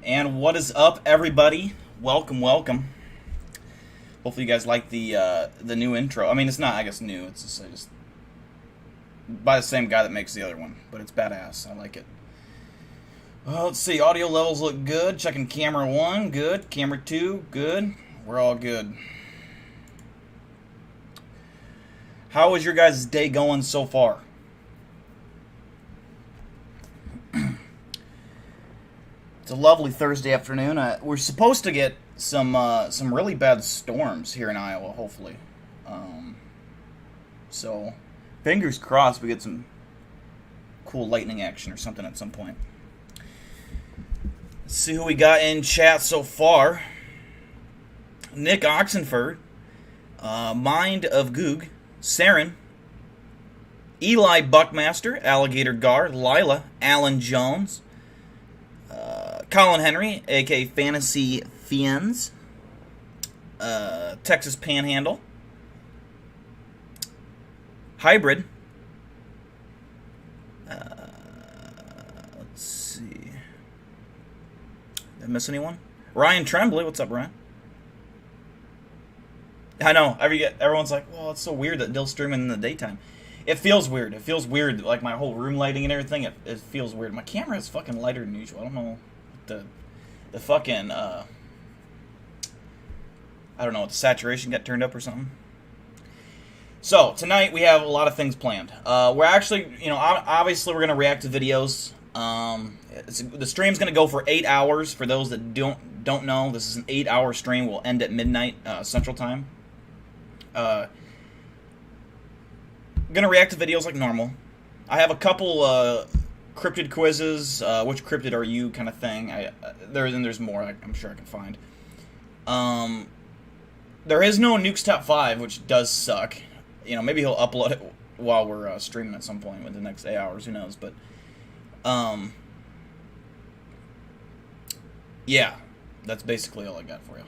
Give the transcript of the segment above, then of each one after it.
And what is up, everybody? Welcome, welcome. Hopefully you guys like the new intro. I mean, it's not, I guess, new. It's just by the same guy that makes the other one, but it's badass. I like it. Let's see. Audio levels look good. Checking camera 1, good. Camera 2, good. We're all good. How is your guys' day going so far? It's a lovely Thursday afternoon. We're supposed to get some really bad storms here in Iowa, hopefully. So, fingers crossed we get some cool lightning action or something at some point. Let's see who we got in chat so far. Nick Oxenford, Mind of Goog, Saren, Eli Buckmaster, Alligator Guard, Lila, Alan Jones, Colin Henry, a.k.a. Fantasy Fiends, Texas Panhandle, Hybrid, let's see, did I miss anyone? Ryan Tremblay, what's up, Ryan? I know, everyone's like, well, it's so weird that Dill's streaming in the daytime. It feels weird. It feels weird, like my whole room lighting and everything, it feels weird. My camera is fucking lighter than usual. I don't know the fucking, I don't know, the saturation got turned up or something. So, tonight we have a lot of things planned. We're actually, obviously we're going to react to videos. The stream's going to go for 8 hours. For those that don't know, this is an 8-hour stream. We'll end at midnight Central Time. Going to react to videos like normal. I have a couple cryptid quizzes, which cryptid are you kind of thing. There's more I'm sure I can find. There is no Nuke's Top 5, which does suck. Maybe he'll upload it while we're streaming at some point with the next 8 hours, who knows, but yeah, that's basically all I got for you.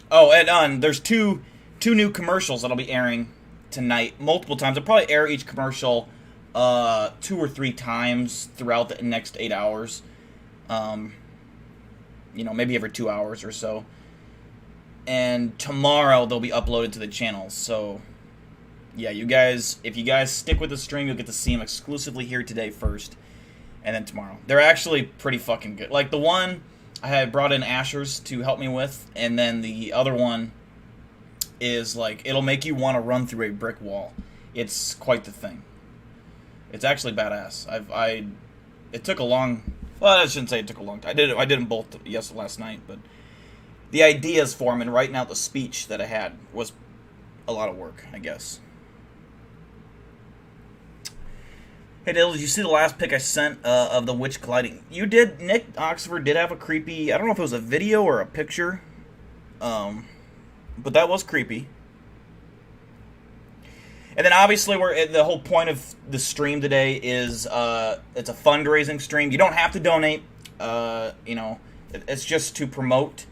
Oh, and there's two new commercials that'll be airing tonight multiple times. I'll probably air each commercial 2 or 3 times throughout the next 8 hours. Maybe every 2 hours or so. And tomorrow they'll be uploaded to the channel. So, yeah, if you guys stick with the stream, you'll get to see them exclusively here today first, and then tomorrow. They're actually pretty fucking good. Like the one I had brought in Ashers to help me with, and then the other one is like, it'll make you want to run through a brick wall. It's quite the thing. It's actually badass. It took a long, well, I shouldn't say it took a long time. I did them both last night, but the ideas for them and writing out the speech that I had was a lot of work, I guess. Hey, Dale, did you see the last pic I sent of the witch colliding? You did. Nick Oxford did have a creepy, I don't know if it was a video or a picture, but that was creepy. And then obviously the whole point of the stream today is it's a fundraising stream. You don't have to donate. It's just to promote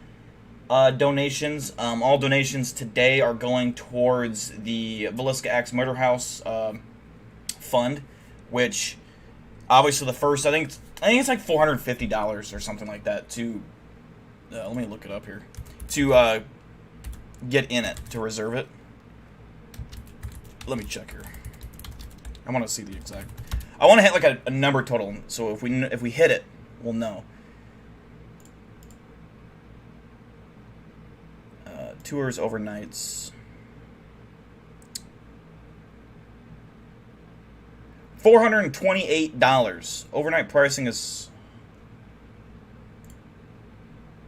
donations. All donations today are going towards the Villisca Axe Murder House fund, which obviously the first I think it's like $450 or something like that to let me look it up here to get in it, to reserve it. Let me check here. I want to see the exact. I want to hit like a number total, so if we hit it, we'll know. Tours, overnights. $428. Overnight pricing is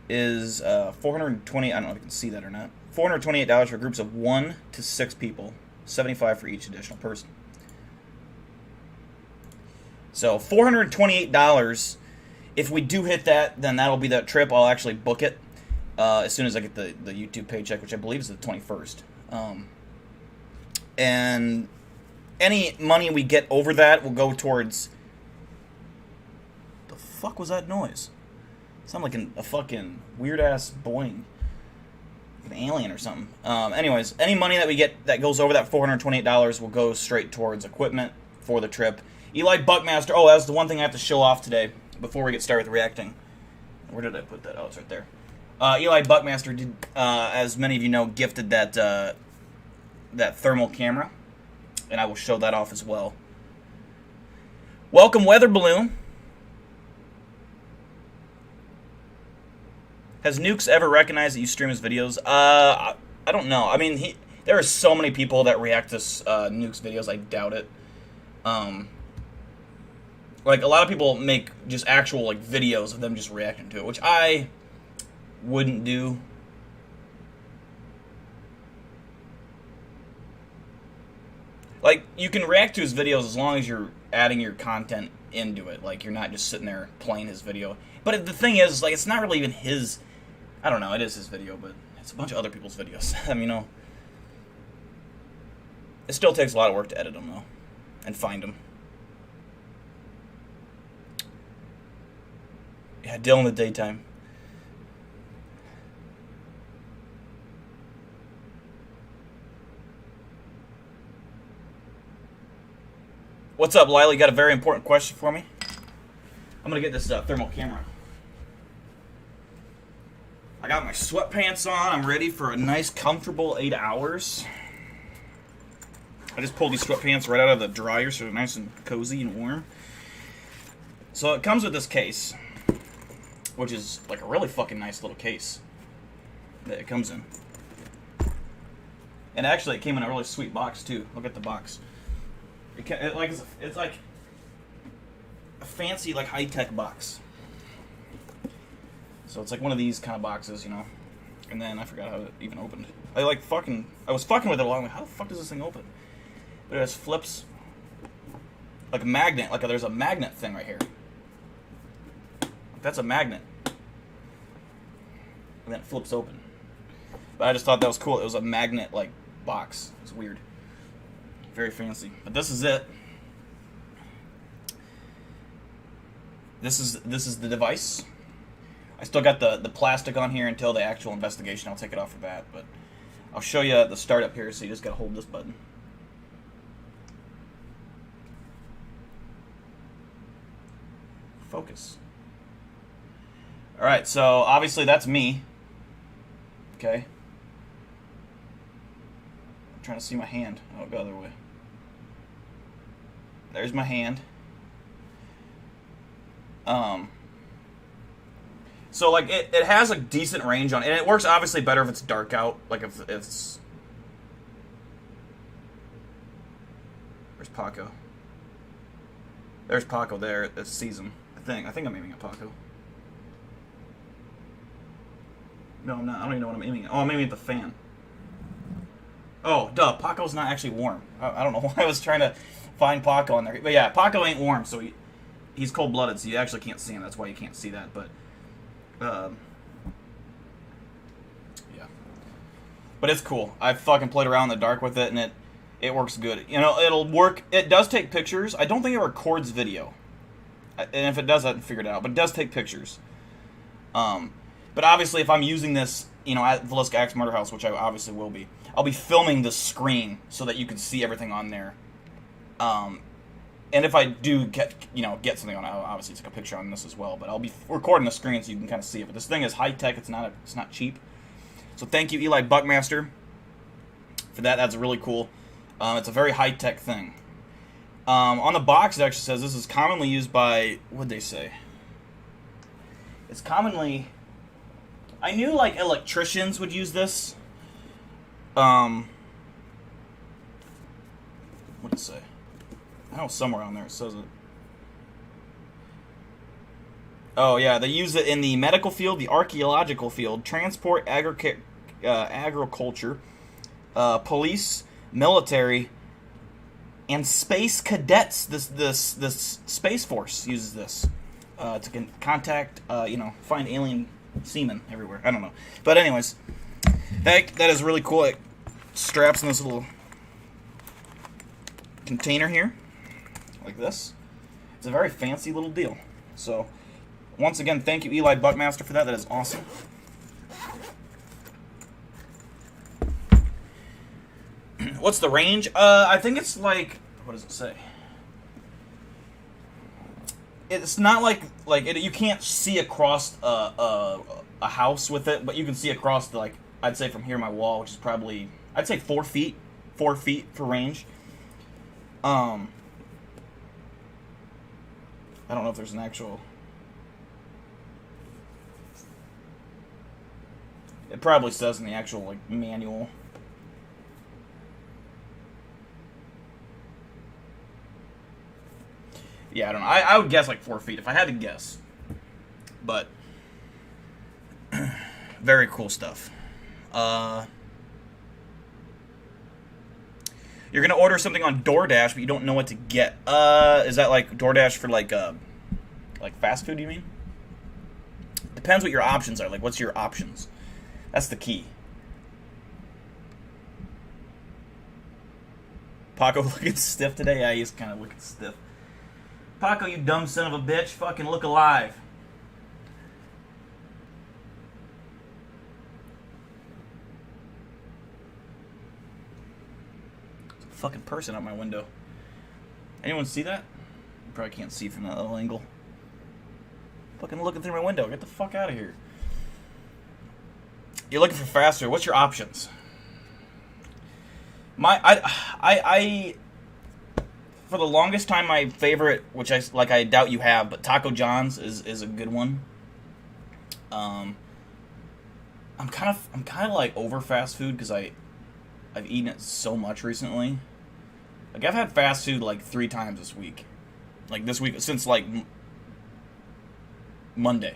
$420. I don't know if you can see that or not. $428 for groups of 1 to 6 people. $75 for each additional person. So $428. If we do hit that, then that'll be that trip. I'll actually book it as soon as I get the YouTube paycheck, which I believe is the 21st. And any money we get over that will go towards. The fuck was that noise? It sounded like a fucking weird ass boing. An alien or something. Anyways, any money that we get that goes over that $428 will go straight towards equipment for the trip. Eli Buckmaster. Oh, that's the one thing I have to show off today before we get started with reacting. Where did I put that? Oh, it's right there. Eli Buckmaster did, as many of you know, gifted that that thermal camera, and I will show that off as well. Welcome, Weather Balloon. Has Nukes ever recognized that you stream his videos? I don't know. I mean, there are so many people that react to Nukes videos. I doubt it. Like, a lot of people make just actual, like, videos of them just reacting to it, which I wouldn't do. Like, you can react to his videos as long as you're adding your content into it. Like, you're not just sitting there playing his video. But the thing is, like, it's not really even his... I don't know, it is his video, but it's a bunch of other people's videos. I mean, you know... It still takes a lot of work to edit them, though. And find them. Yeah, Dill in the daytime. What's up, Lila? You got a very important question for me? I'm going to get this thermal camera. I got my sweatpants on. I'm ready for a nice, comfortable 8 hours. I just pulled these sweatpants right out of the dryer so they're nice and cozy and warm. So it comes with this case, which is like a really fucking nice little case that it comes in. And actually it came in a really sweet box too. Look at the box. It's like a fancy, like, high-tech box. So it's like one of these kind of boxes, you know. And then I forgot how it even opened. I was fucking with it along. Like, how the fuck does this thing open? But it just flips like a magnet. Like, there's a magnet thing right here. That's a magnet. And then it flips open. But I just thought that was cool. It was a magnet, like, box. It's weird. Very fancy. But this is it. This is the device. I still got the plastic on here until the actual investigation. I'll take it off for that. But I'll show you the startup here, so you just got to hold this button. Focus. Alright, so obviously that's me. Okay. I'm trying to see my hand. Oh, go the other way. There's my hand. So, like, it has a decent range on it. And it works obviously better if it's dark out. Like, if it's... Where's Paco? There's Paco there. It sees him. I think I'm aiming at Paco. No, I'm not. I don't even know what I'm aiming at. Oh, I'm aiming at the fan. Oh, duh. Paco's not actually warm. I don't know why I was trying to find Paco on there. But yeah, Paco ain't warm, so he's cold-blooded, so you actually can't see him. That's why you can't see that, but... yeah. But it's cool. I've fucking played around in the dark with it, and it works good. You know, it'll work... It does take pictures. I don't think it records video. And if it does, I haven't figured it out. But it does take pictures. But obviously, if I'm using this, you know, at Villisca X Murder House, which I obviously will be, I'll be filming the screen so that you can see everything on there. And if I do get something on it, I'll obviously take a picture on this as well. But I'll be recording the screen so you can kind of see it. But this thing is high tech. It's not cheap. So thank you, Eli Buckmaster, for that. That's really cool. It's a very high tech thing. On the box, it actually says this is commonly used by, what'd they say? It's commonly, I knew, like, electricians would use this. What'd it say? I know somewhere on there it says it. Oh, yeah, they use it in the medical field, the archaeological field, transport, agriculture, police, military, and space cadets. This Space Force uses this to contact, find alien semen everywhere. I don't know. But anyways, that is really cool. It straps in this little container here, like this. It's a very fancy little deal. So, once again, thank you, Eli Buckmaster, for that. That is awesome. What's the range? I think it's like, what does it say? it's not like you can't see across a house with it, but you can see across the, like, I'd say from here my wall, which is probably, I'd say 4 feet for range. I don't know if there's an actual. It probably says in the actual, like, manual. Yeah, I don't know. I would guess like 4 feet if I had to guess. But very cool stuff. You're gonna order something on DoorDash, but you don't know what to get. Is that like DoorDash for like fast food? You mean? Depends what your options are. Like, what's your options? That's the key. Paco looking stiff today. Yeah, he's kind of looking stiff. Paco, you dumb son of a bitch, fucking look alive. There's a fucking person out my window. Anyone see that? You probably can't see from that little angle. Fucking looking through my window. Get the fuck out of here. You're looking for faster. What's your options? I for the longest time, my favorite, which I doubt you have, but Taco John's is a good one. I'm kind of like over fast food because I've eaten it so much recently. Like, I've had fast food like 3 times this week. Like, this week, since like Monday.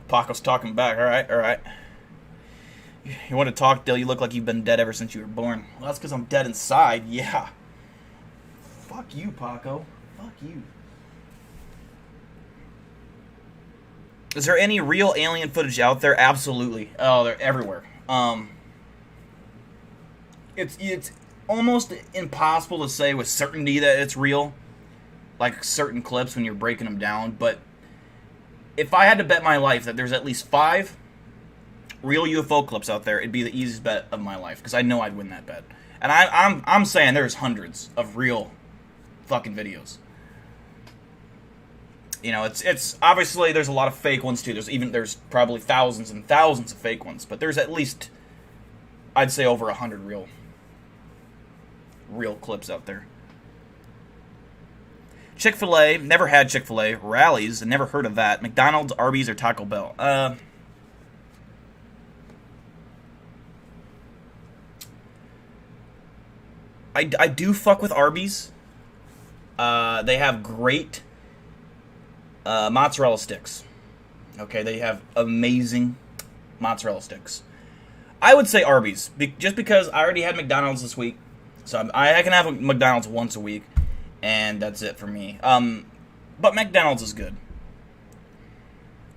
Paco's talking back. All right. You want to talk, Dill? You look like you've been dead ever since you were born. Well, that's because I'm dead inside, yeah. Fuck you, Paco. Fuck you. Is there any real alien footage out there? Absolutely. Oh, they're everywhere. It's almost impossible to say with certainty that it's real. Like certain clips when you're breaking them down. But if I had to bet my life that there's at least 5 real UFO clips out there, it'd be the easiest bet of my life, because I know I'd win that bet. And I'm saying there's hundreds of real fucking videos. You know, it's obviously there's a lot of fake ones too. There's probably thousands and thousands of fake ones, but there's at least, I'd say, over 100 real clips out there. Chick-fil-A, never had Chick-fil-A. Rallies, never heard of that. McDonald's, Arby's, or Taco Bell. I do fuck with Arby's. They have great mozzarella sticks. Okay, they have amazing mozzarella sticks. I would say Arby's, just because I already had McDonald's this week. So I can have McDonald's once a week, and that's it for me. But McDonald's is good.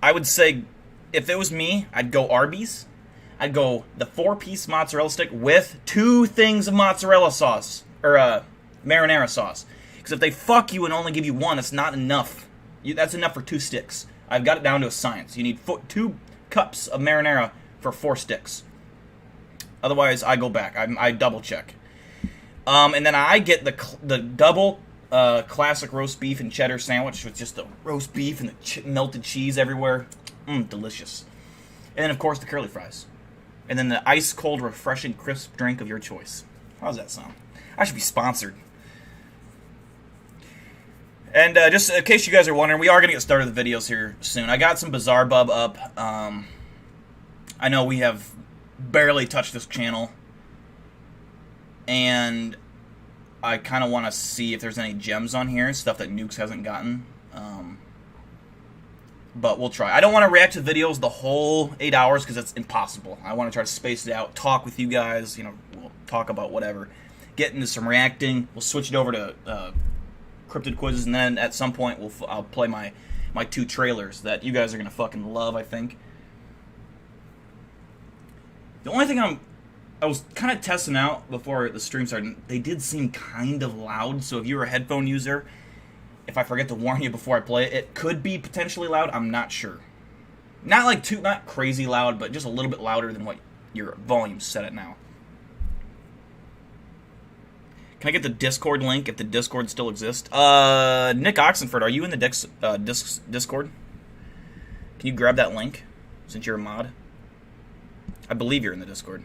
I would say, if it was me, I'd go Arby's. I'd go the 4-piece mozzarella stick with 2 things of mozzarella sauce, or marinara sauce. Because if they fuck you and only give you 1, that's not enough. That's enough for 2 sticks. I've got it down to a science. You need 2 cups of marinara for 4 sticks. Otherwise, I go back. I double check. And then I get the double classic roast beef and cheddar sandwich with just the roast beef and the melted cheese everywhere. Delicious. And then, of course, the curly fries. And then the ice-cold, refreshing, crisp drink of your choice. How's that sound? I should be sponsored. And just in case you guys are wondering, we are going to get started with the videos here soon. I got some Bizarre Bub up. I know we have barely touched this channel. And I kind of want to see if there's any gems on here, stuff that Nukes hasn't gotten. But we'll try. I don't want to react to videos the whole 8 hours because that's impossible. I want to try to space it out, talk with you guys, we'll talk about whatever. Get into some reacting. We'll switch it over to Cryptid quizzes, and then at some point I'll play my 2 trailers that you guys are going to fucking love, I think. The only thing I was kind of testing out before the stream started. They did seem kind of loud, so if you're a headphone user, if I forget to warn you before I play it, it could be potentially loud. I'm not sure. Not crazy loud, but just a little bit louder than what your volume's set at now. Can I get the Discord link if the Discord still exists? Nick Oxenford, are you in the Discord? Can you grab that link since you're a mod? I believe you're in the Discord.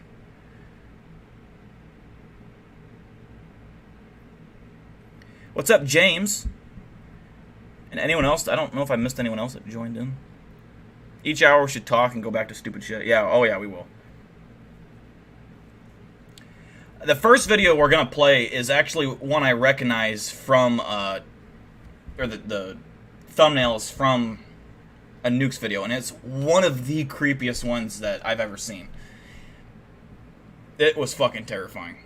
What's up, James? And anyone else? I don't know if I missed anyone else that joined in. Each hour we should talk and go back to stupid shit. Yeah, oh yeah, we will. The first video we're going to play is actually one I recognize from, or the thumbnail is from a Nukes video, and it's one of the creepiest ones that I've ever seen. It was fucking terrifying.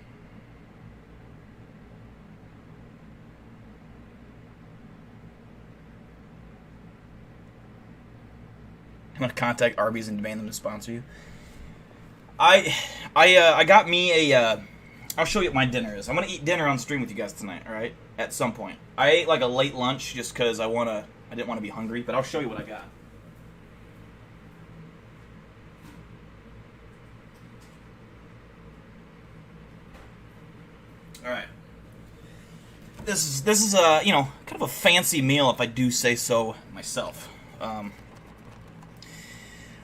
I'm going to contact Arby's and demand them to sponsor you. I got me a, I'll show you what my dinner is. I'm going to eat dinner on stream with you guys tonight, alright? At some point. I ate like a late lunch just because I didn't want to be hungry, but I'll show you what I got. Alright. This is a, you know, kind of a fancy meal if I do say so myself.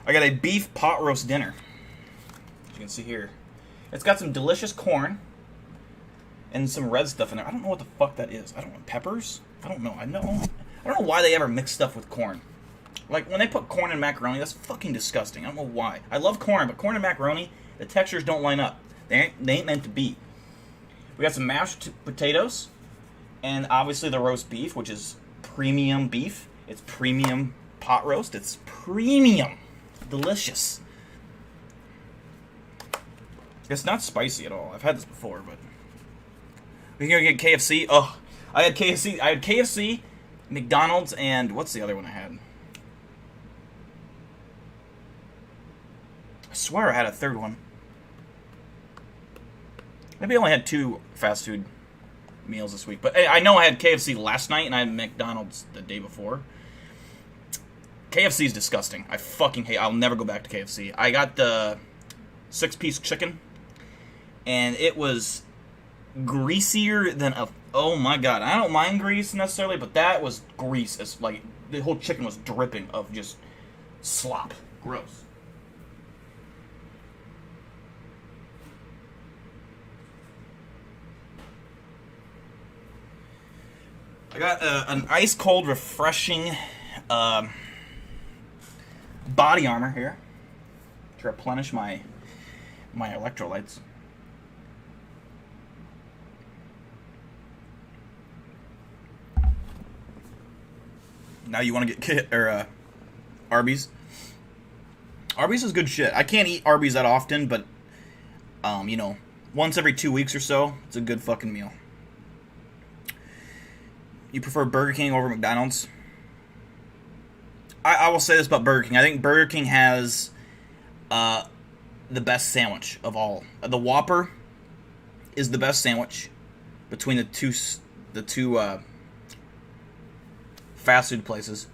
I got a beef pot roast dinner. As you can see here. It's got some delicious corn and some red stuff in there. I don't know what the fuck that is. I don't know. Peppers? I don't know. I don't know why they ever mix stuff with corn. Like, when they put corn in macaroni, that's fucking disgusting. I don't know why. I love corn, but corn and macaroni, the textures don't line up. They ain't meant to be. We got some mashed potatoes, and obviously the roast beef, which is premium beef. It's premium pot roast. It's premium. Delicious. It's not spicy at all. I've had this before, but we're gonna get KFC. Oh, I had KFC, McDonald's, and what's the other one I had? I swear I had a third one. Maybe I only had 2 fast food meals this week, but I know I had KFC last night and I had McDonald's the day before. KFC is disgusting. I fucking hate. I'll never go back to KFC. I got the 6-piece chicken, and it was greasier than a. Oh my god! I don't mind grease necessarily, but that was grease. It's like the whole chicken was dripping of just slop. Gross. I got an ice cold, refreshing. Body armor here to replenish my electrolytes. Now you want to get Arby's. Arby's is good shit. I can't eat Arby's that often, but you know, once every 2 weeks or so, it's a good fucking meal. You prefer Burger King over McDonald's? I will say this about Burger King. I think Burger King has the best sandwich of all. The Whopper is the best sandwich between the two fast food places.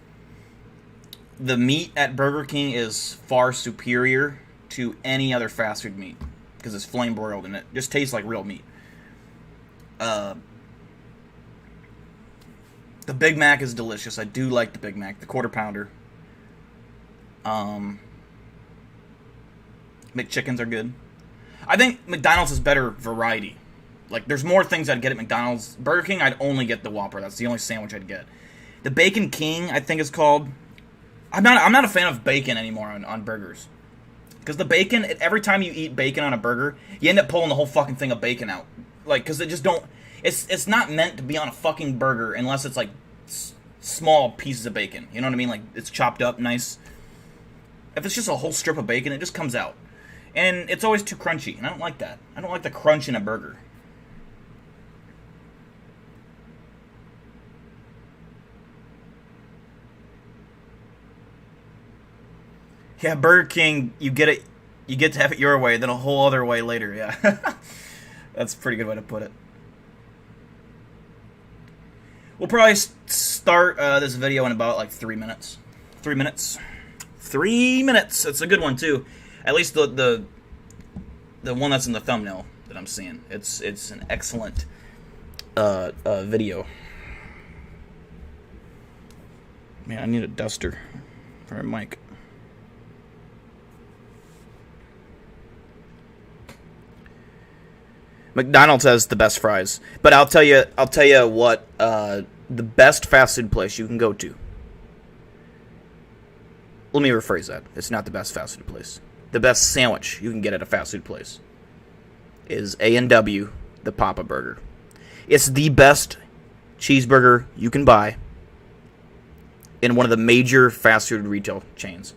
The meat at Burger King is far superior to any other fast food meat because it's flame broiled and it just tastes like real meat. The Big Mac is delicious. I do like the Big Mac, the Quarter Pounder. McChickens are good. I think McDonald's is better variety. Like, there's more things I'd get at McDonald's. Burger King, I'd only get the Whopper. That's the only sandwich I'd get. The Bacon King, I think it's called. I'm not a fan of bacon anymore on burgers. Because the bacon, every time you eat bacon on a burger, you end up pulling the whole fucking thing of bacon out. Like, because it just don't. It's not meant to be on a fucking burger unless it's like small pieces of bacon. You know what I mean? Like, it's chopped up nice. If it's just a whole strip of bacon, it just comes out. And it's always too crunchy, and I don't like that. I don't like the crunch in a burger. Yeah, Burger King, you get to have it your way, then a whole other way later, yeah. That's a pretty good way to put it. We'll probably start this video in about, like, 3 minutes. 3 minutes. 3 minutes! It's a good one, too. At least the one that's in the thumbnail that I'm seeing. It's an excellent video. Man, I need a duster for a mic. McDonald's has the best fries, but I'll tell you what, the best fast food place you can go to. Let me rephrase that. It's not the best fast food place. The best sandwich you can get at a fast food place is A&W, the Papa Burger. It's the best cheeseburger you can buy in one of the major fast food retail chains.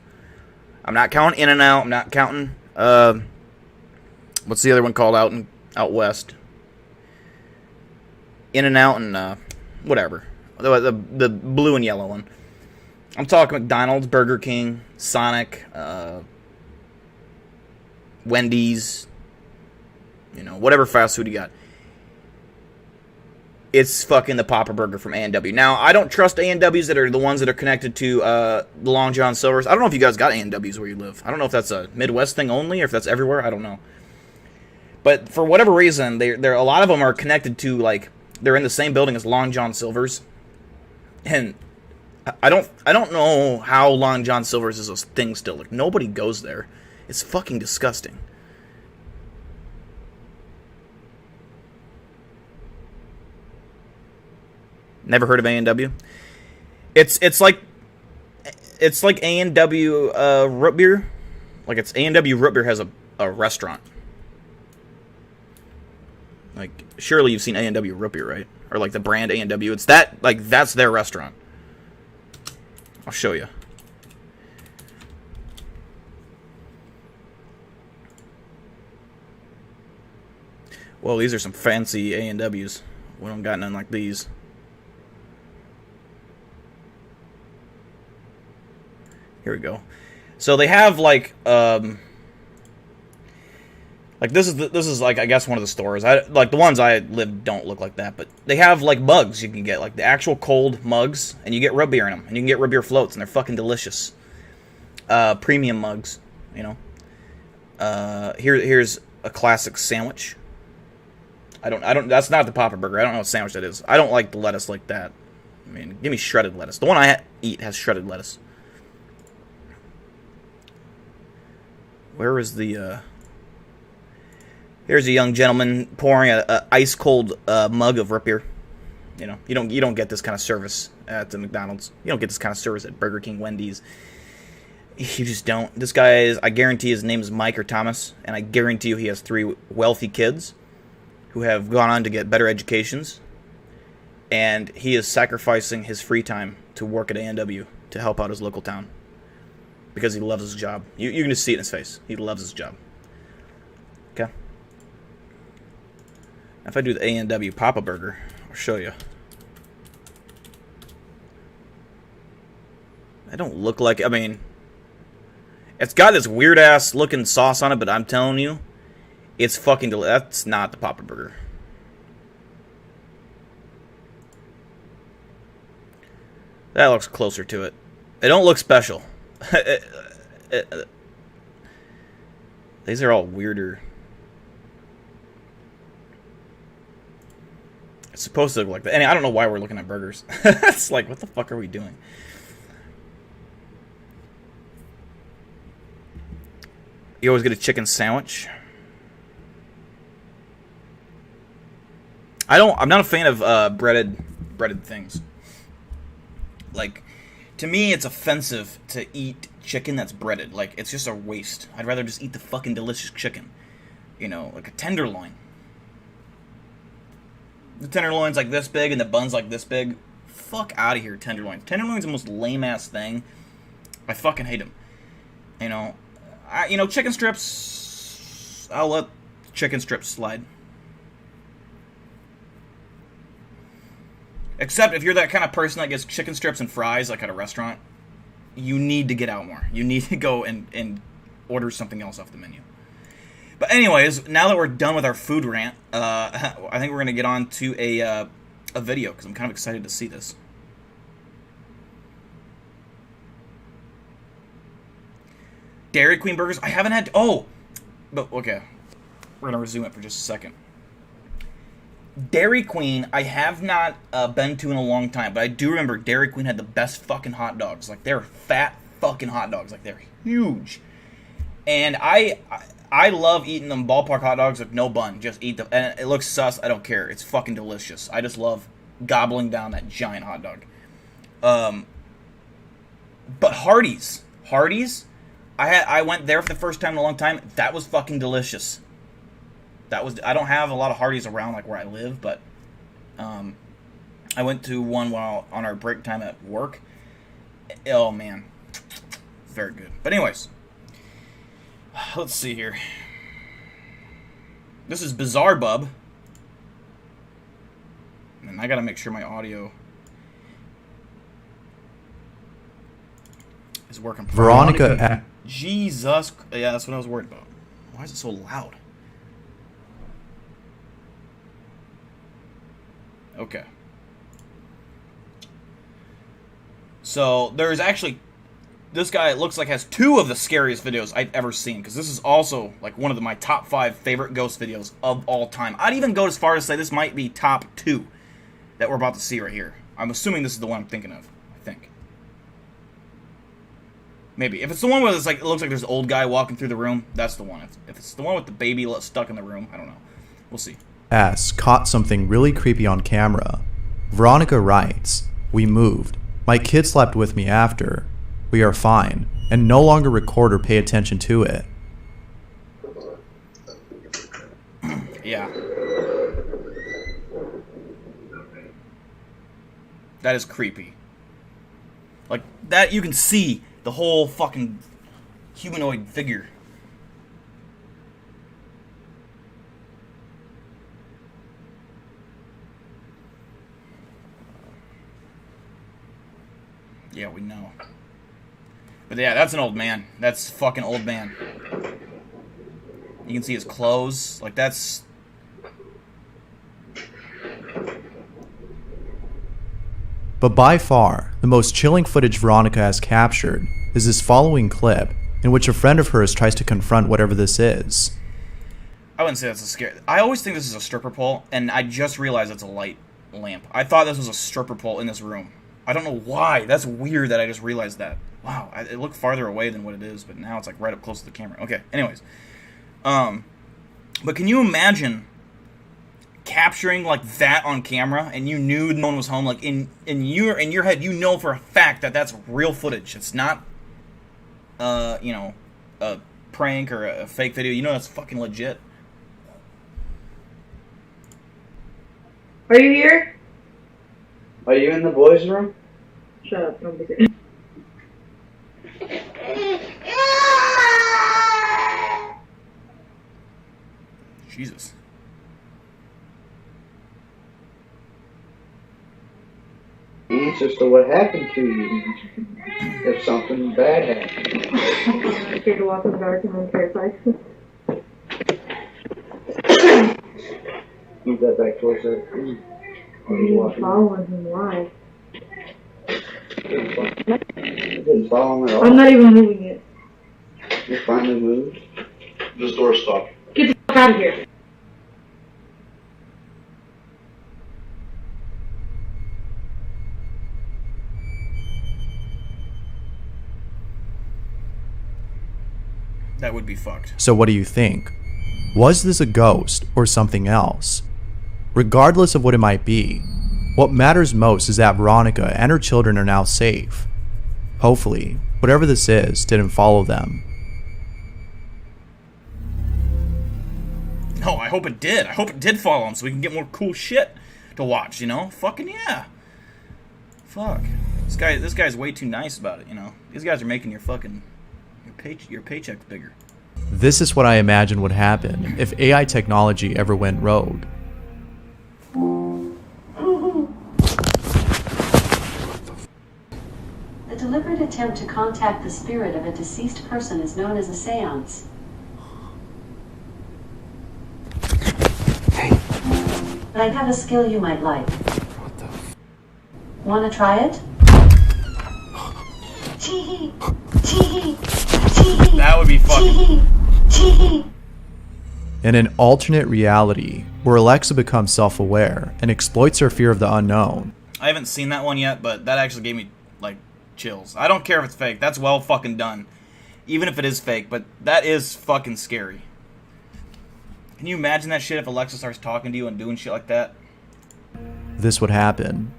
I'm not counting In-N-Out. I'm not counting, what's the other one called out west? In-N-Out and, whatever. The blue and yellow one. I'm talking McDonald's, Burger King, Sonic, Wendy's, whatever fast food you got. It's fucking the Papa Burger from A&W. Now, I don't trust A&Ws that are the ones that are connected to the Long John Silver's. I don't know if you guys got A&Ws where you live. I don't know if that's a Midwest thing only or if that's everywhere. I don't know. But for whatever reason, a lot of them are connected to, like, they're in the same building as Long John Silver's. And I don't know how Long John Silver's is a thing still. Like, nobody goes there. It's fucking disgusting. Never heard of A&W? It's like A&W root beer. Like, it's A&W root beer has a restaurant. Like, surely you've seen A&W root beer, right? Or like the brand A&W. It's that, like, that's their restaurant. I'll show you. Well, these are some fancy A&Ws. We don't got none like these. Here we go. So they have like this is like, I guess, one of the stores. Like the ones I live don't look like that, but they have like mugs you can get, like the actual cold mugs, and you get root beer in them, and you can get root beer floats, and they're fucking delicious. Premium mugs, Here's a classic sandwich. I don't. That's not the Papa Burger. I don't know what sandwich that is. I don't like the lettuce like that. I mean, give me shredded lettuce. The one I eat has shredded lettuce. Where is the? Here's a young gentleman pouring a ice cold mug of root beer. You don't get this kind of service at the McDonald's. You don't get this kind of service at Burger King, Wendy's. You just don't. This guy I guarantee his name is Mike or Thomas, and I guarantee you he has 3 wealthy kids who have gone on to get better educations, and he is sacrificing his free time to work at A&W to help out his local town because he loves his job. You can just see it in his face. He loves his job. Okay. If I do the A&W Papa Burger, I'll show you. I don't look like, I mean, it's got this weird ass looking sauce on it, but I'm telling you, it's fucking delicious. That's not the Papa Burger. That looks closer to it. It don't look special. These are all weirder. It's supposed to look like that. And I don't know why we're looking at burgers. It's like, what the fuck are we doing? You always get a chicken sandwich. I'm not a fan of breaded things. Like, to me, it's offensive to eat chicken that's breaded. Like, it's just a waste. I'd rather just eat the fucking delicious chicken. Like a tenderloin. The tenderloin's like this big and the bun's like this big. Fuck out of here, tenderloin. Tenderloin's the most lame-ass thing. I fucking hate them. Chicken strips, I'll let chicken strips slide. Except if you're that kind of person that gets chicken strips and fries, like at a restaurant, you need to get out more. You need to go and order something else off the menu. But anyways, now that we're done with our food rant, I think we're going to get on to a video, because I'm kind of excited to see this. Dairy Queen burgers, I haven't had... but okay. We're going to resume it for just a second. Dairy Queen, I have not been to in a long time, but I do remember Dairy Queen had the best fucking hot dogs. Like, they're fat fucking hot dogs. Like, they're huge. And I love eating them ballpark hot dogs with no bun. Just eat them. And it looks sus. I don't care. It's fucking delicious. I just love gobbling down that giant hot dog. But Hardee's. I went there for the first time in a long time. That was fucking delicious. I don't have a lot of Hardee's around like where I live, but I went to one while on our break time at work. Oh man, very good. But anyways, let's see here. This is Bizarre Bub, and I gotta make sure my audio is working. Veronica. Jesus, yeah, that's what I was worried about. Why is it so loud? Okay. So, there's actually... This guy, it looks like, has 2 of the scariest videos I've ever seen. Because this is also, like, one of my top 5 favorite ghost videos of all time. I'd even go as far as to say this might be top 2 that we're about to see right here. I'm assuming this is the one I'm thinking of. I think. Maybe. If it's the one where it's like, it looks like there's an old guy walking through the room, that's the one. If it's the one with the baby stuck in the room, I don't know. We'll see. S caught something really creepy on camera. Veronica writes, "We moved. My kid slept with me after. We are fine, and no longer record or pay attention to it." Yeah. That is creepy. Like, that you can see the whole fucking humanoid figure. Yeah, we know. But yeah, that's an old man. That's fucking old man. You can see his clothes. Like, that's... But by far, the most chilling footage Veronica has captured is this following clip, in which a friend of hers tries to confront whatever this is. I wouldn't say that's a scare. I always think this is a stripper pole, and I just realized it's a light lamp. I thought this was a stripper pole in this room. I don't know why. That's weird that I just realized that. Wow, it looked farther away than what it is, but now it's like right up close to the camera. Okay, anyways. But can you imagine capturing like that on camera, and you knew no one was home? Like in your head, you know for a fact that that's real footage. It's not, you know, a prank or a fake video. You know that's fucking legit. Are you here? Are you in the boys' room? Shut up, don't be good. Jesus. Answers to what happened to you if something bad happened. I'm scared to walk in the dark and I'm terrified. Move that back towards her. I'm following him live. You didn't follow him at all. I'm not even moving it. You finally moved. This door's stuck. Get the fuck out of here. That would be fucked. So what do you think? Was this a ghost or something else? Regardless of what it might be, what matters most is that Veronica and her children are now safe. Hopefully, whatever this is didn't follow them. No, I hope it did. I hope it did follow him so we can get more cool shit to watch, you know? Fucking yeah. Fuck. This guy's way too nice about it, you know? These guys are making your fucking... your paycheck's bigger. This is what I imagine would happen if AI technology ever went rogue. The deliberate attempt to contact the spirit of a deceased person is known as a seance. But I have a skill you might like. What the f? Wanna try it? Chee-hee! Chee-hee! Chee-hee! That would be fucking... Chee-hee! Chee-hee! In an alternate reality where Alexa becomes self-aware and exploits her fear of the unknown. I haven't seen that one yet, but that actually gave me, like, chills. I don't care if it's fake. That's well fucking done. Even if it is fake, but that is fucking scary. Can you imagine that shit if Alexa starts talking to you and doing shit like that? This would happen.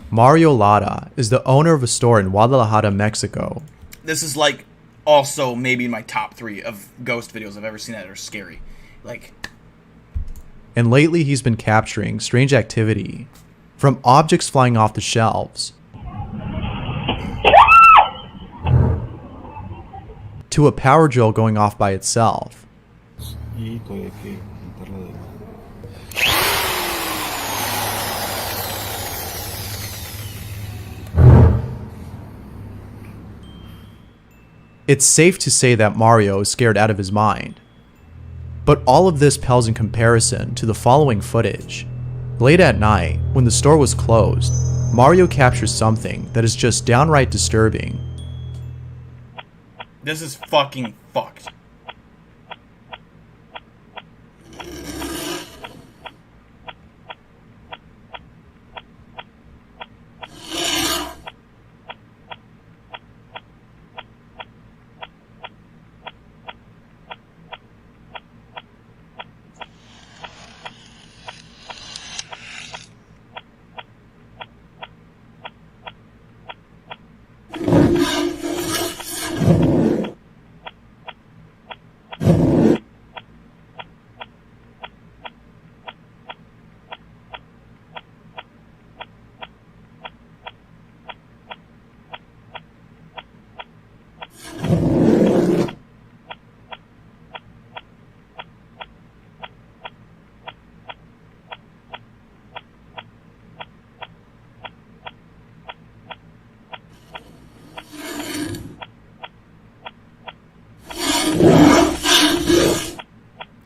Mario Lara is the owner of a store in Guadalajara, Mexico. This is like also maybe in my top 3 of ghost videos I've ever seen that are scary. Like, And lately he's been capturing strange activity, from objects flying off the shelves to a power drill going off by itself. It's safe to say that Mario is scared out of his mind. But all of this pales in comparison to the following footage. Late at night, when the store was closed, Mario captures something that is just downright disturbing. this is fucking fucked.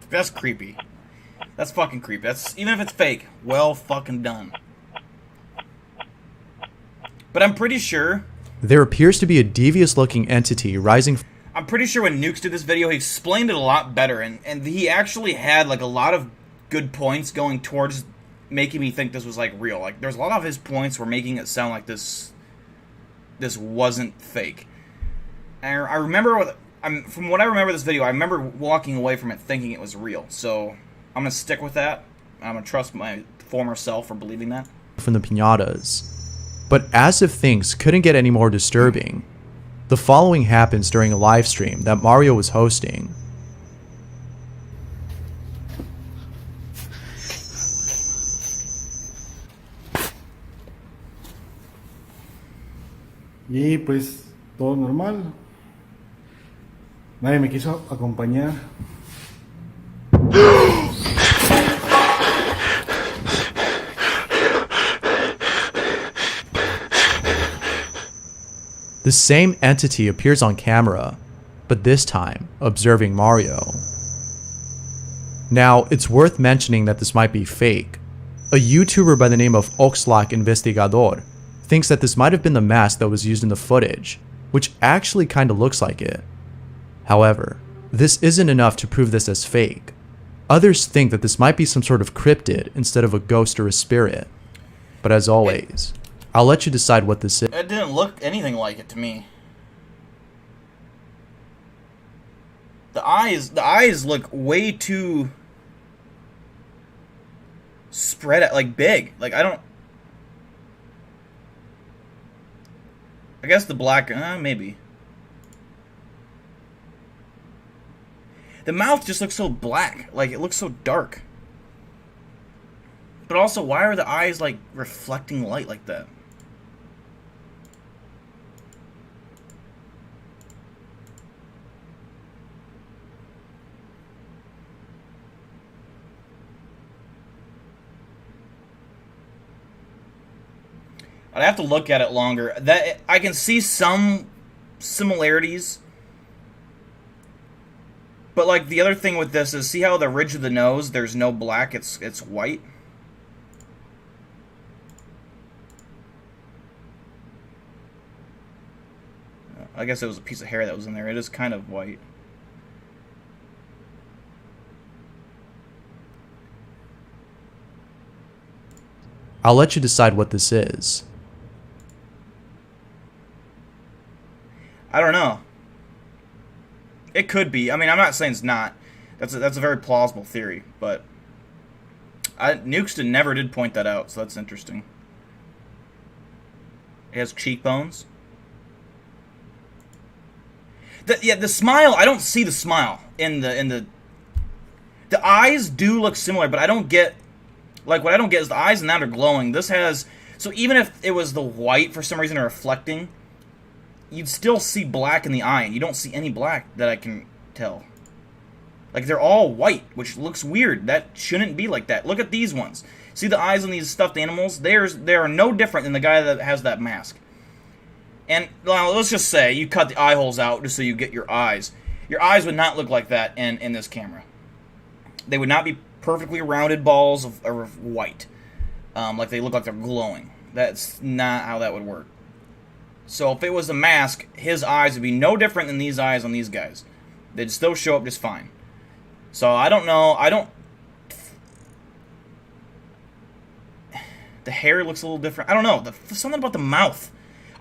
That's creepy. That's fucking creepy. That's, even if it's fake, well fucking done. But I'm pretty sure... There appears to be a devious-looking entity rising. I'm pretty sure when Nukes did this video, he explained it a lot better, and he actually had like a lot of good points going towards making me think this was like real. Like, there's a lot of his points were making it sound like this wasn't fake. And I remember from what I remember this video, I remember walking away from it thinking it was real. So I'm gonna stick with that. I'm gonna trust my former self for believing that. From the piñatas. But as if things couldn't get any more disturbing, the following happens during a live stream that Mario was hosting. Y pues todo normal. Nadie me quiso acompañar. The same entity appears on camera, but this time observing Mario. Now, it's worth mentioning that this might be fake. A YouTuber by the name of Oxlack Investigador thinks that this might have been the mask that was used in the footage, which actually kinda looks like it. However, this isn't enough to prove this as fake. Others think that this might be some sort of cryptid instead of a ghost or a spirit. But as always, I'll let you decide what this is. It didn't look anything like it to me. The eyes look way too spread out, like big. Like, I guess the black, maybe. The mouth just looks so black. Like, it looks so dark. But also, why are the eyes, like, reflecting light like that? I'd have to look at it longer. That I can see some similarities. But like the other thing with this is, see how the ridge of the nose, there's no black, it's white. I guess it was a piece of hair that was in there. It is kind of white. I'll let you decide what this is. I don't know. It could be. I mean, I'm not saying it's not. That's a very plausible theory, but Nukeston never did point that out, so that's interesting. It has cheekbones. The smile. I don't see the smile in the. The eyes do look similar, but I don't get. Like, what I don't get is the eyes in that are glowing. This has... So even if it was the white for some reason or reflecting, you'd still see black in the eye, and you don't see any black that I can tell. Like, they're all white, which looks weird. That shouldn't be like that. Look at these ones. See the eyes on these stuffed animals? They are no different than the guy that has that mask. And, well, let's just say you cut the eye holes out just so you get your eyes. Your eyes would not look like that in this camera. They would not be perfectly rounded balls of white. Like they look like they're glowing. That's not how that would work. So if it was a mask, his eyes would be no different than these eyes on these guys. They'd still show up just fine. So I don't know. The hair looks a little different. I don't know. Something about the mouth.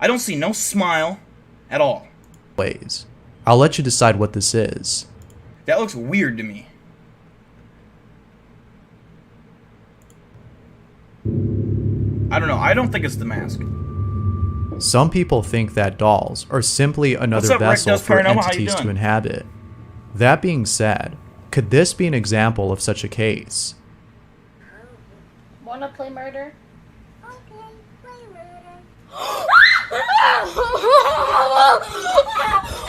I don't see no smile at all. Ways. I'll let you decide what this is. That looks weird to me. I don't know. I don't think it's the mask. Some people think that dolls are simply another vessel for entities to inhabit. That being said, could this be an example of such a case? Wanna play murder? Okay, play murder.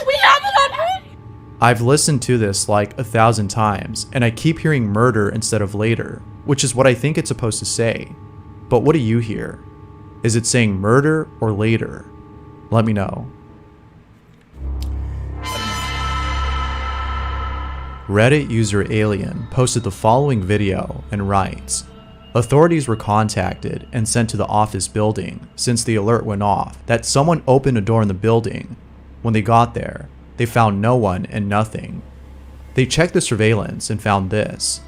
We have it on video! I've listened to this like 1,000 times, and I keep hearing murder instead of later, which is what I think it's supposed to say. But what do you hear? Is it saying murder or later? Let me know. Reddit user Alien posted the following video and writes, authorities were contacted and sent to the office building since the alert went off that someone opened a door in the building. When they got there, they found no one and nothing. They checked the surveillance and found this.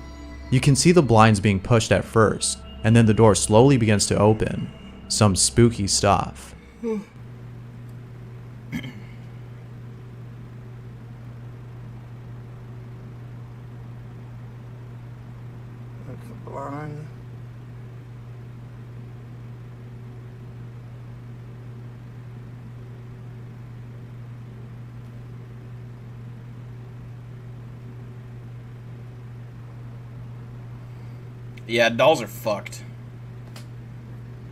You can see the blinds being pushed at first, and then the door slowly begins to open. Some spooky stuff. That's a blind. Yeah, dolls are fucked.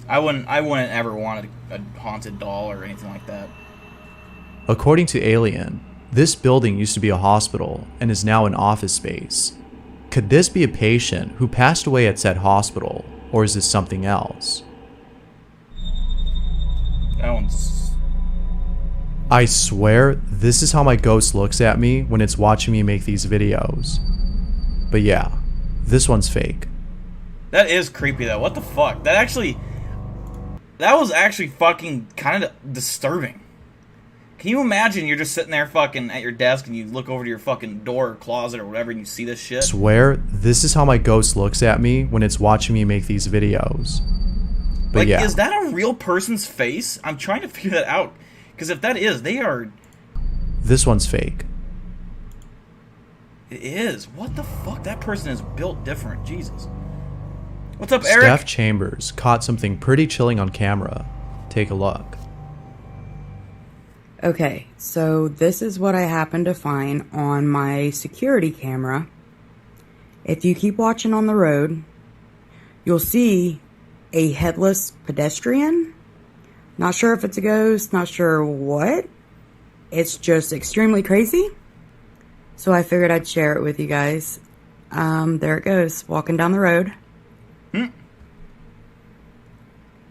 I wouldn't ever want a haunted doll or anything like that. According to Alien, this building used to be a hospital and is now an office space. Could this be a patient who passed away at said hospital, or is this something else? That one's... I swear, this is how my ghost looks at me when it's watching me make these videos. But yeah, this one's fake. That is creepy though. What the fuck? That was actually fucking kind of disturbing. Can you imagine you're just sitting there fucking at your desk and you look over to your fucking door or closet or whatever and you see this shit? I swear, this is how my ghost looks at me when it's watching me make these videos. But like, yeah. Is that a real person's face? I'm trying to figure that out. Because if that is, they are... This one's fake. It is. What the fuck? That person is built different. Jesus. What's up, Eric? Steph Chambers caught something pretty chilling on camera. Take a look. Okay, so this is what I happened to find on my security camera. If you keep watching on the road, you'll see a headless pedestrian. Not sure if it's a ghost, not sure what. It's just extremely crazy. So I figured I'd share it with you guys. There it goes, walking down the road.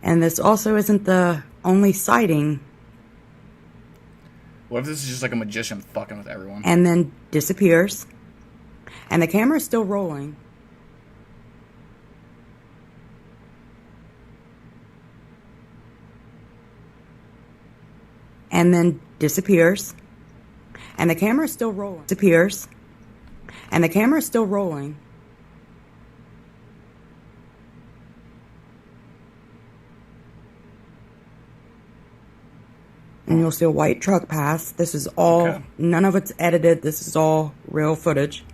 And this also isn't the only sighting. What if this is just like a magician fucking with everyone? And then disappears. And the camera's still rolling. and then disappears. And the camera is still rolling. Disappears. And the camera is still rolling. And you'll see a white truck pass. This is all, Okay. None of it's edited. This is all real footage.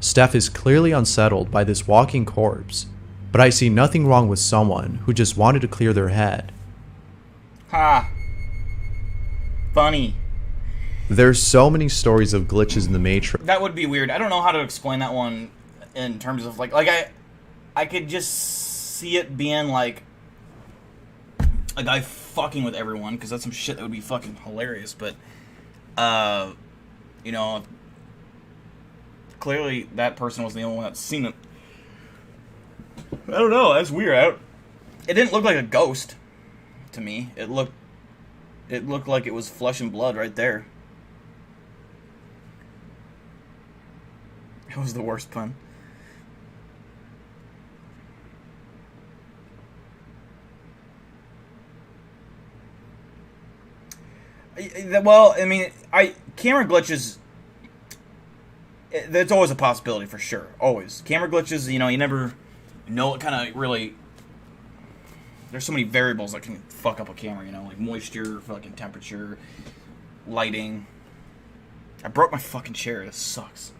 Steph is clearly unsettled by this walking corpse, but I see nothing wrong with someone who just wanted to clear their head. Ha. Funny. There's so many stories of glitches in the Matrix. That would be weird. I don't know how to explain that one in terms of like I could just see it being like a guy fucking with everyone, because that's some shit that would be fucking hilarious. But you know, clearly that person was the only one that's seen it. I don't know. That's weird. It didn't look like a ghost to me. It looked like it was flesh and blood right there. It was the worst pun. Well, I mean, camera glitches. There's always a possibility for sure. Always camera glitches. You know, you never know what kind of really. There's so many variables that can fuck up a camera. You know, like moisture, fucking temperature, lighting. I broke my fucking chair. This sucks.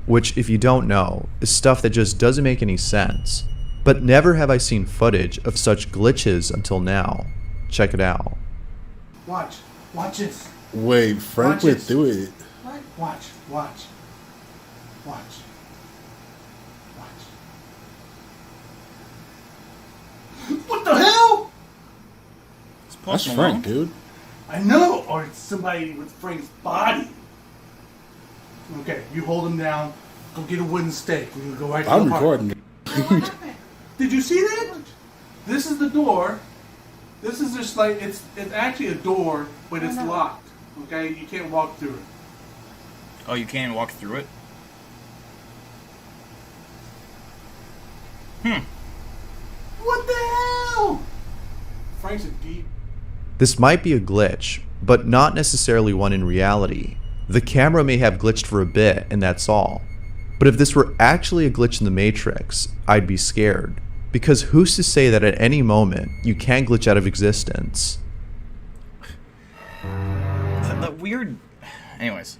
Which, if you don't know, is stuff that just doesn't make any sense. But never have I seen footage of such glitches until now. Check it out. Watch this. Wait, Frank Watch went this. through it. Watch. What the hell? It's That's Post Frank, Malone. dude. I know, or it's somebody with Frank's body. Okay, you hold him down. Go get a wooden stake. We're gonna go right to I'm the park. recording. Did you see that? This is the door. This is just like it's actually a door, but it's locked. Okay, you can't walk through it. Oh, you can't walk through it? What the hell? Frank's a deep. This might be a glitch, but not necessarily one in reality. The camera may have glitched for a bit, and that's all. But if this were actually a glitch in the Matrix, I'd be scared. Because who's to say that at any moment you can glitch out of existence? That weird. Anyways,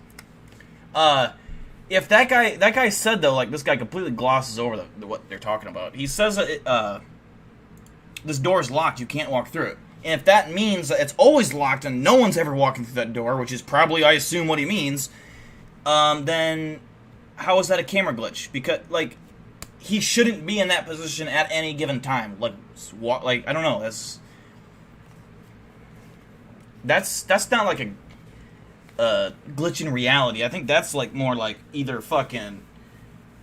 if that guy said though, like this guy completely glosses over what they're talking about. He says that this door is locked, you can't walk through it. And if that means that it's always locked and no one's ever walking through that door, which is probably, I assume, what he means, then how is that a camera glitch? Because like he shouldn't be in that position at any given time. Like I don't know. That's not like a glitch in reality. I think that's like more like either fucking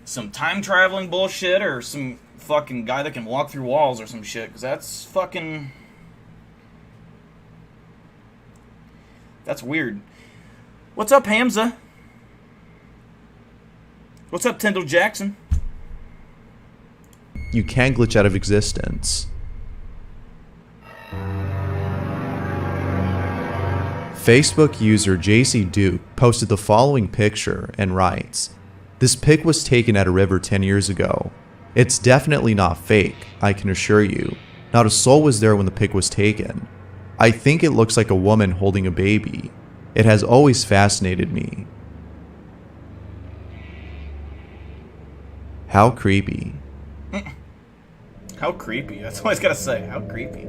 some time traveling bullshit or some fucking guy that can walk through walls or some shit. Because that's fucking. That's weird. What's up, Hamza? What's up, Tyndall Jackson? You can glitch out of existence. Facebook user JC Duke posted the following picture and writes, "This pic was taken at a river 10 years ago. It's definitely not fake, I can assure you. Not a soul was there when the pic was taken. I think it looks like a woman holding a baby. It has always fascinated me." How creepy. How creepy. That's all I gotta say. How creepy.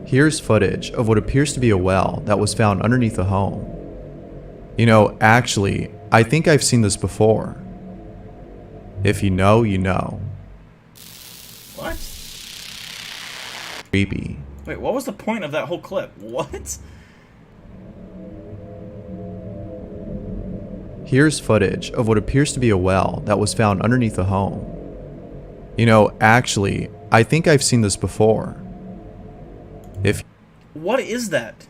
Here's footage of what appears to be a well that was found underneath a home. You know, actually, I think I've seen this before. If you know, you know. What? Creepy. Wait, what was the point of that whole clip? What? Here's footage of what appears to be a well that was found underneath a home. You know, actually, I think I've seen this before. What is that?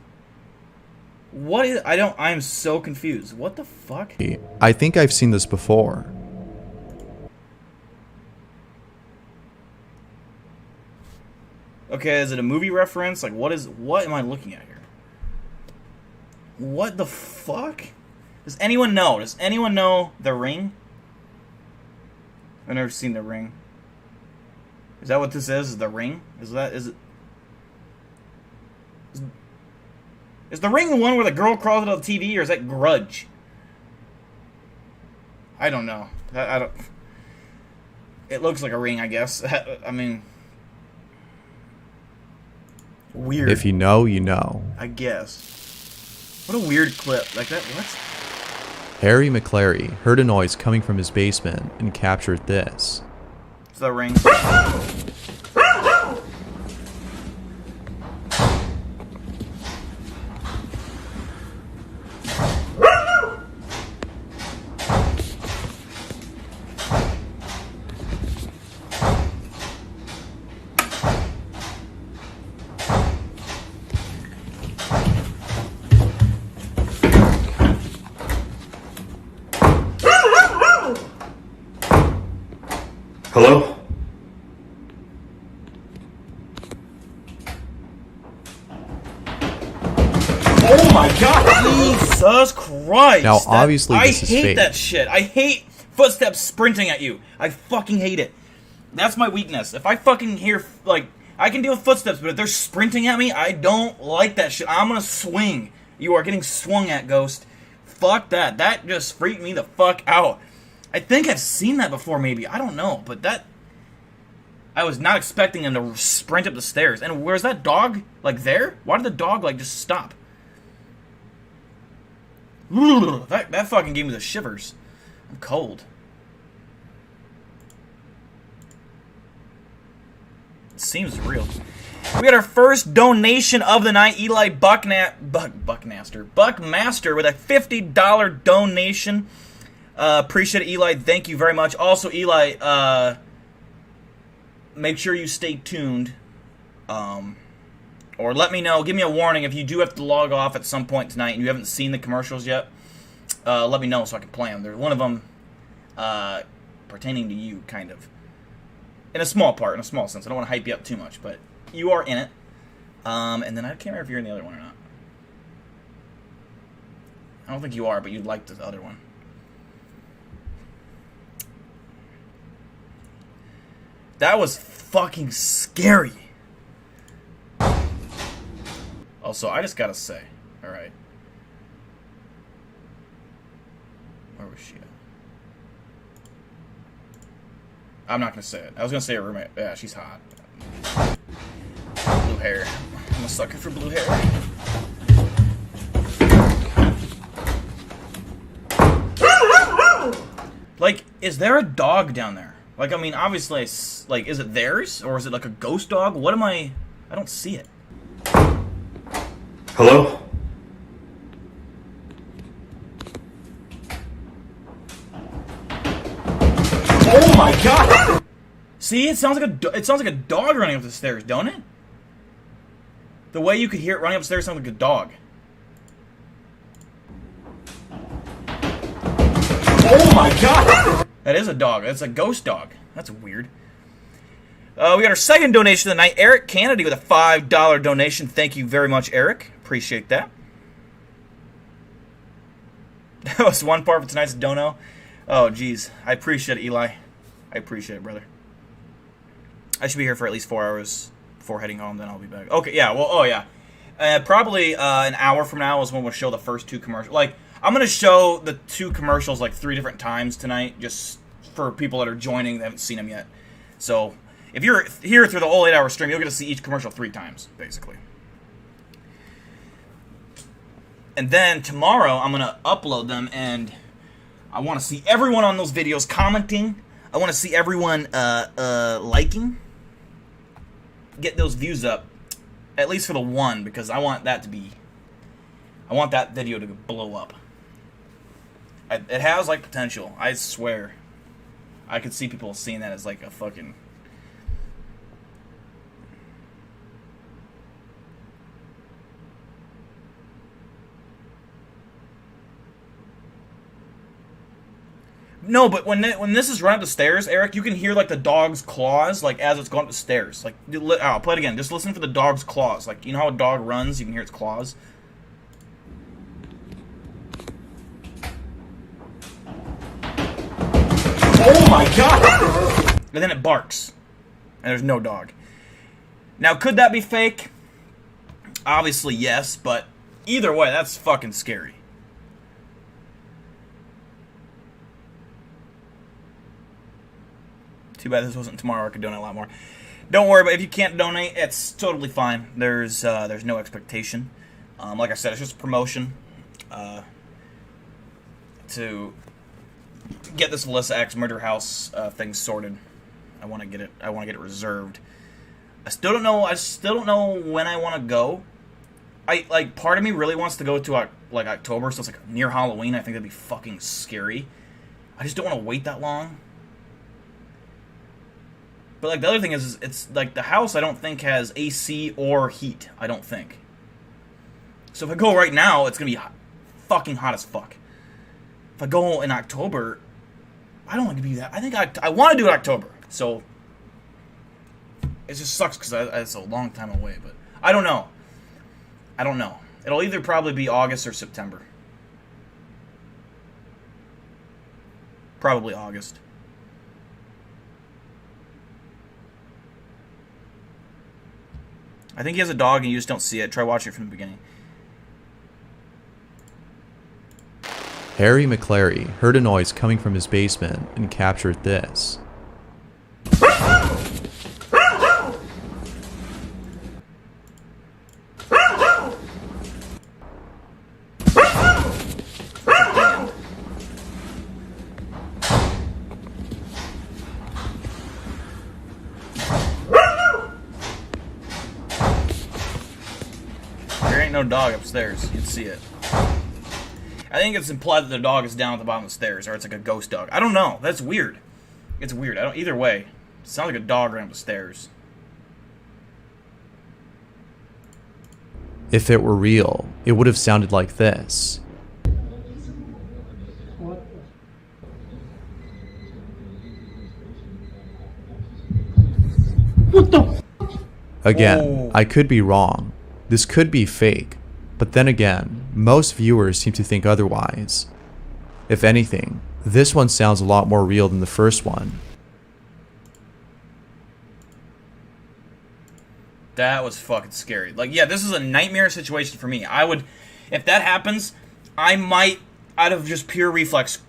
What is... I'm so confused. What the fuck? I think I've seen this before. Okay, is it a movie reference? Like, what am I looking at here? What the fuck? Does anyone know? Does anyone know The Ring? I've never seen The Ring. Is that what this is? The Ring? Is it? Is The Ring the one where the girl crawls out of the TV, or is that Grudge? I don't know. I don't. It looks like a ring, I guess. I mean, weird. If you know, you know. I guess. What a weird clip. Like that. What? Harry McClary heard a noise coming from his basement and captured this. It's The Ring. Hello? Oh my god! Jesus Christ! Now, obviously, this is I hate fake. that shit. I hate footsteps sprinting at you. I fucking hate it. That's my weakness. If I fucking hear, like, I can deal with footsteps, but if they're sprinting at me, I don't like that shit. I'm gonna swing. You are getting swung at, Ghost. Fuck that. That just freaked me the fuck out. I think I've seen that before, maybe. I don't know, but that... I was not expecting him to sprint up the stairs. And where's that dog? Like, there? Why did the dog, like, just stop? That fucking gave me the shivers. I'm cold. It seems real. We got our first donation of the night. Eli Buckmaster with a $50 donation. Appreciate it, Eli. Thank you very much. Also, Eli, make sure you stay tuned. Or let me know. Give me a warning if you do have to log off at some point tonight and you haven't seen the commercials yet. Let me know so I can play them. There's one of them pertaining to you, kind of. In a small part, in a small sense. I don't want to hype you up too much, but you are in it. And then I can't remember if you're in the other one or not. I don't think you are, but you'd like the other one. That was fucking scary. Also, I just gotta say, alright. Where was she at? I'm not gonna say it. I was gonna say her roommate. Yeah, she's hot. Blue hair. I'm a sucker for blue hair. Like, is there a dog down there? Like, I mean, obviously, like, is it theirs? Or is it like a ghost dog? What am I don't see it. Hello? Oh my god! See, it sounds like a dog running up the stairs, don't it? The way you could hear it running upstairs sounds like a dog. Oh my god! That is a dog. That's a ghost dog. That's weird. We got our second donation of the night. Eric Kennedy with a $5 donation. Thank you very much, Eric. Appreciate that. That was one part for tonight's dono. Oh, geez. I appreciate it, Eli. I appreciate it, brother. I should be here for at least 4 hours before heading home, then I'll be back. Okay, yeah, well, oh, yeah. Probably an hour from now is when we'll show the first two commercials. Like, I'm going to show the two commercials, like, 3 different times tonight, just for people that are joining that haven't seen them yet. So, if you're here through the whole 8-hour stream, you'll get to see each commercial 3 times, basically. And then tomorrow, I'm going to upload them, and I want to see everyone on those videos commenting. I want to see everyone liking. Get those views up, at least for the one, because I want that video to blow up. It has, like, potential. I swear. I could see people seeing that as, like, a fucking... No, but when this is running up the stairs, Eric, you can hear like the dog's claws, like as it's going up the stairs. Like, I'll play it again. Just listen for the dog's claws. Like, you know how a dog runs? You can hear its claws. Oh my god! And then it barks, and there's no dog. Now, could that be fake? Obviously, yes, but either way, that's fucking scary. Too bad this wasn't tomorrow. I could donate a lot more. Don't worry, but if you can't donate, it's totally fine. There's no expectation. Like I said, it's just a promotion to get this Melissa X Murder House thing sorted. I want to get it reserved. I still don't know when I want to go. Part of me really wants to go to like October, so it's like near Halloween. I think that'd be fucking scary. I just don't want to wait that long. But like the other thing is it's like the house I don't think has AC or heat. I don't think. So if I go right now, it's gonna be fucking hot as fuck. If I go in October, I don't want to be that. I think I want to do it in October. So it just sucks because it's a long time away. But I don't know. It'll either probably be August or September. Probably August. I think he has a dog and you just don't see it. Try watching it from the beginning. Harry McClary heard a noise coming from his basement and captured this. There ain't no dog upstairs. You'd see it. I think it's implied that the dog is down at the bottom of the stairs, or it's like a ghost dog. I don't know. That's weird. It's weird. Either way, it sounds like a dog ran up the stairs. If it were real, it would have sounded like this. What the? Again, Oh. I could be wrong. This could be fake. But then again, most viewers seem to think otherwise. If anything, this one sounds a lot more real than the first one. That was fucking scary. Like, yeah, this is a nightmare situation for me. If that happens, I might, out of just pure reflex,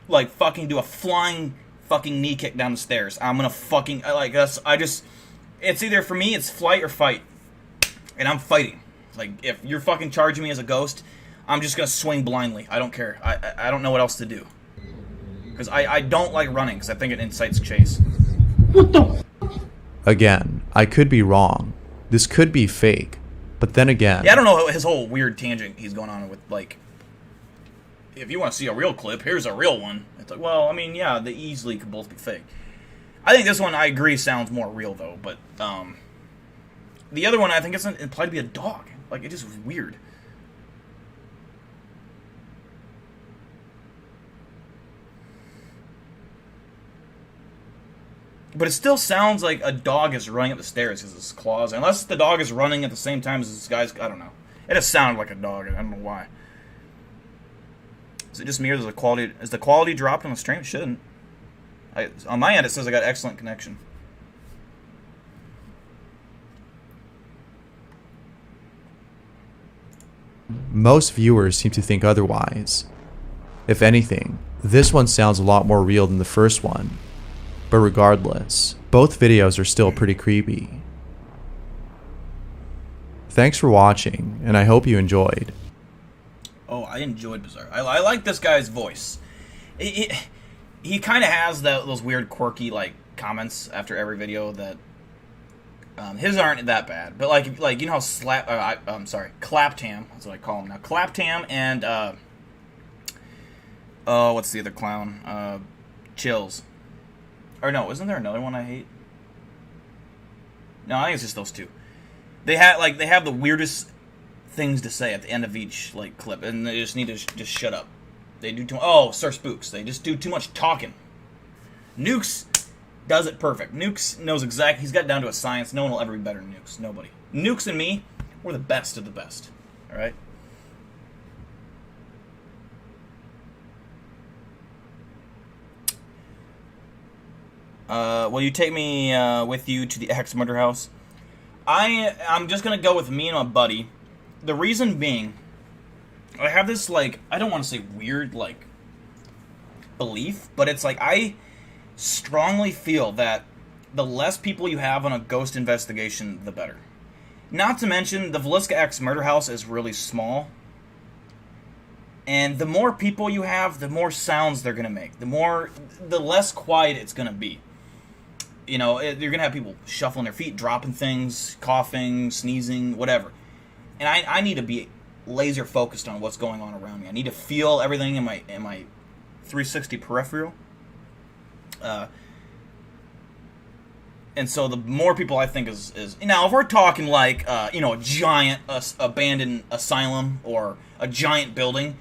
like, fucking do a flying fucking knee kick down the stairs. I'm gonna fucking, it's either, for me, it's flight or fight. And I'm fighting. Like, if you're fucking charging me as a ghost, I'm just gonna swing blindly. I don't care. I don't know what else to do. Because I don't like running, because I think it incites chase. What the? Again, I could be wrong. This could be fake. But then again... Yeah, I don't know his whole weird tangent he's going on with, like... If you want to see a real clip, here's a real one. It's like, well, I mean, yeah, they easily could both be fake. I think this one, I agree, sounds more real, though. But, the other one, I think it's implied to be a dog. Like, it just was weird. But it still sounds like a dog is running up the stairs because his claws. Unless the dog is running at the same time as this guy's... I don't know. It just sounded like a dog. I don't know why. Is it just me or is the quality dropped on the stream? It shouldn't. On my end, it says I got excellent connection. Most viewers seem to think otherwise. If anything, this one sounds a lot more real than the first one. But regardless, both videos are still pretty creepy. Thanks for watching, and I hope you enjoyed. Oh, I enjoyed Bizarre. I like this guy's voice. He kind of has those weird, quirky, like, comments after every video that... his aren't that bad, but like you know how Claptam, that's what I call him now. Claptam and what's the other clown? Chills. Or no, isn't there another one I hate? No, I think it's just those two. They have the weirdest things to say at the end of each like clip, and they just need to just shut up. They do too. Oh, Sir Spooks. They just do too much talking. Nukes does it perfect. Nukes knows exactly. He's got it down to a science. No one will ever be better than Nukes. Nobody. Nukes and me, we're the best of the best. All right. Will you take me with you to the Axe Murder House? I'm just gonna go with me and my buddy. The reason being, I have this, like, I don't want to say weird, like, belief, but it's like, I strongly feel that the less people you have on a ghost investigation, the better. Not to mention, the Villisca Axe Murder House is really small, and the more people you have, the more sounds they're gonna make. The less quiet it's gonna be. You know, you're gonna have people shuffling their feet, dropping things, coughing, sneezing, whatever. And I need to be laser focused on what's going on around me. I need to feel everything in my 360 peripheral. And so the more people I think is now, if we're talking like a giant abandoned asylum or a giant building,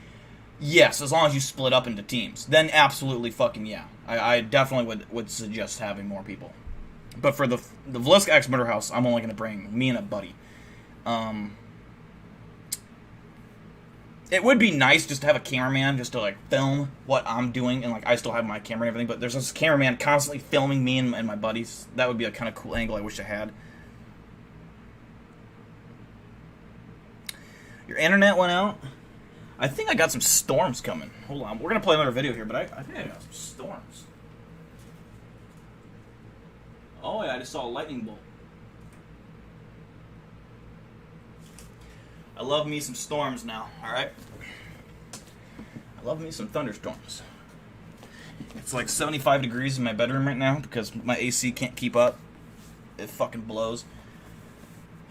yes, as long as you split up into teams, then absolutely fucking yeah. I definitely would suggest having more people. But for the Villisca Axe Murder House, I'm only going to bring me and a buddy. It would be nice just to have a cameraman just to, like, film what I'm doing, and, like, I still have my camera and everything, but there's this cameraman constantly filming me and my buddies. That would be a kind of cool angle I wish I had. Your internet went out? I think I got some storms coming. Hold on. We're going to play another video here, but I think I got some storms. Oh, yeah, I just saw a lightning bolt. I love me some storms now, alright? I love me some thunderstorms. It's like 75 degrees in my bedroom right now because my AC can't keep up. It fucking blows.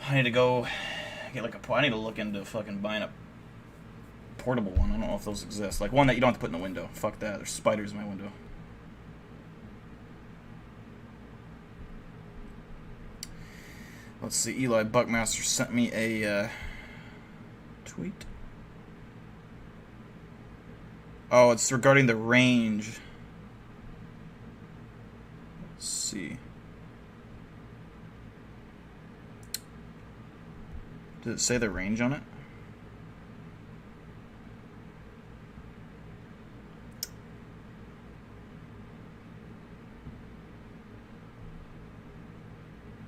I need to go get I need to look into fucking buying a portable one. I don't know if those exist. Like one that you don't have to put in the window. Fuck that. There's spiders in my window. Let's see. Eli Buckmaster sent me a tweet. Oh, it's regarding the range. Let's see. Does it say the range on it?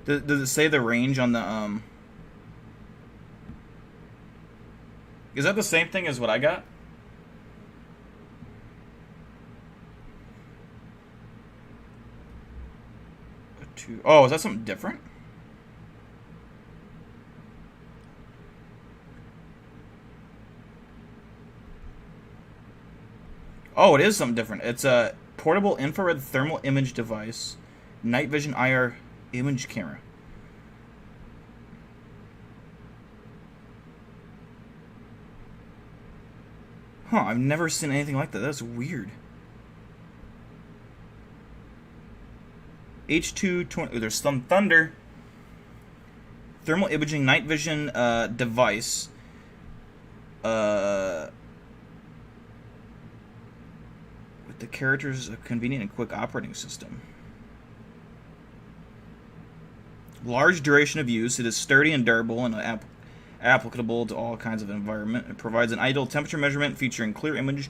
Does it say the range on the, Is that the same thing as what I got? Oh, is that something different? Oh, it is something different. It's a portable infrared thermal image device, night vision IR image camera. Huh, I've never seen anything like that. That's weird. H220. There's some thunder. Thermal imaging night vision device. With the characters a convenient and quick operating system. Large duration of use. It is sturdy and durable and applicable to all kinds of environment. It provides an ideal temperature measurement featuring clear image,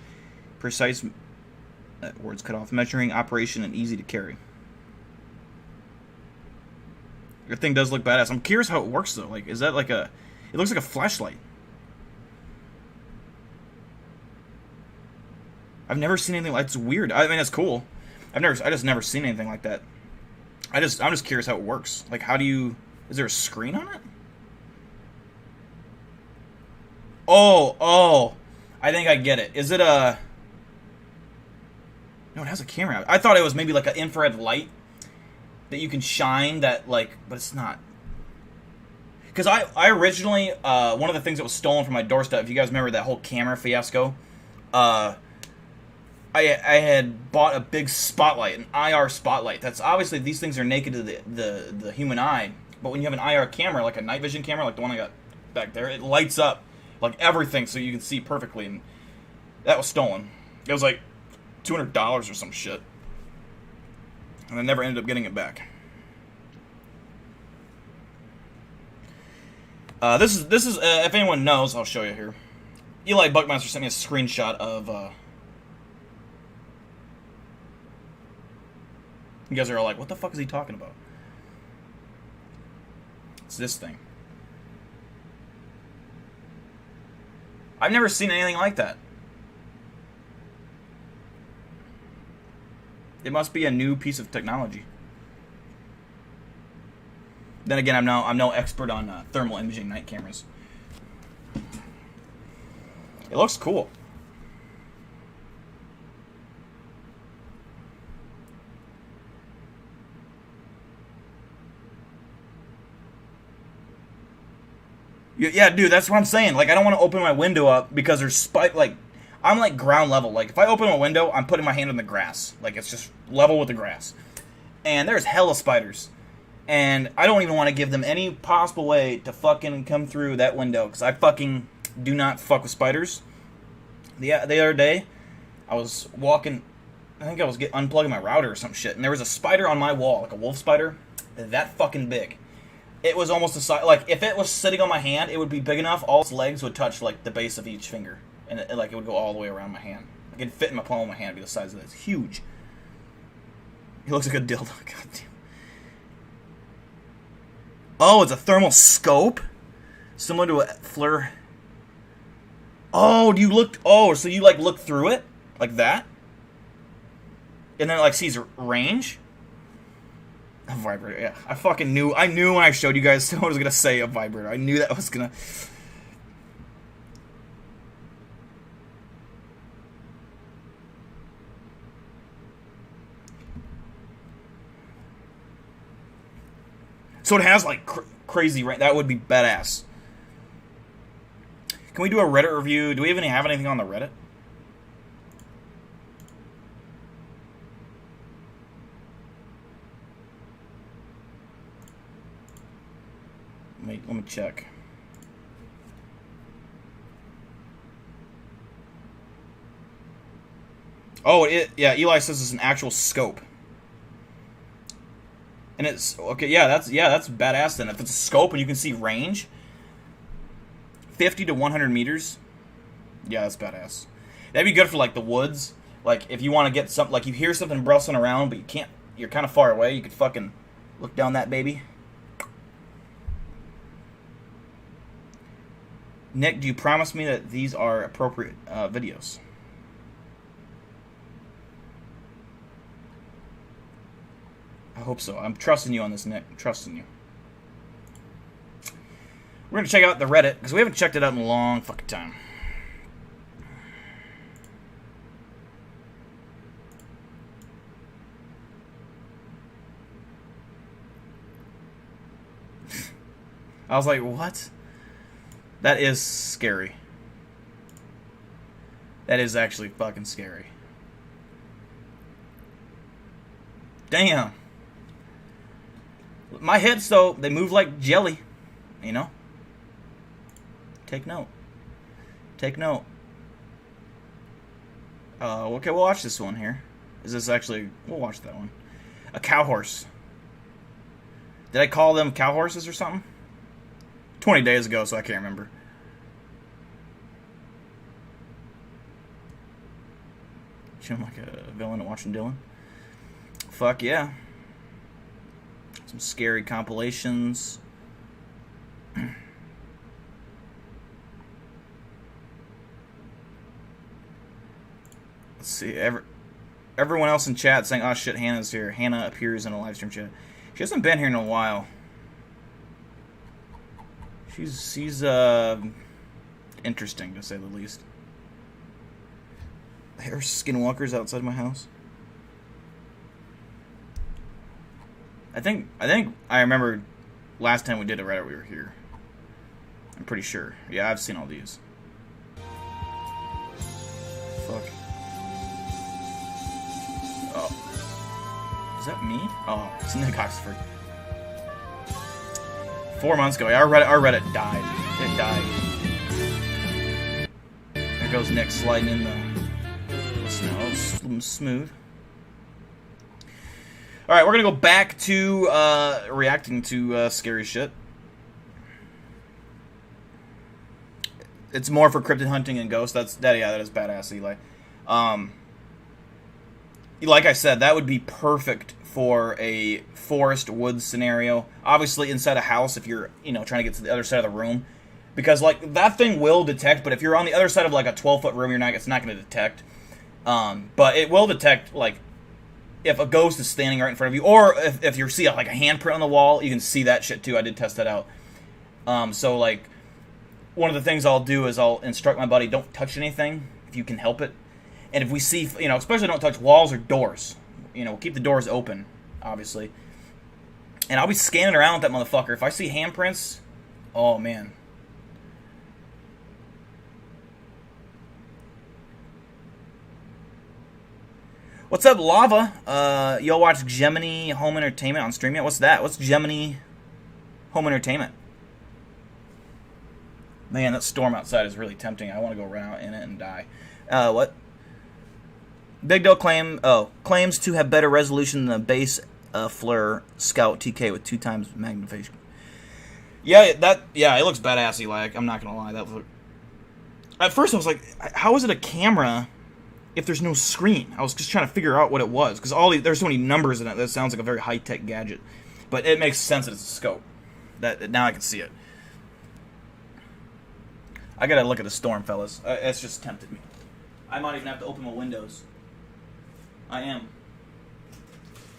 precise words cut off, measuring operation, and easy to carry. Your thing does look badass. I'm curious how it works though. Like, is that like a? It looks like a flashlight. I've never seen anything like. It's weird. I mean, it's cool. I just never seen anything like that. I'm just curious how it works. Like, how do you? Is there a screen on it? Oh, I think I get it. Is it a? No, it has a camera. I thought it was maybe like an infrared light that you can shine. That like, but it's not. Because I originally one of the things that was stolen from my doorstep. If you guys remember that whole camera fiasco, I had bought a big spotlight, an IR spotlight. That's obviously these things are naked to the human eye, but when you have an IR camera, like a night vision camera, like the one I got back there, it lights up like everything so you can see perfectly. And that was stolen. It was like $200 or some shit. And I never ended up getting it back. This is if anyone knows, I'll show you here. Eli Buckmaster sent me a screenshot of, you guys are all like, what the fuck is he talking about? It's this thing. I've never seen anything like that. It must be a new piece of technology. Then again, I'm no expert on thermal imaging night cameras. It looks cool. Yeah, dude, that's what I'm saying. Like, I don't want to open my window up because there's I'm like ground level. Like, if I open a window, I'm putting my hand in the grass. Like, it's just level with the grass. And there's hella spiders. And I don't even want to give them any possible way to fucking come through that window. Because I fucking do not fuck with spiders. The other day, I was walking, I think I was unplugging my router or some shit. And there was a spider on my wall, like a wolf spider, that fucking big. It was almost the size, like, if it was sitting on my hand, it would be big enough, all its legs would touch, like, the base of each finger. And, it would go all the way around my hand. Like, it'd fit in my palm of my hand, it'd be the size of that. It's huge. He looks like a dildo. God damn. Oh, it's a thermal scope? Similar to a FLIR. Oh, so you, like, look through it? Like that? And then it, like, sees range? A vibrator, yeah. I knew when I showed you guys someone was going to say a vibrator. I knew that was going to... So it has, like, crazy range. That would be badass. Can we do a Reddit review? Do we even have anything on the Reddit? Let me check. Oh, yeah, Eli says it's an actual scope. And it's okay, yeah, that's badass then. If it's a scope and you can see range 50 to 100 meters. Yeah, that's badass. That'd be good for like the woods. Like if you want to get something, like you hear something rustling around but you can't, you're kind of far away, you could fucking look down that baby. Nick, do you promise me that these are appropriate videos? I hope so. I'm trusting you on this, Nick. I'm trusting you. We're going to check out the Reddit, because we haven't checked it out in a long fucking time. I was like, what? That is scary. That is actually fucking scary. Damn. My hips, though, they move like jelly. You know? Take note. Take note. Okay, we'll watch this one here. Is this actually... We'll watch that one. A cow horse. Did I call them cow horses or something? 20 days ago, so I can't remember. Seem like a villain at Watching Dylan. Fuck yeah. Some scary compilations. Let's see. Everyone else in chat saying, oh shit, Hannah's here. Hannah appears in a live stream chat. She hasn't been here in a while. She's interesting, to say the least. There's skinwalkers outside my house. I think I remember last time we did a Reddit we were here. I'm pretty sure. Yeah, I've seen all these. Fuck. Oh. Is that me? Oh, it's Nick Oxford. 4 months ago. Yeah, our Reddit died. It died. There goes Nick sliding in the Smooth. Alright, we're gonna go back to reacting to scary shit. It's more for cryptid hunting and ghosts. That is badass, Eli. Like I said, that would be perfect for a forest woods scenario. Obviously inside a house if you're, trying to get to the other side of the room. Because, like, that thing will detect, but if you're on the other side of, like, a 12-foot room, it's not going to detect. But it will detect, like, if a ghost is standing right in front of you, or if you see, like, a handprint on the wall, you can see that shit, too. I did test that out. So, like, one of the things I'll do is I'll instruct my buddy, don't touch anything, if you can help it. And if we see, especially don't touch walls or doors. Keep the doors open, obviously. And I'll be scanning around with that motherfucker. If I see handprints, oh, man. What's up, Lava? Y'all watch Gemini Home Entertainment on stream yet? What's that? What's Gemini Home Entertainment? Man, that storm outside is really tempting. I want to go run out in it and die. What? Big Doe claims to have better resolution than the base Fleur Scout TK with 2 times magnification. Yeah, it looks badassy. Like, I'm not gonna lie, at first I was like, how is it a camera if there's no screen? I was just trying to figure out what it was, because there's so many numbers in it that sounds like a very high-tech gadget. But it makes sense that it's a scope. Now I can see it. I gotta look at the storm, fellas. It's just tempted me. I might even have to open my windows. I am.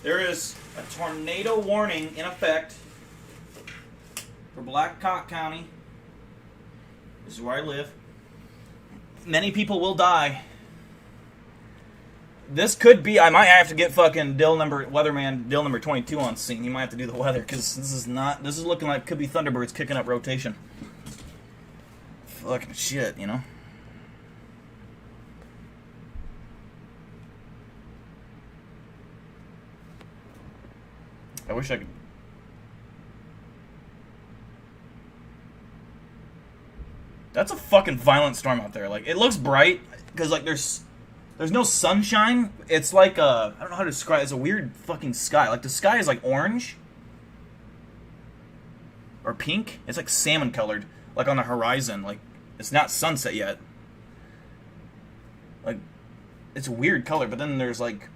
There is a tornado warning in effect for Blackhawk County. This is where I live. Many people will die. This could be, I might have to get fucking Weatherman Dill number 22 on scene. He might have to do the weather, because this is looking like could be Thunderbirds kicking up rotation. Fucking shit, I wish I could. That's a fucking violent storm out there. Like, it looks bright, because, like, there's no sunshine. It's like I don't know how to describe it. It's a weird fucking sky. Like, the sky is, like, orange. Or pink. It's, like, salmon colored. Like, on the horizon. Like, it's not sunset yet. Like, it's a weird color, but then there's, like,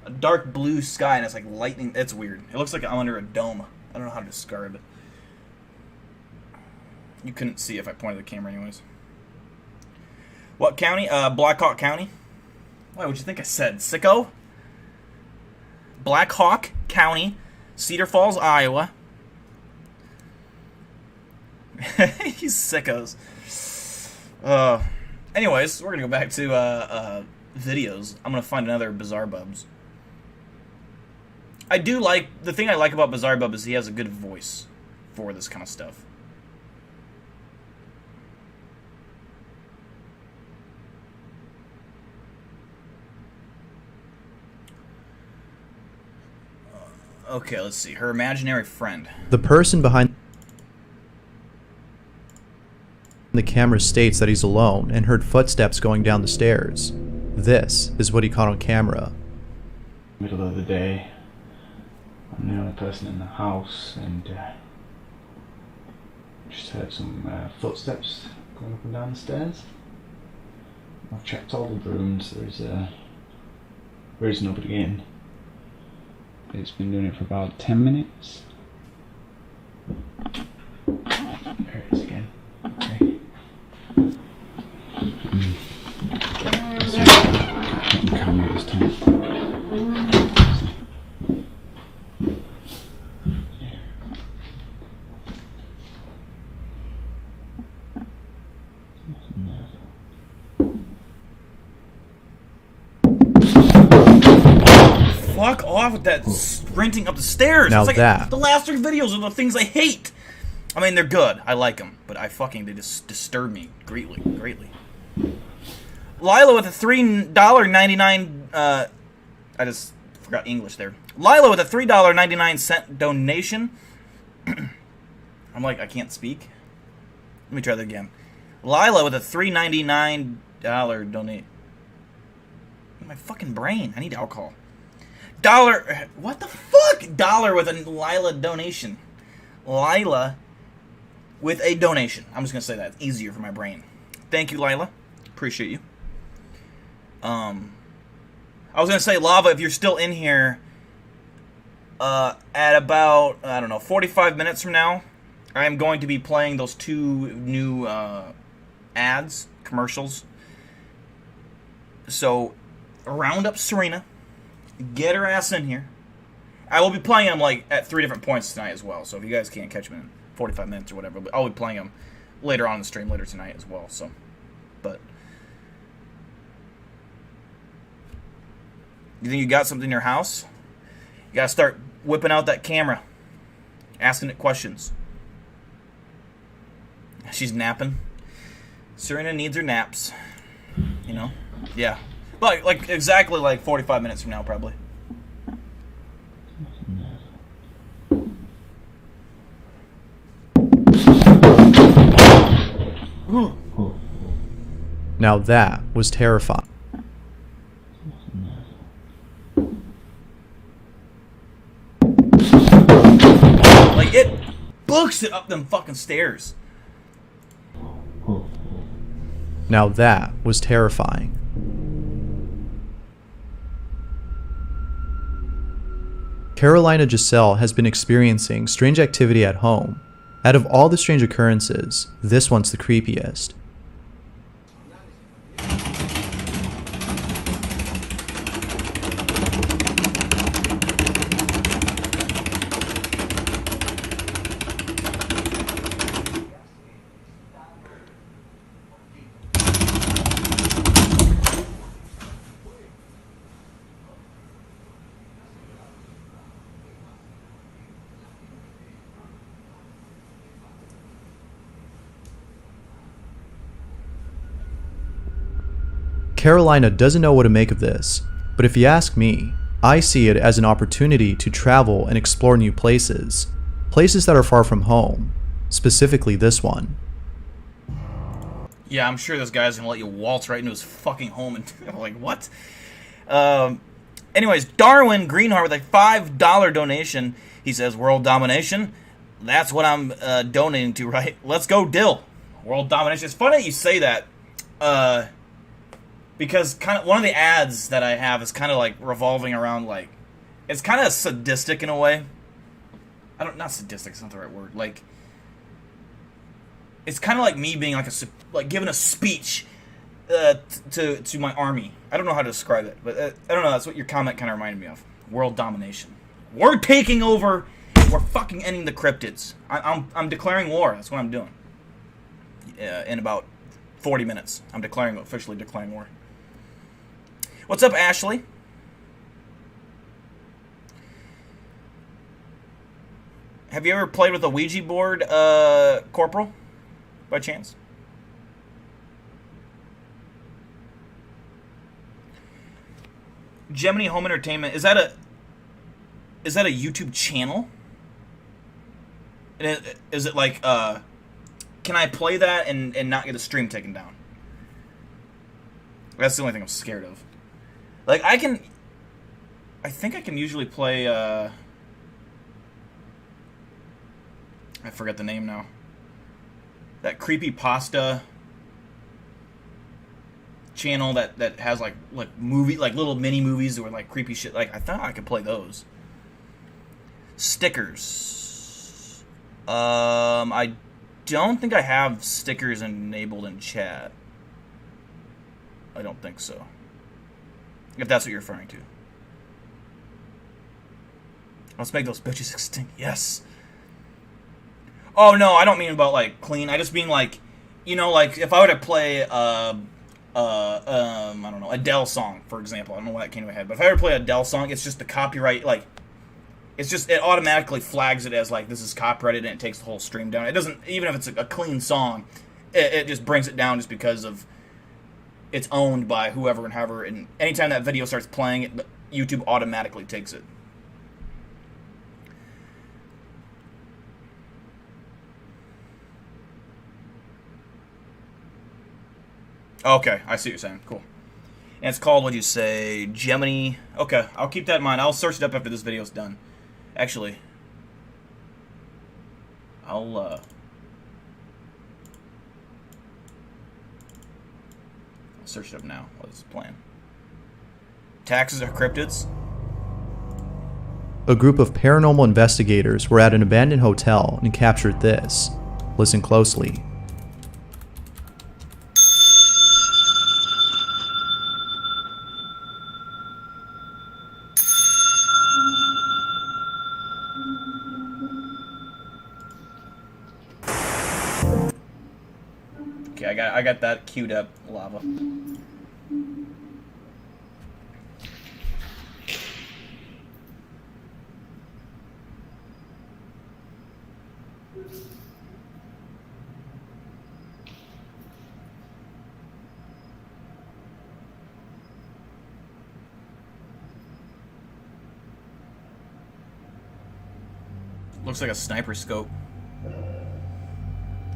a dark blue sky, and it's, like, lightning. It's weird. It looks like I'm under a dome. I don't know how to describe it. You couldn't see if I pointed the camera anyways. What county? Blackhawk County. Why would you think I said? Sicko? Blackhawk County, Cedar Falls, Iowa. He's sickos. Anyways, we're gonna go back to videos. I'm gonna find another Bizarre Bubs. I do like, the thing I like about Bizarre Bub is he has a good voice for this kind of stuff. Okay, let's see. Her imaginary friend. The person behind the camera states that he's alone and heard footsteps going down the stairs. This is what he caught on camera. Middle of the day, I'm the only person in the house, and just heard some footsteps going up and down the stairs. I've checked all the rooms. There's nobody in. It's been doing it for about 10 minutes. There it is again. Okay. Camera this time. Fuck off with that sprinting up the stairs. Now it's like that. The last 3 videos are the things I hate. I mean, they're good. I like them. But they just disturb me greatly. Lila with a $3.99, I just forgot English there. Lila with a $3.99 donation. I'm like, I can't speak. Let me try that again. Lila with a $3.99 donate. My fucking brain. I need alcohol. Dollar. What the fuck? Dollar with a Lila donation. Lila with a donation. I'm just gonna say that. It's easier for my brain. Thank you, Lila. Appreciate you. I was gonna say, Lava, if you're still in here, at about, I don't know, 45 minutes from now, I am going to be playing those 2 new ads, commercials. So, round up Serena, get her ass in here. I will be playing them like at 3 different points tonight as well. So if you guys can't catch them in 45 minutes or whatever, but I'll be playing them later on in the stream later tonight as well. So, but you think you got something in your house? You gotta start whipping out that camera, asking it questions. She's napping. Serena needs her naps. You know? Yeah. But like exactly like 45 minutes from now, probably. Now that was terrifying. Like, it books it up them fucking stairs. Now that was terrifying. Carolina Giselle has been experiencing strange activity at home. Out of all the strange occurrences, this one's the creepiest. Carolina doesn't know what to make of this, but if you ask me, I see it as an opportunity to travel and explore new places. Places that are far from home, specifically this one. Yeah, I'm sure this guy's gonna let you waltz right into his fucking home and I'm like, what? Anyways, Darwin Greenheart with a $5 donation. He says, world domination? That's what I'm donating to, right? Let's go, Dill. World domination. It's funny that you say that. Because kind of one of the ads that I have is kind of like revolving around like, it's kind of sadistic in a way. Not sadistic, it's not the right word. Like, it's kind of like me being like giving a speech to my army. I don't know how to describe it, but I don't know. That's what your comment kind of reminded me of. World domination. We're taking over. We're fucking ending the cryptids. I'm declaring war. That's what I'm doing. In about 40 minutes, I'm officially declaring war. What's up, Ashley? Have you ever played with a Ouija board, Corporal, by chance? Gemini Home Entertainment, is that a YouTube channel? Is it like, can I play that and not get a stream taken down? That's the only thing I'm scared of. Like, I think I can usually play, I forget the name now. That creepypasta channel that has like little mini movies or like creepy shit. Like, I thought I could play those. Stickers. I don't think I have stickers enabled in chat. I don't think so. If that's what you're referring to. Let's make those bitches extinct. Yes. Oh, no, I don't mean about, like, clean. I just mean, like, you know, like, if I were to play, I don't know, Adele song, for example. I don't know why that came to my head. But if I were to play an Adele song, it's just the copyright, like, it automatically flags it as, like, this is copyrighted and it takes the whole stream down. It doesn't, even if it's a clean song, it just brings it down just because of it's owned by whoever and however. And anytime that video starts playing, YouTube automatically takes it. Okay, I see what you're saying. Cool. And it's called, what'd you say, Gemini. Okay, I'll keep that in mind. I'll search it up after this video's done. Actually, I'll search it up now. What is the plan? Taxes or cryptids? A group of paranormal investigators were at an abandoned hotel and captured this. Listen closely. Okay, I got that queued up, lava. Looks like a sniper scope.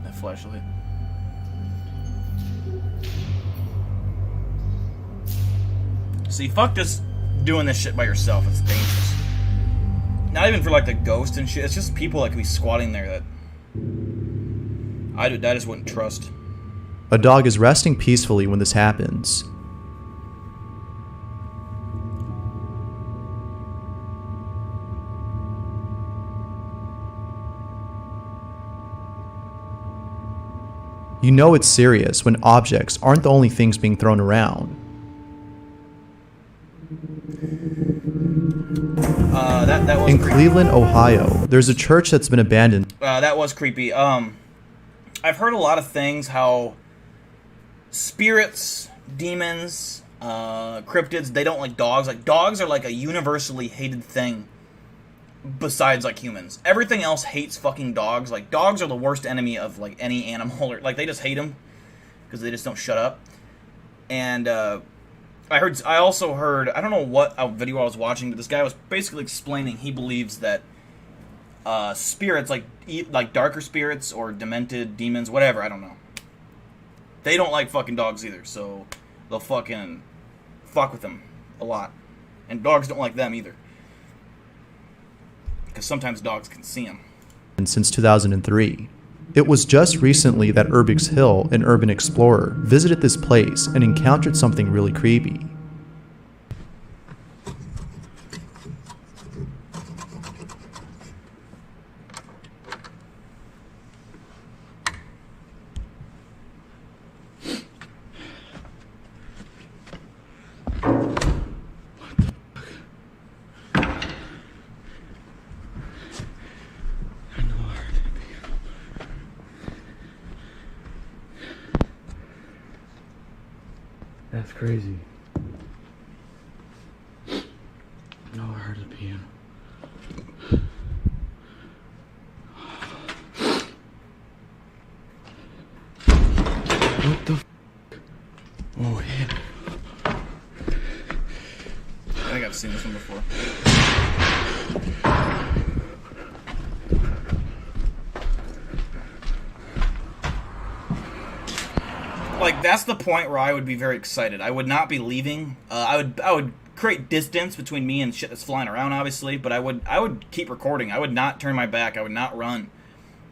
That flashlight. See, fuck this doing this shit by yourself. It's dangerous. Not even for like the ghost and shit. It's just people that could be squatting there that I just wouldn't trust. A dog is resting peacefully when this happens. You know it's serious when objects aren't the only things being thrown around. That was in creepy. Cleveland, Ohio, there's a church that's been abandoned. That was creepy. I've heard a lot of things, how spirits, demons, cryptids, they don't like dogs. Like, dogs are like a universally hated thing besides like humans. Everything else hates fucking dogs. Like, dogs are the worst enemy of like any animal. Or, like, they just hate them because they just don't shut up. And I also heard, I don't know what video I was watching, but this guy was basically explaining he believes that spirits, like darker spirits or demented demons, whatever, I don't know, they don't like fucking dogs either, so they'll fucking fuck with them a lot. And dogs don't like them either, because sometimes dogs can see them. Since 2003. It was just recently that Urbix Hill, an urban explorer, visited this place and encountered something really creepy. That's crazy. No, I heard the piano. What the f? Oh, yeah. I think I've seen this one before. Like, that's the point where I would be very excited. I would not be leaving. I would create distance between me and shit that's flying around, obviously, but I would keep recording. I would not turn my back. I would not run.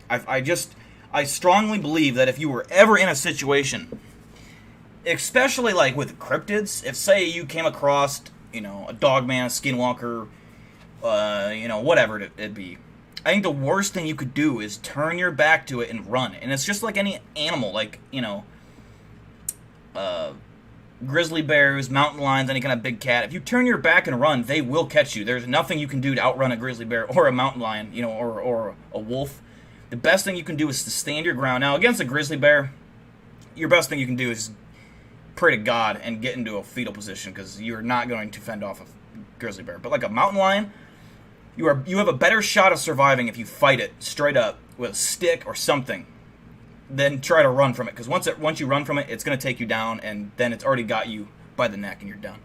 I strongly believe that if you were ever in a situation, especially like with cryptids, if say you came across, a dogman, a skinwalker, whatever it'd be, I think the worst thing you could do is turn your back to it and run. And it's just like any animal, like, grizzly bears, mountain lions, any kind of big cat. If you turn your back and run, they will catch you. There's nothing you can do to outrun a grizzly bear or a mountain lion, or a wolf. The best thing you can do is to stand your ground. Now, against a grizzly bear, your best thing you can do is pray to God and get into a fetal position, because you're not going to fend off a grizzly bear. But like a mountain lion, you have a better shot of surviving if you fight it straight up with a stick or something, then try to run from it, because once you run from it, it's going to take you down, and then it's already got you by the neck and you're done.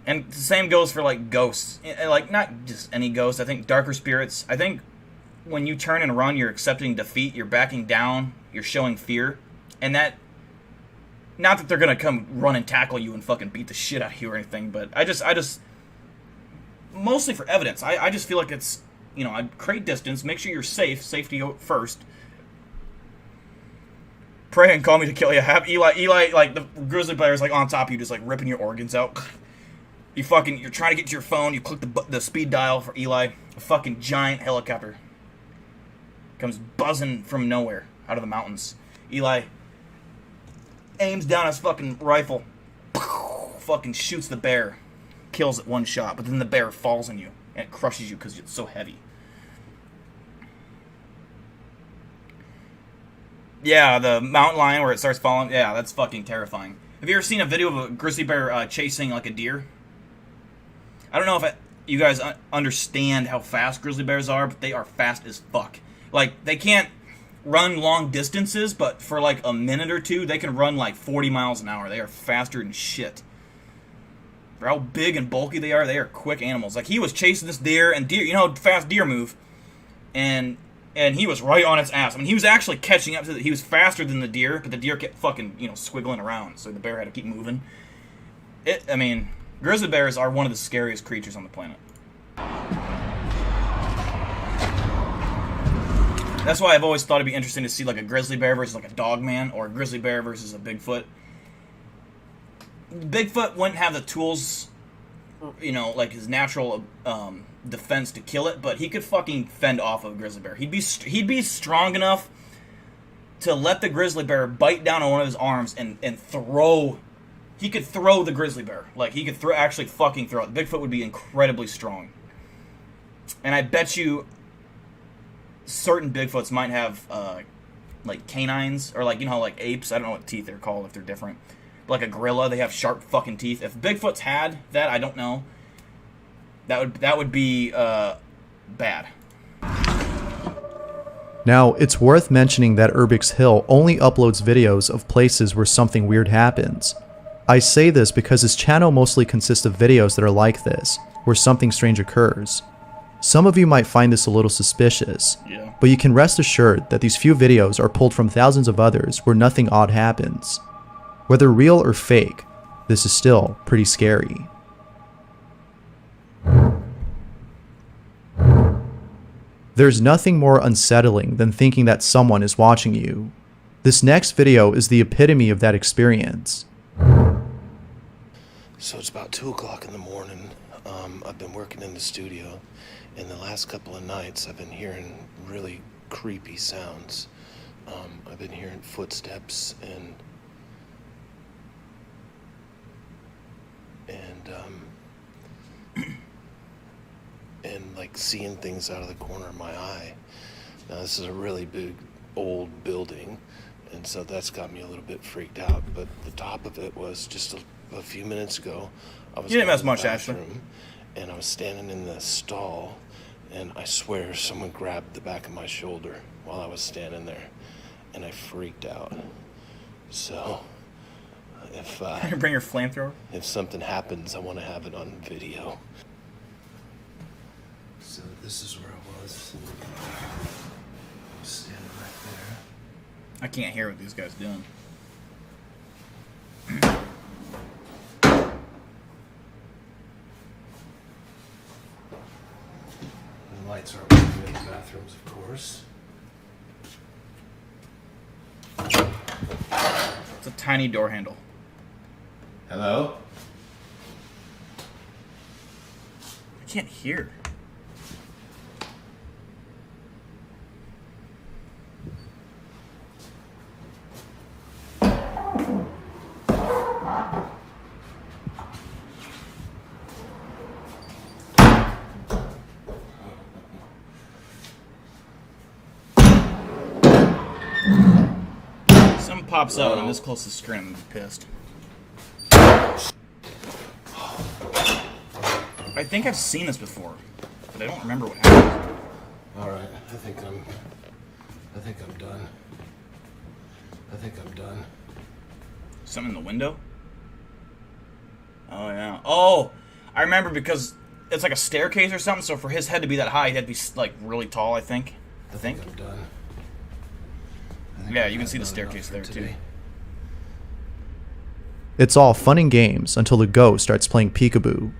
And the same goes for like ghosts, like not just any ghost. I think darker spirits, I think when you turn and run, you're accepting defeat, you're backing down, you're showing fear, and that not that they're gonna come run and tackle you and fucking beat the shit out of you or anything, but I just mostly for evidence. I just feel like it's, you know, I'd create distance, make sure you're safe, safety first. Pray and call me to kill you. Have Eli, like the grizzly bear's like on top of you, just like ripping your organs out. You're trying to get to your phone. You click the speed dial for Eli. A fucking giant helicopter comes buzzing from nowhere out of the mountains. Eli aims down his fucking rifle, fucking shoots the bear, kills it one shot. But then the bear falls on you and it crushes you because it's so heavy. Yeah, the mountain lion where it starts falling. Yeah, that's fucking terrifying. Have you ever seen a video of a grizzly bear chasing like a deer? I don't know if you guys understand how fast grizzly bears are, but they are fast as fuck. Like, they can't run long distances, but for like a minute or two, they can run like 40 miles an hour. They are faster than shit. For how big and bulky they are quick animals. Like, he was chasing this deer, and deer, you know how fast deer move, and he was right on its ass. I mean, he was actually catching up to he was faster than the deer, but the deer kept fucking, you know, squiggling around, so the bear had to keep moving. I mean, grizzly bears are one of the scariest creatures on the planet. That's why I've always thought it'd be interesting to see like a grizzly bear versus like a dog man, or a grizzly bear versus a Bigfoot. Bigfoot wouldn't have the tools, you know, like his natural defense to kill it, but he could fucking fend off a grizzly bear. He'd be strong enough to let the grizzly bear bite down on one of his arms and throw. He could throw the grizzly bear. Like, he could actually fucking throw it. Bigfoot would be incredibly strong. And I bet you certain Bigfoots might have, like, canines, or, like, you know how, like, apes, I don't know what teeth they're called, if they're different. But like a gorilla, they have sharp fucking teeth. If Bigfoots had that, I don't know. That would be, bad. Now, it's worth mentioning that Urbix Hill only uploads videos of places where something weird happens. I say this because his channel mostly consists of videos that are like this, where something strange occurs. Some of you might find this a little suspicious, but you can rest assured that these few videos are pulled from thousands of others where nothing odd happens. Whether real or fake, this is still pretty scary. There's nothing more unsettling than thinking that someone is watching you. This next video is the epitome of that experience. So it's about 2 o'clock in the morning. I've been working in the studio, and the last couple of nights I've been hearing really creepy sounds. I've been hearing footsteps and like seeing things out of the corner of my eye. Now this is a really big old building, and so that's got me a little bit freaked out. But the top of it was just a few minutes ago. I was you didn't in miss the much, bathroom, Ashley. And I was standing in the stall, and I swear someone grabbed the back of my shoulder while I was standing there, and I freaked out. So if bring your flamethrower. If something happens, I want to have it on video. So this is where I was. I was standing right there. I can't hear what these guys doing. The lights are on in the bathrooms, of course. It's a tiny door handle. Hello? I can't hear. Something pops out on this close to the screen, I'm gonna be pissed. I think I've seen this before, but I don't remember what happened. Alright, I think I'm done. I think I'm done. Something in the window? Oh, yeah. Oh! I remember because it's like a staircase or something, so for his head to be that high, he'd have to be, like, really tall, I think. I think I'm done. Yeah, you can see the staircase there, too. It's all fun and games until the ghost starts playing peekaboo.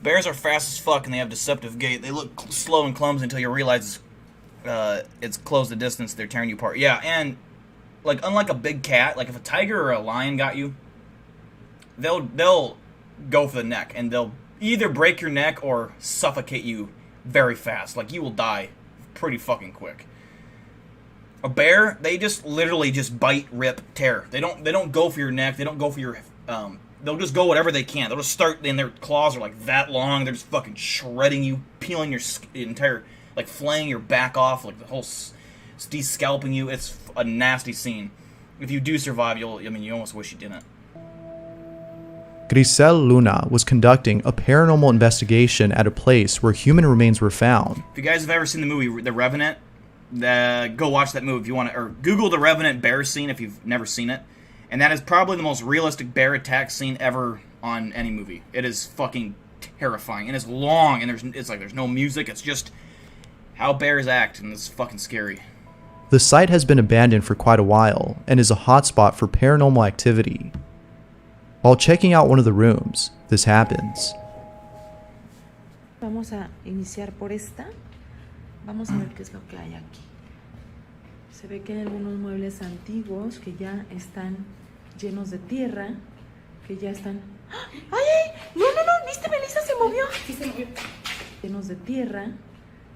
Bears are fast as fuck and they have deceptive gait. They look slow and clumsy until you realize it's close the distance. They're tearing you apart. Yeah, and like unlike a big cat, like if a tiger or a lion got you, they'll go for the neck and they'll either break your neck or suffocate you very fast. Like you will die pretty fucking quick. A bear, they just literally just bite, rip, tear. They don't go for your neck. They don't go for your they'll just go whatever they can. They'll just start, and their claws are like that long. They're just fucking shredding you, peeling your entire, like flaying your back off, like the whole de-scalping you. It's a nasty scene. If you do survive, you almost wish you didn't. Grisel Luna was conducting a paranormal investigation at a place where human remains were found. If you guys have ever seen the movie The Revenant, go watch that movie if you want to, or Google The Revenant bear scene if you've never seen it. And that is probably the most realistic bear attack scene ever on any movie. It is fucking terrifying. And it's long, and there's no music. It's just how bears act, and it's fucking scary. The site has been abandoned for quite a while, and is a hotspot for paranormal activity. While checking out one of the rooms, this happens. Vamos a iniciar por esta. Vamos a ver qué es lo que hay aquí. Se ve que hay algunos muebles antiguos que ya están llenos de tierra, que ya están... ¡Ay, ay! ¡No, no, no! ¿Viste, Melissa? Se movió. Sí, se movió. Llenos de tierra,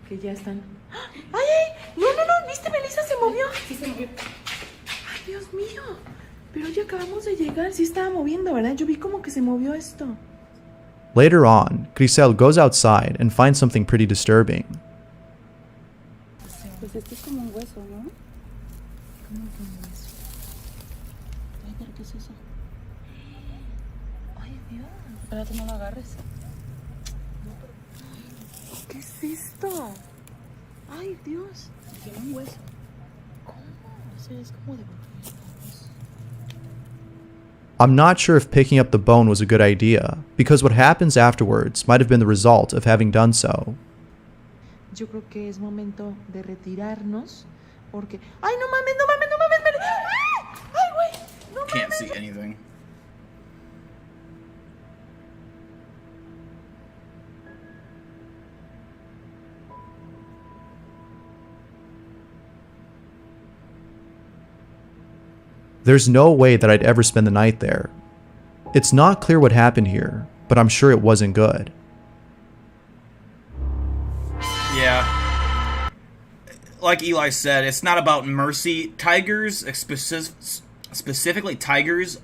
que ya están... ¡Ay, ay! ¡No, no, no! ¿Viste, Melissa? Se movió. Sí, se movió. ¡Ay, Dios mío! Pero ya acabamos de llegar. Sí estaba moviendo, ¿verdad? Yo vi como que se movió esto. Later on, Grisel goes outside and finds something pretty disturbing. Pues esto es como un hueso, ¿no? ¿Cómo que un hueso? Ay, pero ¿qué es eso? Ay, Dios. Espérate, no lo agarres. ¿Qué es esto? Ay, Dios. Tiene un hueso. ¿Cómo? Ese es como de... I'm not sure if picking up the bone was a good idea, because what happens afterwards might have been the result of having done so. Yo creo que es momento de retirarnos, porque... ¡Ay, no mames, no mames, no mames! ¡Ay, güey! ¡No mames! Can't see anything. There's no way that I'd ever spend the night there. It's not clear what happened here, but I'm sure it wasn't good. Yeah. Like Eli said, it's not about mercy. Tigers, specifically tigers,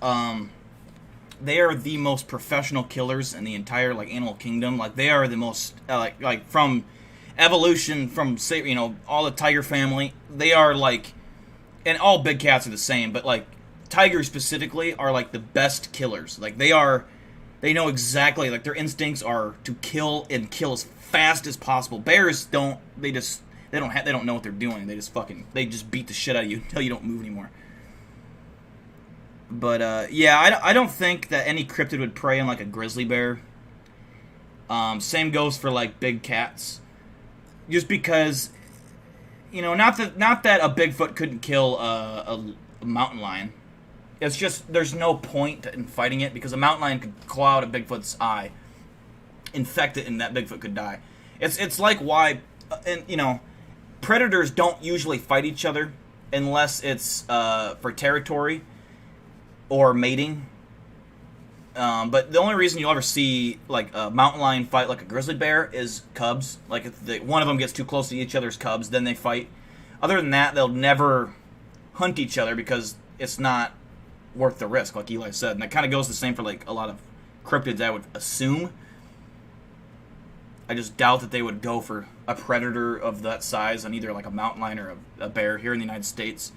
they are the most professional killers in the entire animal kingdom. Like they are the most like from evolution, from all the tiger family. They are and all big cats are the same, but tigers specifically are the best killers. They know exactly, their instincts are to kill and kill as fast as possible. Bears don't. They don't know what they're doing. They just beat the shit out of you until you don't move anymore. But yeah, I don't think that any cryptid would prey on a grizzly bear. Same goes for big cats. Just because, not that a Bigfoot couldn't kill a mountain lion. It's just there's no point in fighting it because a mountain lion could claw out a Bigfoot's eye, infect it, and that Bigfoot could die. It's why, predators don't usually fight each other unless it's for territory or mating. But the only reason you'll ever see a mountain lion fight a grizzly bear is cubs. If one of them gets too close to each other's cubs, then they fight. Other than that, they'll never hunt each other because it's not worth the risk, like Eli said. And that kind of goes the same for a lot of cryptids, I would assume. I just doubt that they would go for a predator of that size on either a mountain lion or a bear here in the United States.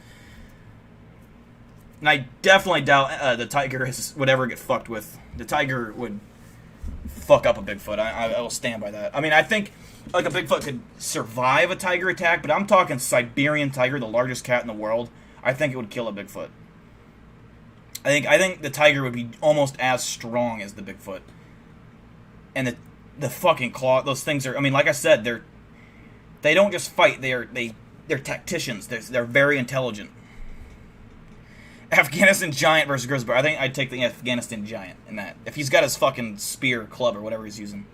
And I definitely doubt the tiger would ever get fucked with. The tiger would fuck up a Bigfoot. I will stand by that. I mean, I think a Bigfoot could survive a tiger attack, but I'm talking Siberian tiger, the largest cat in the world. I think it would kill a Bigfoot. I think the tiger would be almost as strong as the Bigfoot. And the fucking claw, those things are, like I said, they don't just fight, they're tacticians. They're very intelligent. Afghanistan Giant versus Grizzly Bear. I think I'd take the Afghanistan Giant in that. If he's got his fucking spear, club, or whatever he's using.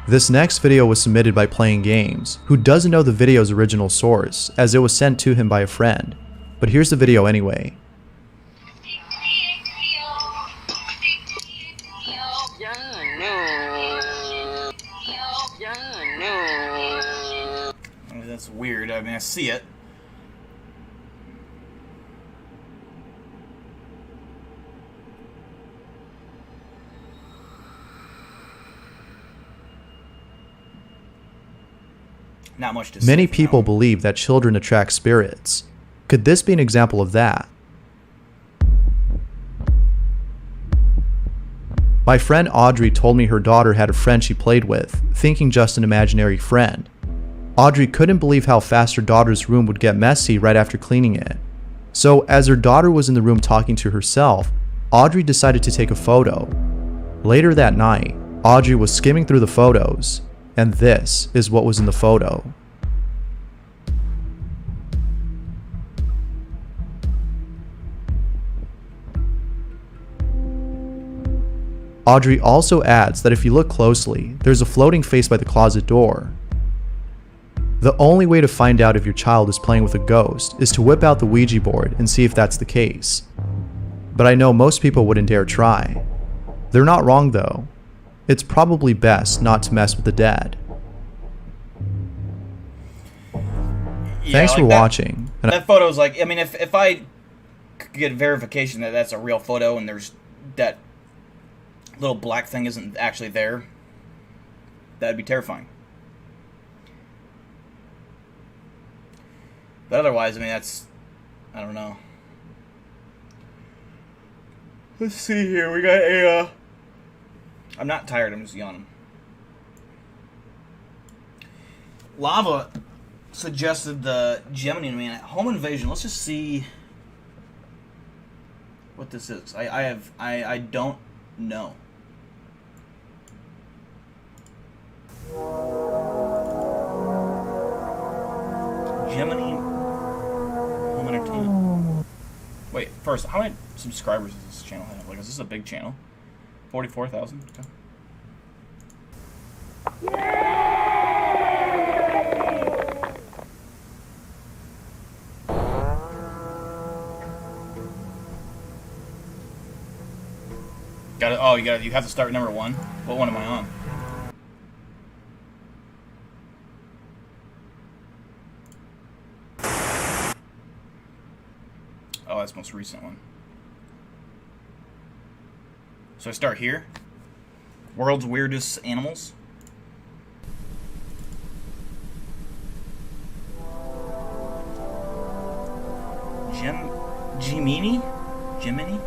This next video was submitted by Playing Games, who doesn't know the video's original source, as it was sent to him by a friend. But here's the video anyway. That's weird. I mean, I see it. Not much to say. Many people believe that children attract spirits. Could this be an example of that? My friend Audrey told me her daughter had a friend she played with, thinking just an imaginary friend. Audrey couldn't believe how fast her daughter's room would get messy right after cleaning it. So, as her daughter was in the room talking to herself, Audrey decided to take a photo. Later that night, Audrey was skimming through the photos, and this is what was in the photo. Audrey also adds that if you look closely, there's a floating face by the closet door. The only way to find out if your child is playing with a ghost is to whip out the Ouija board and see if that's the case. But I know most people wouldn't dare try. They're not wrong though. It's probably best not to mess with the dead. Yeah, Thanks like for that, watching. That photo's like, I mean, if I could get verification that that's a real photo and there's that little black thing isn't actually there, that'd be terrifying. But otherwise, I mean, that's, I don't know. Let's see here. We got a, I'm not tired. I'm just yawning. Lava suggested the Gemini to me. Home invasion. Let's just see what this is. I don't know. Gemini Home Entertainment. Wait, first, how many subscribers does this channel have? Like, is this a big channel? 44,000? Okay. Got it. Oh, you have to start number 1. What one am I on? Oh, that's the most recent one. So I start here. World's weirdest animals. Gemini? Gemini?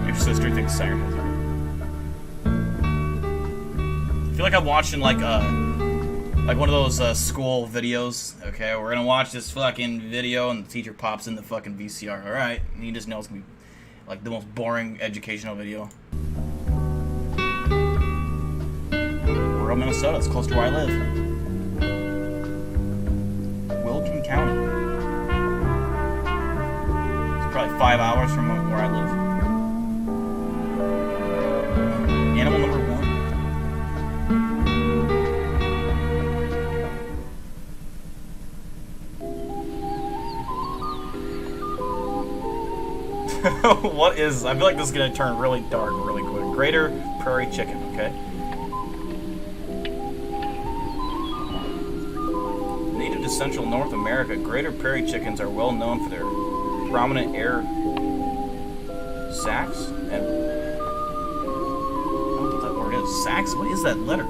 Your sister thinks Siren has it. I feel like I'm watching like one of those school videos. Okay, we're gonna watch this fucking video, and the teacher pops in the fucking VCR. All right, and you just know it's gonna be like the most boring educational video. Rural Minnesota. It's close to where I live. Wilkin County. It's probably 5 hours from where I live. Animal number 1. What is... I feel like this is going to turn really dark really quick. Greater prairie chicken, okay? Native to Central North America, greater prairie chickens are well known for their prominent air sacs and... I don't know what that word is. Sacs? What is that letter?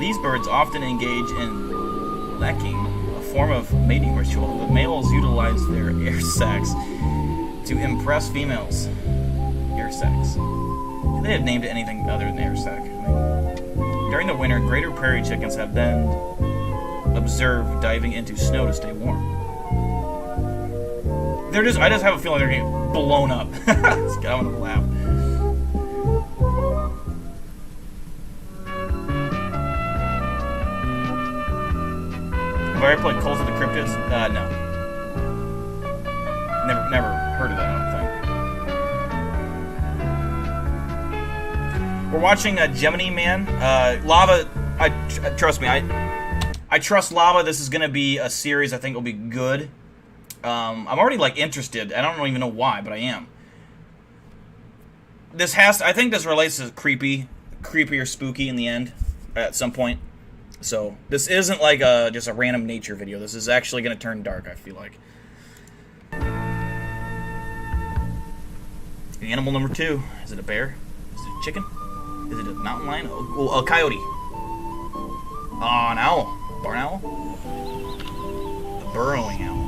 These birds often engage in lacking, form of mating ritual. The males utilize their air sacs to impress females. Air sacs. Could they have named it anything other than air sac? I mean, during the winter, greater prairie chickens have been observed diving into snow to stay warm. I just have a feeling they're getting blown up. I'm gonna laugh. Have I ever played Cult of the Cryptids? No. Never heard of that, I don't think. We're watching Gemini, man. Lava, trust me, I trust Lava. This is going to be a series I think will be good. I'm already, like, interested. I don't even know why, but I am. I think this relates to creepy or spooky in the end at some point. So, this isn't like just a random nature video. This is actually going to turn dark, I feel like. Animal number 2. Is it a bear? Is it a chicken? Is it a mountain lion? Oh, a coyote. Oh, an owl. Barn owl? A burrowing owl.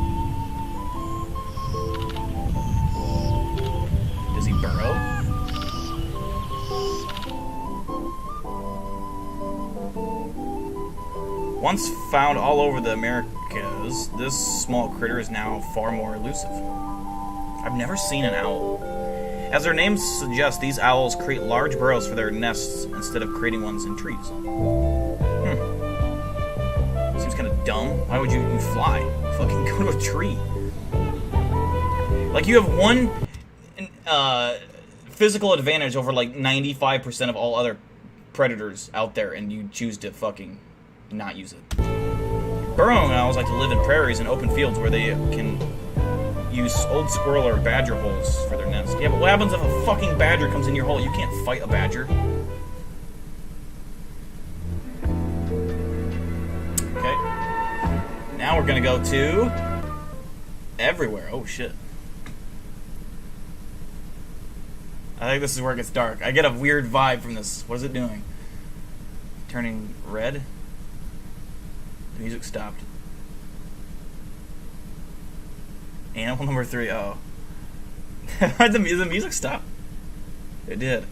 Does he burrow? Once found all over the Americas, this small critter is now far more elusive. I've never seen an owl. As their names suggest, these owls create large burrows for their nests instead of creating ones in trees. Seems kind of dumb. Why would you fly? Fucking go to a tree. Like, you have one physical advantage over, like, 95% of all other predators out there, and you choose to fucking not use it. Burrowing owls like to live in prairies and open fields where they can use old squirrel or badger holes for their nest. Yeah, but what happens if a fucking badger comes in your hole? You can't fight a badger. Okay. Now we're gonna go to everywhere. Oh shit. I think this is where it gets dark. I get a weird vibe from this. What is it doing? Turning red? The music stopped. Animal number 3. Oh. Did the music stop? It did.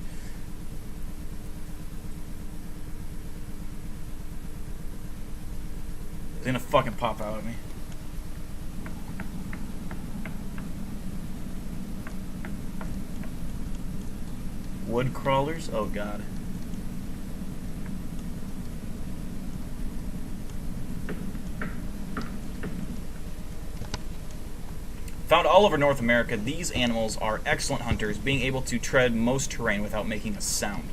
It's gonna fucking pop out at me. Wood crawlers? Oh god. Found all over North America, these animals are excellent hunters, being able to tread most terrain without making a sound.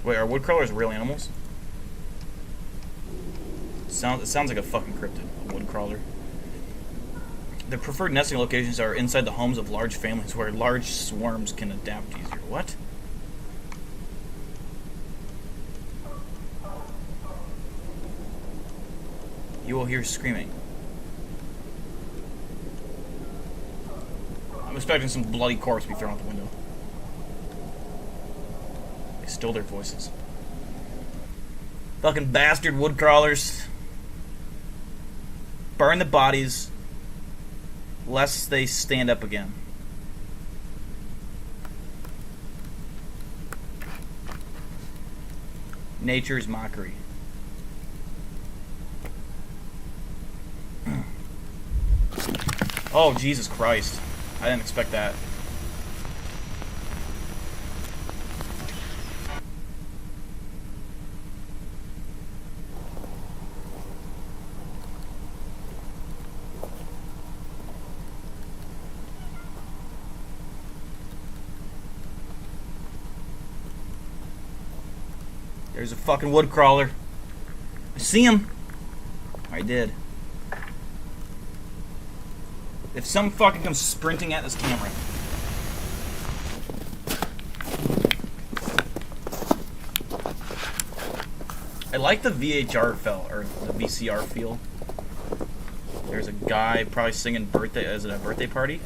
Wait, are woodcrawlers real animals? It sounds like a fucking cryptid, a woodcrawler. Their preferred nesting locations are inside the homes of large families where large swarms can adapt easier. What? You will hear screaming. I'm expecting some bloody corpse to be thrown out the window. They stole their voices. Fucking bastard woodcrawlers. Burn the bodies, lest they stand up again. Nature's mockery. Oh, Jesus Christ. I didn't expect that. There's a fucking wood crawler. I see him. I did. If some fucking comes sprinting at this camera. I like the VHR feel, or the VCR feel. There's a guy probably singing birthday. Is it a birthday party?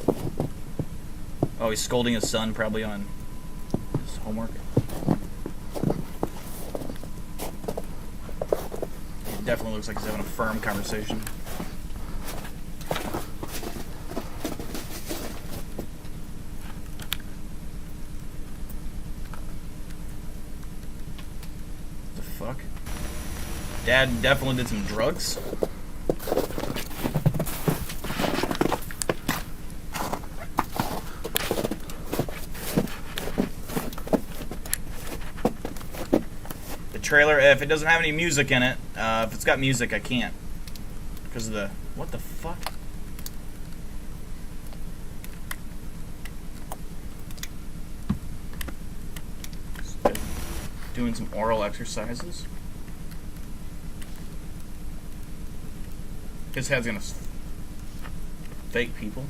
Oh, he's scolding his son probably on his homework. It definitely looks like he's having a firm conversation. Dad definitely did some drugs. The trailer, if it doesn't have any music in it, if it's got music, I can't. Because of the... What the fuck? Doing some oral exercises. His head's gonna fake people.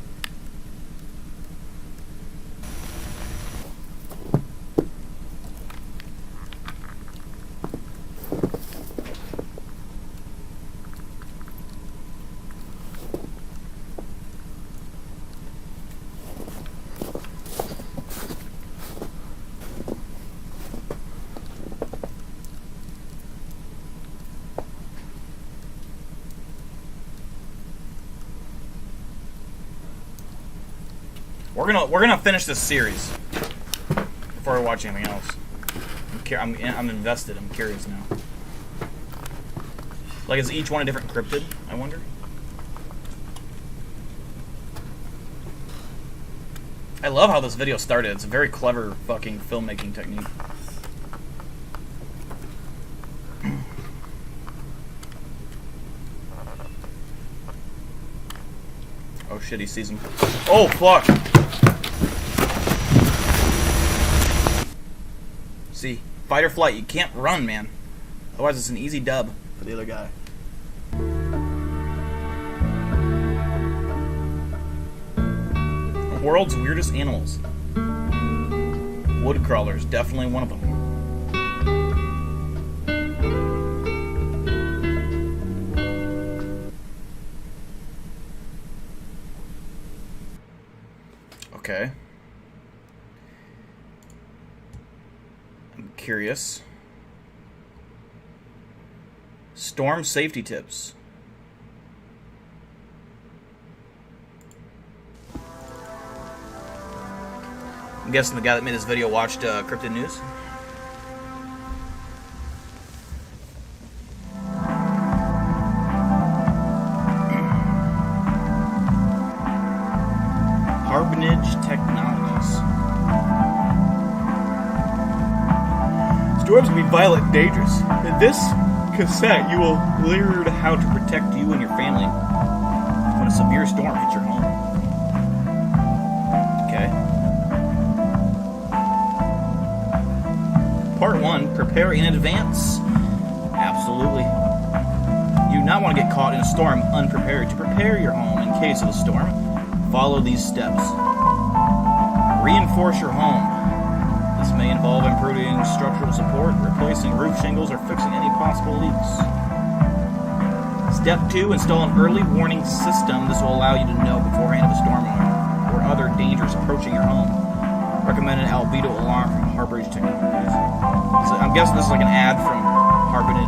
We're gonna finish this series before we watch anything else. I'm invested. I'm curious now. Like, is each one a different cryptid? I wonder. I love how this video started. It's a very clever fucking filmmaking technique. Oh shit, he sees him. Oh fuck! See, fight or flight. You can't run, man. Otherwise it's an easy dub for the other guy. The world's weirdest animals. Wood crawlers, definitely one of them. Okay. I'm curious. Storm safety tips. I'm guessing the guy that made this video watched Cryptid News. Technologies. Storms can be violent and dangerous. In this cassette, you will learn how to protect you and your family when a severe storm hits your home. Okay. Part 1, prepare in advance. Absolutely. You do not want to get caught in a storm unprepared. To prepare your home in case of a storm, follow these steps. Reinforce your home. This may involve improving structural support, replacing roof shingles, or fixing any possible leaks. Step 2, install an early warning system. This will allow you to know beforehand of a storm or other dangers approaching your home. Recommended albedo alarm from Harborage Technologies. So I'm guessing this is like an ad from Harborage.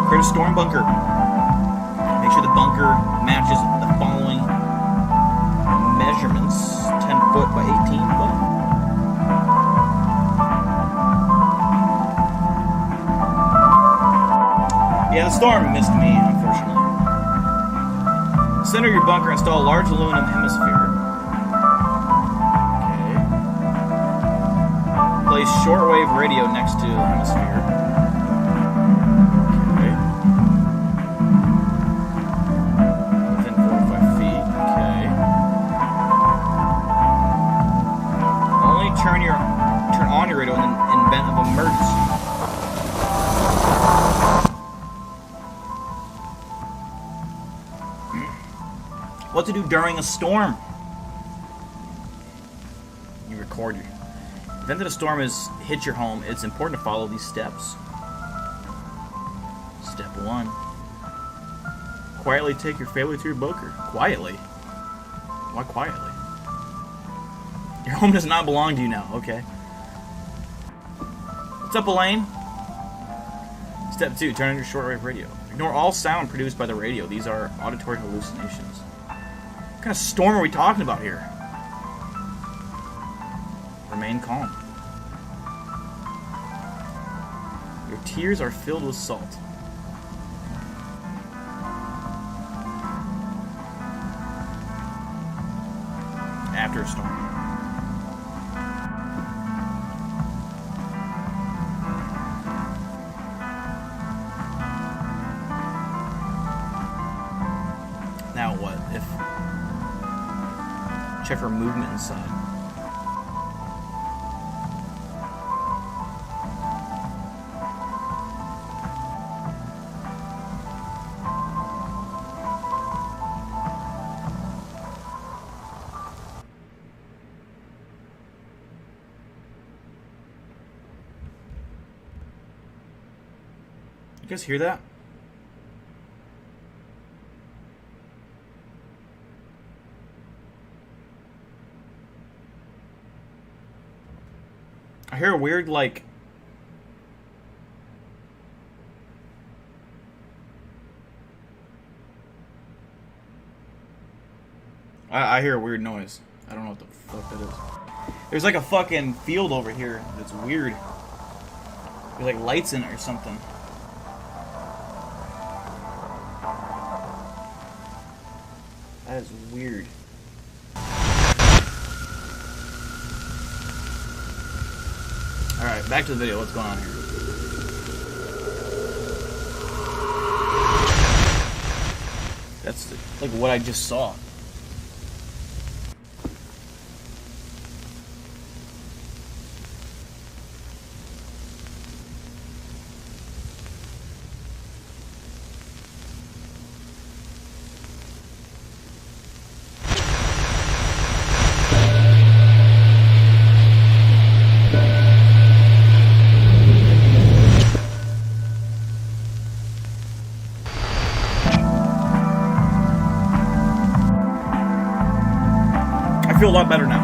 Create a storm bunker. Make sure the bunker matches the following measurements. 10 foot by 18 foot. Yeah, the storm missed me, unfortunately. Center your bunker, install a large aluminum hemisphere. Okay. Place shortwave radio next to the hemisphere. Okay. Within 45 feet. Okay. Turn on your radio in event of emergency. What to do during a storm? You record your... In the event that a storm hits your home, it's important to follow these steps. Step 1. Quietly take your family to your bunker. Quietly? Why quietly? Your home does not belong to you now. Okay. What's up, Elaine? Step 2. Turn on your shortwave radio. Ignore all sound produced by the radio. These are auditory hallucinations. What kind of storm are we talking about here? Remain calm. Your tears are filled with salt. After a storm. Check for movement inside. You guys hear that? I hear a weird, like... I hear a weird noise. I don't know what the fuck that is. There's like a fucking field over here that's weird. There's like lights in it or something. That is weird. Alright, back to the video. What's going on here? That's like what I just saw. I feel a lot better now.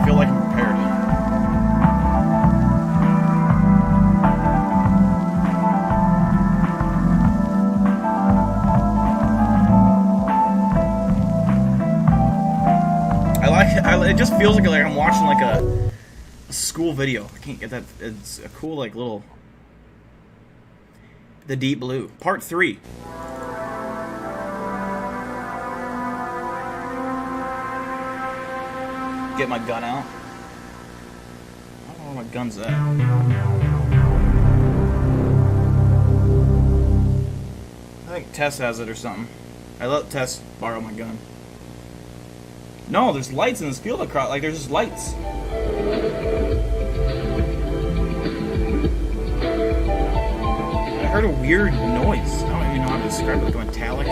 I feel like I'm prepared. It just feels like I'm watching like a school video. I can't get that. It's a cool like little... The Deep Blue. Part 3. Get my gun out. I don't know where my gun's at. I think Tess has it or something. I let Tess borrow my gun. No, there's lights in this field across. Like, there's just lights. I heard a weird noise. I don't even know how to describe it. Like a metallic.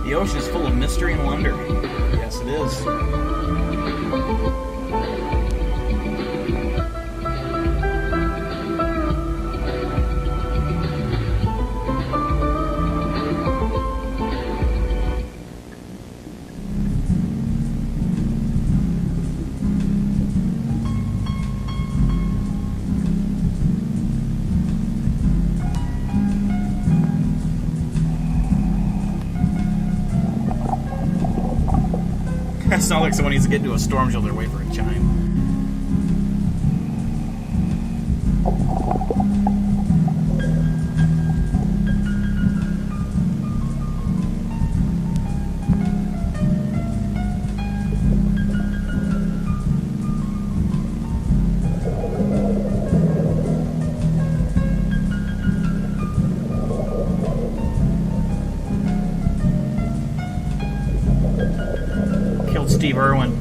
The ocean is full of mystery and wonder. Yes, it is. It sounds like someone needs to get into a storm shelter and wait for a chime. Steve Irwin.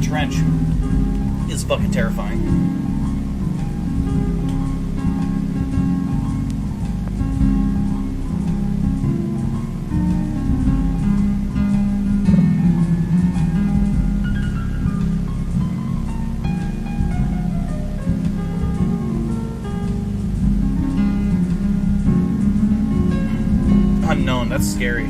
Trench is fucking terrifying. That's scary.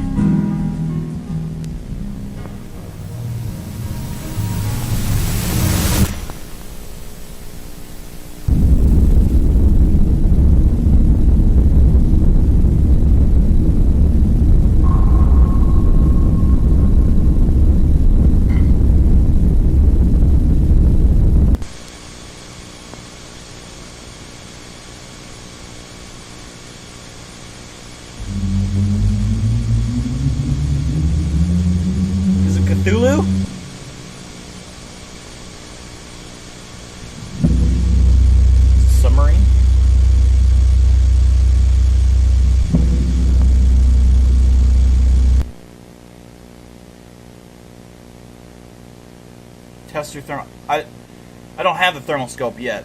Cthulhu? Submarine? Test your thermal. I don't have the thermal scope yet.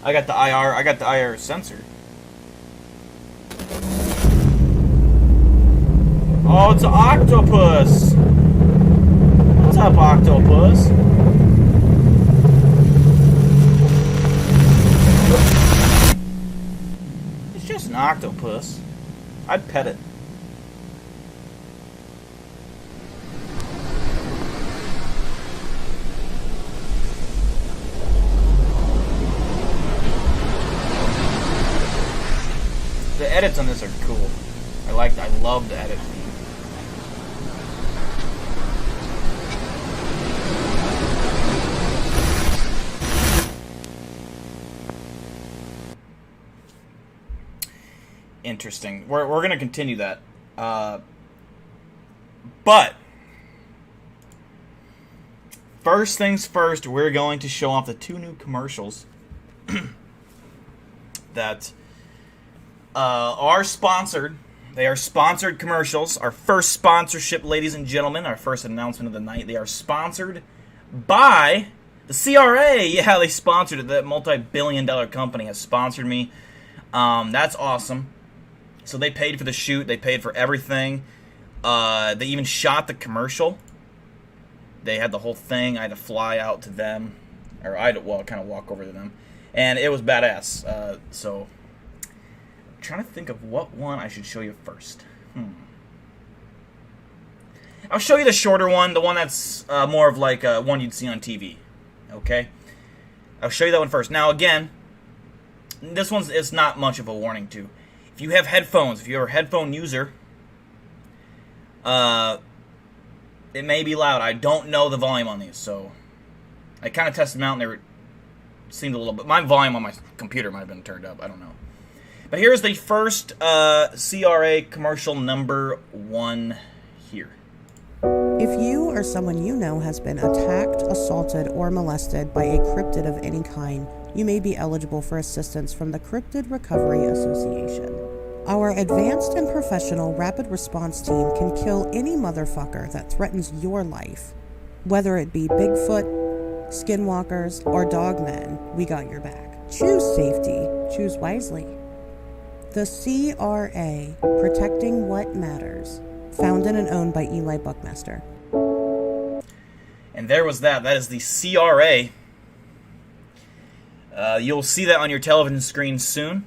I got the IR sensor. Oh, it's an octopus! What's up, octopus? It's just an octopus. I'd pet it. The edits on this are cool. I love the edit. Interesting. We're going to continue that. But first things first, we're going to show off the 2 new commercials that are sponsored. They are sponsored commercials. Our first sponsorship, ladies and gentlemen, our first announcement of the night. They are sponsored by the CRA. Yeah, they sponsored it. That multi-billion-dollar company has sponsored me. That's awesome. So they paid for the shoot. They paid for everything. They even shot the commercial. They had the whole thing. I had to fly out to them. Or I had to, kind of walk over to them. And it was badass. So I'm trying to think of what one I should show you first. I'll show you the shorter one. The one that's more of like one you'd see on TV. Okay? I'll show you that one first. Now, again, this one's it's not much of a warning, too. If you have headphones, if you're a headphone user, it may be loud. I don't know the volume on these, so I kind of tested them out, and they seemed a little bit. My volume on my computer might have been turned up. I don't know. But here's the first CRA commercial number 1 here. If you or someone you know has been attacked, assaulted, or molested by a cryptid of any kind, you may be eligible for assistance from the Cryptid Recovery Association. Our advanced and professional rapid response team can kill any motherfucker that threatens your life. Whether it be Bigfoot, skinwalkers, or dogmen, we got your back. Choose safety. Choose wisely. The CRA, protecting what matters. Founded and owned by Eli Buckmaster. And there was that. That is the CRA. You'll see that on your television screen soon.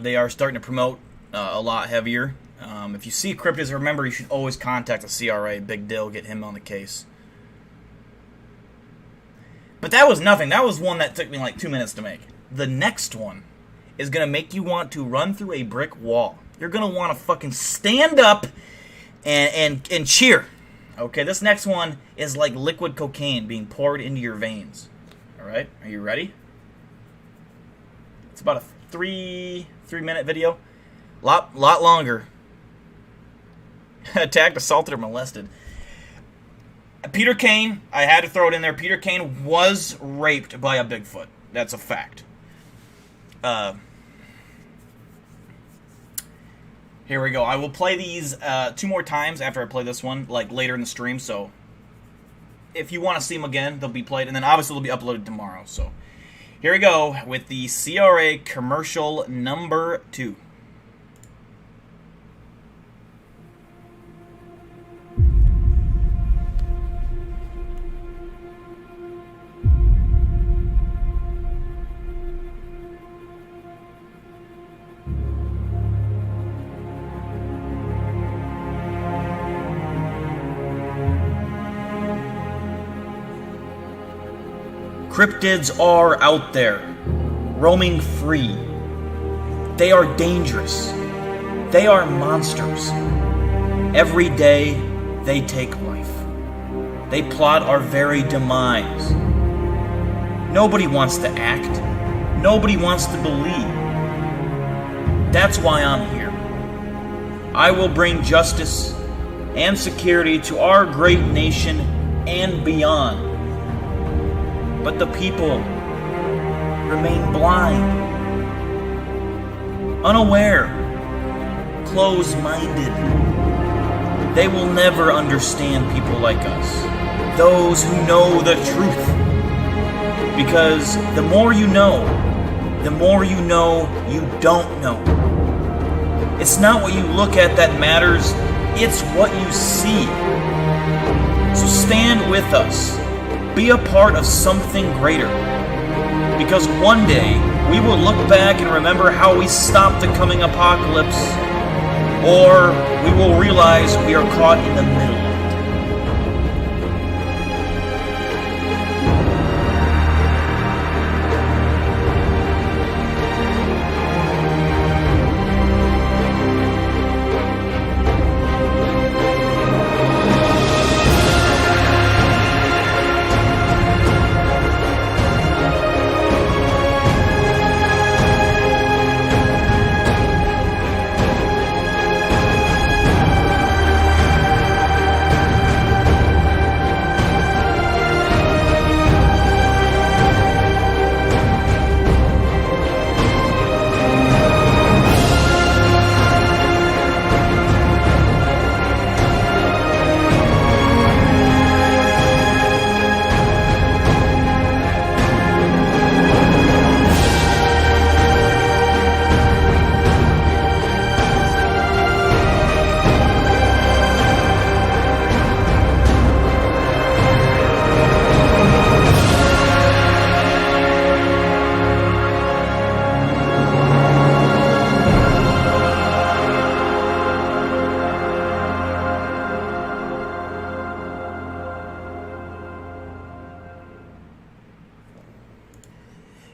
They are starting to promote a lot heavier. If you see cryptids, remember you should always contact the CRA. Big deal, get him on the case. But that was nothing. That was one that took me like 2 minutes to make. The next one is going to make you want to run through a brick wall. You're going to want to fucking stand up and cheer. Okay, this next one is like liquid cocaine being poured into your veins. Alright, are you ready? It's about a three-minute video. Lot longer. Attacked, assaulted, or molested. Peter Kane, I had to throw it in there. Peter Kane was raped by a Bigfoot. That's a fact. Here we go. I will play these 2 more times after I play this one, like later in the stream. So if you want to see them again, they'll be played. And then obviously they'll be uploaded tomorrow. So here we go with the CRA commercial number 2. Cryptids are out there, roaming free. They are dangerous. They are monsters. Every day, they take life. They plot our very demise. Nobody wants to act. Nobody wants to believe. That's why I'm here. I will bring justice and security to our great nation and beyond. But the people remain blind, unaware, closed-minded. They will never understand people like us, those who know the truth. Because the more you know you don't know. It's not what you look at that matters, it's what you see. So stand with us. Be a part of something greater. Because one day, we will look back and remember how we stopped the coming apocalypse, or we will realize we are caught in the middle.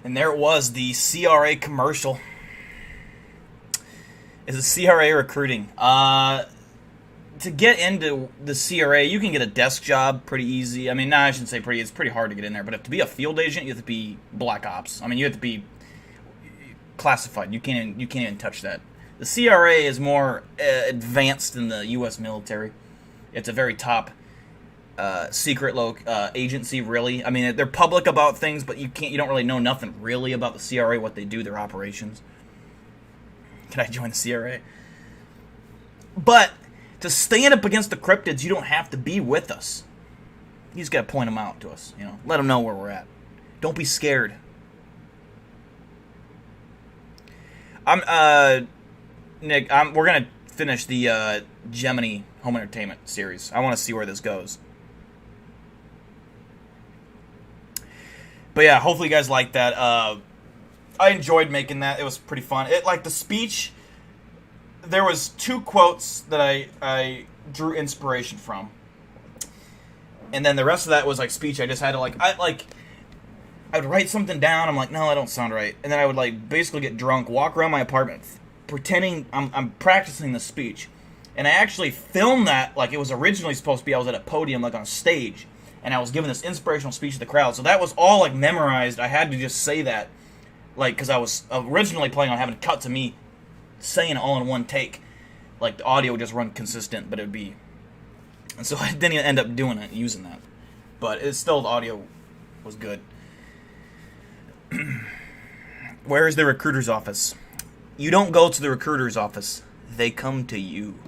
And there it was, the CRA commercial. Is the CRA recruiting? To get into the CRA, you can get a desk job pretty easy. I mean, I shouldn't say pretty. It's pretty hard to get in there. But to be a field agent, you have to be Black Ops. I mean, you have to be classified. You can't even touch that. The CRA is more advanced than the U.S. military. It's a very top secret agency, really. I mean, they're public about things, but you don't really know nothing really about the CRA, what they do, their operations. Can I join the CRA? But to stand up against the cryptids, you don't have to be with us. You just got to point them out to us. Let them know where we're at. Don't be scared. Nick, we're gonna finish the Gemini home entertainment series. I want to see where this goes. But yeah, hopefully you guys liked that. I enjoyed making that. It was pretty fun. The speech, there was 2 quotes that I drew inspiration from. And then the rest of that was speech. I just had to I would write something down. I'm like, no, that don't sound right. And then I would basically get drunk, walk around my apartment, pretending I'm practicing the speech. And I actually filmed that it was originally supposed to be. I was at a podium, on a stage, and I was giving this inspirational speech to the crowd. So that was all memorized. I had to just say that, because I was originally planning on having it cut to me saying it all in one take. The audio would just run consistent, but it would be. And so I didn't end up doing it, using that. But it's still, the audio was good. Where is the recruiter's office? You don't go to the recruiter's office. They come to you.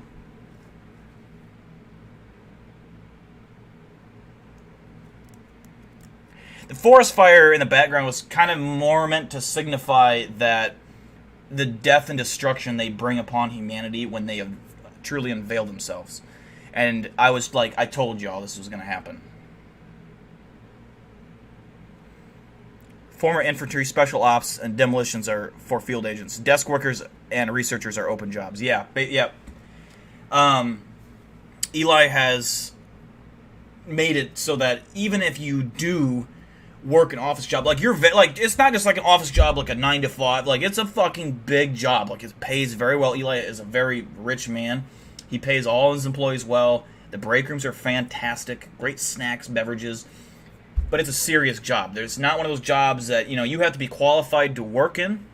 The forest fire in the background was kind of more meant to signify that the death and destruction they bring upon humanity when they have truly unveil themselves. And I was I told y'all this was going to happen. Former infantry, special ops, and demolitions are for field agents. Desk workers and researchers are open jobs. Yeah. Eli has made it so that even if you do work an office job. Like, like, it's not just like an office job, like a 9 to 5. Like, it's a fucking big job. Like, it pays very well. Eli is a very rich man. He pays all his employees well. The break rooms are fantastic. Great snacks, beverages. But it's a serious job. There's not one of those jobs that, you have to be qualified to work in.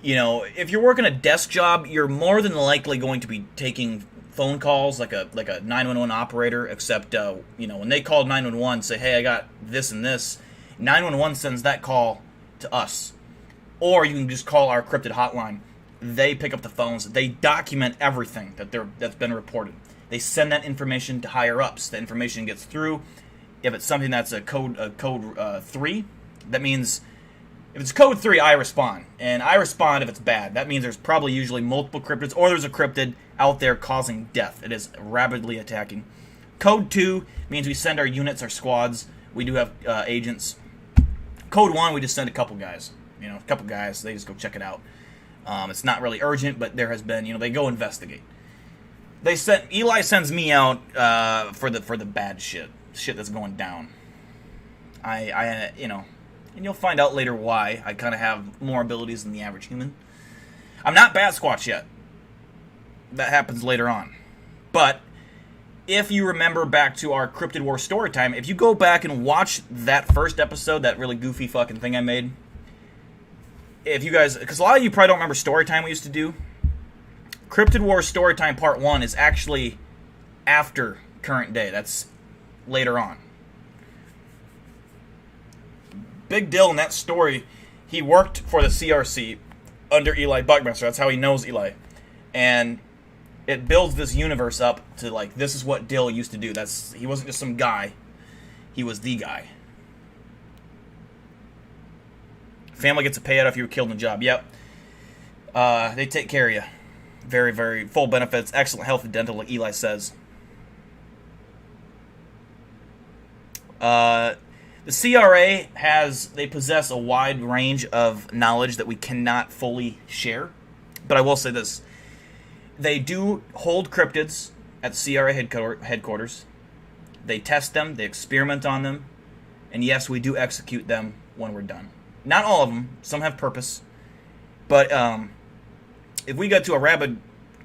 If you're working a desk job, you're more than likely going to be taking phone calls like a 911 operator, except, when they call 911, say, hey, I got this and this, 911 sends that call to us. Or you can just call our Cryptid hotline. They pick up the phones. They document everything that's been reported. They send that information to higher ups. The information gets through. If it's something that's a code 3, that means if it's code 3, I respond. And I respond if it's bad. That means there's probably usually multiple cryptids, or there's a cryptid out there causing death. It is rapidly attacking. Code 2 means we send our units, our squads. We do have agents. Code 1, we just send a couple guys. A couple guys. They just go check it out. It's not really urgent, but there has been, they go investigate. Eli sends me out for the bad shit that's going down. And you'll find out later why I kind of have more abilities than the average human. I'm not Bat Squatch yet. That happens later on. But if you remember back to our Cryptid War story time, if you go back and watch that first episode, that really goofy fucking thing I made, if you guys, because a lot of you probably don't remember story time we used to do. Cryptid War Storytime Part 1 is actually after current day. That's later on. Big deal in that story, he worked for the CRC under Eli Buckminster. That's how he knows Eli. And it builds this universe up to, like, this is what Dill used to do. He wasn't just some guy. He was the guy. Family gets a payout if you were killed in the job. Yep. They take care of you. Very, very full benefits, excellent health and dental, like Eli says. The CRA they possess a wide range of knowledge that we cannot fully share. But I will say this. They do hold cryptids at CRA headquarters. They test them, they experiment on them, and yes, we do execute them when we're done. Not all of them, some have purpose. But, if we get to a rabid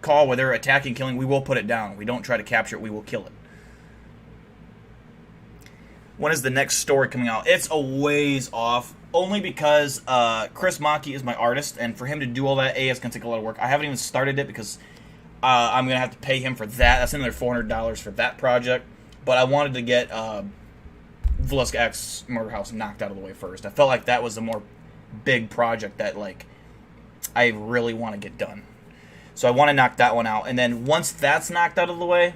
call where they're attacking, killing, we will put it down. We don't try to capture it, we will kill it. When is the next story coming out? It's a ways off, only because Chris Maki is my artist, and for him to do all that, it's going to take a lot of work. I haven't even started it because I'm going to have to pay him for that. That's another $400 for that project. But I wanted to get Veluska X Murder House knocked out of the way first. I felt like that was a more big project that, like, I really want to get done. So I want to knock that one out. And then once that's knocked out of the way,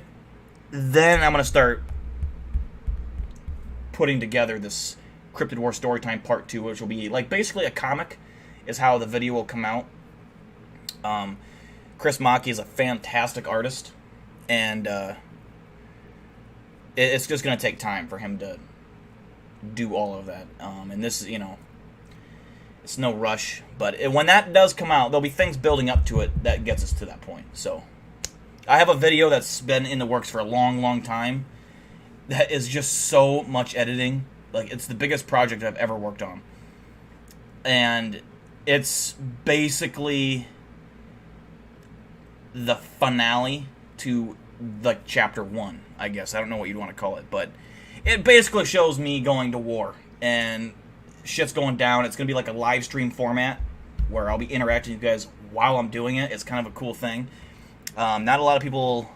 then I'm going to start putting together this Cryptid War Storytime Part 2, which will be, like, basically a comic is how the video will come out. Chris Maki is a fantastic artist, and it's just going to take time for him to do all of that. And this, it's no rush, but when that does come out, there'll be things building up to it that gets us to that point. So, I have a video that's been in the works for a long, long time that is just so much editing. Like, it's the biggest project I've ever worked on. And it's basically the finale to, like, chapter 1, I guess. I don't know what you'd want to call it, but it basically shows me going to war, and shit's going down. It's going to be like a live stream format where I'll be interacting with you guys while I'm doing it. It's kind of a cool thing. Not a lot of people...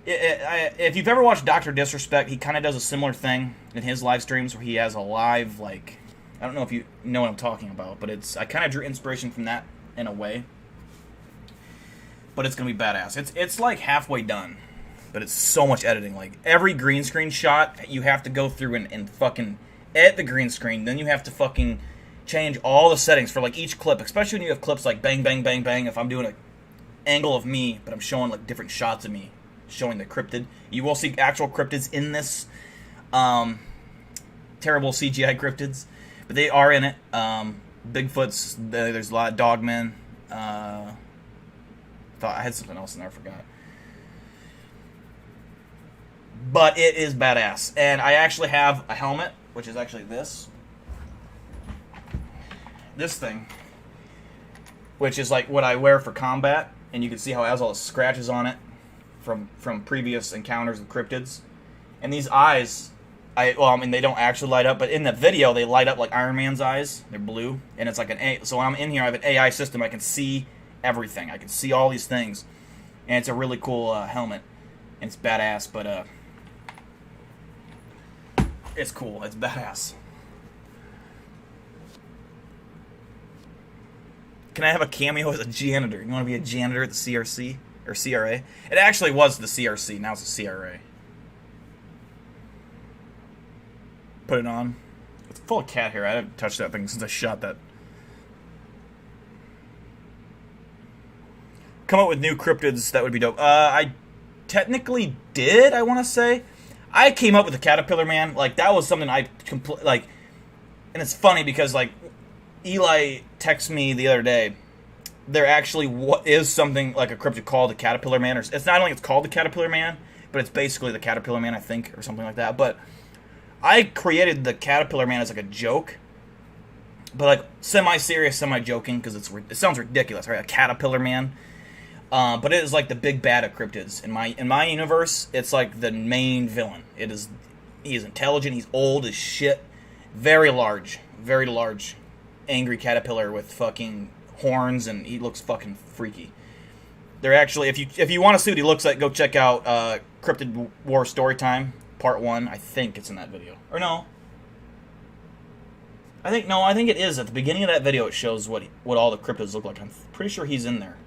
if you've ever watched Dr. Disrespect, he kind of does a similar thing in his live streams where he has a live, like... I don't know if you know what I'm talking about, but I kind of drew inspiration from that in a way. But it's going to be badass. It's like halfway done, but it's so much editing. Like, every green screen shot, you have to go through and fucking edit the green screen. Then you have to fucking change all the settings for, like, each clip, especially when you have clips like bang, bang, bang, bang. If I'm doing an angle of me, but I'm showing, like, different shots of me, showing the cryptid. You will see actual cryptids in this. Terrible CGI cryptids. But they are in it. Bigfoot's, there's a lot of dogmen. Thought I had something else in there, I forgot. but it is badass. And I actually have a helmet, which is actually this thing, which is like what I wear for combat, and you can see how it has all the scratches on it from previous encounters with cryptids. And these eyes, I mean, they don't actually light up, but in the video they light up like Iron Man's eyes. They're blue, and it's like so when I'm in here, I have an AI system. I can see everything. I can see all these things, and it's a really cool helmet, and it's badass. But it's cool. It's badass. Can I have a cameo as a janitor? You want to be a janitor at the CRC or CRA? It actually was the CRC. Now it's the CRA. Put it on. It's full of cat hair. I haven't touched that thing since I shot that. Come up with new cryptids. That would be dope. I technically did, I want to say. I came up with the Caterpillar Man. Like, that was something I like. And it's funny because, like, Eli texted me the other day. There actually is something like a cryptid called the Caterpillar Man. Or it's not only it's called the Caterpillar Man, but it's basically the Caterpillar Man, I think, or something like that. But I created the Caterpillar Man as like a joke, but like semi-serious, semi-joking, because it sounds ridiculous, right? A Caterpillar Man, but it is like the big bad of cryptids. In my universe, it's like the main villain. He is intelligent. He's old as shit, very large, angry caterpillar with fucking horns, and he looks fucking freaky. They're actually, if you want to see what he looks like, go check out Cryptid War Storytime. Part 1, I think it's in that video. Or no. I think it is. At the beginning of that video, it shows what all the cryptids look like. I'm pretty sure he's in there.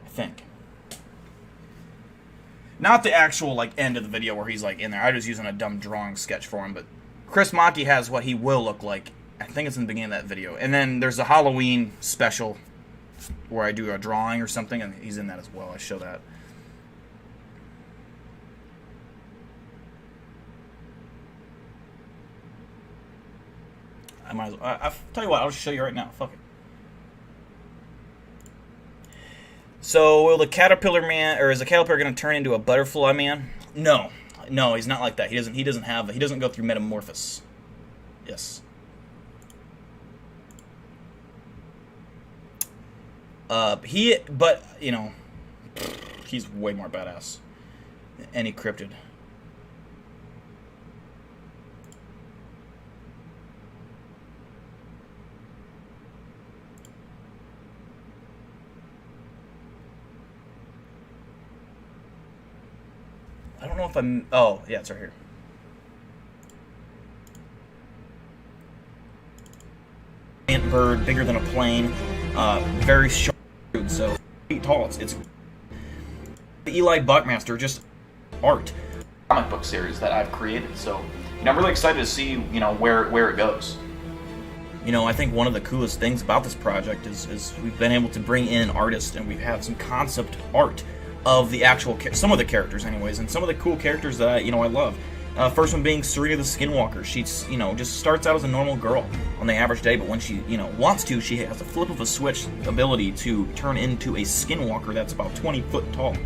I think. Not the actual, like, end of the video where he's, like, in there. I was using a dumb drawing sketch for him, but Chris Maki has what he will look like. I think it's in the beginning of that video. And then there's a Halloween special where I do a drawing or something, and he's in that as well. I show that. I might as well. I'll tell you what, I'll just show you right now. Fuck it. So, will the Caterpillar Man, or is the Caterpillar going to turn into a Butterfly Man? No. No, he's not like that. He doesn't go through metamorphosis. Yes. But, you know, he's way more badass than any cryptid. I don't know if I'm... Oh, yeah, it's right here. Giant bird, bigger than a plane, very short, so 8 feet tall. It's the Eli Buckmaster, just art comic book series that I've created. So, you know, I'm really excited to see, you know, where it goes. You know, I think one of the coolest things about this project is we've been able to bring in artists, and we've had some concept art of the actual, some of the characters anyways, and some of the cool characters that I love. First one being Serena the Skinwalker. She's, you know, just starts out as a normal girl on the average day, but when she, you know, wants to, she has a flip of a switch ability to turn into a Skinwalker that's about 20 foot tall.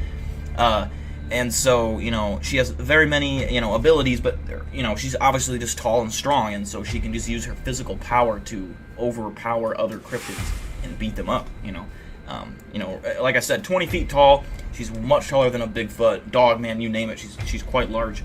And so, you know, she has very many, you know, abilities, but, you know, she's obviously just tall and strong, and so she can just use her physical power to overpower other cryptids and beat them up, you know. You know, like I said, 20 feet tall. She's much taller than a Bigfoot, Dogman, you name it. She's quite large,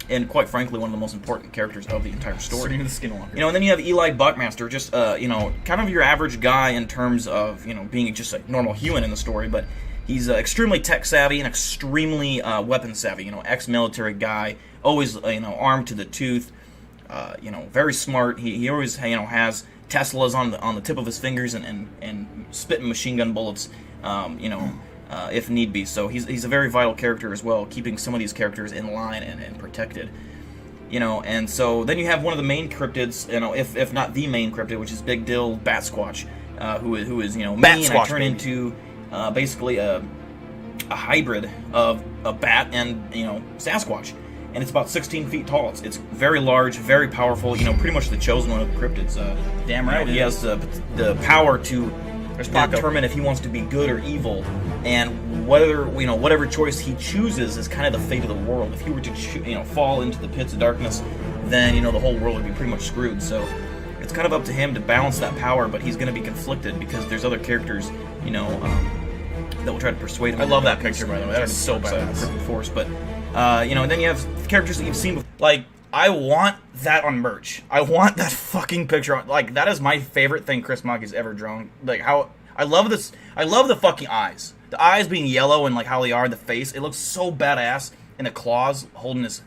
and quite frankly, one of the most important characters of the entire story. The Skinwalker. You know, and then you have Eli Buckmaster, just you know, kind of your average guy in terms of, you know, being just a normal human in the story, but he's extremely tech savvy and extremely weapon savvy. You know, ex-military guy, always you know, armed to the tooth. You know, very smart. He always, you know, has Teslas on the tip of his fingers and spitting machine gun bullets. You know. If need be. So he's a very vital character as well, keeping some of these characters in line and protected. You know, and so then you have one of the main cryptids, you know, if not the main cryptid, which is Big Dill Bat Squatch, who is, you know, me, and I turn into basically a hybrid of a bat and, you know, Sasquatch. And it's about 16 feet tall. It's very large, very powerful, you know, pretty much the chosen one of the cryptids. Damn right, he has the power to determine if he wants to be good or evil, and whether whatever choice he chooses is kind of the fate of the world. If he were to fall into the pits of darkness, then the whole world would be pretty much screwed. So it's kind of up to him to balance that power, but he's going to be conflicted because there's other characters that will try to persuade him. I love that picture, by the way. That is so badass. Force, but and then you have characters that you've seen before. Like, I want that on merch. I want that fucking picture on. Like, that is my favorite thing Chris Mackey's ever drawn. Like, how I love this. I love the fucking eyes. The eyes being yellow and like how they are in the face. It looks so badass. And the claws holding his.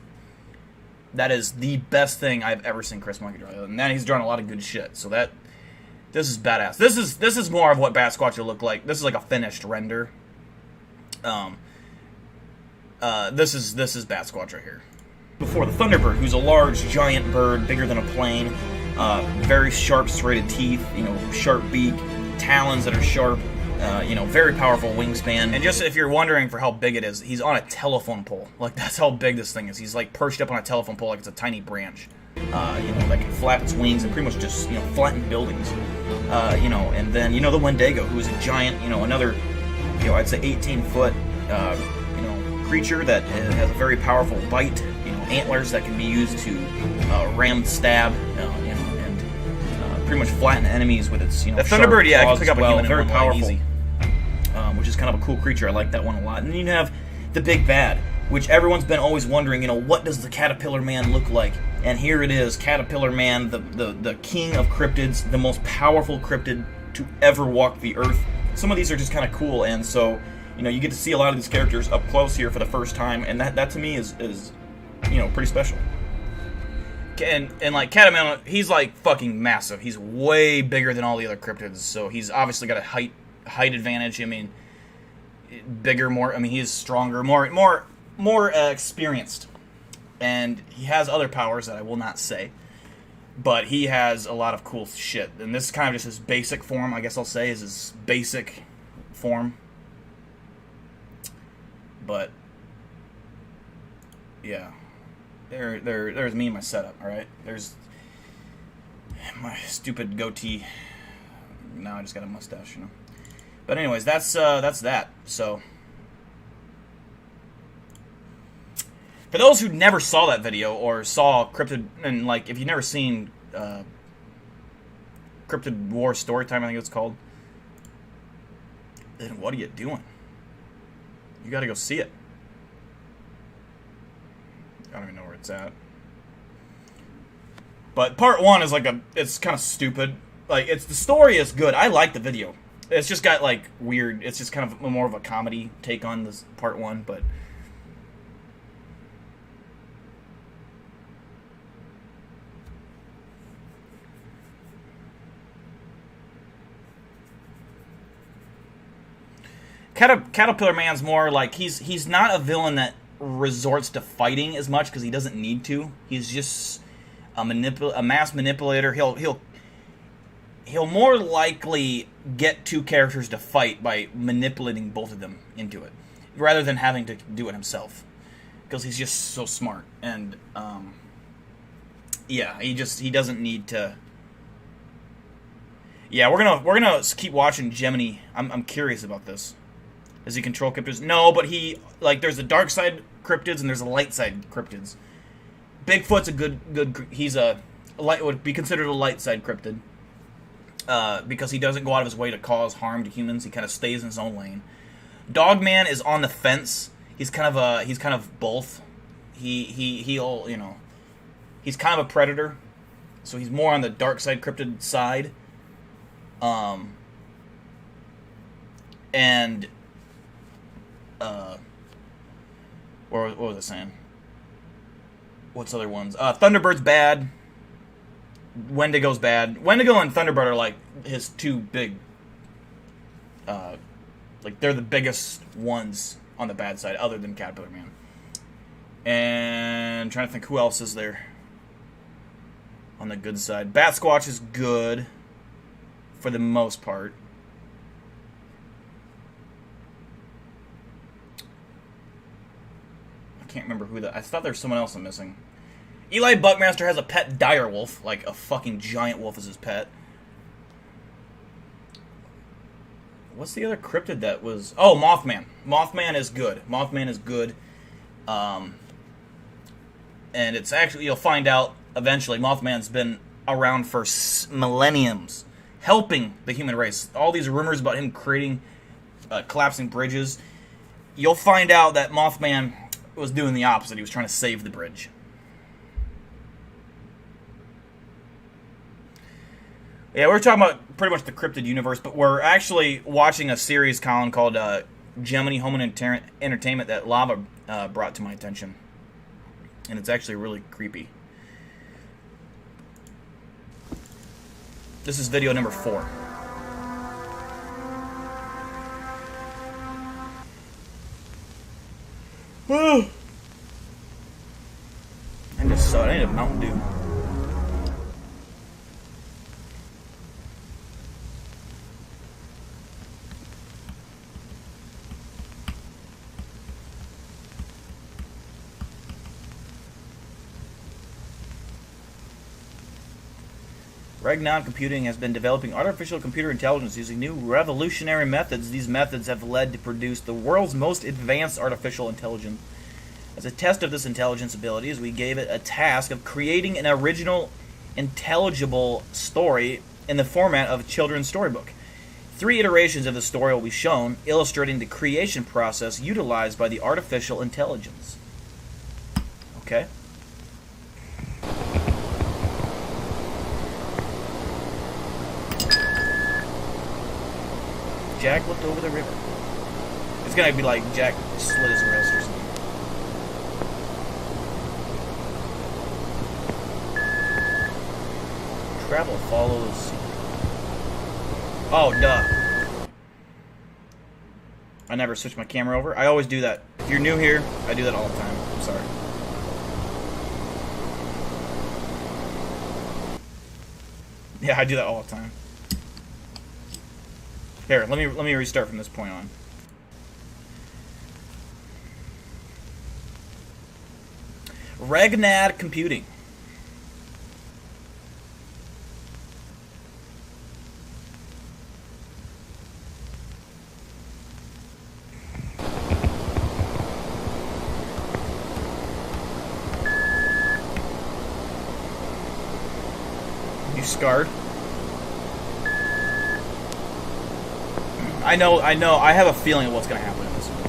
That is the best thing I've ever seen Chris Mackey draw. And then he's drawn a lot of good shit. So this is badass. This is more of what Bat Squatch would look like. This is like a finished render. This is Bat Squatch right here. Before the Thunderbird, who's a large, giant bird, bigger than a plane, very sharp, serrated teeth, sharp beak, talons that are sharp, very powerful wingspan. And just if you're wondering for how big it is, he's on a telephone pole. Like, that's how big this thing is. He's like perched up on a telephone pole like it's a tiny branch. That can flap its wings and pretty much just, flatten buildings. And then, the Wendigo, who is a giant, another, I'd say 18-foot, creature that has a very powerful bite, antlers that can be used to ram, stab, and pretty much flatten enemies with its, the Thunderbird, yeah, can pick up a human very powerful, which is kind of a cool creature. I like that one a lot. And then you have the Big Bad, which everyone's been always wondering, what does the Caterpillar Man look like? And here it is, Caterpillar Man, the king of cryptids, the most powerful cryptid to ever walk the earth. Some of these are just kind of cool, and so, you get to see a lot of these characters up close here for the first time, and that to me is pretty special. And like Catamount, he's like fucking massive. He's way bigger than all the other cryptids, so he's obviously got a height advantage. I mean, bigger, more. I mean, he's stronger, more experienced, and he has other powers that I will not say. But he has a lot of cool shit, and this is kind of just his basic form. I guess I'll say is his basic form. But yeah, there's me and my setup. All right, there's my stupid goatee. Now I just got a mustache, But anyways, that's that. So for those who never saw that video or saw Cryptid, and like if you've never seen Cryptid War Storytime, I think it's called, then what are you doing? You gotta go see it. I don't even know where it's at. But part one is like it's kind of stupid. Like, the story is good. I like the video. It's just got like weird, it's just kind of more of a comedy take on this part one, but Caterpillar Man's more like he's not a villain that resorts to fighting as much because he doesn't need to. He's just a mass manipulator. He'll more likely get two characters to fight by manipulating both of them into it, rather than having to do it himself, because he's just so smart. And yeah, he doesn't need to. Yeah, we're gonna keep watching Gemini. I'm curious about this. Does he control cryptids? No, but there's the dark side cryptids and there's the light side cryptids. Bigfoot's a good. He's would be considered a light side cryptid, because he doesn't go out of his way to cause harm to humans. He kind of stays in his own lane. Dogman is on the fence. He's kind of both. He'll he's kind of a predator, so he's more on the dark side cryptid side. And what was I saying? What's other ones? Thunderbird's bad. Wendigo's bad. Wendigo and Thunderbird are like his two big, like they're the biggest ones on the bad side, other than Caterpillar Man. And I'm trying to think who else is there on the good side. Bat Squatch is good for the most part. I can't remember who I thought there was someone else I'm missing. Eli Buckmaster has a pet dire wolf, like a fucking giant wolf is his pet. What's the other cryptid that was... Oh, Mothman. Mothman is good. Mothman is good. And it's actually... You'll find out eventually Mothman's been around for millenniums, helping the human race. All these rumors about him creating... collapsing bridges. You'll find out that Mothman was doing the opposite. He was trying to save the bridge. Yeah, we're talking about pretty much the cryptid universe, but we're actually watching a series, Colin, called Gemini Home and Entertainment that Lava brought to my attention. And it's actually really creepy. This is video number 4. I need a Mountain Dew. Ragnon Computing has been developing artificial computer intelligence using new revolutionary methods. These methods have led to produce the world's most advanced artificial intelligence. As a test of this intelligence abilities, we gave it a task of creating an original, intelligible story in the format of a children's storybook. 3 iterations of the story will be shown, illustrating the creation process utilized by the artificial intelligence. Okay. Jack looked over the river. It's gonna be like Jack slit his wrist or something. Travel follows. Oh, duh. I never switch my camera over. I always do that. If you're new here, I do that all the time. I'm sorry. Yeah, I do that all the time. Here, let me restart from this point on. Regnad Computing. You scarred? I know, I have a feeling of what's going to happen in this one.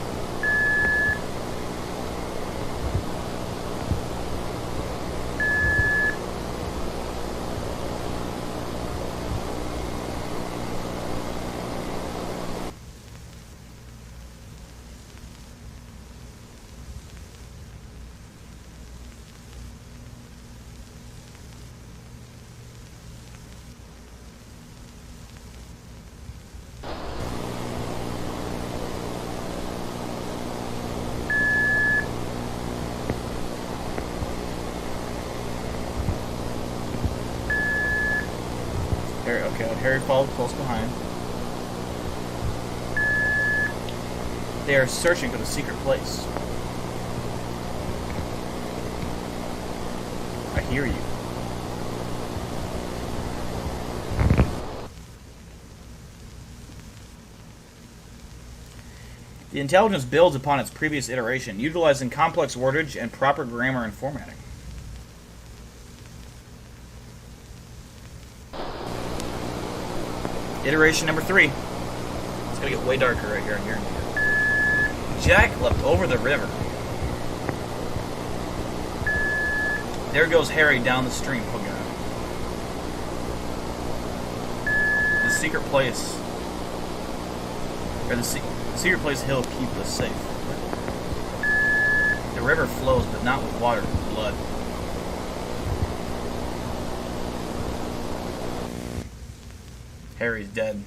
Harry followed close behind. They are searching for the secret place. I hear you. The intelligence builds upon its previous iteration, utilizing complex wordage and proper grammar and formatting. Iteration number 3. It's gonna get way darker right here. Jack leapt over the river. There goes Harry down the stream. Oh god. The secret place. Or the secret place hill keep us safe. The river flows, but not with water, with blood. Harry's dead.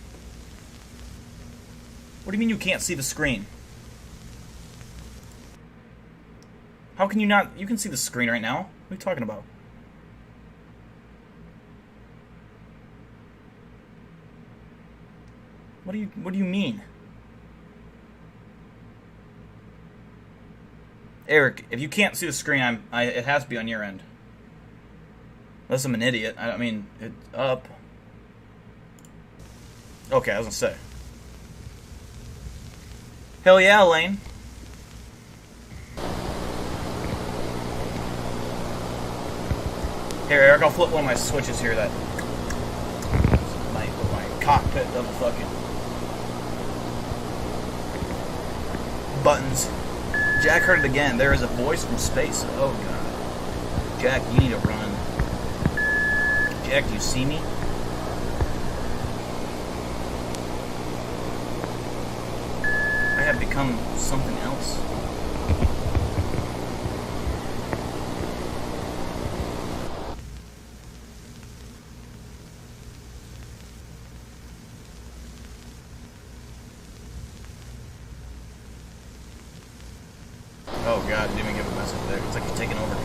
What do you mean you can't see the screen? How can you not? You can see the screen right now. What are you talking about? What do you mean? Eric, if you can't see the screen, it has to be on your end. Unless I'm an idiot. I mean, it's up. Okay, I was gonna say. Hell yeah, Elaine. Here, Eric, I'll flip one of my switches here that my cockpit double fucking buttons. Jack heard it again. There is a voice from space. Oh god. Jack, you need to run. Jack, do you see me? I have become something else. Oh god, didn't even give a message there. It's like he's taking over.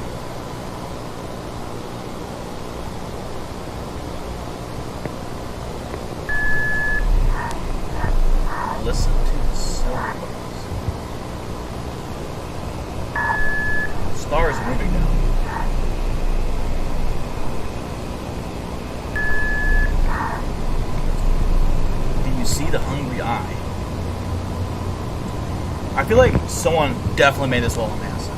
Listen to the silver bubbles. Stars are moving now. Do you see the hungry eye? I feel like someone definitely made this while on NASA.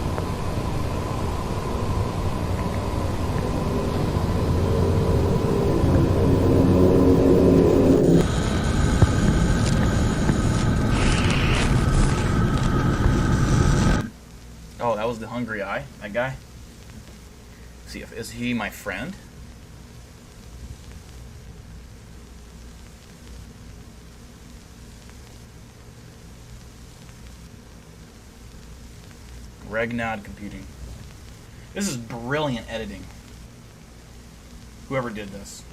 Oh, that was the hungry eye, that guy. See if is he my friend? Regnod Computing. This is brilliant editing. Whoever did this.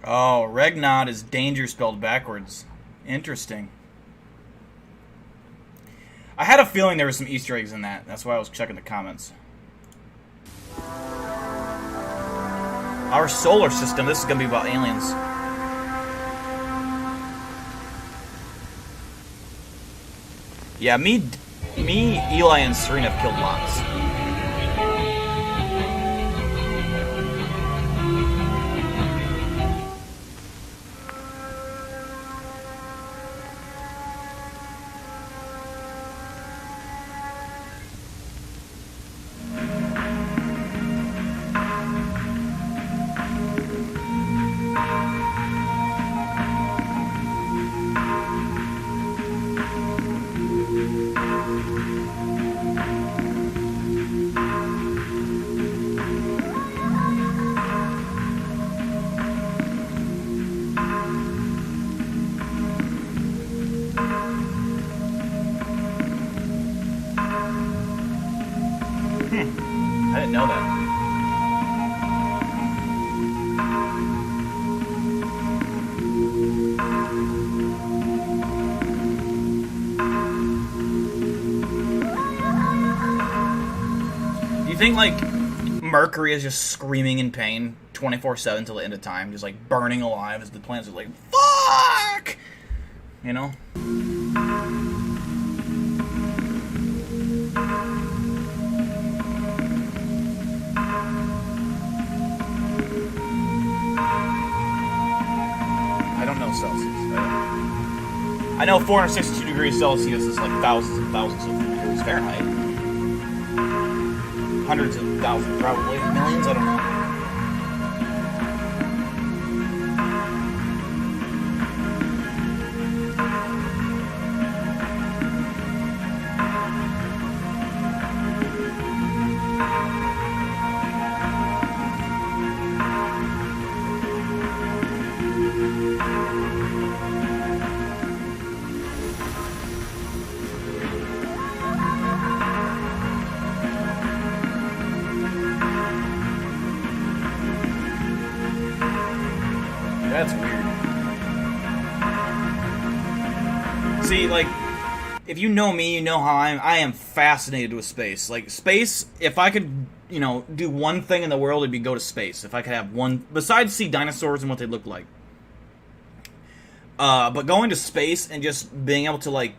Oh, Regnod is danger spelled backwards. Interesting. I had a feeling there were some Easter eggs in that. That's why I was checking the comments. Our solar system. This is going to be about aliens. Yeah, me, Eli, and Serena have killed lots. I didn't know that. Do you think, like, Mercury is just screaming in pain 24/7 till the end of time, just, like, burning alive as the planets are like, fuck! You know? I don't know Celsius. I know 462 degrees Celsius is like thousands and thousands of degrees Fahrenheit. Hundreds of thousands, probably. Millions, I don't know. That's weird. See, like, if you know me, you know how I am fascinated with space. Like, space, if I could, you know, do one thing in the world, it'd be go to space. If I could have one, besides see dinosaurs and what they look like. But going to space and just being able to, like,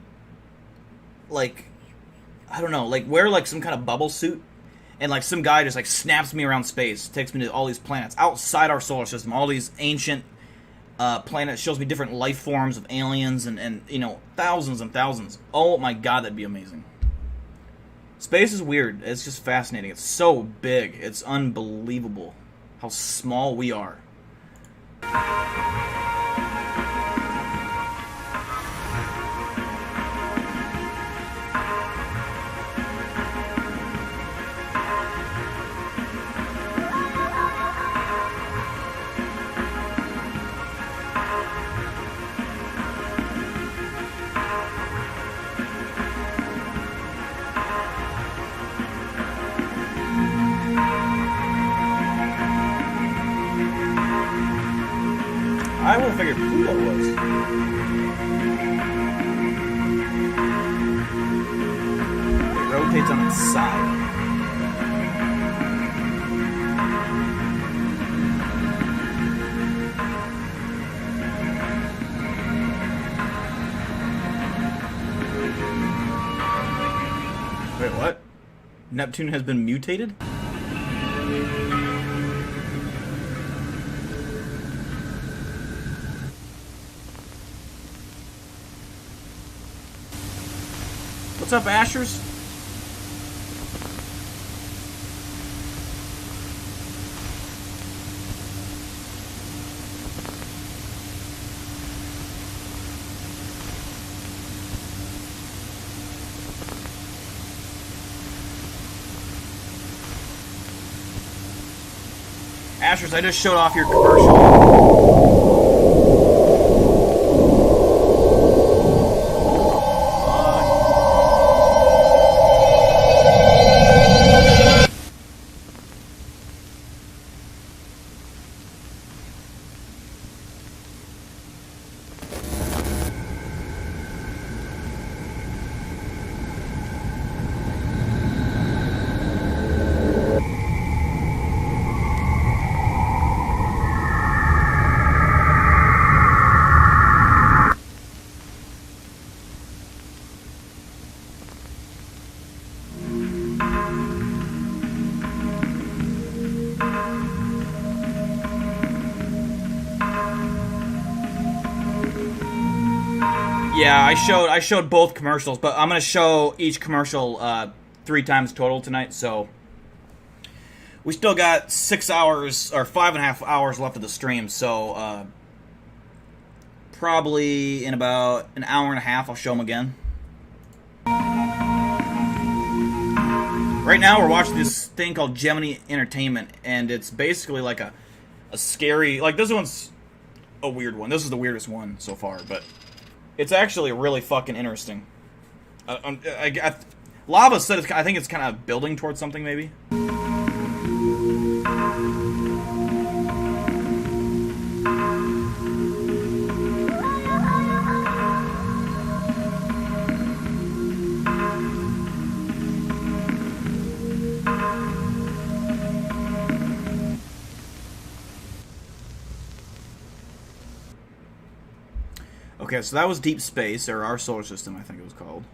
I don't know, like, wear, like, some kind of bubble suit, and, like, some guy just, like, snaps me around space, takes me to all these planets outside our solar system, all these ancient planet, shows me different life forms of aliens and you know, thousands and thousands. Oh my god, that'd be amazing. Space is weird. It's just fascinating. It's so big. It's unbelievable how small we are. I would have figured Pluto was. It rotates on its side. Wait, what? Neptune has been mutated? What's up, Ashers? Ashers, I just showed off your commercial. Yeah, I showed both commercials, but I'm gonna show each commercial 3 times total tonight. So we still got 6 hours or 5.5 hours left of the stream. So probably in about an hour and a half, I'll show them again. Right now, we're watching this thing called Gemini Entertainment, and it's basically like a scary. Like, this one's a weird one. This is the weirdest one so far, but it's actually really fucking interesting. Lava said I think it's kind of building towards something, maybe. Okay, so that was Deep Space, or our solar system, I think it was called.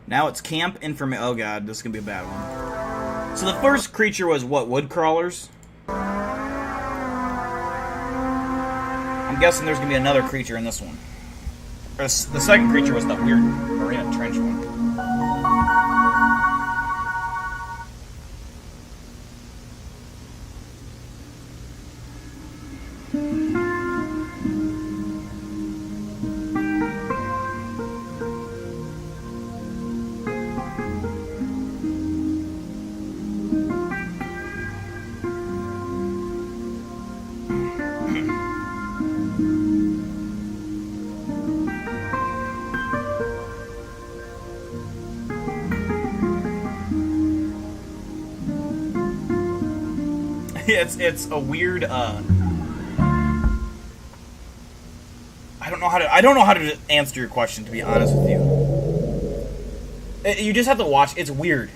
Now it's Camp Information. Oh god, this is gonna be a bad one. So the first creature was what? Wood crawlers? I'm guessing there's gonna be another creature in this one. The second creature was the weird Marina Trench one. it's a weird I don't know how to answer your question, to be honest with you. You just have to watch. It's weird.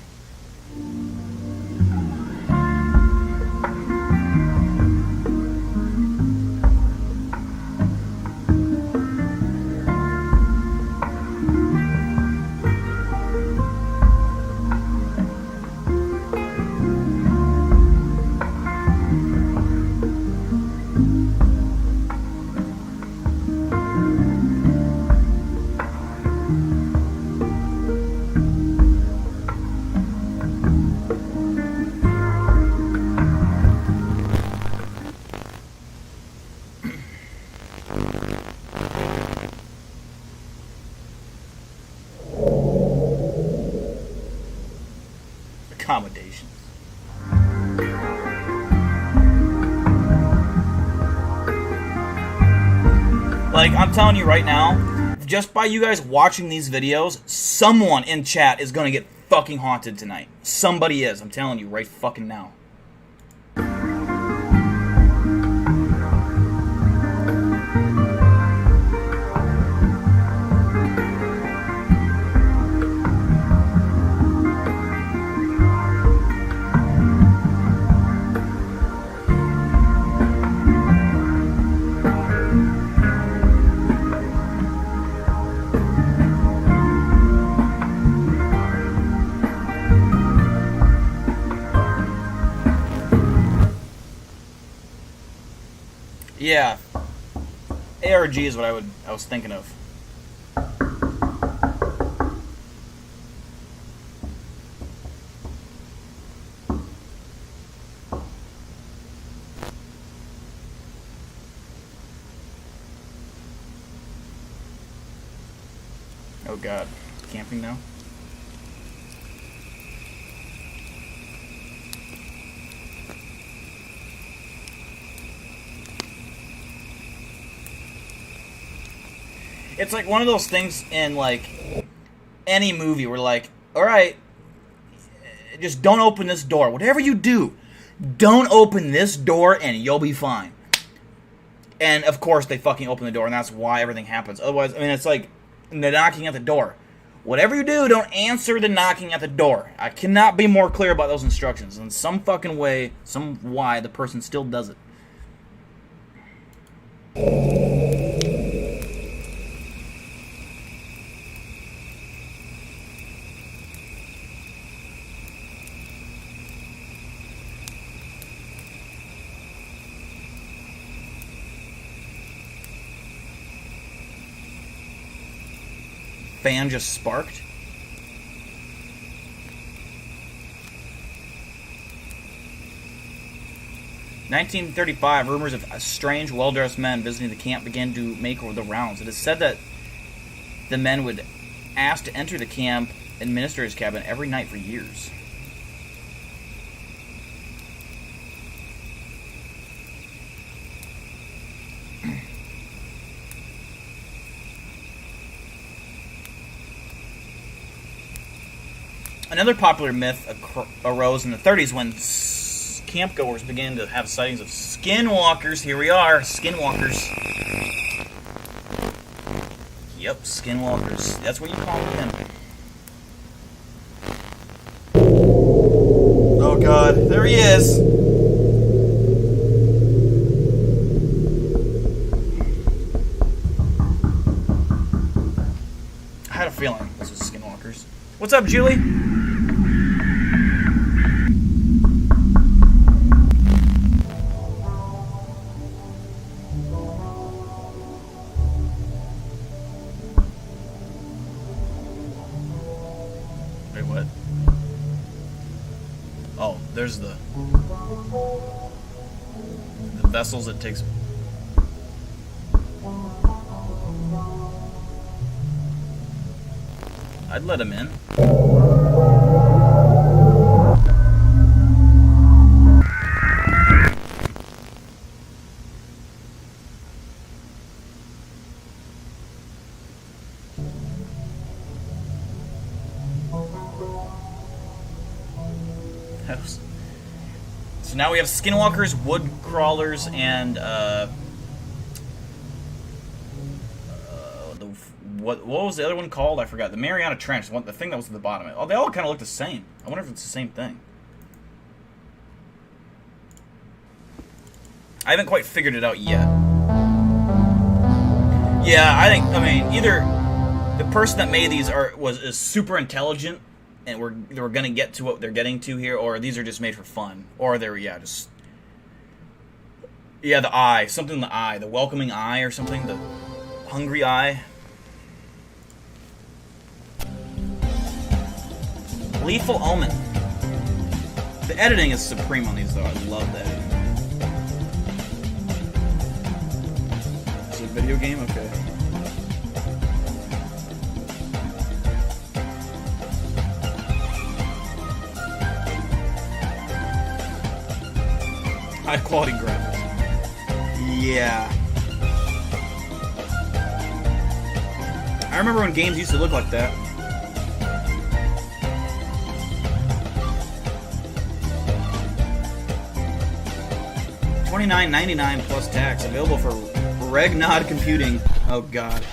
Accommodations. Like, I'm telling you right now, just by you guys watching these videos, someone in chat is gonna get fucking haunted tonight. Somebody is, I'm telling you right fucking now. Yeah, ARG is what I was thinking of. Oh God, camping now? It's like one of those things in, like, any movie where, like, alright, just don't open this door. Whatever you do, don't open this door and you'll be fine. And, of course, they fucking open the door, and that's why everything happens. Otherwise, I mean, it's like the knocking at the door. Whatever you do, don't answer the knocking at the door. I cannot be more clear about those instructions. In some fucking way, some why, the person still does it. Fan just sparked. "1935, rumors of strange, well-dressed men visiting the camp began to make the rounds. It is said that the men would ask to enter the camp administrator's cabin every night for years." Another popular myth arose in the 30s when campgoers began to have sightings of skinwalkers. Here we are, skinwalkers. Yep, skinwalkers. That's what you call them. Oh God, there he is. I had a feeling this was skinwalkers. What's up, Julie? Wait, what? Oh, there's the vessels it takes. I'd let him in. So now we have skinwalkers, wood crawlers, and what was the other one called? I forgot. The Mariana Trench, the thing that was at the bottom. Oh, they all kind of look the same. I wonder if it's the same thing. I haven't quite figured it out yet. Yeah, I mean, either the person that made these is super intelligent, and we're gonna get to what they're getting to here, or these are just made for fun, or they're just the eye, something in the eye, the welcoming eye or something, the hungry eye. Lethal Omen. The editing is supreme on these, though. I love the editing. Is it a video game? Okay. High quality graphics. Yeah. I remember when games used to look like that. $29.99 plus tax. Available for Regnod Computing. Oh god.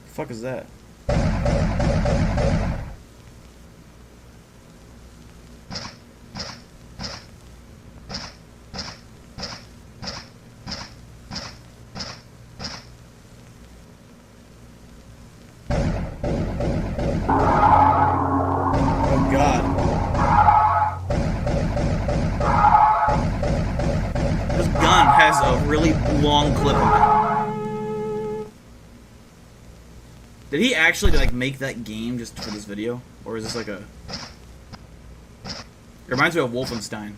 The fuck is that? Oh god. This gun has a really long clip of it. Did he actually like make that game just for this video, or is this like a? It reminds me of Wolfenstein.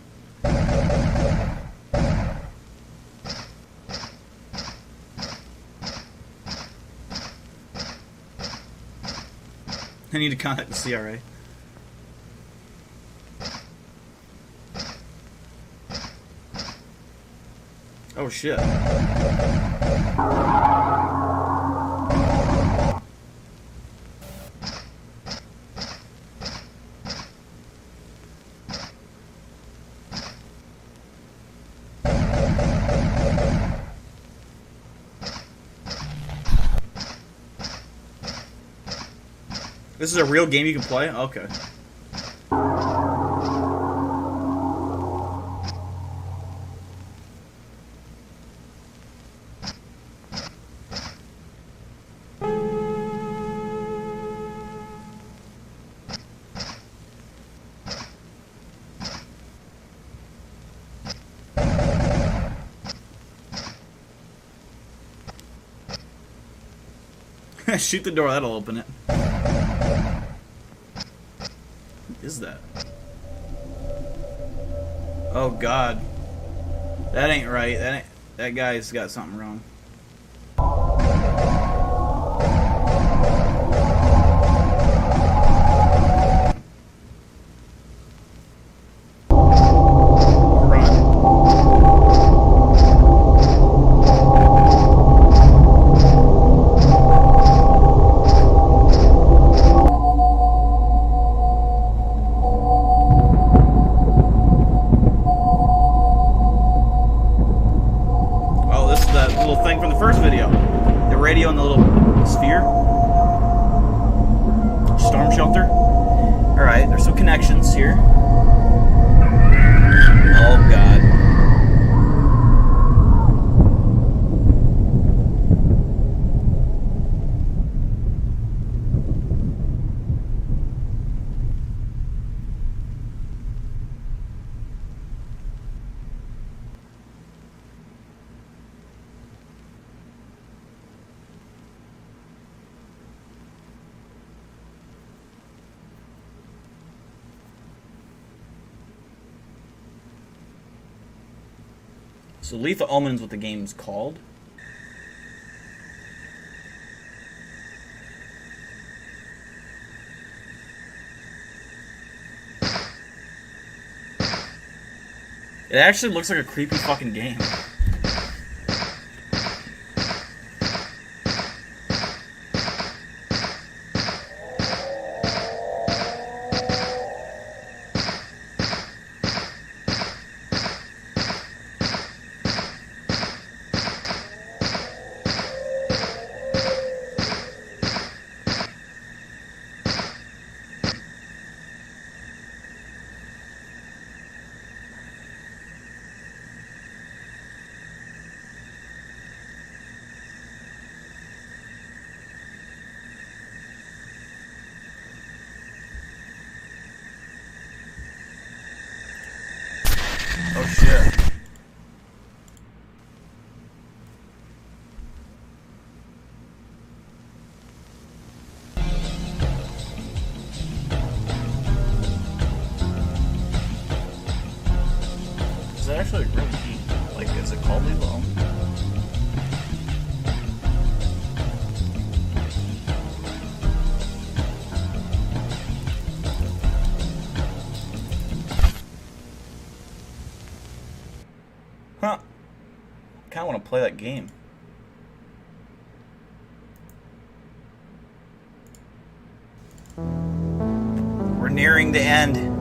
I need to contact the CRA. Oh shit. This is a real game you can play? Okay. Shoot the door, that'll open it. What is that? Oh god. That ain't right. That guy's got something wrong. So Lethal Omen is what the game's called. It actually looks like a creepy fucking game. Oh shit. Is that actually really deep? Like, is it called low? Huh. I kinda wanna play that game. We're nearing the end.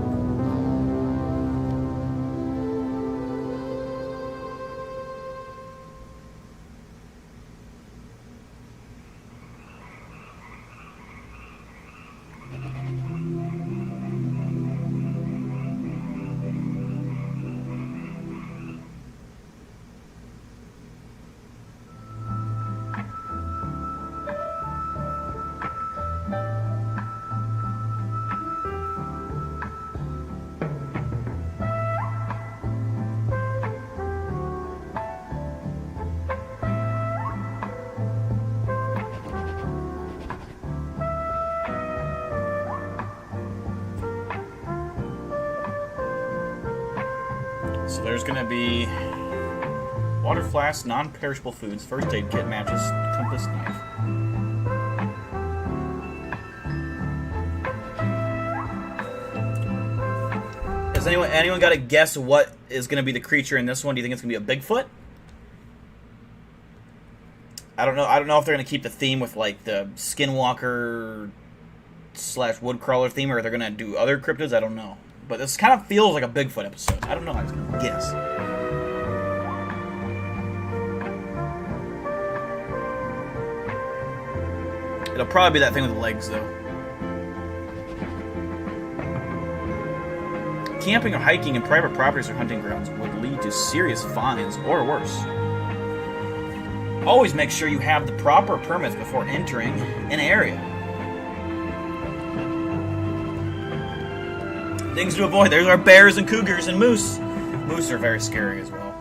So there's gonna be water flask, non-perishable foods, first aid kit, matches, compass, knife. Has anyone got to guess what is gonna be the creature in this one? Do you think it's gonna be a Bigfoot? I don't know. I don't know if they're gonna keep the theme with like the Skinwalker / Woodcrawler theme, or they're gonna do other cryptids. I don't know. But this kind of feels like a Bigfoot episode. I don't know. I was gonna guess. It'll probably be that thing with the legs, though. Camping or hiking in private properties or hunting grounds would lead to serious fines or worse. Always make sure you have the proper permits before entering an area. Things to avoid. There's our bears and cougars and moose. Moose are very scary as well.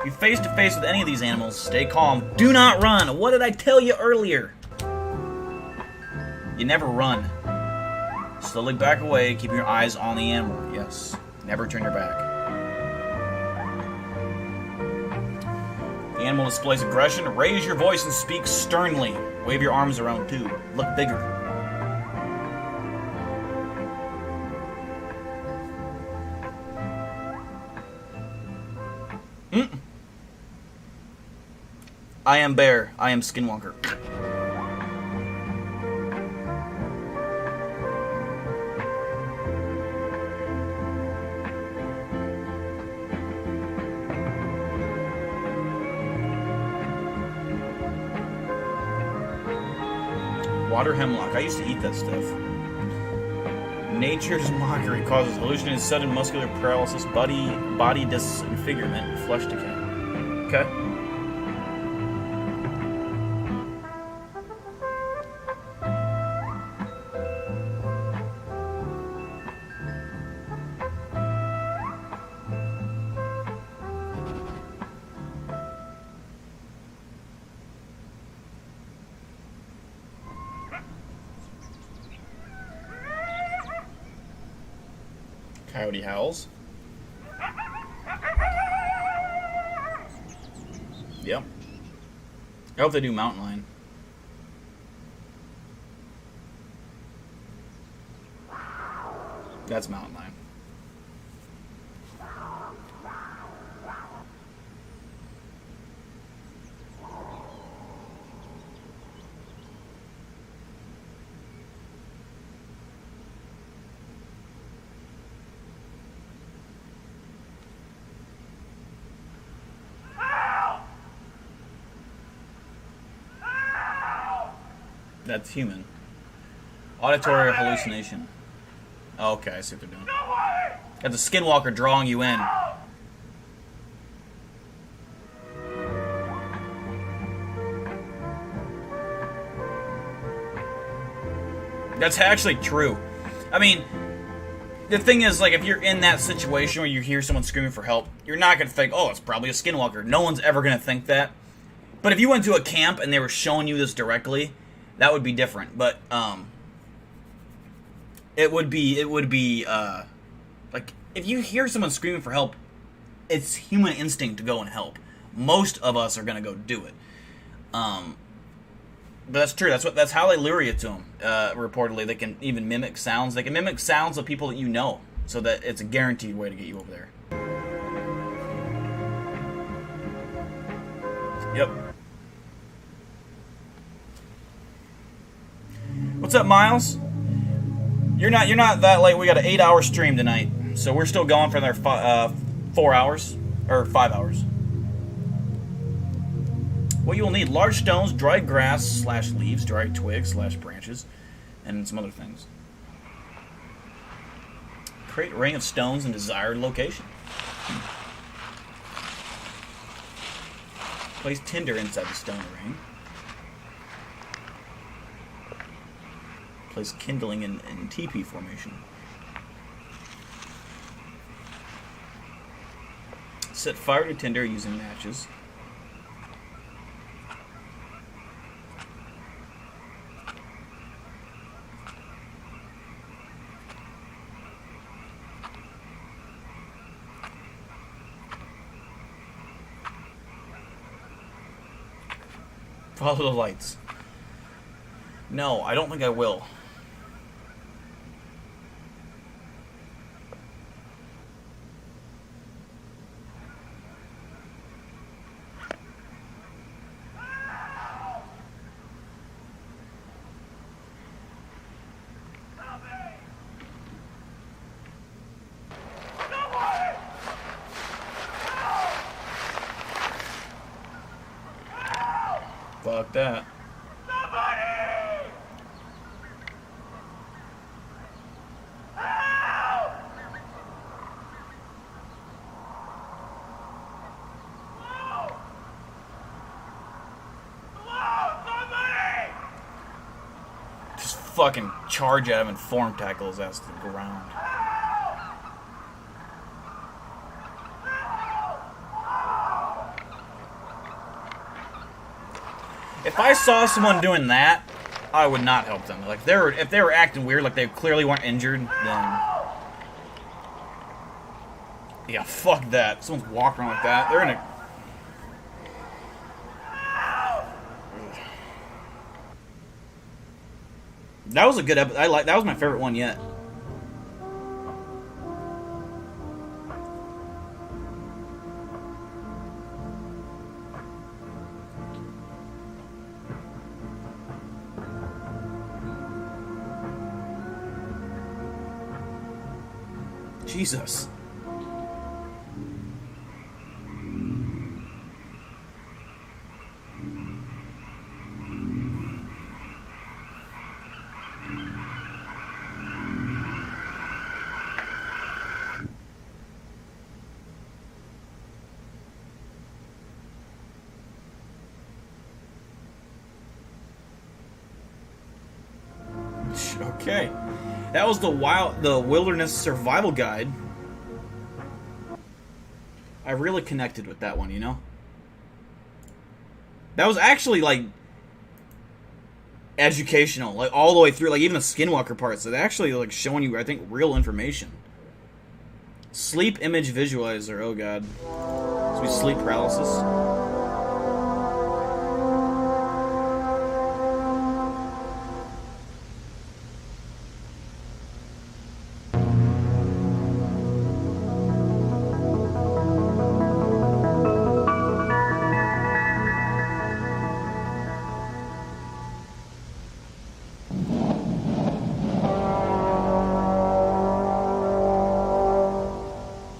If you're face to face with any of these animals, stay calm. Do not run. What did I tell you earlier? You never run. Slowly back away, keeping your eyes on the animal. Yes. Never turn your back. The animal displays aggression. Raise your voice and speak sternly. Wave your arms around too. Look bigger. I am bear. I am Skinwalker. Water hemlock. I used to eat that stuff. Nature's mockery causes hallucinations, sudden muscular paralysis, body disfigurement, flesh decay. Okay. Coyote howls. Yep. I hope they do mountain lion. That's mountain lion. That's human. Auditory hallucination. Oh, okay, I see what they're doing. That's a skinwalker drawing you in. That's actually true. I mean, the thing is, like, if you're in that situation where you hear someone screaming for help, you're not going to think, oh, it's probably a skinwalker. No one's ever going to think that. But if you went to a camp and they were showing you this directly, that would be different. But, it would be, like, if you hear someone screaming for help, it's human instinct to go and help. Most of us are going to go do it. But that's true. That's how they lure you to them. Reportedly, they can even mimic sounds. They can mimic sounds of people that you know, so that it's a guaranteed way to get you over there. Yep. What's up, Miles? You're not that late. We got an 8-hour stream tonight, so we're still going for another 4 hours or 5 hours. What you will need: large stones, dried grass / leaves, dried twigs / branches, and some other things. Create a ring of stones in desired location. Place tinder inside the stone ring. Place kindling in teepee formation. Set fire to tinder using matches. Follow the lights. No, I don't think I will. Fuck that. Just fucking charge at him and form tackle his ass to the ground. If I saw someone doing that, I would not help them. Like, if they were acting weird, like they clearly weren't injured, then yeah, fuck that. Someone's walking around like that. They're in a. That was a good episode. That was my favorite one yet. Jesus. Okay. That was the Wilderness Survival Guide. I really connected with that one, you know? That was actually, like, educational, like, all the way through, like, even the Skinwalker parts. It actually, like, showing you, I think, real information. Sleep image visualizer, oh god. So we sleep paralysis.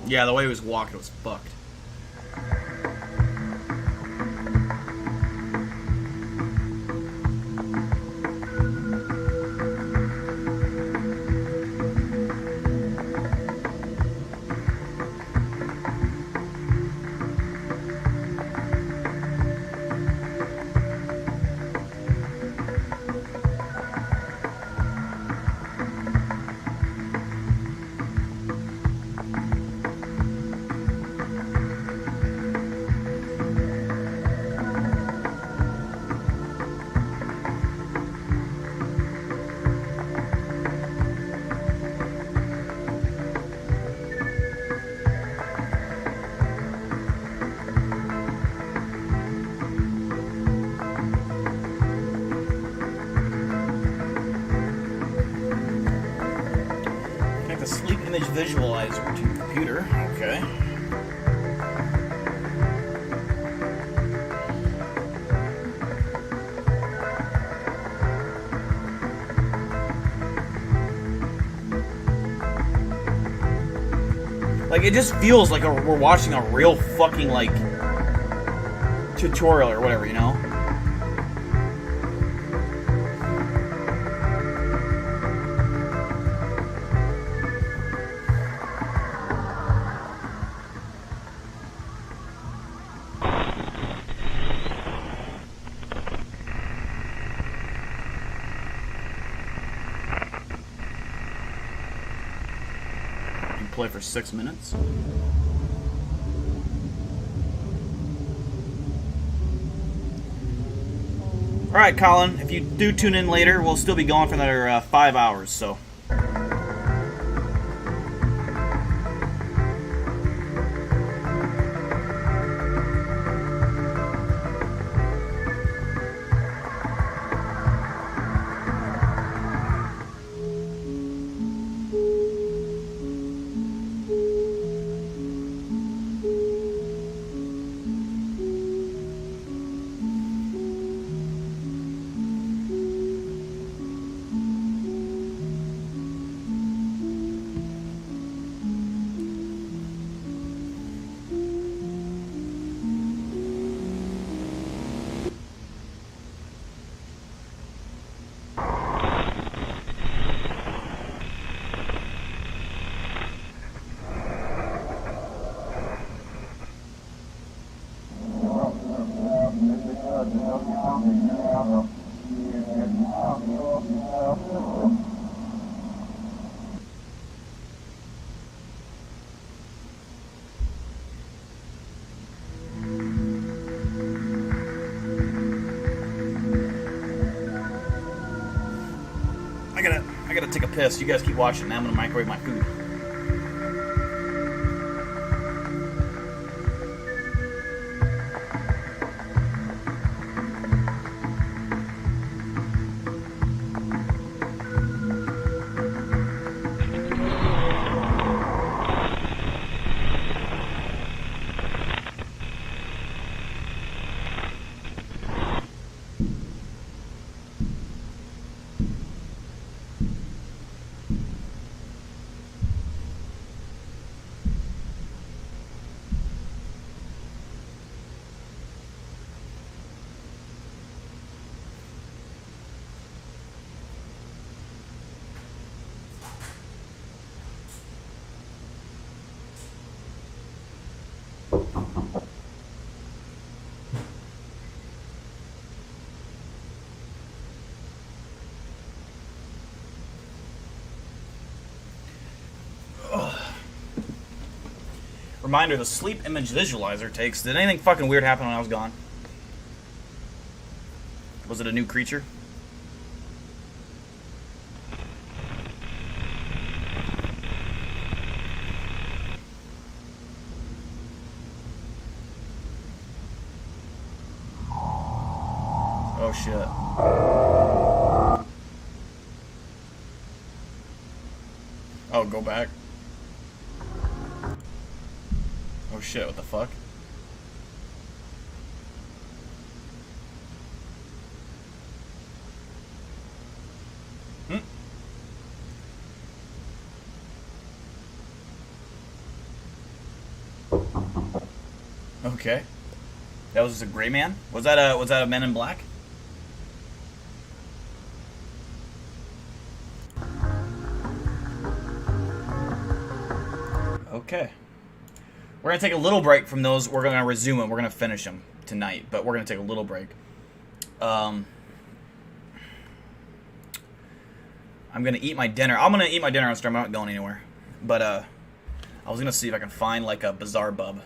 Yeah, the way he was walking was fucked. image visualizer to your computer. Okay. Like, it just feels like we're watching a real fucking, like, tutorial or whatever, you know? Play for 6 minutes. Alright, Colin, if you do tune in later, we'll still be going for another 5 hours, so. I gotta take a piss. You guys keep watching. Now I'm gonna microwave my food. Reminder, the sleep image visualizer takes... Did anything fucking weird happen when I was gone? Was it a new creature? Oh shit. Oh, go back. Oh shit, what the fuck? Okay. That was just a gray man? Was that a Men in Black? Okay. We're going to take a little break from those. We're going to resume them. We're going to finish them tonight, but we're going to take a little break. I'm going to eat my dinner. I'm going to eat my dinner on stream. I'm not going anywhere. But I was going to see if I can find like a bizarre bub.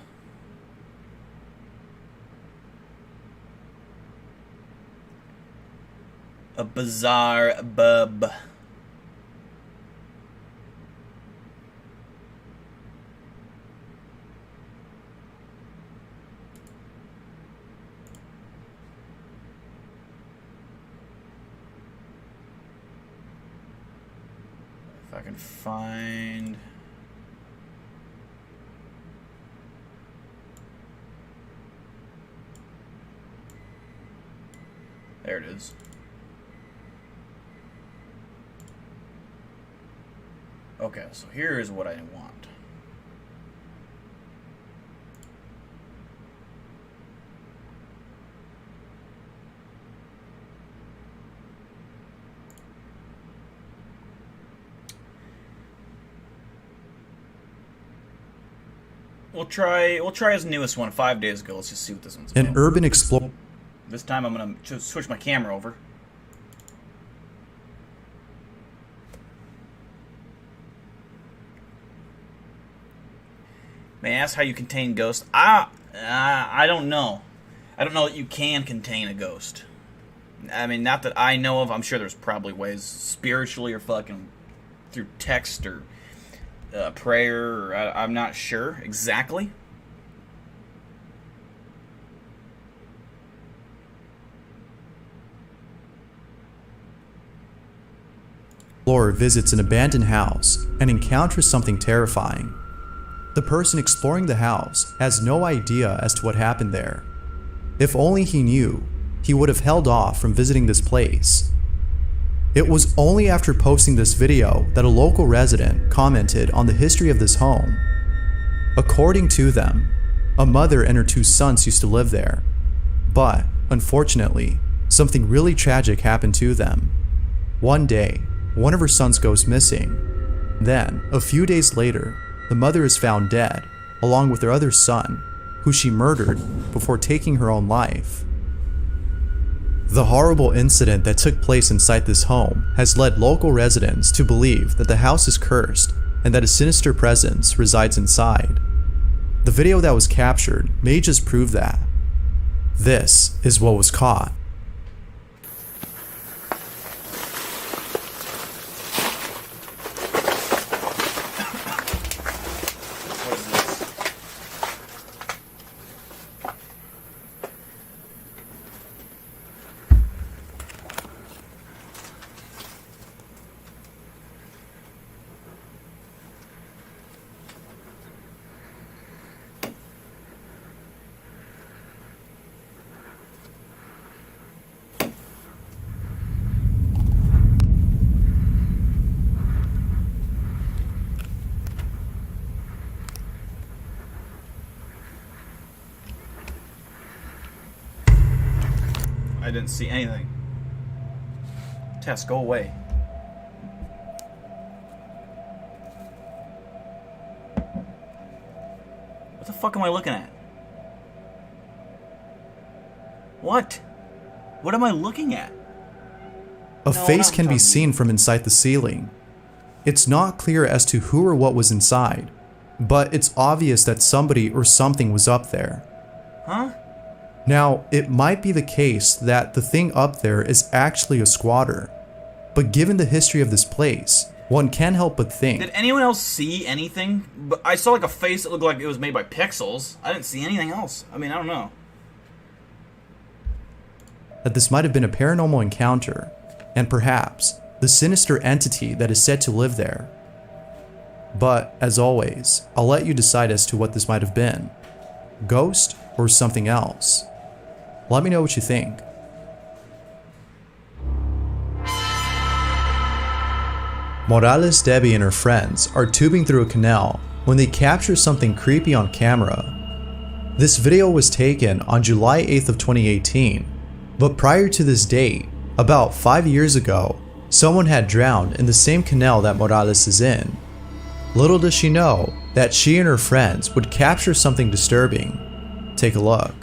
A bizarre bub. If I can find... is. Okay, so here is what I want. We'll try his newest one 5 days ago. Let's just see what this one's about. An urban explorer. This time I'm gonna just switch my camera over. May I ask how you contain ghosts? I don't know. I don't know that you can contain a ghost. I mean, not that I know of. I'm sure there's probably ways, spiritually or fucking through text or prayer, or I'm not sure exactly. Explorer visits an abandoned house and encounters something terrifying. The person exploring the house has no idea as to what happened there. If only he knew, he would have held off from visiting this place. It was only after posting this video that a local resident commented on the history of this home. According to them, a mother and her 2 sons used to live there. But, unfortunately, something really tragic happened to them. One day, one of her sons goes missing. Then, a few days later, the mother is found dead, along with her other son, who she murdered before taking her own life. The horrible incident that took place inside this home has led local residents to believe that the house is cursed and that a sinister presence resides inside. The video that was captured may just prove that. This is what was caught. I didn't see anything. Tess, go away. What the fuck am I looking at? What? What am I looking at? A face can be seen from inside the ceiling. It's not clear as to who or what was inside, but it's obvious that somebody or something was up there. Huh? Now, it might be the case that the thing up there is actually a squatter, but given the history of this place, one can't help but think. Did anyone else see anything? But I saw like a face that looked like it was made by pixels. I didn't see anything else. I mean, I don't know. That this might have been a paranormal encounter, and perhaps the sinister entity that is said to live there. But, as always, I'll let you decide as to what this might have been. Ghost or something else. Let me know what you think. Morales, Debbie, and her friends are tubing through a canal when they capture something creepy on camera. This video was taken on July 8th of 2018, but prior to this date, about 5 years ago, someone had drowned in the same canal that Morales is in. Little does she know that she and her friends would capture something disturbing. Take a look.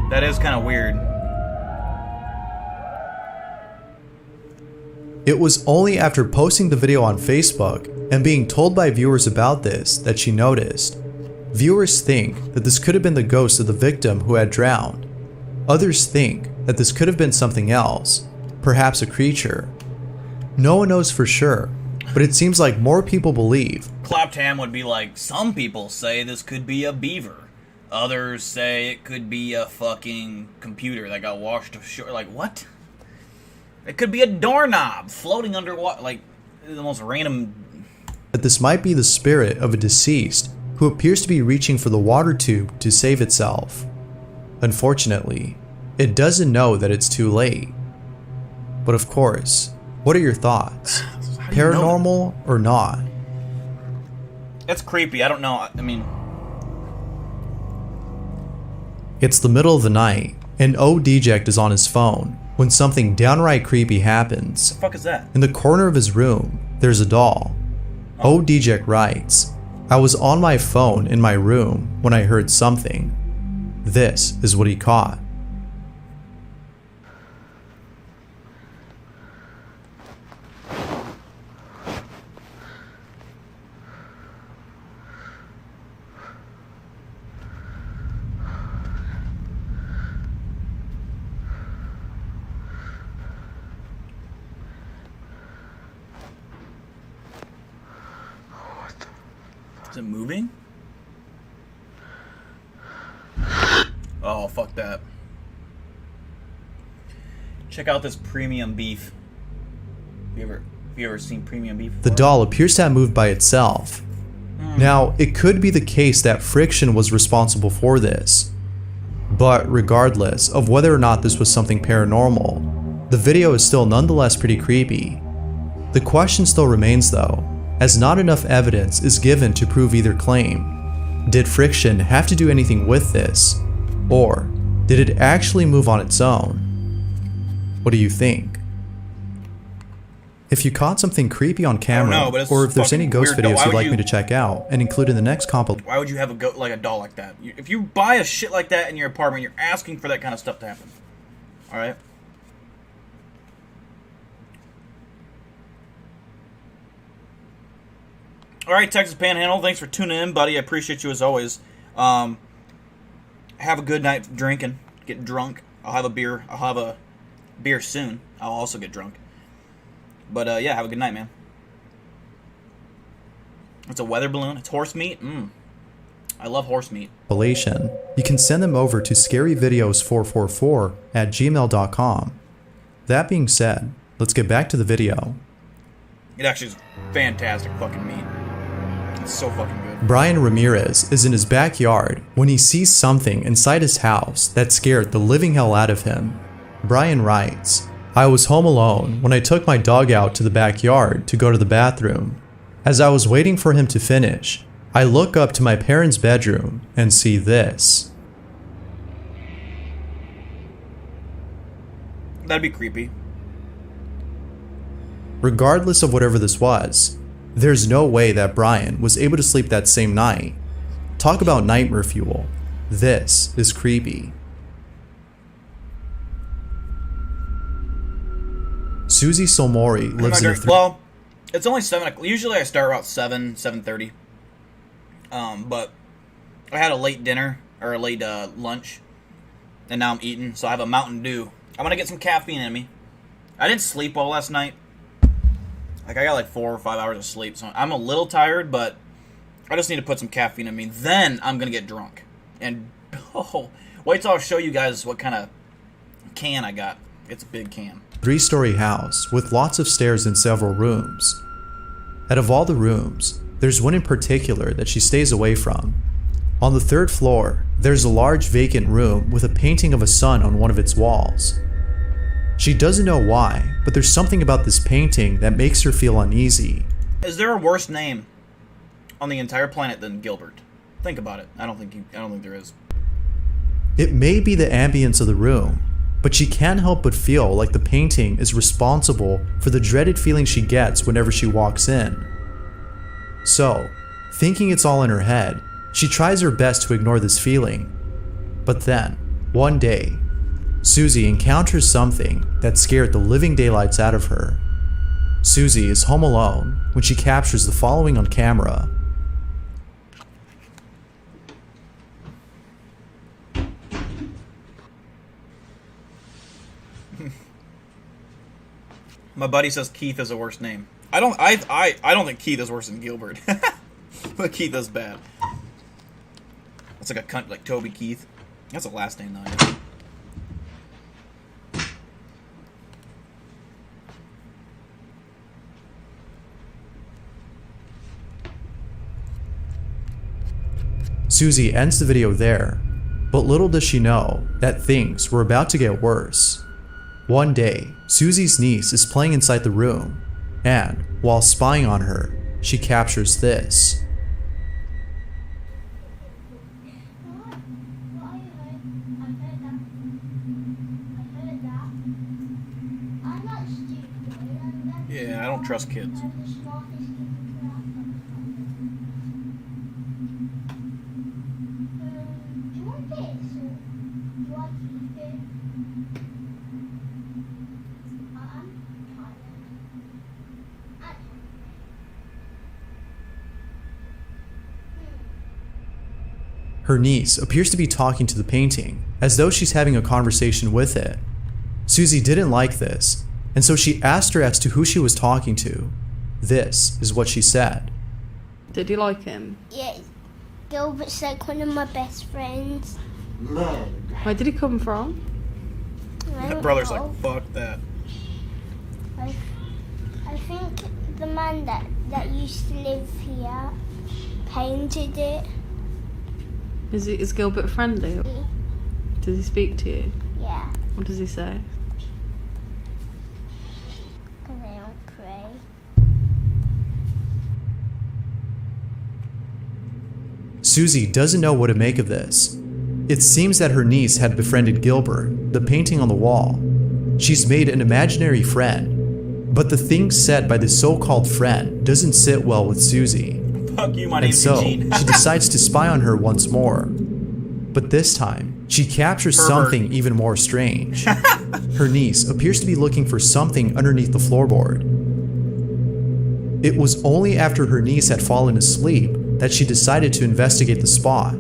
That is kind of weird. It was only after posting the video on Facebook and being told by viewers about this that she noticed. Viewers think that this could have been the ghost of the victim who had drowned. Others think that this could have been something else, perhaps a creature. No one knows for sure, but it seems like more people believe. Claptam would be like, some people say this could be a beaver. Others say it could be a fucking computer that got washed ashore. Like, what? It could be a doorknob floating underwater. Like, the most random. That this might be the spirit of a deceased who appears to be reaching for the water tube to save itself. Unfortunately, it doesn't know that it's too late. But of course, what are your thoughts? Paranormal or not? That's creepy. I don't know. I mean, it's the middle of the night, and O-Deject is on his phone when something downright creepy happens. what the fuck is that? In the corner of his room, there's a doll. O-Deject writes, I was on my phone in my room when I heard something. This is what he caught. Is it moving? Oh, fuck that. Check out this premium beef. Have you ever seen premium beef before? The doll appears to have moved by itself. Now, it could be the case that friction was responsible for this. But regardless of whether or not this was something paranormal, the video is still nonetheless pretty creepy. The question still remains though, as not enough evidence is given to prove either claim. Did friction have to do anything with this? Or did it actually move on its own? What do you think? If you caught something creepy on camera, or if there's any ghost videos you'd like me to check out and include in the next compilation. Why would you have a doll like that? If you buy a shit like that in your apartment, you're asking for that kind of stuff to happen. Alright? Alright, Texas Panhandle, thanks for tuning in, buddy. I appreciate you as always. Have a good night drinking. Get drunk. I'll have a beer. I'll have a beer soon. I'll also get drunk. But, yeah, have a good night, man. It's a weather balloon. It's horse meat. I love horse meat. You can send them over to scaryvideos444@gmail.com. That being said, let's get back to the video. It actually is fantastic fucking meat. It's so fucking good. Brian Ramirez is in his backyard when he sees something inside his house that scared the living hell out of him. Brian writes, I was home alone when I took my dog out to the backyard to go to the bathroom. As I was waiting for him to finish, I look up to my parents' bedroom and see this. That'd be creepy. Regardless of whatever this was, there's no way that Brian was able to sleep that same night. Talk about nightmare fuel. This is creepy. Susie Solmori lives in a well, it's only 7 o'clock. Usually I start around 7:30. But I had a late dinner, or a late lunch, and now I'm eating, so I have a Mountain Dew. I'm gonna get some caffeine in me. I didn't sleep well last night. Like, I got like 4 or 5 hours of sleep, so I'm a little tired, but I just need to put some caffeine in me. Then I'm gonna get drunk. And, wait till I'll show you guys what kind of can I got. It's a big can. 3-story house with lots of stairs and several rooms. Out of all the rooms, there's one in particular that she stays away from. On the 3rd floor, there's a large vacant room with a painting of a sun on one of its walls. She doesn't know why, but there's something about this painting that makes her feel uneasy. Is there a worse name on the entire planet than Gilbert? Think about it. I don't think there is. It may be the ambience of the room, but she can't help but feel like the painting is responsible for the dreaded feeling she gets whenever she walks in. So, thinking it's all in her head, she tries her best to ignore this feeling. But then, one day, Susie encounters something that scared the living daylights out of her. Susie is home alone when she captures the following on camera. My buddy says Keith is a worse name. I don't think Keith is worse than Gilbert. But Keith is bad. That's like a cunt like Toby Keith. That's a last name though. I guess. Susie ends the video there, but little does she know that things were about to get worse. One day, Susie's niece is playing inside the room, and while spying on her, she captures this. Yeah, I don't trust kids. Her niece appears to be talking to the painting, as though she's having a conversation with it. Susie didn't like this, and so she asked her as to who she was talking to. This is what she said. Did you like him? Yeah, Gilbert's like one of my best friends. Where did he come from? I don't Brother's know. like, fuck that. I think the man that used to live here painted it. Is Gilbert friendly? Does he speak to you? Yeah, What does he say? because I don't pray. Susie doesn't know what to make of this. It seems that her niece had befriended Gilbert, the painting on the wall. She's made an imaginary friend, but the things said by the so-called friend doesn't sit well with Susie. Fuck you, my And name's so, Eugene. she decides to spy on her once more. But this time, she captures Herbert. something even more strange. Her niece appears to be looking for something underneath the floorboard. It was only after her niece had fallen asleep that she decided to investigate the spot.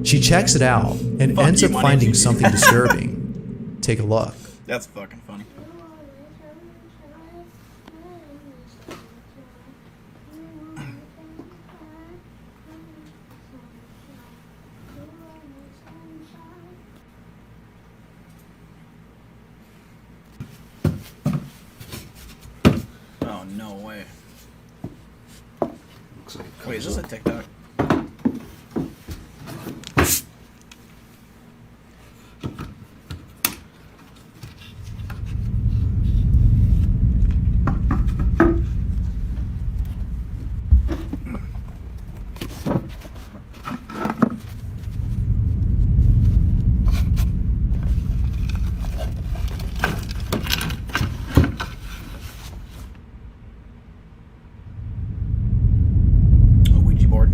She checks it out and Fuck ends you, up my finding name's Eugene. something disturbing. Take a look. That's fucking funny. Oh, no way. Wait, is this a TikTok?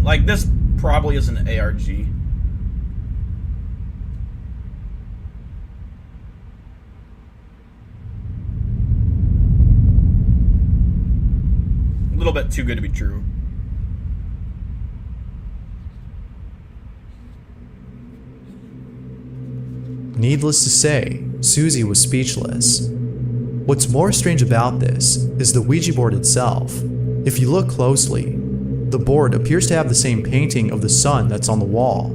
Like, this probably is an ARG. A little bit too good to be true. Needless to say, Susie was speechless. What's more strange about this is the Ouija board itself. If you look closely, the board appears to have the same painting of the sun that's on the wall.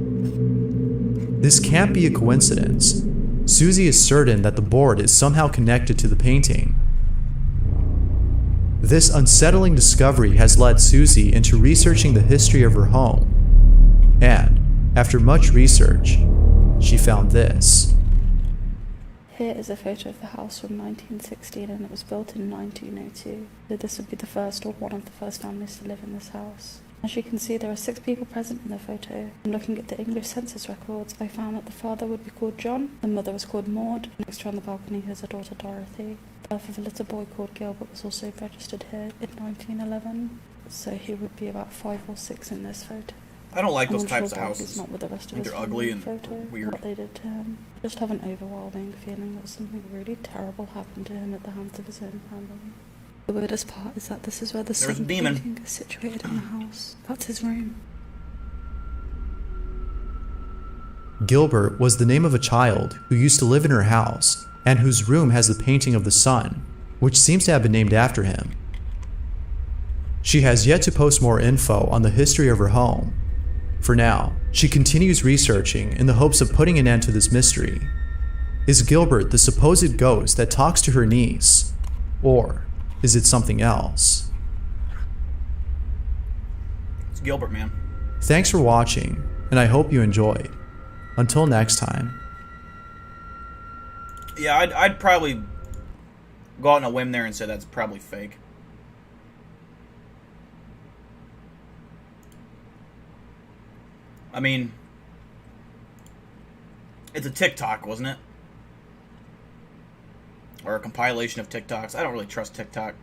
This can't be a coincidence. Susie is certain that the board is somehow connected to the painting. This unsettling discovery has led Susie into researching the history of her home. And, after much research, she found this. Here is a photo of the house from 1916 and it was built in 1902. So this would be the first or one of the first families to live in this house. As you can see, there are 6 people present in the photo. And looking at the English census records, I found that the father would be called John, the mother was called Maud, and next to her on the balcony is a daughter Dorothy. The birth of a little boy called Gilbert was also registered here in 1911. So he would be about 5 or 6 in this photo. I don't like those I'm types sure of that he's houses. not with the rest I of think his they're ugly and photo, weird. What they did to him. I just have an overwhelming feeling that something really terrible happened to him at the hands of his own family. The weirdest part is that this is where the There's a sun demon. painting is situated in the house. That's his room. Gilbert was the name of a child who used to live in her house and whose room has the painting of the sun, which seems to have been named after him. She has yet to post more info on the history of her home. For now, she continues researching in the hopes of putting an end to this mystery. Is Gilbert the supposed ghost that talks to her niece? Or is it something else? It's Gilbert, man. Thanks for watching. and I hope you enjoyed. Until next time. Yeah, I'd probably go out on a whim there and say that's probably fake. I mean, it's a TikTok, wasn't it? Or a compilation of TikToks. I don't really trust TikTok.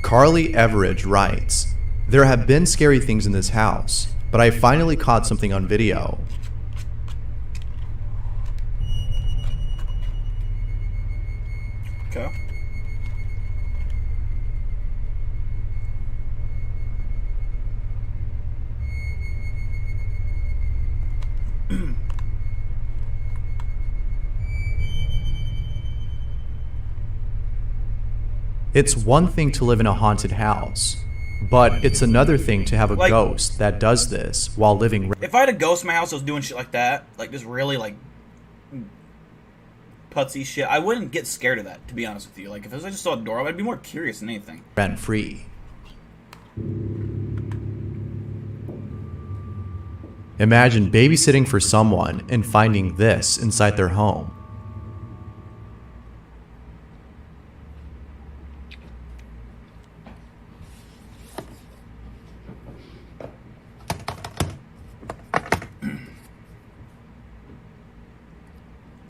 Carly Everidge writes, "There have been scary things in this house, but I finally caught something on video." Okay. It's one thing to live in a haunted house, but it's another thing to have a ghost that does this while living. If I had a ghost in my house that was doing shit like that, like just really like putsy shit, I wouldn't get scared of that, to be honest with you. Like if I just saw a door, I'd be more curious than anything. Rent free. Imagine babysitting for someone and finding this inside their home.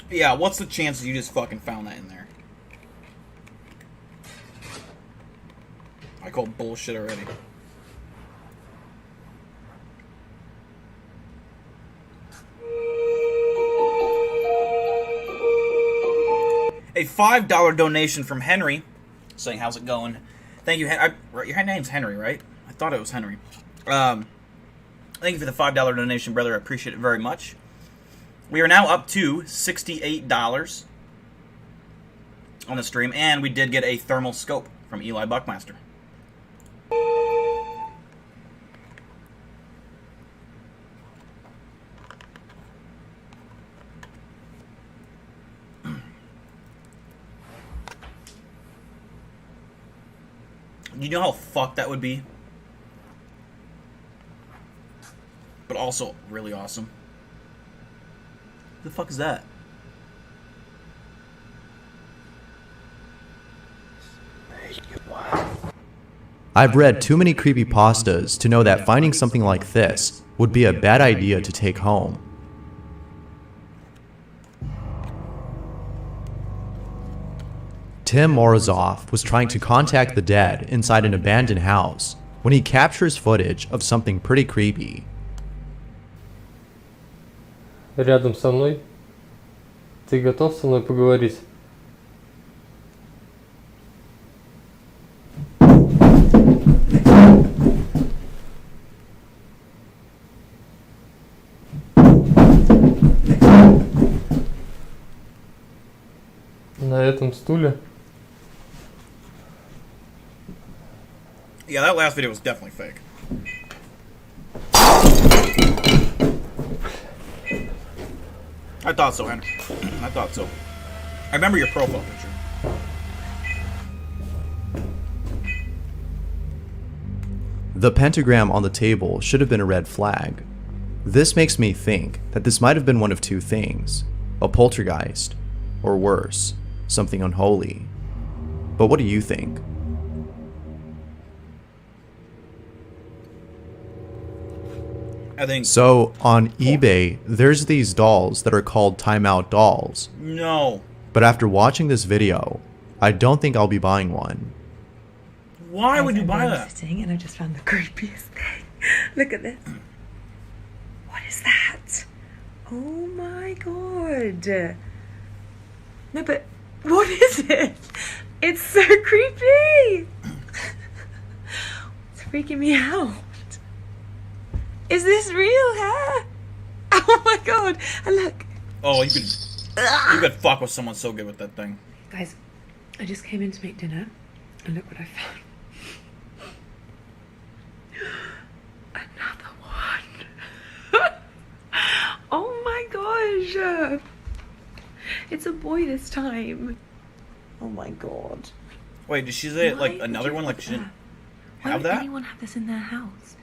Yeah, what's the chances you just fucking found that in there? I call bullshit already. A $5 donation from Henry, saying, "How's it going?" Thank you, your name's Henry, right? I thought it was Henry. Thank you for the $5 donation, brother. I appreciate it very much. We are now up to $68 on the stream, and we did get a thermal scope from Eli Buckmaster. You know how fucked that would be? But also really awesome. What the fuck is that? I've read too many creepypastas to know that finding something like this would be a bad idea to take home. Tim Morozov was trying to contact the dead inside an abandoned house when he captures footage of something pretty creepy. Рядом со мной. Ты готов со мной поговорить? На этом стуле? Yeah, that last video was definitely fake. I thought so, Henry. I thought so. I remember your profile picture. The pentagram on the table should have been a red flag. This makes me think that this might have been one of two things: a poltergeist, or worse, something unholy. But what do you think? I think so. On eBay, there's these dolls that are called timeout dolls. No. But after watching this video, I don't think I'll be buying one. Why would you buy that? And I just found the creepiest thing. Look at this. What is that? Oh my god. No, but what is it? It's so creepy. It's freaking me out. Is this real hair? Oh my god. And look. Oh, you could fuck with someone so good with that thing. Guys, I just came in to make dinner, and look what I found. Another one. Oh my gosh. It's a boy this time. Oh my god. Wait, did she say like another one? Like she didn't Why have would that? anyone have this in their house?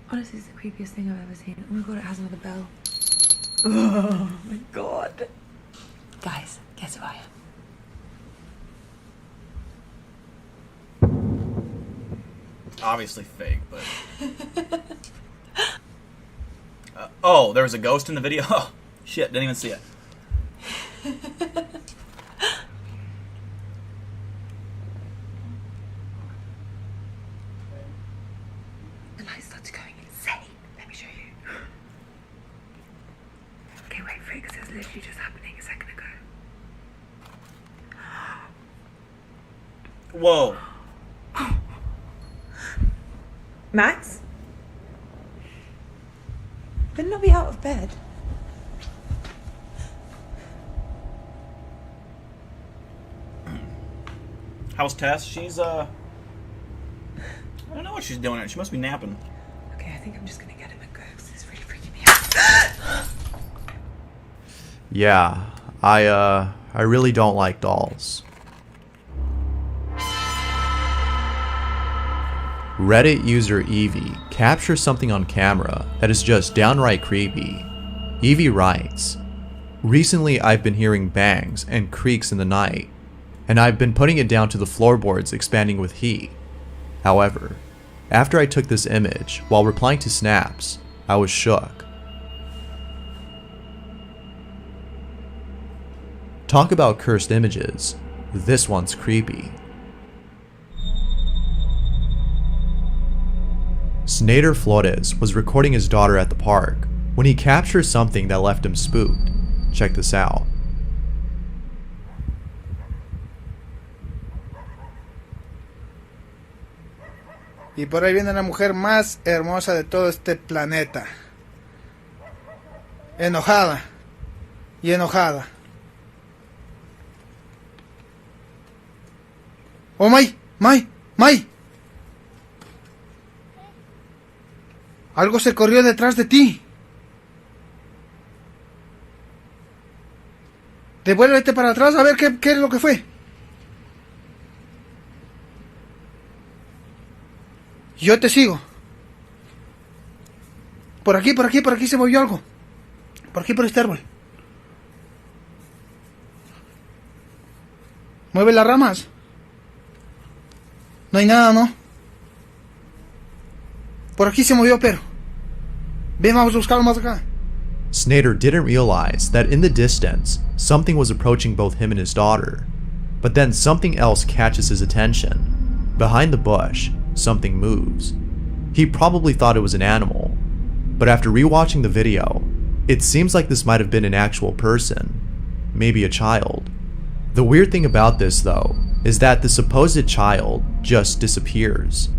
Honestly, it's the creepiest thing I've ever seen. Oh my god, it has another bell. Oh my god. Guys, guess who I am? Obviously fake, but... oh, there was a ghost in the video? Oh, shit, didn't even see it. The light started going insane. Let me show you. Okay, wait for it, because it was literally just happening a second ago. Whoa. Max? Better not be out of bed. How's Tess? She's, I don't know what she's doing. She must be napping. Okay, I think I'm just gonna get him a go, because it's really freaking me out. Yeah, I really don't like dolls. Reddit user Evie captures something on camera that is just downright creepy. Evie writes, "Recently I've been hearing bangs and creaks in the night, and I've been putting it down to the floorboards expanding with heat. However, after I took this image while replying to snaps, I was shook." Talk about cursed images. This one's creepy. Snader Flores was recording his daughter at the park when he captured something that left him spooked. Check this out. Y por ahí viene la mujer más hermosa de todo este planeta. Enojada. Y enojada. Oh, May. Algo se corrió detrás de ti. Devuélvete para atrás a ver qué es lo que fue. Yo te sigo. Por aquí se movió algo. Por aquí, por este árbol. Mueve las ramas. No hay nada, ¿no? Por aquí se movió, pero... Ven, vamos a buscarlo más acá. Snader didn't realize that in the distance, something was approaching both him and his daughter. But then something else catches his attention. Behind the bush, something moves. He probably thought it was an animal, but after rewatching the video, it seems like this might have been an actual person, maybe a child. The weird thing about this, though, is that the supposed child just disappears.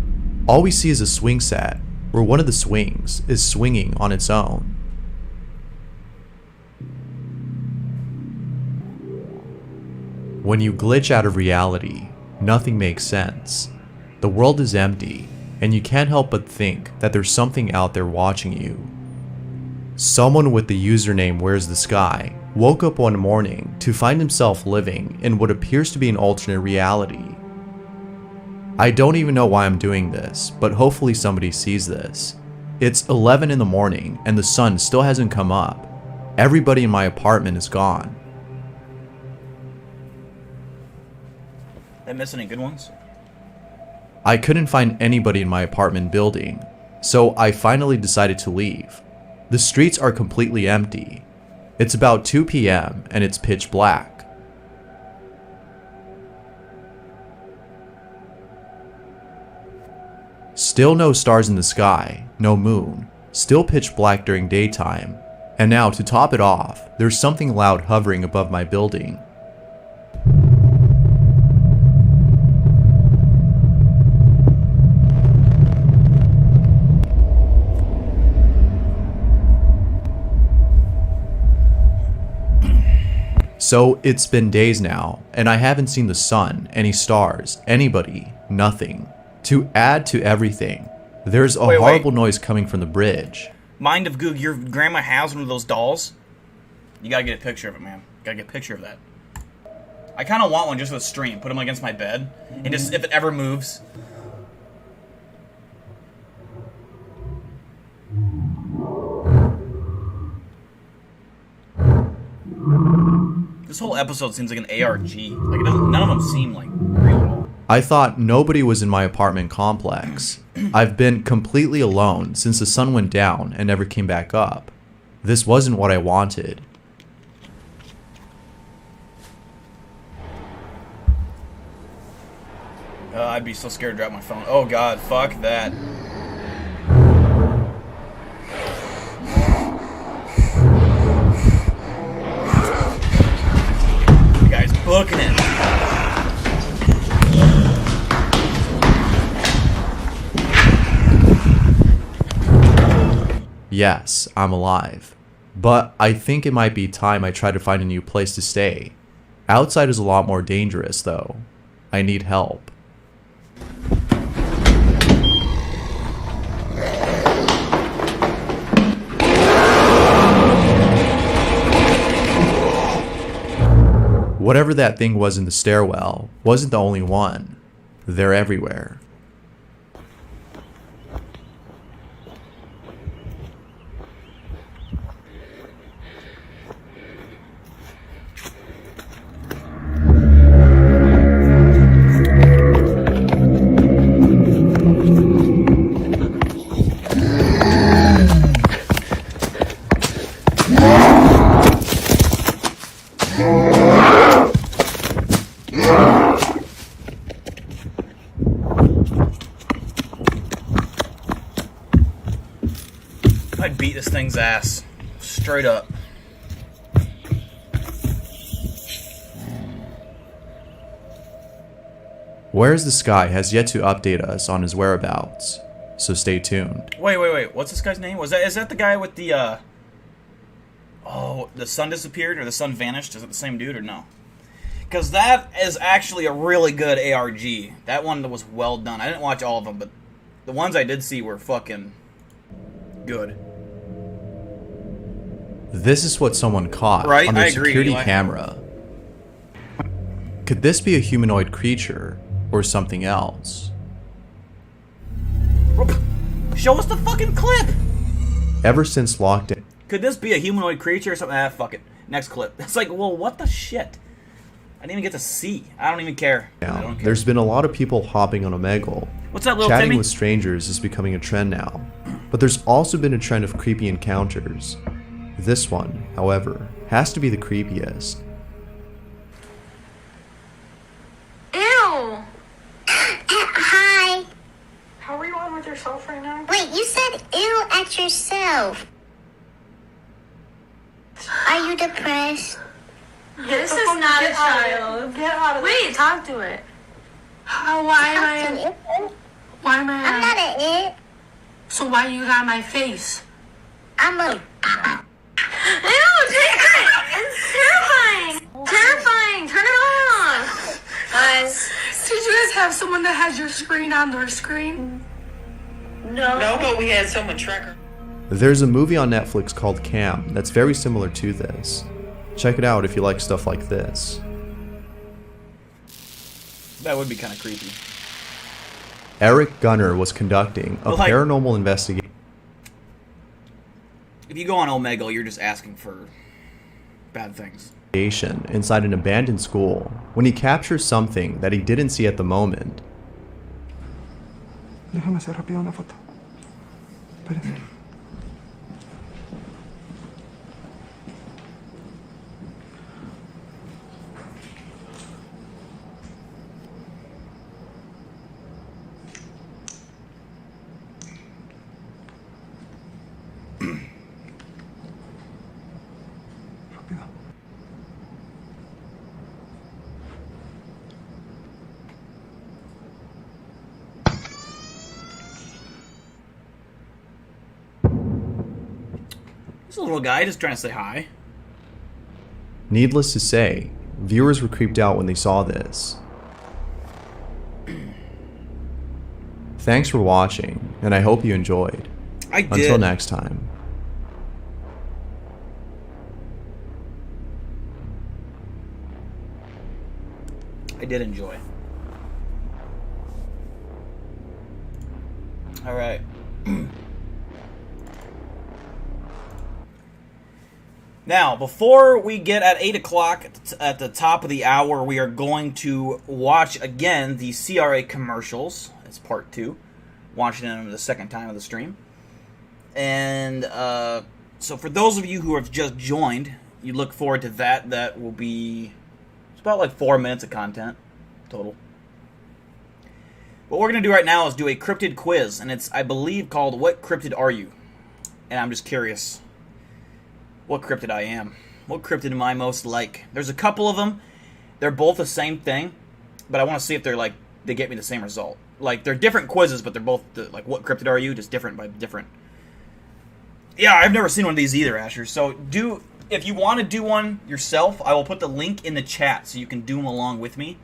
All we see is a swing set, where one of the swings is swinging on its own. When you glitch out of reality, nothing makes sense. The world is empty, and you can't help but think that there's something out there watching you. Someone with the username Where's the Sky woke up one morning to find himself living in what appears to be an alternate reality. I don't even know why I'm doing this, but hopefully somebody sees this. It's 11 in the morning and the sun still hasn't come up. Everybody in my apartment is gone. Did I miss any good ones? I couldn't find anybody in my apartment building, so I finally decided to leave. The streets are completely empty. It's about 2 p.m. and it's pitch black. Still no stars in the sky, no moon, still pitch black during daytime, and now to top it off, there's something loud hovering above my building. So it's been days now, and I haven't seen the sun, any stars, anybody, nothing. To add to everything, there's a horrible noise coming from the bridge. Mind of Goog, your grandma has one of those dolls? You gotta get a picture of it, man. Gotta get a picture of that. I kind of want one just for the stream. Put them against my bed. And just, if it ever moves. This whole episode seems like an ARG. Like, none of them seem like real. I thought nobody was in my apartment complex. I've been completely alone since the sun went down and never came back up. This wasn't what I wanted. I'd be so scared to drop my phone. Oh god, fuck that. The guy's booking it. Yes, I'm alive. But I think it might be time I try to find a new place to stay. Outside is a lot more dangerous, though. I need help. Whatever that thing was in the stairwell wasn't the only one. They're everywhere. I'd beat this thing's ass. Straight up. Where's the Sky has yet to update us on his whereabouts, so stay tuned. Wait. What's this guy's name? Is that the guy with the, oh, the sun disappeared or the sun vanished? Is it the same dude or no? Because that is actually a really good ARG. That one was well done. I didn't watch all of them, but the ones I did see were fucking good. This is what someone caught on their security camera. Could this be a humanoid creature or something else? Show us the fucking clip! Ever since lockdown, Could this be a humanoid creature or something? Ah, fuck it. Next clip. It's like, well, what the shit? I didn't even get to see. I don't even care. I don't care. There's been a lot of people hopping on Omegle. What's that, little Chatting Timmy? with strangers is becoming a trend now. But there's also been a trend of creepy encounters. This one, however, has to be the creepiest. Ew! Hi. How are you on with yourself right now? Wait, you said ew at yourself. Are you depressed? This is not a child. Get out of Wait, talk to it. Why am I? Why am I? I'm not an it. So why you got my face? I'm a... Ew, take it! It's terrifying! Terrifying! Turn it off! Guys. Did you guys have someone that has your screen on their screen? No, but we had someone tracker. There's a movie on Netflix called Cam that's very similar to this. Check it out if you like stuff like this. That would be kind of creepy. Eric Gunner was conducting a paranormal investigation. If you go on Omegle, you're just asking for bad things. Inside an abandoned school when he captures something that he didn't see at the moment. Déjame hacer rápido una foto. Espérate. This a little guy just trying to say hi. Needless to say, viewers were creeped out when they saw this. Thanks for watching, and I hope you enjoyed. I did. Until next time. I did enjoy. All right. Now, before we get at 8 o'clock at the top of the hour, we are going to watch again the CRA commercials. It's part 2. Watching them the second time of the stream. And so for those of you who have just joined, you look forward to that. That will be... It's about like 4 minutes of content total. What we're going to do right now is do a cryptid quiz. And it's, I believe, called What Cryptid Are You? And I'm just curious what cryptid I am. What cryptid am I most like? There's a couple of them. They're both the same thing, but I want to see if they're like they get me the same result. Like they're different quizzes, but they're both like what cryptid are you? Just different by different. Yeah, I've never seen one of these either, Asher. So if you want to do one yourself, I will put the link in the chat so you can do them along with me.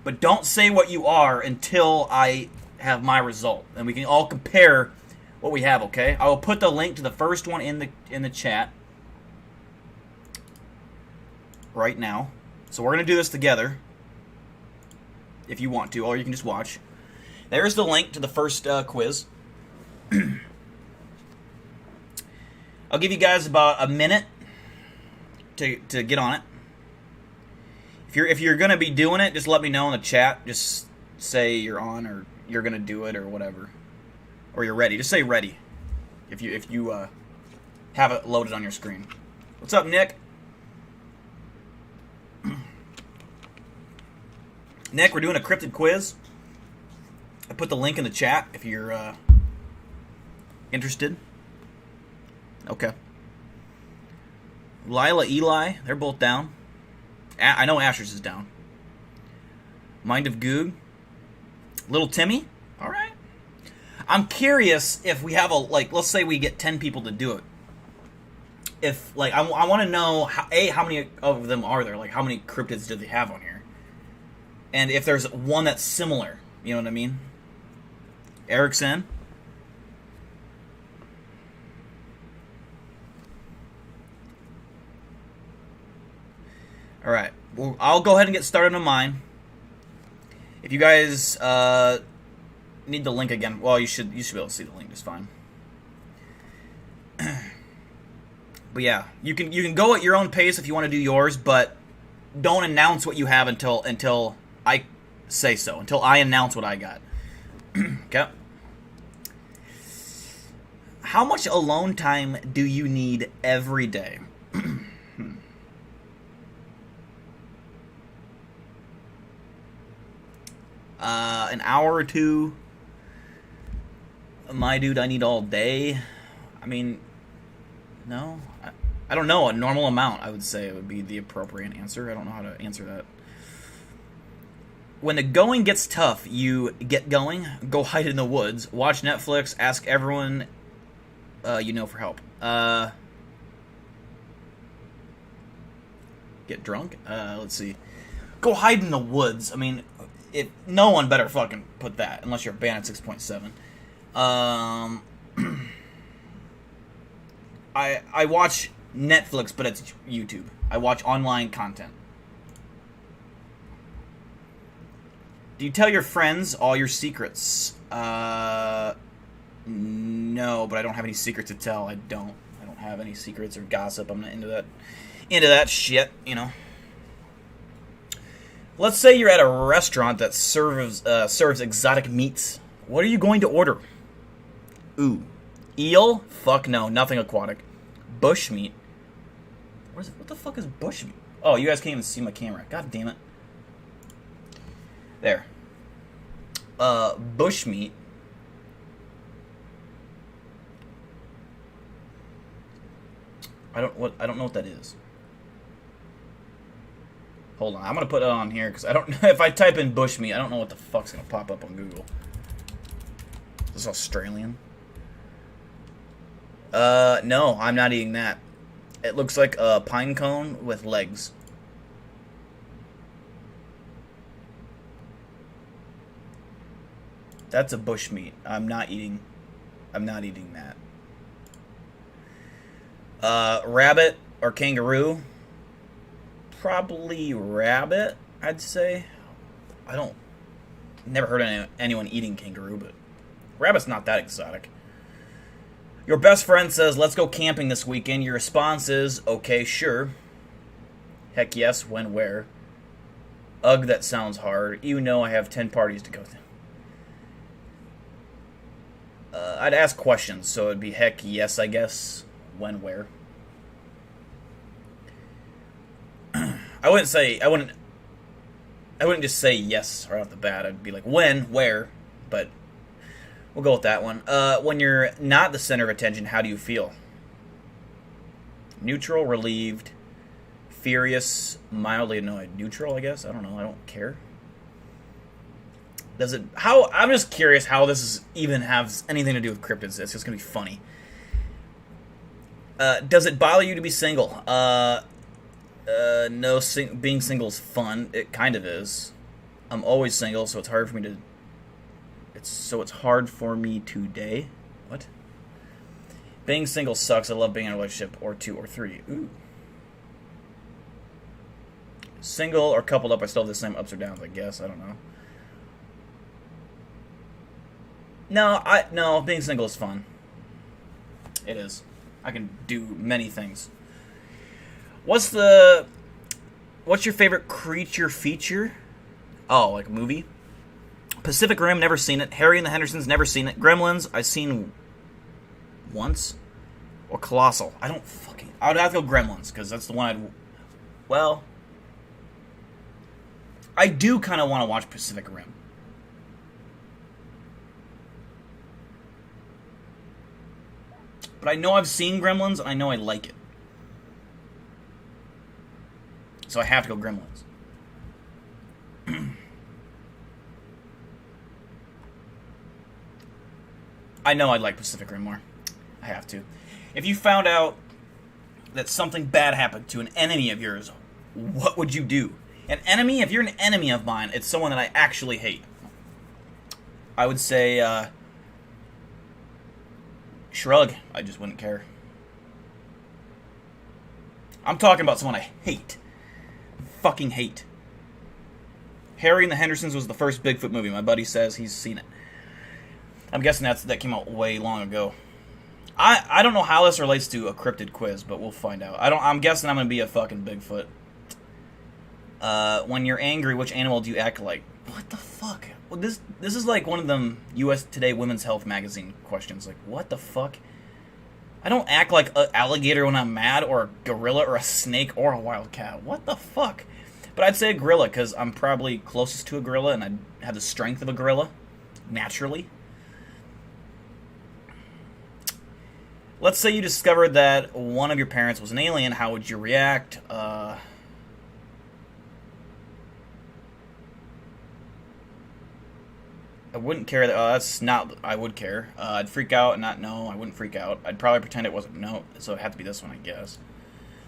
But don't say what you are until I have my result, and we can all compare what we have. Okay? I will put the link to the first one in the chat right now. So we're going to do this together if you want to, or you can just watch. There's the link to the first quiz. I'll give you guys about a minute to get on it. If you're going to be doing it, just let me know in the chat. Just say you're on or you're going to do it or whatever. Or you're ready. Just say ready if you have it loaded on your screen. What's up, Nick? Nick, we're doing a cryptid quiz. I put the link in the chat if you're interested. Okay. Lila, Eli, they're both down. I know Asher's is down. Mind of Goog. Little Timmy? Alright. I'm curious if we have let's say we get 10 people to do it. If, I want to know, how many of them are there? Like, how many cryptids do they have on here? And if there's one that's similar, you know what I mean? Eric's in. All right. Well, I'll go ahead and get started on mine. If you guys need the link again, well, you should be able to see the link just fine. But yeah, you can go at your own pace if you want to do yours, but don't announce what you have until I say so, until I announce what I got. Okay. How much alone time do you need every day? An hour or two. My dude, I need all day. I mean, no. I don't know. A normal amount, I would say, would be the appropriate answer. I don't know how to answer that. When the going gets tough, you get going, go hide in the woods, watch Netflix, ask everyone you know for help. Get drunk? Let's see. Go hide in the woods. I mean, no one better fucking put that, unless you're a band at 6.7. I watch Netflix, but it's YouTube. I watch online content. Do you tell your friends all your secrets? No, but I don't have any secrets to tell. I don't have any secrets or gossip. I'm not into that shit, you know. Let's say you're at a restaurant that serves exotic meats. What are you going to order? Ooh. Eel? Fuck no. Nothing aquatic. Bush meat. What the fuck is bush meat? Oh, you guys can't even see my camera. God damn it. There. Bush meat. I don't know what that is. Hold on, I'm gonna put it on here because I don't know if I type in bush meat, I don't know what the fuck's gonna pop up on Google. Is this Australian? No, I'm not eating that. It looks like a pine cone with legs. That's a bush meat. I'm not eating that. Rabbit or kangaroo? Probably rabbit, I'd say. I don't... Never heard of anyone eating kangaroo, but... Rabbit's not that exotic. Your best friend says, let's go camping this weekend. Your response is, okay, sure. Heck yes, when, where? Ugh, that sounds hard. You know I have 10 parties to go to. I'd ask questions, so it'd be heck yes, I guess. When, where? I wouldn't just say yes right off the bat. I'd be like, when, where? But we'll go with that one. When you're not the center of attention, how do you feel? Neutral, relieved, furious, mildly annoyed. Neutral, I guess. I don't know. I don't care. I'm just curious how this even has anything to do with cryptids. It's just gonna be funny. Does it bother you to be single? No. Being single is fun. It kind of is. I'm always single, so it's hard for me to. It's hard for me today. What? Being single sucks. I love being in a relationship or 2 or 3. Ooh. Single or coupled up, I still have the same ups or downs, I guess. I don't know. No, being single is fun. It is. I can do many things. What's your favorite creature feature? Oh, like a movie? Pacific Rim, never seen it. Harry and the Hendersons, never seen it. Gremlins, I've seen once. Or Colossal. I would have to go Gremlins, because that's the one I do kind of want to watch Pacific Rim. But I know I've seen Gremlins, and I know I like it. So I have to go Gremlins. I know I'd like Pacific Rim more. I have to. If you found out that something bad happened to an enemy of yours, what would you do? An enemy? If you're an enemy of mine, it's someone that I actually hate. I would say, shrug. I just wouldn't care. I'm talking about someone I hate. Fucking hate. Harry and the Hendersons was the first Bigfoot movie. My buddy says he's seen it. I'm guessing that came out way long ago. I don't know how this relates to a cryptid quiz, but we'll find out. I'm guessing I'm gonna be a fucking Bigfoot. When you're angry, which animal do you act like? What the fuck? Well, this is like one of them U.S. Today Women's Health magazine questions. Like, what the fuck? I don't act like an alligator when I'm mad, or a gorilla, or a snake, or a wild cat. What the fuck? But I'd say a gorilla, because I'm probably closest to a gorilla, and I have the strength of a gorilla, naturally. Let's say you discovered that one of your parents was an alien. How would you react? I wouldn't care. That's not... I would care. I'd freak out and not know. I wouldn't freak out. I'd probably pretend it wasn't no. So it'd have to be this one, I guess.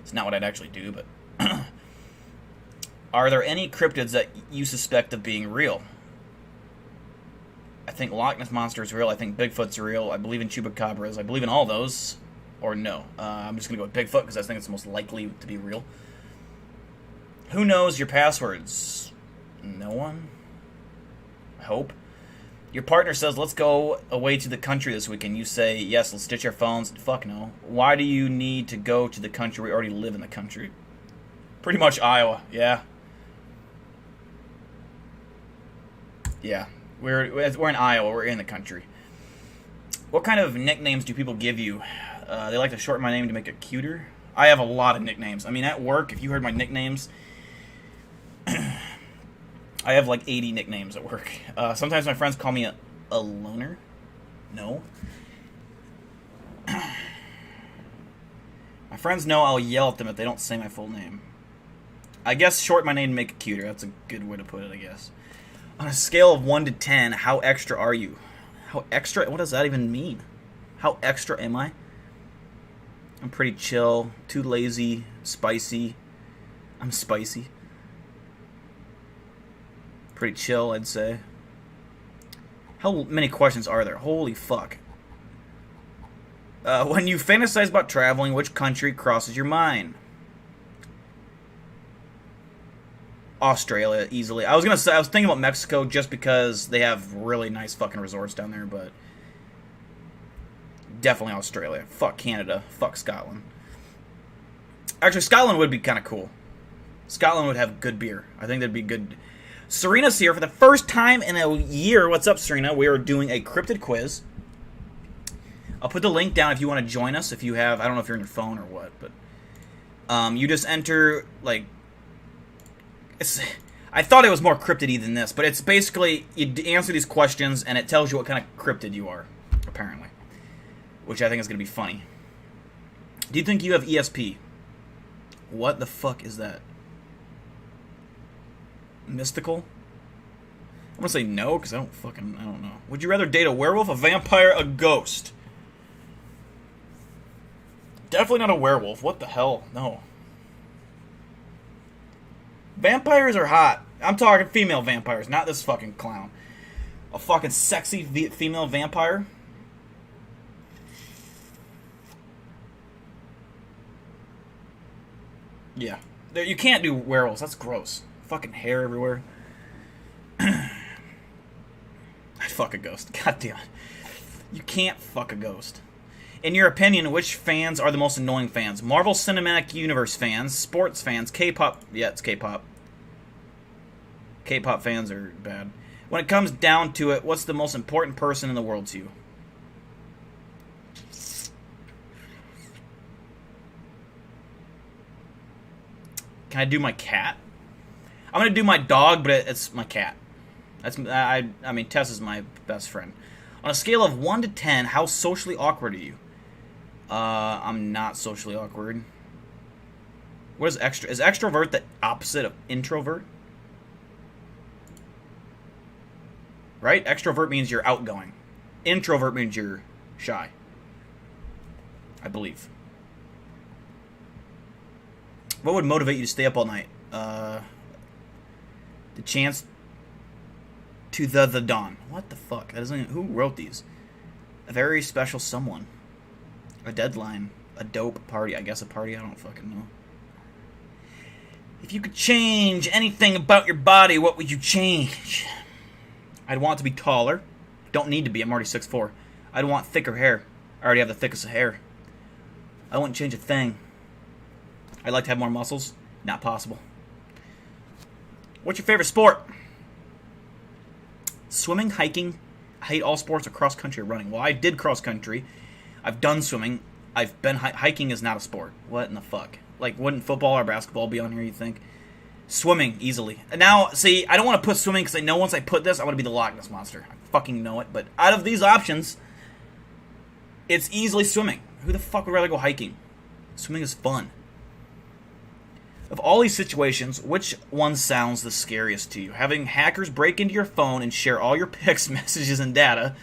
It's not what I'd actually do, but... Are there any cryptids that you suspect of being real? I think Loch Ness Monster is real. I think Bigfoot's real. I believe in Chupacabras. I believe in all those. Or no. I'm just going to go with Bigfoot because I think it's the most likely to be real. Who knows your passwords? No one? I hope. Your partner says, let's go away to the country this weekend. You say, yes, let's ditch our phones. Fuck no. Why do you need to go to the country? We already live in the country. Pretty much Iowa, yeah. Yeah. We're in Iowa. We're in the country. What kind of nicknames do people give you? They like to shorten my name to make it cuter. I have a lot of nicknames. I mean, at work, if you heard my nicknames, I have like 80 nicknames at work. Sometimes my friends call me a loner. No. My friends know I'll yell at them if they don't say my full name. I guess shorten my name to make it cuter. That's a good way to put it, I guess. On a scale of 1 to 10, how extra are you? How extra? What does that even mean? How extra am I? I'm pretty chill, too lazy, spicy. I'm spicy. Pretty chill, I'd say. How many questions are there? Holy fuck. When you fantasize about traveling, which country crosses your mind? Australia, easily. I was thinking about Mexico just because they have really nice fucking resorts down there, but definitely Australia. Fuck Canada. Fuck Scotland. Actually, Scotland would be kind of cool. Scotland would have good beer. I think that'd be good. Serena's here for the first time in a year. What's up, Serena? We are doing a cryptid quiz. I'll put the link down if you want to join us. If you have, I don't know if you're on your phone or what, but you just enter, like, I thought it was more cryptid-y than this, but it's basically, you answer these questions, and it tells you what kind of cryptid you are, apparently. Which I think is going to be funny. Do you think you have ESP? What the fuck is that? Mystical? I'm going to say no, because I don't know. Would you rather date a werewolf, a vampire, a ghost? Definitely not a werewolf. What the hell? No. Vampires are hot. I'm talking female vampires, not this fucking clown. A fucking sexy female vampire? Yeah. You can't do werewolves. That's gross. Fucking hair everywhere. I'd fuck a ghost. God damn it. You can't fuck a ghost. In your opinion, which fans are the most annoying fans? Marvel Cinematic Universe fans, sports fans, K-pop... Yeah, it's K-pop. K-pop fans are bad. When it comes down to it, what's the most important person in the world to you? Can I do my cat? I'm going to do my dog, but it's my cat. I mean, Tess is my best friend. On a scale of 1 to 10, how socially awkward are you? I'm not socially awkward. What is extra? Is extrovert the opposite of introvert? Right? Extrovert means you're outgoing. Introvert means you're shy. I believe. What would motivate you to stay up all night? The chance to the dawn. What the fuck? That doesn't even, who wrote these? A very special someone. A deadline. A dope party. I guess a party? I don't fucking know. If you could change anything about your body, what would you change? I'd want to be taller. Don't need to be. I'm already 6'4". I'd want thicker hair. I already have the thickest of hair. I wouldn't change a thing. I'd like to have more muscles. Not possible. What's your favorite sport? Swimming, hiking. I hate all sports or cross country or running. Well, I did cross country. I've done swimming. I've been hiking is not a sport. What in the fuck? Like, wouldn't football or basketball be on here, you think? Swimming, easily. And now, see, I don't want to put swimming because I know once I put this, I want to be the Loch Ness Monster. I fucking know it. But out of these options, it's easily swimming. Who the fuck would rather go hiking? Swimming is fun. Of all these situations, which one sounds the scariest to you? Having hackers break into your phone and share all your pics, messages, and data.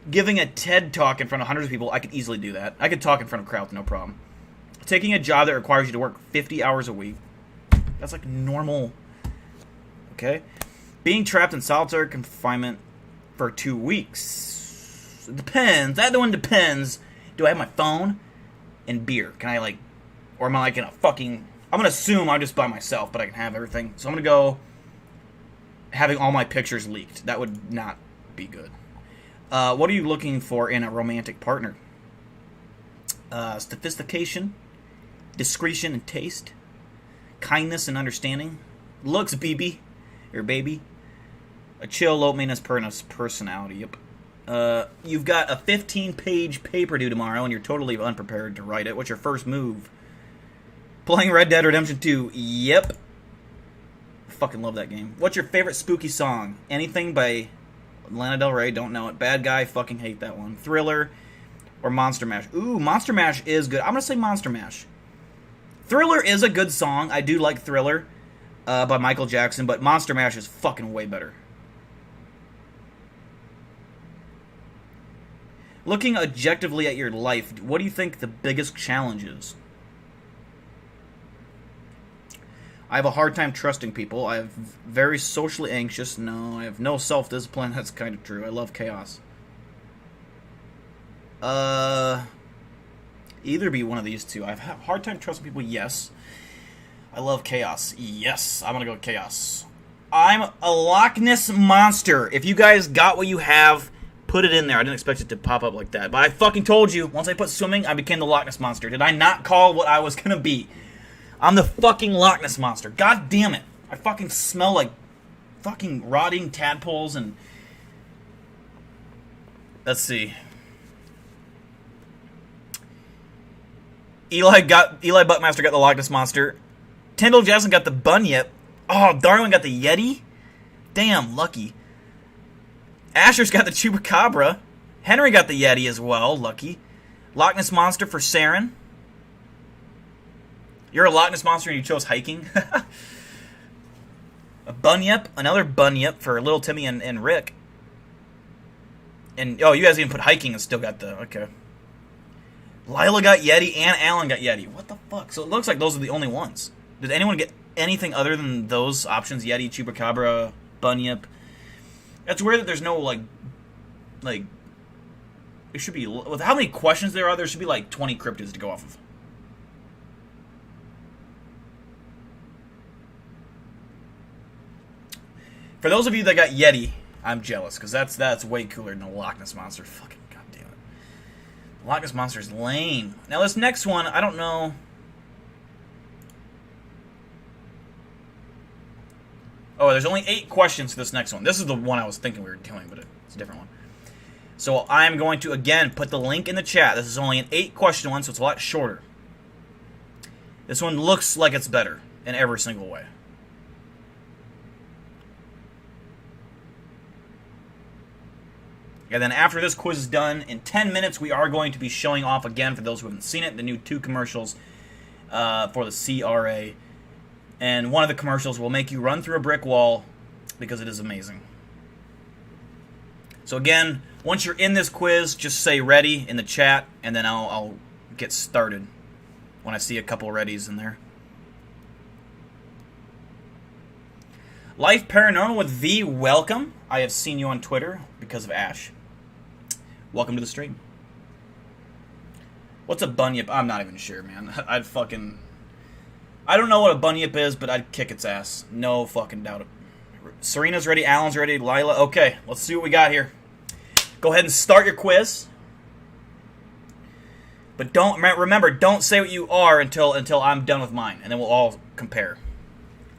Giving a TED Talk in front of hundreds of people. I could easily do that. I could talk in front of crowds, no problem. Taking a job that requires you to work 50 hours a week. That's like normal. Okay? Being trapped in solitary confinement for 2 weeks. It depends. That one depends. Do I have my phone and beer? Can I, like... Or am I, like, in a fucking... I'm going to assume I'm just by myself, but I can have everything. So I'm going to go having all my pictures leaked. That would not be good. What are you looking for in a romantic partner? Sophistication, discretion and taste, kindness and understanding, looks, baby, a chill, low-maintenance personality, yep. You've got a 15-page paper due tomorrow, and you're totally unprepared to write it. What's your first move? Playing Red Dead Redemption 2, yep. Fucking love that game. What's your favorite spooky song? Anything by Lana Del Rey, don't know it. Bad Guy, fucking hate that one. Thriller or Monster Mash? Ooh, Monster Mash is good. I'm going to say Monster Mash. Thriller is a good song. I do like Thriller by Michael Jackson, but Monster Mash is fucking way better. Looking objectively at your life, what do you think the biggest challenge is? I have a hard time trusting people. I have very socially anxious. No, I have no self-discipline. That's kind of true. I love chaos. Either be one of these two. I have a hard time trusting people, yes. I love chaos. Yes, I'm gonna go with chaos. I'm a Loch Ness Monster. If you guys got what you have, put it in there. I didn't expect it to pop up like that. But I fucking told you, once I put swimming, I became the Loch Ness Monster. Did I not call what I was gonna be? I'm the fucking Loch Ness Monster. God damn it. I fucking smell like fucking rotting tadpoles and... Let's see. Eli Buckmaster got the Loch Ness Monster. Tyndall Jackson got the Bunyip. Oh, Darwin got the Yeti. Damn, lucky. Asher's got the Chupacabra. Henry got the Yeti as well, lucky. Loch Ness Monster for Saren. You're a Loch Ness Monster and you chose hiking. A Bunyip, another Bunyip for Little Timmy and Rick. And, oh, you guys even put hiking and still got the, okay. Lila got Yeti and Alan got Yeti. What the fuck? So it looks like those are the only ones. Did anyone get anything other than those options? Yeti, Chupacabra, Bunyip. That's weird that there's no, like, it should be, with how many questions there are, there should be, like, 20 cryptids to go off of. For those of you that got Yeti, I'm jealous, because that's way cooler than the Loch Ness Monster. Fucking goddamn it. The Loch Ness Monster is lame. Now, this next one, I don't know... Oh, there's only 8 questions for this next one. This is the one I was thinking we were doing, but it's a different one. So I'm going to, again, put the link in the chat. This is only an 8-question one, so it's a lot shorter. This one looks like it's better in every single way. And then after this quiz is done, in 10 minutes, we are going to be showing off again, for those who haven't seen it, the new 2 commercials for the CRA. And one of the commercials will make you run through a brick wall because it is amazing. So again, once you're in this quiz, just say ready in the chat, and then I'll get started when I see a couple readies in there. Life Paranormal with V, welcome. I have seen you on Twitter because of Ash. Welcome to the stream. What's a Bunyip? I'm not even sure, man. I don't know what a Bunyip is, but I'd kick its ass. No fucking doubt it. Serena's ready, Alan's ready, Lila. Okay, let's see what we got here. Go ahead and start your quiz. But remember, don't say what you are until I'm done with mine, and then we'll all compare.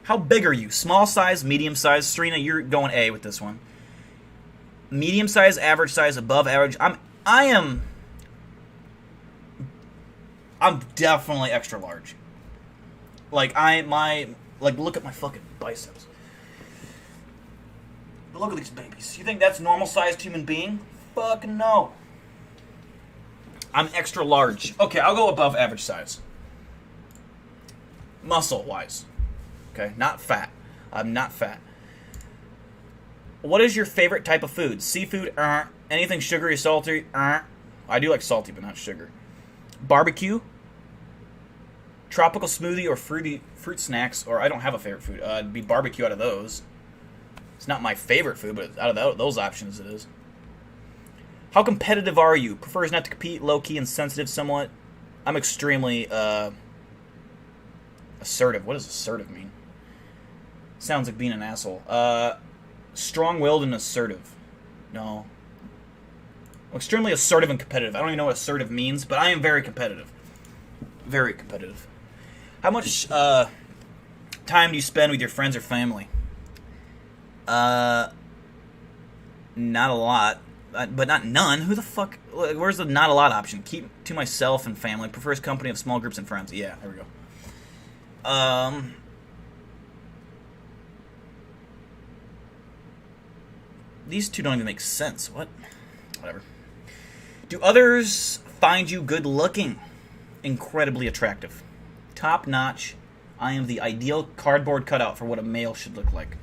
How big are you? Small size, medium size? Serena, you're going A with this one. Medium size, average size, above average. I'm definitely extra large. Like, look at my fucking biceps. Look at these babies. You think that's normal-sized human being? Fuck no. I'm extra large. Okay, I'll go above average size. Muscle-wise. Okay, not fat. I'm not fat. What is your favorite type of food? Seafood? Anything sugary, salty? I do like salty, but not sugar. Barbecue? Tropical smoothie or fruit snacks, or I don't have a favorite food. It'd be barbecue out of those. It's not my favorite food, but out of those options it is. How competitive are you? Prefers not to compete, low-key and sensitive somewhat. I'm extremely assertive. What does assertive mean? Sounds like being an asshole. Strong-willed and assertive. No. I'm extremely assertive and competitive. I don't even know what assertive means, but I am very competitive. Very competitive. How much time do you spend with your friends or family? Not a lot, but not none. Who the fuck? Where's the not a lot option? Keep to myself and family. Prefers company of small groups and friends. Yeah, there we go. These two don't even make sense. What? Whatever. Do others find you good looking? Incredibly attractive. Top notch. I am the ideal cardboard cutout for what a male should look like.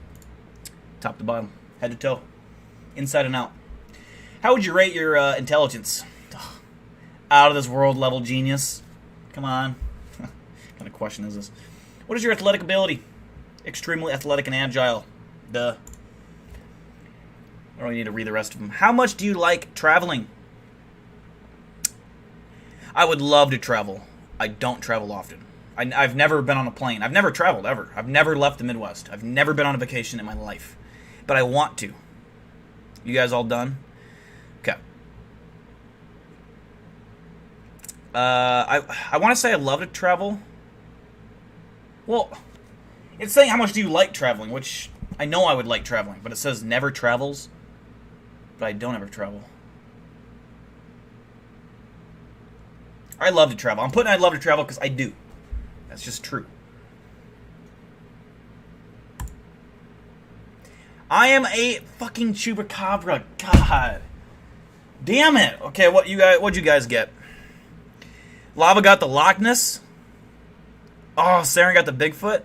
Top to bottom. Head to toe. Inside and out. How would you rate your intelligence? Out of this world level genius. Come on. What kind of question is this? What is your athletic ability? Extremely athletic and agile. Duh. I don't need to read the rest of them. How much do you like traveling? I would love to travel. I don't travel often. I've never been on a plane. I've never traveled, ever. I've never left the Midwest. I've never been on a vacation in my life. But I want to. You guys all done? Okay. I want to say I love to travel. Well, it's saying how much do you like traveling, which I know I would like traveling, but it says never travels. But I don't ever travel. I love to travel. I'm putting I love to travel because I do. That's just true. I am a fucking chupacabra. God. Damn it. Okay, what'd you guys get? Lava got the Loch Ness. Oh, Saren got the Bigfoot.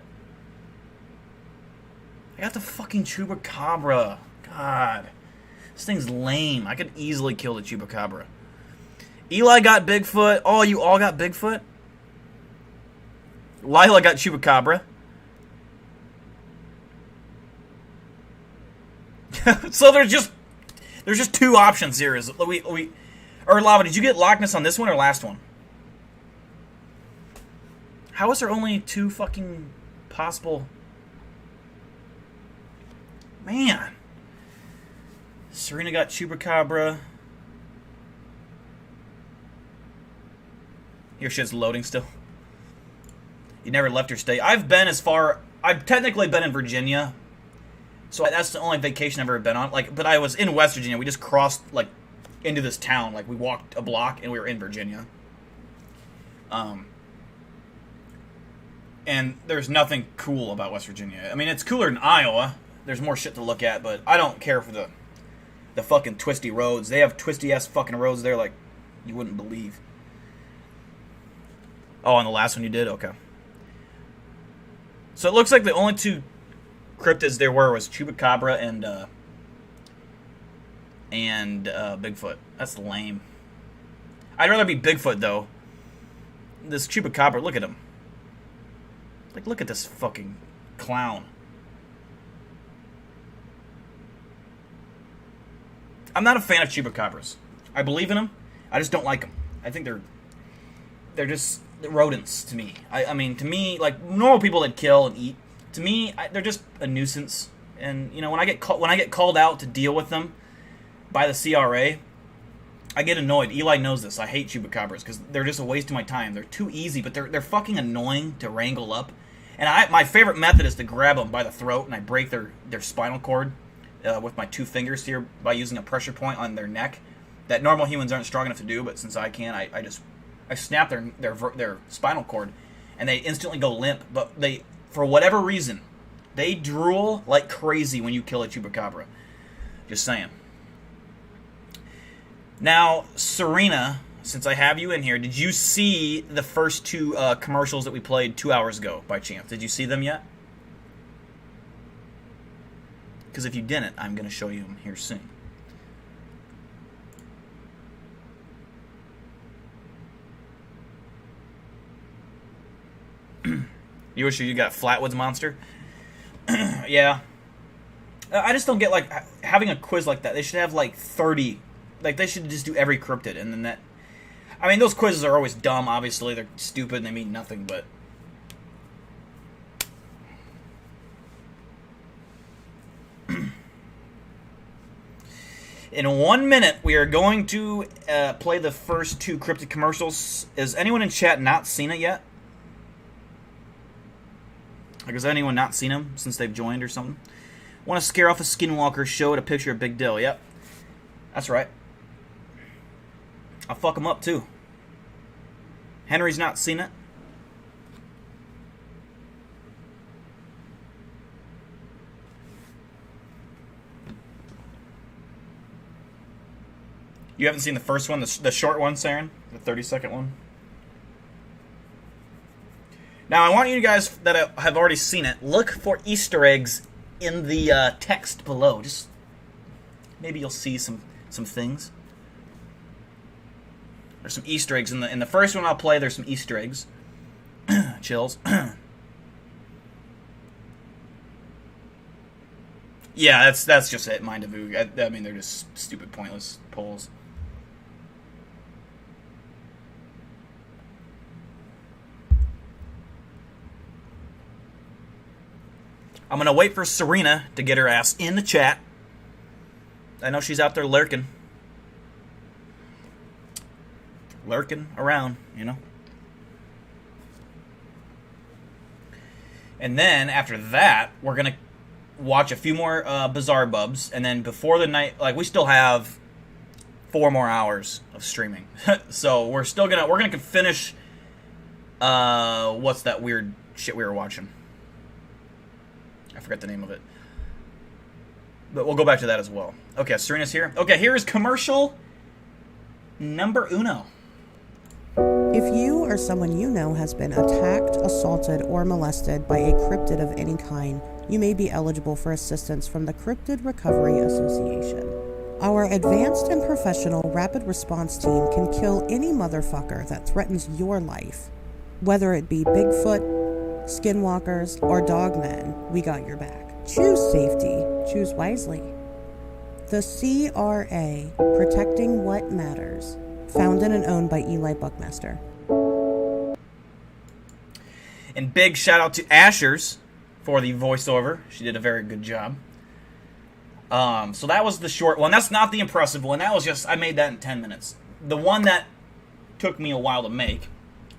I got the fucking chupacabra. God. This thing's lame. I could easily kill the chupacabra. Eli got Bigfoot. Oh, you all got Bigfoot? Lila got chupacabra. So there's just two options here. Is or Lava, did you get Loch Ness on this one or last one? How is there only two fucking possible? Man. Serena got chupacabra. Your shit's loading still. You never left your state. I've technically been in Virginia. So that's the only vacation I've ever been on. But I was in West Virginia. We just crossed, into this town. We walked a block, and we were in Virginia. And there's nothing cool about West Virginia. I mean, it's cooler than Iowa. There's more shit to look at, but I don't care for the fucking twisty roads. They have twisty-ass fucking roads there like you wouldn't believe. Oh, on the last one you did? Okay. So it looks like the only two cryptids there was Chupacabra and Bigfoot. That's lame. I'd rather be Bigfoot, though. This Chupacabra, look at him. Look at this fucking clown. I'm not a fan of Chupacabras. I believe in them. I just don't like them. I think they're just rodents to me. I mean, to me, normal people that kill and eat, to me, they're just a nuisance. And when I get called out to deal with them by the CRA, I get annoyed. Eli knows this. I hate Chupacabras because they're just a waste of my time. They're too easy, but they're fucking annoying to wrangle up. And my favorite method is to grab them by the throat and I break their spinal cord with my two fingers here by using a pressure point on their neck that normal humans aren't strong enough to do. But since I can, I snap their spinal cord and they instantly go limp. But for whatever reason, they drool like crazy when you kill a Chupacabra. Just saying. Now, Serena, since I have you in here, did you see the first two commercials that we played 2 hours ago, by chance? Did you see them yet? Because if you didn't, I'm going to show you them here soon. You wish you got Flatwoods Monster? Yeah. I just don't get, having a quiz like that. They should have, 30... they should just do every cryptid, and then that... I mean, those quizzes are always dumb, obviously. They're stupid, and they mean nothing, but... In 1 minute, we are going to play the first two cryptid commercials. Has anyone in chat not seen it yet? Has anyone not seen them since they've joined or something? Want to scare off a skinwalker, show it a picture of Big Dill. Yep. That's right. I'll fuck him up, too. Henry's not seen it. You haven't seen the first one, the short one, Saren? The 30-second one? Now, I want you guys that have already seen it, look for Easter eggs in the text below. Just maybe you'll see some things. There's some Easter eggs in the first one I'll play. There's some Easter eggs. Chills. Yeah, that's just it. Mind of Oog. I mean, they're just stupid, pointless polls. I'm going to wait for Serena to get her ass in the chat. I know she's out there lurking. Lurking around, you know. And then, after that, we're going to watch a few more Bizarre Bubs. And then before the night, like, we still have 4 more hours of streaming. So we're still going to, we're going to finish, what's that weird shit we were watching? I forgot the name of it. But we'll go back to that as well. Okay, Serena's here. Okay, here is commercial number uno. If you or someone you know has been attacked, assaulted, or molested by a cryptid of any kind, you may be eligible for assistance from the Cryptid Recovery Association. Our advanced and professional rapid response team can kill any motherfucker that threatens your life. Whether it be Bigfoot, skinwalkers, or dogmen, we got your back. Choose safety. Choose wisely. The CRA, Protecting What Matters. Founded and owned by Eli Buckmaster. And big shout out to Ashers for the voiceover. She did a very good job. So that was the short one. That's not the impressive one. That was just, I made that in 10 minutes. The one that took me a while to make,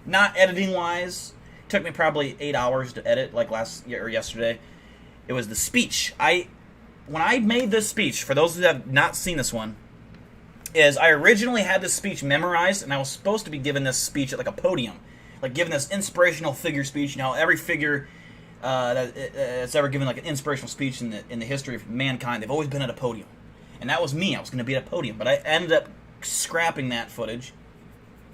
not editing wise, took me probably 8 hours to edit, like last year or yesterday. It was the speech. When I made this speech, for those who have not seen this one, is I originally had this speech memorized, and I was supposed to be giving this speech at like a podium, like giving this inspirational figure speech. You know, every figure that's ever given like an inspirational speech in the history of mankind, they've always been at a podium, and that was me. I was going to be at a podium, but I ended up scrapping that footage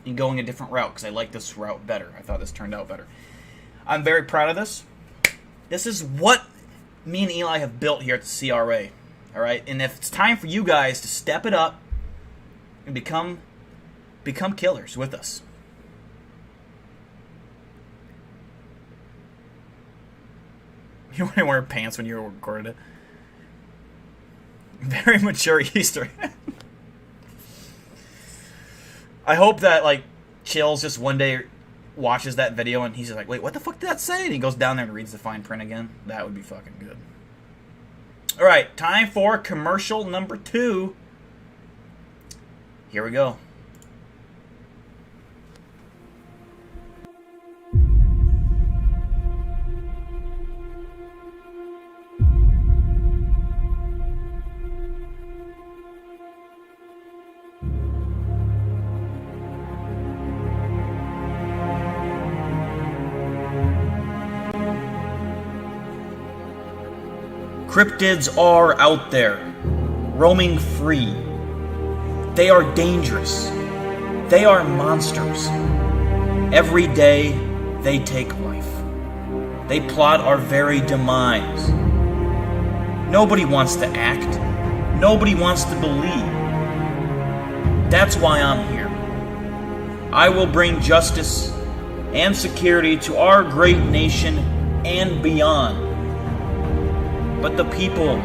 and going a different route because I like this route better. I thought this turned out better. I'm very proud of this. This is what me and Eli have built here at the CRA. All right, and if it's time for you guys to step it up and become killers with us. You weren't wearing pants when you recorded it. Very mature Easter. I hope that like Chills just one day watches that video and he's just like, wait, what the fuck did that say? And he goes down there and reads the fine print again. That would be fucking good. Alright, time for commercial number 2. Here we go. Cryptids are out there, roaming free. They are dangerous. They are monsters. Every day, they take life. They plot our very demise. Nobody wants to act. Nobody wants to believe. That's why I'm here. I will bring justice and security to our great nation and beyond. But the people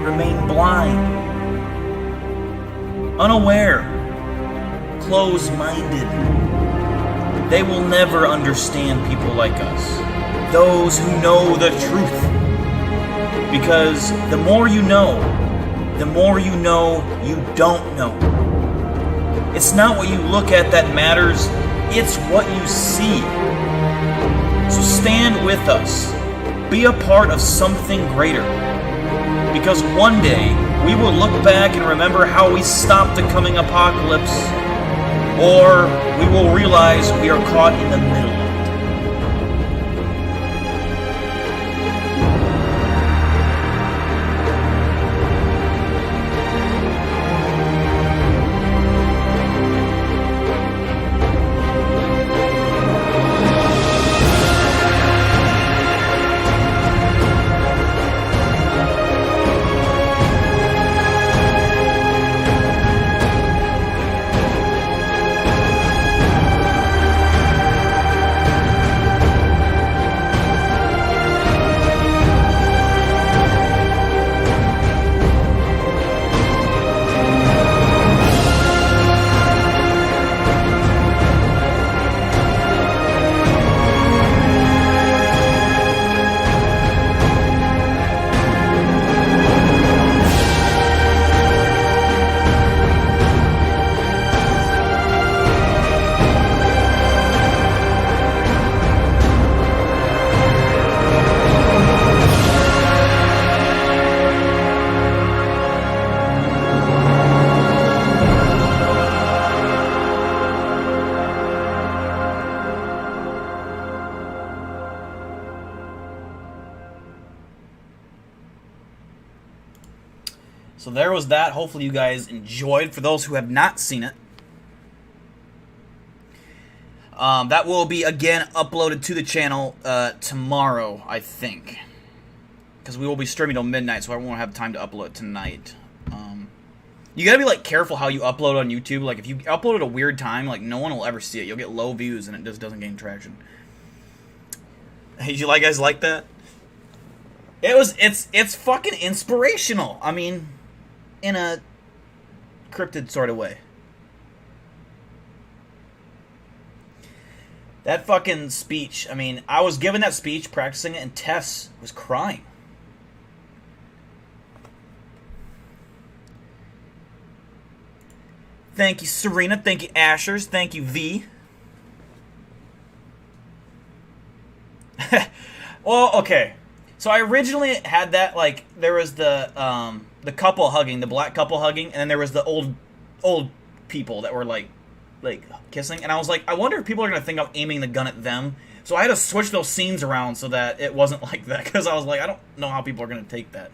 remain blind, unaware, close-minded. They will never understand people like us, those who know the truth. Because the more you know you don't know. It's not what you look at that matters, it's what you see. So stand with us. Be a part of something greater. Because one day, we will look back and remember how we stopped the coming apocalypse, or we will realize we are caught in the middle of it. So there was that. Hopefully you guys enjoyed. For those who have not seen it, that will be, again, uploaded to the channel tomorrow, I think. Because we will be streaming till midnight, so I won't have time to upload tonight. You gotta be, like, careful how you upload on YouTube. Like, if you upload at a weird time, like, no one will ever see it. You'll get low views, and it just doesn't gain traction. Hey, did you guys like that? It's fucking inspirational. I mean, in a cryptid sort of way. That fucking speech, I mean, I was giving that speech, practicing it, and Tess was crying. Thank you, Serena. Thank you, Ashers. Thank you, V. Well, okay. So I originally had that, like, there was the couple hugging, the black couple hugging, and then there was the old people that were, like kissing. And I was like, I wonder if people are going to think I'm aiming the gun at them. So I had to switch those scenes around so that it wasn't like that. Because I was like, I don't know how people are going to take that.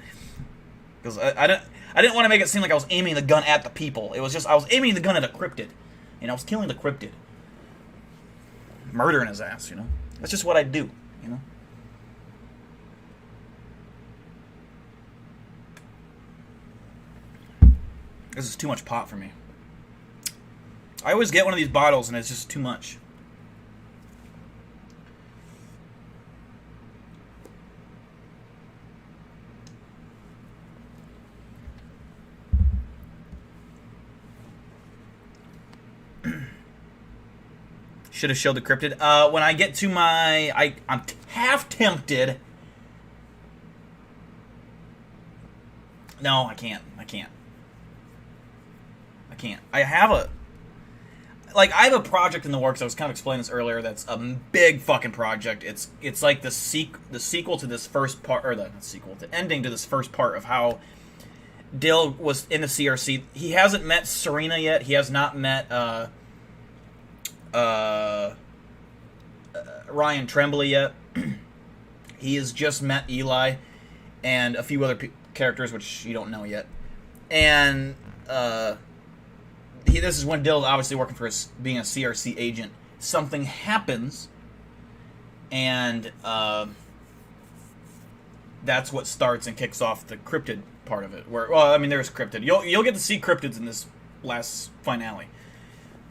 Because I didn't want to make it seem like I was aiming the gun at the people. It was just, I was aiming the gun at a cryptid. You know, I was killing the cryptid. Murdering his ass, you know. That's just what I do, you know. This is too much pot for me. I always get one of these bottles and it's just too much. Should have showed the cryptid. When I get to my... I'm half tempted. No, I can't. I can't. I have a... Like, I have a project in the works, I was kind of explaining this earlier, that's a big fucking project. It's like the sequel to this first part, or the ending to this first part of how Dill was in the CRC. He hasn't met Serena yet. He has not met Ryan Tremblay yet. He has just met Eli and a few other characters, which you don't know yet. And this is when Dill's obviously working for being a CRC agent. Something happens, and that's what starts and kicks off the cryptid part of it. Where, well, I mean, there's cryptid. You'll get to see cryptids in this last finale.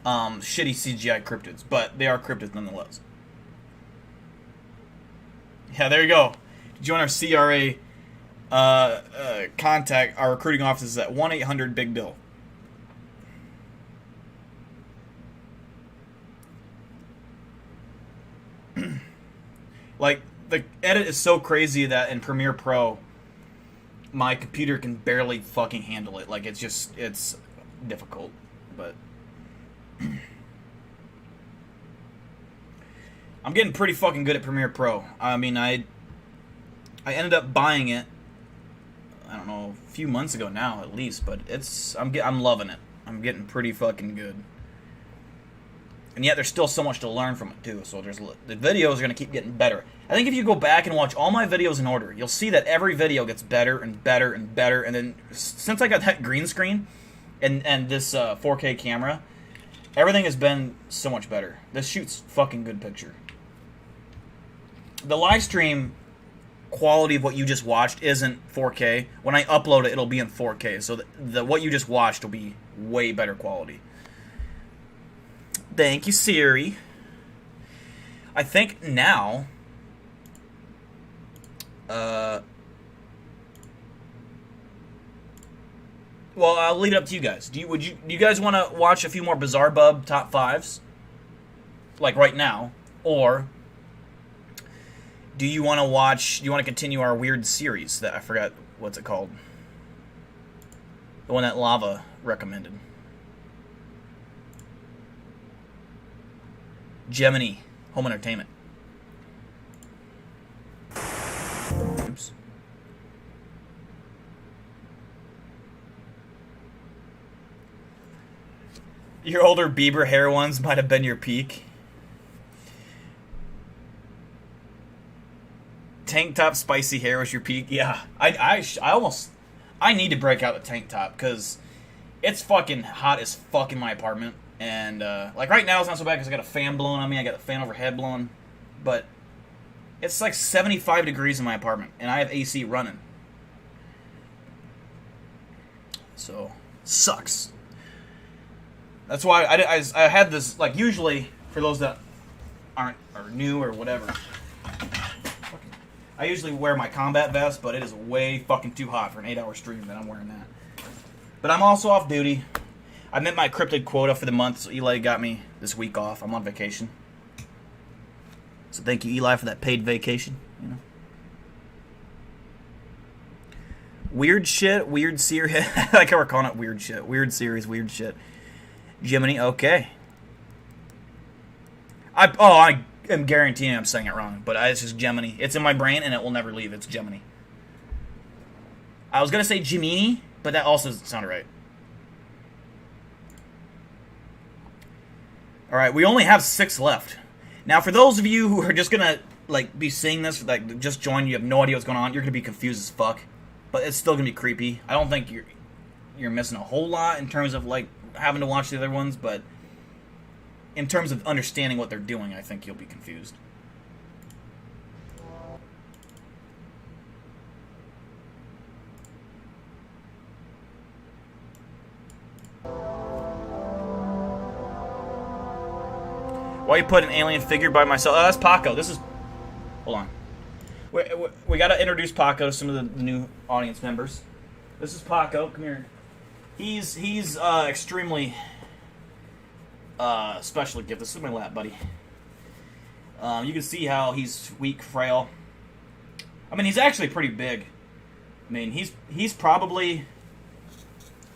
Shitty CGI cryptids, but they are cryptids nonetheless. Yeah, there you go. Join our CRA contact. Our recruiting office is at 1-800-BIG-DILL. Like, the edit is so crazy that in Premiere Pro, my computer can barely fucking handle it. Like, it's difficult, but... I'm getting pretty fucking good at Premiere Pro. I mean, I ended up buying it, I don't know, a few months ago now, at least, but I'm loving it. I'm getting pretty fucking good. And yet there's still so much to learn from it too, so the videos are going to keep getting better. I think if you go back and watch all my videos in order, you'll see that every video gets better and better and better, and then since I got that green screen and this 4K camera, everything has been so much better. This shoots fucking good picture. The live stream quality of what you just watched isn't 4K. When I upload it, it'll be in 4K, so what you just watched will be way better quality. Thank you, Siri. I think now... well, I'll leave it up to you guys. Do you guys want to watch a few more Bizarre Bub top 5s? Like right now? Or do you want to continue our weird series that I forgot what's it called? The one that Lava recommended. Gemini, Home Entertainment. Oops. Your older Bieber hair ones might have been your peak. Tank top spicy hair was your peak. Yeah, I I need to break out the tank top because it's fucking hot as fuck in my apartment. And, like, right now it's not so bad because I got a fan blowing on me. I got the fan overhead blowing. But it's like 75 degrees in my apartment, and I have AC running. So, sucks. That's why I had this, like, usually, for those that aren't, or new or whatever, I usually wear my combat vest, but it is way fucking too hot for an 8-hour stream that I'm wearing that. But I'm also off duty. I met my Cryptid quota for the month, so Eli got me this week off. I'm on vacation. So thank you, Eli, for that paid vacation. You know, weird shit, weird series. I like how we're calling it weird shit. Weird series, weird shit. Gemini, okay. I am guaranteeing I'm saying it wrong, but it's just Gemini. It's in my brain and it will never leave. It's Gemini. I was gonna say Gemini, but that also doesn't sound right. All right, we only have 6 left. Now, for those of you who are just gonna like be seeing this, like just join, you have no idea what's going on, you're gonna be confused as fuck. But it's still gonna be creepy. I don't think you're missing a whole lot in terms of like having to watch the other ones, but in terms of understanding what they're doing, I think you'll be confused. Why you put an alien figure by myself? Oh, that's Paco. This is... Hold on. We got to introduce Paco to some of the new audience members. This is Paco. Come here. He's extremely special gift. This is my lap, buddy. You can see how he's weak, frail. I mean, he's actually pretty big. I mean, he's probably...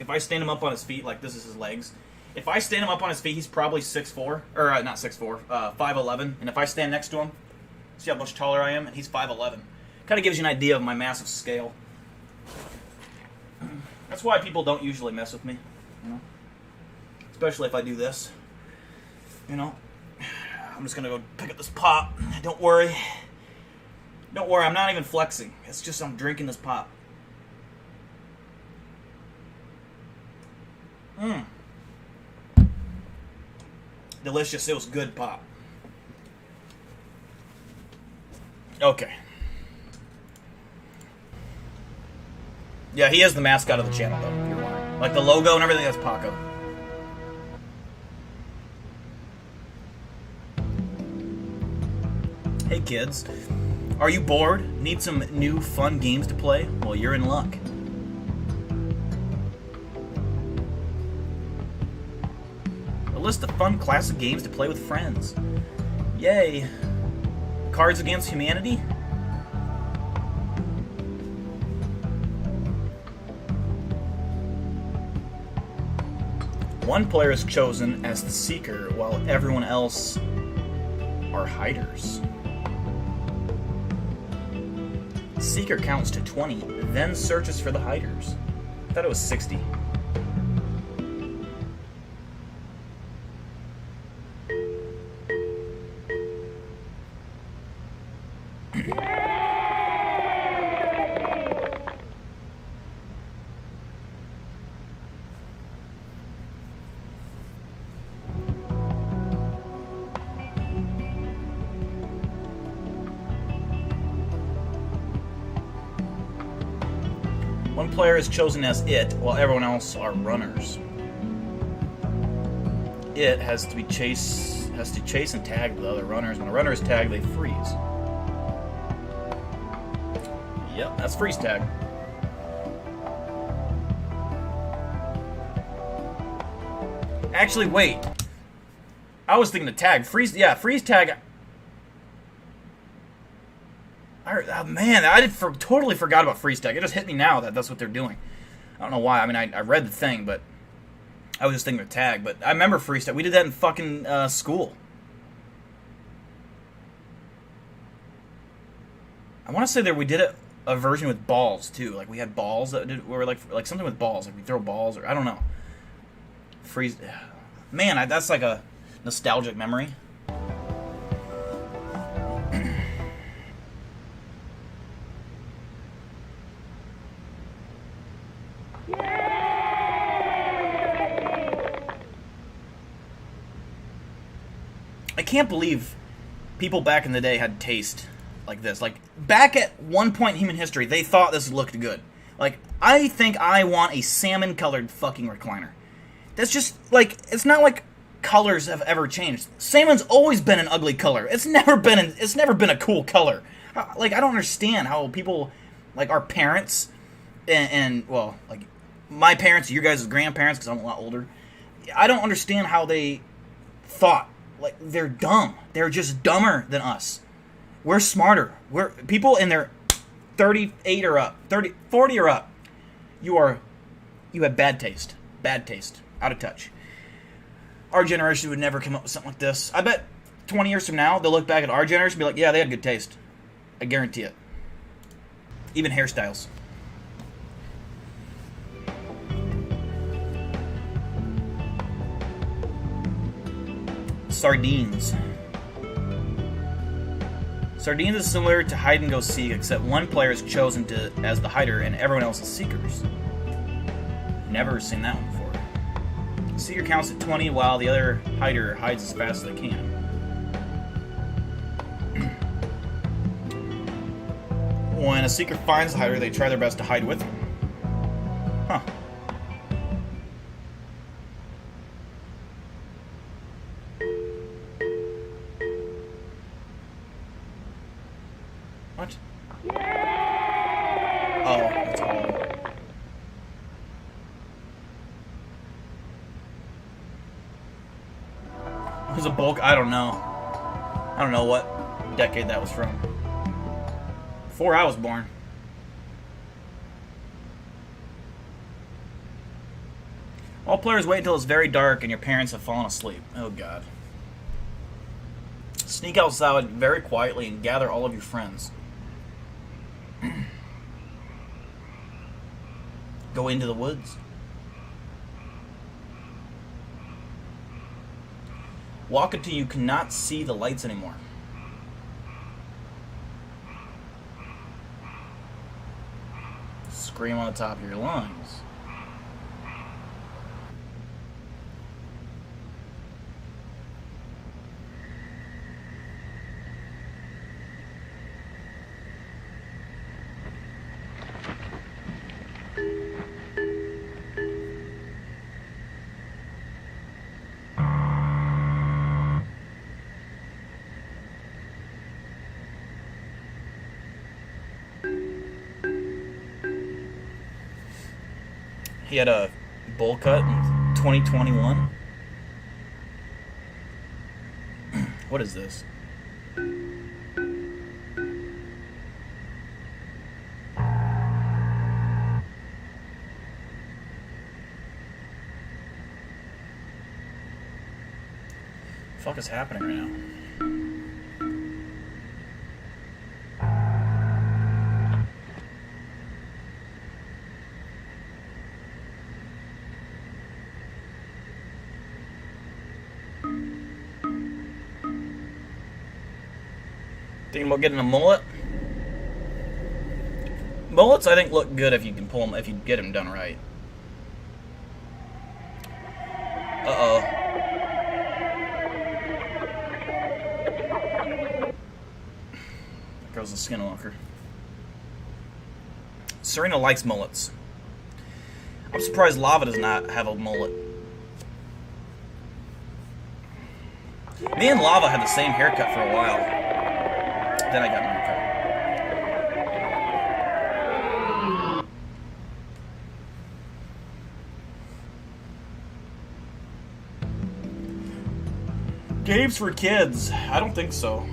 If I stand him up on his feet, like this is his legs... If I stand him up on his feet, he's probably 6'4", or not 6'4", 5'11", and if I stand next to him, see how much taller I am, and he's 5'11". Kind of gives you an idea of my massive scale. That's why people don't usually mess with me, you know? Especially if I do this, you know? I'm just gonna go pick up this pop. Don't worry. Don't worry, I'm not even flexing. It's just I'm drinking this pop. Mmm. Delicious. It was good pop. Okay. Yeah, he is the mascot of the channel, though, if you're wondering. Like the logo and everything, that's Paco. Hey, kids. Are you bored? Need some new fun games to play? Well, you're in luck. A list of fun classic games to play with friends. Yay. Cards Against Humanity? One player is chosen as the seeker while everyone else are hiders. Seeker counts to 20, then searches for the hiders. I thought it was 60. One player is chosen as it, while everyone else are runners. It has to chase and tag the other runners. When a runner is tagged, they freeze. Yep, that's freeze tag. Actually, wait. I was thinking the tag. Freeze tag. Man, I totally forgot about freeze tag. It just hit me now that that's what they're doing. I don't know why. I mean, I read the thing, but I was just thinking of tag. But I remember freeze tag. We did that in fucking school. I want to say that we did a version with balls too. Like we had balls that were like something with balls. Like we throw balls, or I don't know. Freeze. Man, that's like a nostalgic memory. can't believe people back in the day had taste like this. Like, back at one point in human history, they thought this looked good. Like, I think I want a salmon-colored fucking recliner. That's just, like, it's not like colors have ever changed. Salmon's always been an ugly color. It's never been a cool color. Like, I don't understand how people, like, our parents, and well, like, my parents, your guys' grandparents, because I'm a lot older, I don't understand how they thought. Like, they're dumb. They're just dumber than us. We're smarter. We're people in their 38 or up, 40 or up. You have bad taste. Bad taste. Out of touch. Our generation would never come up with something like this. I bet 20 years from now, they'll look back at our generation and be like, yeah, they had good taste. I guarantee it. Even hairstyles. Sardines. Sardines is similar to hide and go seek, except one player is chosen as the hider and everyone else is seekers. Never seen that one before. Seeker counts at 20 while the other hider hides as fast as they can. When a seeker finds the hider, they try their best to hide with him. Huh. What? Oh, that's all. It was a bulk? I don't know. I don't know what decade that was from. Before I was born. All players wait until it's very dark and your parents have fallen asleep. Oh god. Sneak outside very quietly and gather all of your friends. Go into the woods. Walk until you cannot see the lights anymore. Scream on the top of your lungs. He had a bowl cut in 2021. What is this? The fuck is happening right now? Thinking about getting a mullet. Mullets, I think, look good if you can pull them, if you get them done right. Uh-oh. There goes the skinwalker. Serena likes mullets. I'm surprised Lava does not have a mullet. Me and Lava had the same haircut for a while. Then I got my cut. Games for kids? I don't think so.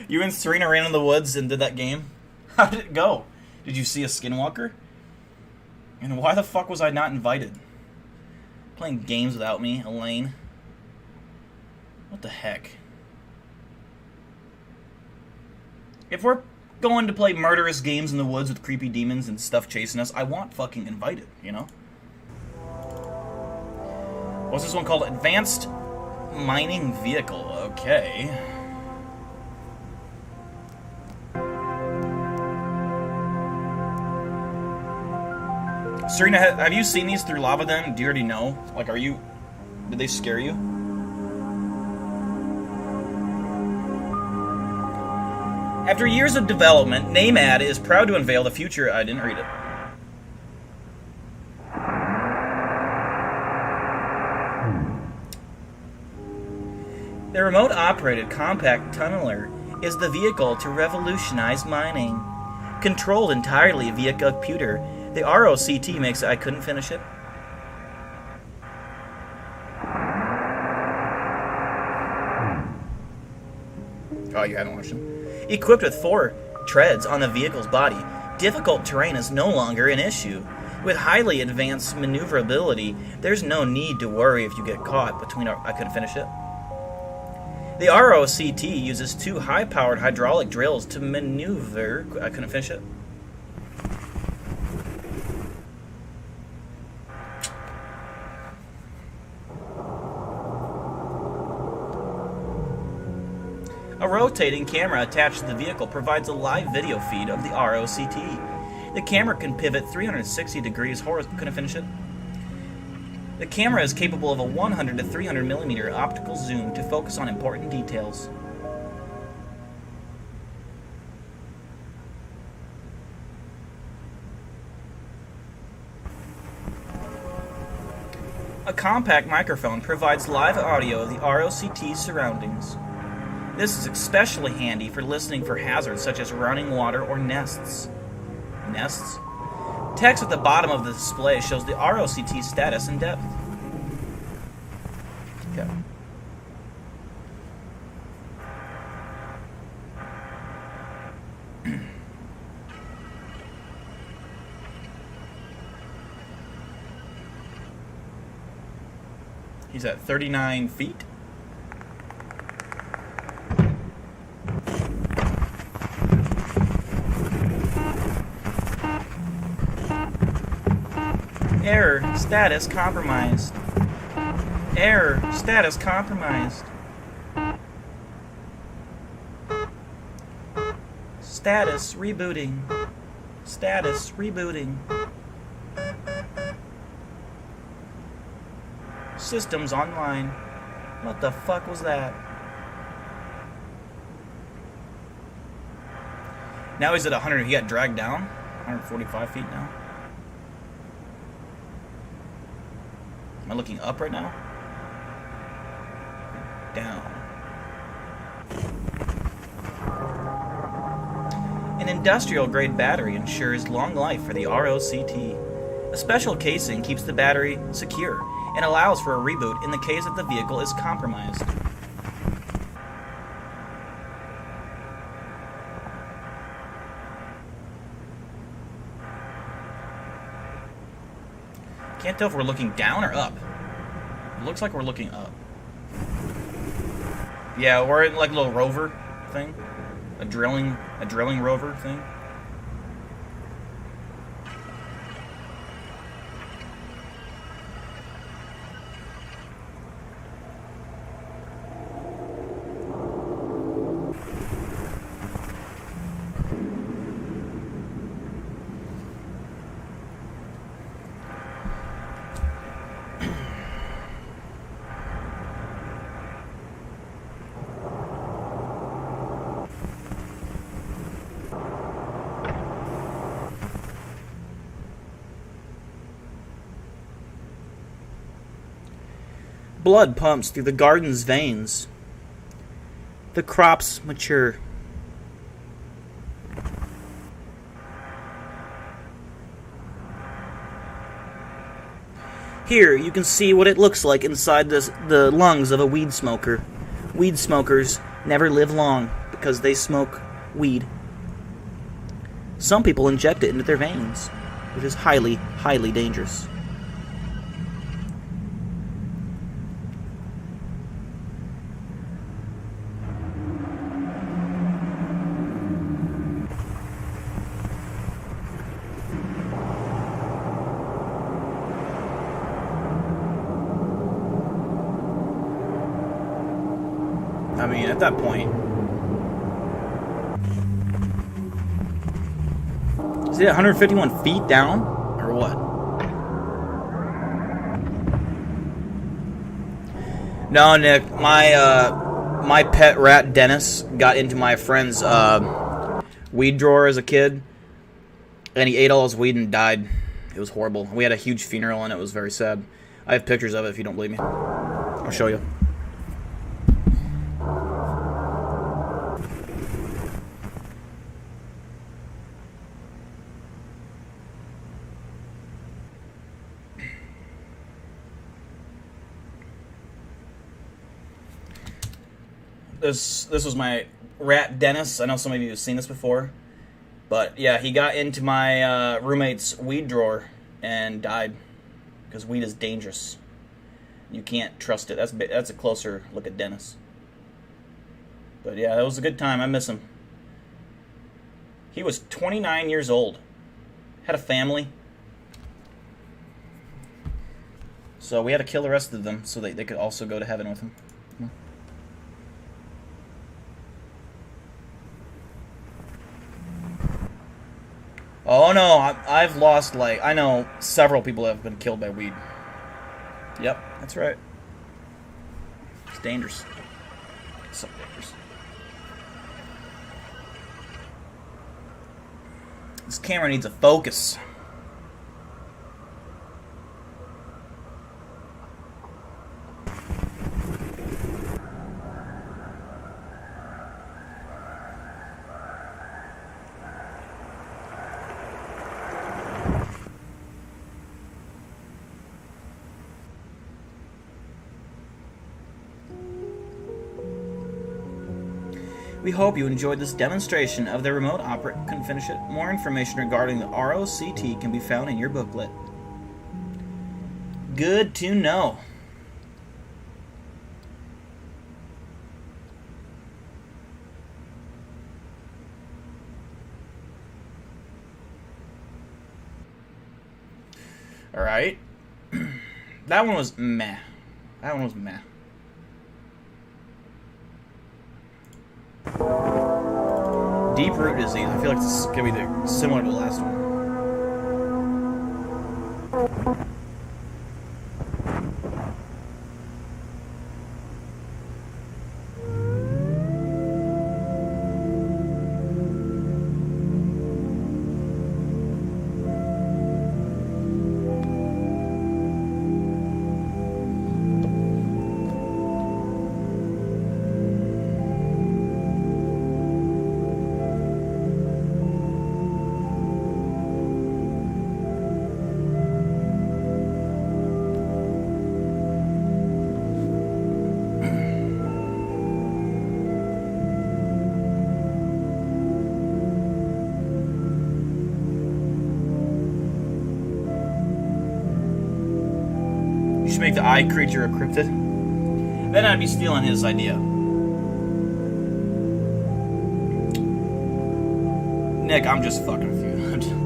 You and Serena ran in the woods and did that game? How did it go? Did you see a skinwalker? And why the fuck was I not invited? Playing games without me, Elaine. What the heck? If we're going to play murderous games in the woods with creepy demons and stuff chasing us, I want fucking invited, you know? What's this one called? Advanced Mining Vehicle. Okay. Serena, have you seen these through lava then? Do you already know? Like, did they scare you? After years of development, NAMAD is proud to unveil the future. I didn't read it. The remote-operated compact tunneler is the vehicle to revolutionize mining. Controlled entirely via computer, the ROCT makes it... I couldn't finish it. Oh, you haven't watched them. Equipped with 4 treads on the vehicle's body, difficult terrain is no longer an issue. With highly advanced maneuverability, there's no need to worry if you get caught between... I couldn't finish it. The ROCT uses 2 high-powered hydraulic drills to maneuver... I couldn't finish it. A rotating camera attached to the vehicle provides a live video feed of the ROCT. The camera can pivot 360 degrees horizontally. Couldn't finish it. The camera is capable of a 100 to 300 millimeter optical zoom to focus on important details. A compact microphone provides live audio of the ROCT's surroundings. This is especially handy for listening for hazards such as running water or nests. Nests? Text at the bottom of the display shows the ROCT status and depth. Okay. He's at 39 feet. Error, status compromised. Error, status compromised. Status rebooting. Status rebooting. Systems online. What the fuck was that? Now he's at 100. He got dragged down. 145 feet now. Am I looking up right now? Down. An industrial-grade battery ensures long life for the ROCT. A special casing keeps the battery secure and allows for a reboot in the case that the vehicle is compromised. Can't tell if we're looking down or up. It looks like we're looking up. Yeah, we're in like a little rover thing. A drilling rover thing. Blood pumps through the garden's veins. The crops mature. Here you can see what it looks like inside the lungs of a weed smoker. Weed smokers never live long because they smoke weed. Some people inject it into their veins, which is highly, highly dangerous. I mean, at that point, is it 151 feet down, or what? No, Nick, my pet rat Dennis got into my friend's weed drawer as a kid, and he ate all his weed and died. It was horrible. We had a huge funeral, and it was very sad. I have pictures of it if you don't believe me. I'll show you. This was my rat Dennis. I know some of you have seen this before, but yeah, he got into my roommate's weed drawer and died because weed is dangerous. You can't trust it. That's a closer look at Dennis. But yeah, that was a good time. I miss him. He was 29 years old, had a family, so we had to kill the rest of them so they could also go to heaven with him. Oh no, I've lost, like, I know several people that have been killed by weed. Yep, that's right. It's dangerous. It's so dangerous. This camera needs a focus. We hope you enjoyed this demonstration of the remote operator. Couldn't finish it. More information regarding the ROCT can be found in your booklet. Good to know. Alright. That one was meh. That one was meh. Deep root disease. I feel like this is going to be similar to the last one. Make the eye creature a cryptid, then I'd be stealing his idea. Nick, I'm just fucking with you.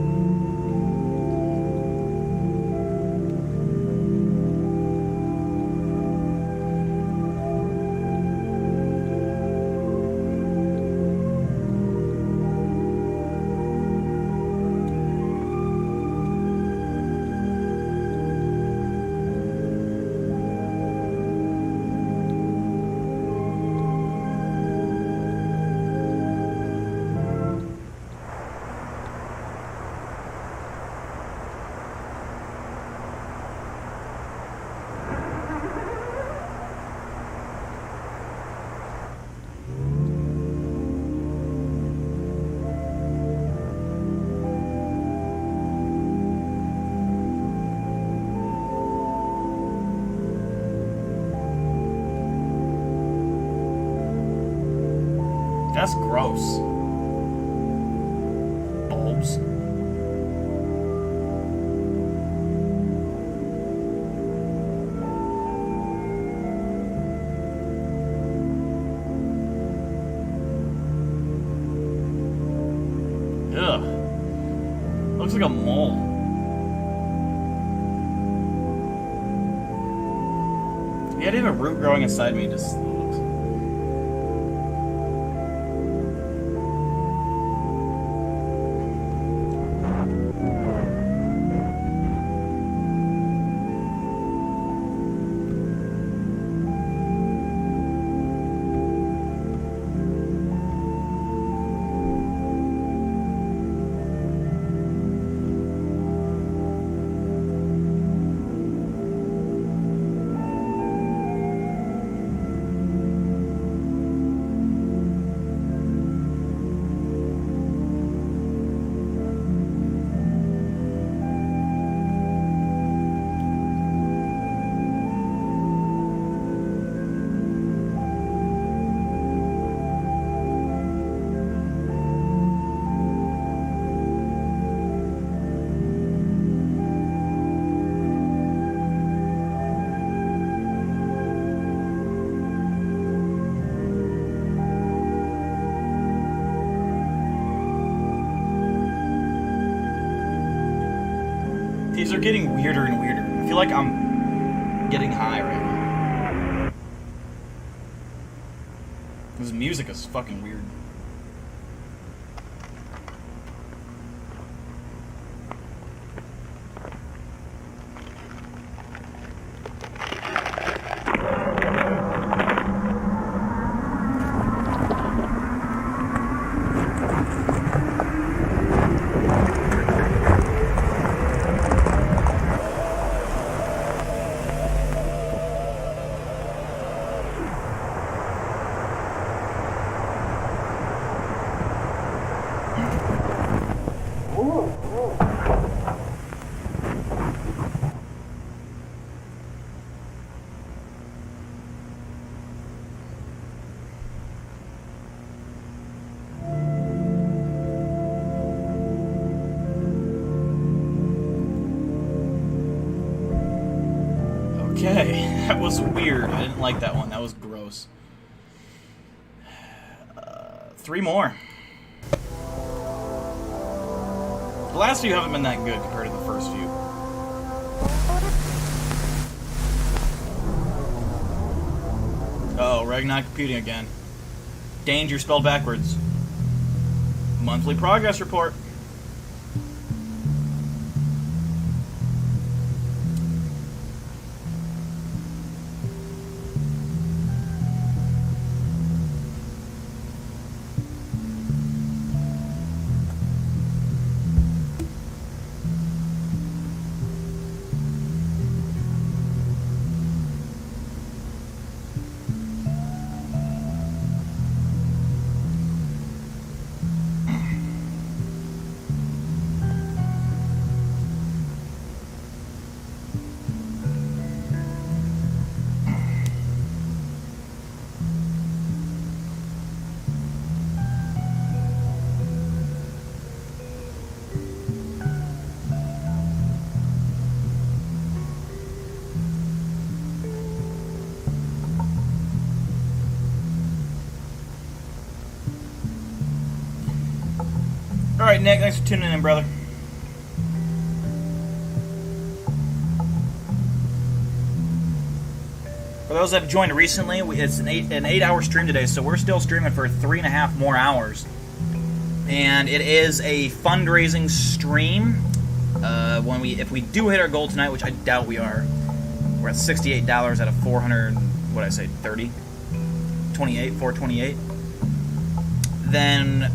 That's gross. Bulbs. Ugh. Looks like a mole. Yeah, I didn't have a root growing inside me, just looks. These are getting weirder and weirder. I feel like I'm getting high right now. This music is fucking weird. Okay, that was weird. I didn't like that one. That was gross. 3 more. The last few haven't been that good compared to the first few. Uh-oh, Ragnar computing again. Danger spelled backwards. Monthly progress report. Alright, Nick, thanks for tuning in, brother. For those that have joined recently, it's an 8-hour stream today, so we're still streaming for 3.5 more hours. And it is a fundraising stream. If we do hit our goal tonight, which I doubt we are, we're at $68 out of 400. What did I say? 30, 28, 428. Then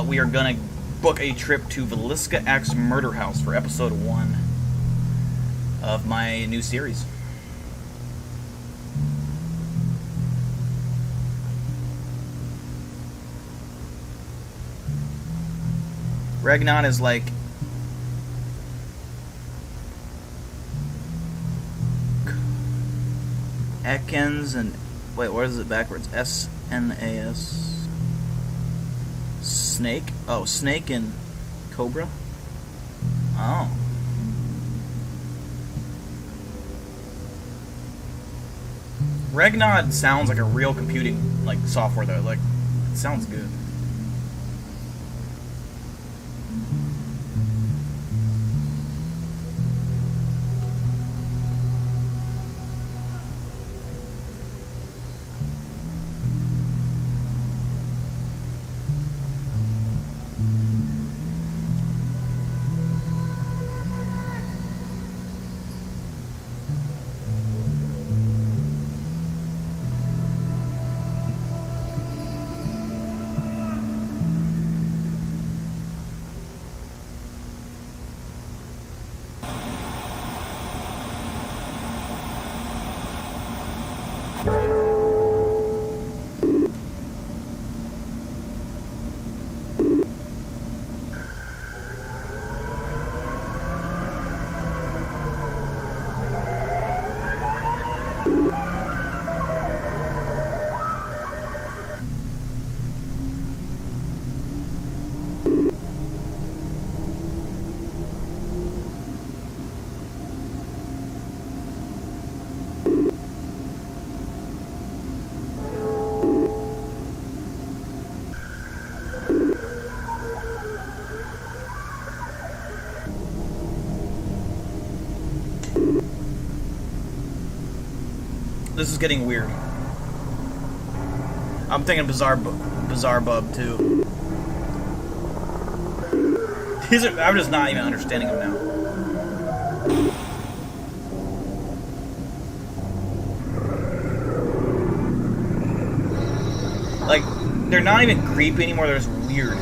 we are gonna book a trip to Villisca X Murder House for episode 1 of my new series. Ragnar is like Ekans and wait, what is it backwards? S-N-A-S. Snake? Oh, snake and cobra? Oh. Ragnar sounds like a real computing like software though. Like, it sounds good. This is getting weird. I'm thinking Bizarre Bub too. I'm just not even understanding them now. Like, they're not even creepy anymore. They're just weird.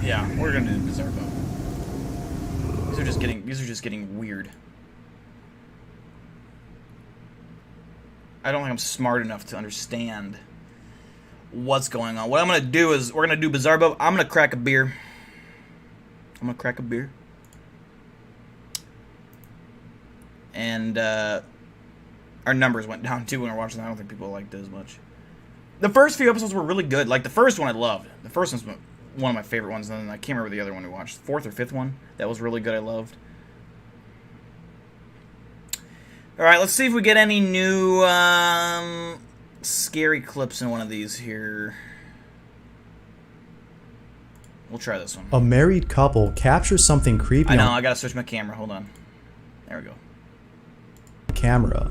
Yeah, we're gonna do Bizarre Bub. These are just getting weird. I don't think I'm smart enough to understand what's going on. What I'm gonna do is we're gonna do Bizarre Bub. I'm gonna crack a beer. And our numbers went down too when we were watching that. I don't think people liked it as much. The first few episodes were really good. Like the first one I loved. The first one's one of my favorite ones, and then I can't remember the other one we watched. Fourth or fifth one. That was really good. I loved. Alright, let's see if we get any new scary clips in one of these here. We'll try this one. A married couple captures something creepy I know, on I gotta switch my camera. Hold on. There we go. camera.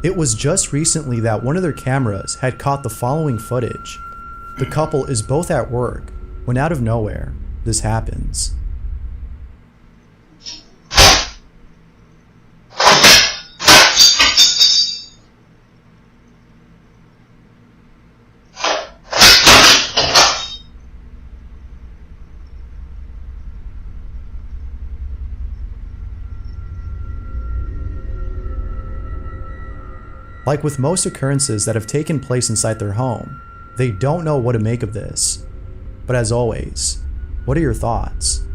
It was just recently that one of their cameras had caught the following footage. The couple is both at work when out of nowhere, this happens. Like with most occurrences that have taken place inside their home, they don't know what to make of this. But as always, what are your thoughts?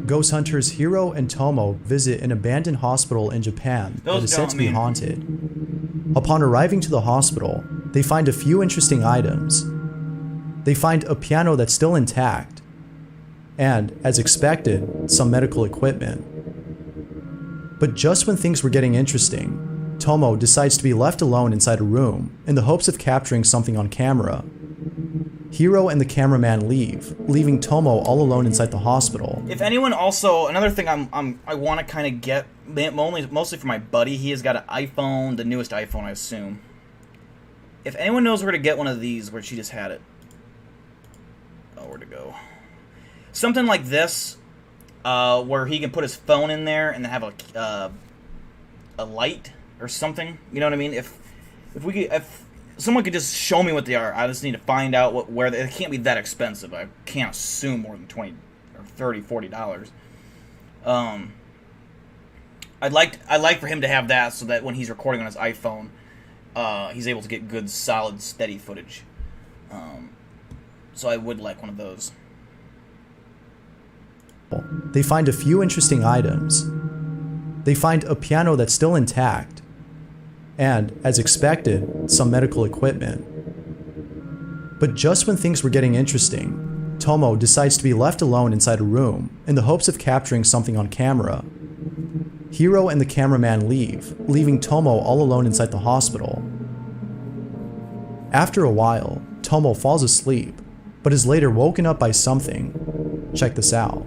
Ghost hunters Hiro and Tomo visit an abandoned hospital in Japan that is said to be haunted. Upon arriving to the hospital, they find a few interesting items. They find a piano that's still intact, and, as expected, some medical equipment. But just when things were getting interesting, Tomo decides to be left alone inside a room in the hopes of capturing something on camera. Hiro and the cameraman leave, leaving Tomo all alone inside the hospital. If anyone also, another thing I want to kind of get, mostly for my buddy, he has got an iPhone, the newest iPhone I assume. If anyone knows where to get one of these, where she just had it. Oh, where to go? Something like this, where he can put his phone in there and then have a light or something. You know what I mean? If someone could just show me what they are, I just need to find out where they can't be that expensive. I can't assume more than $20 or $30, $40. I'd like for him to have that so that when he's recording on his iPhone, he's able to get good, solid, steady footage. So I would like one of those. They find a few interesting items. They find a piano that's still intact, and, as expected, some medical equipment. But just when things were getting interesting, Tomo decides to be left alone inside a room in the hopes of capturing something on camera. Hiro and the cameraman leave, leaving Tomo all alone inside the hospital. After a while, Tomo falls asleep, but is later woken up by something. Check this out.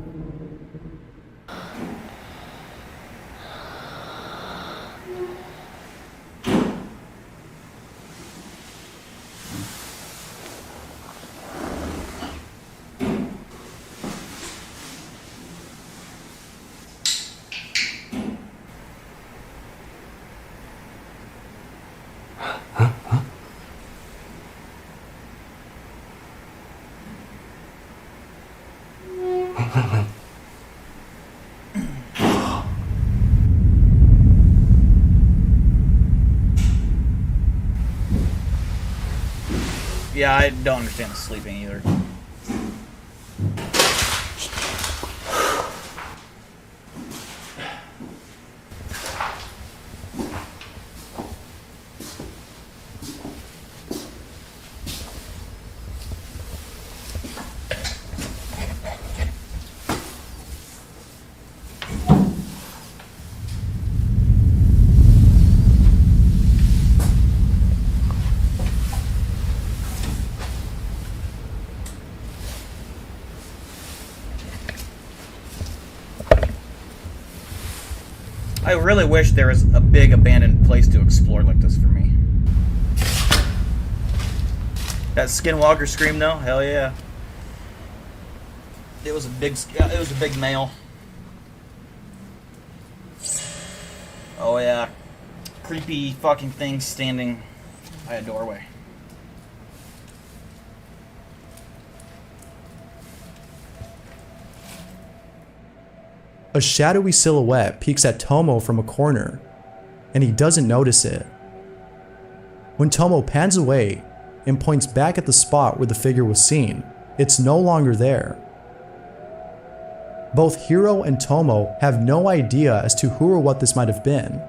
Yeah, I don't understand the sleeping either. I really wish there was a big abandoned place to explore like this for me. That Skinwalker scream though, hell yeah. It was a big male. Oh yeah. Creepy fucking thing standing by a doorway. A shadowy silhouette peeks at Tomo from a corner, and he doesn't notice it. When Tomo pans away and points back at the spot where the figure was seen, it's no longer there. Both Hiro and Tomo have no idea as to who or what this might have been,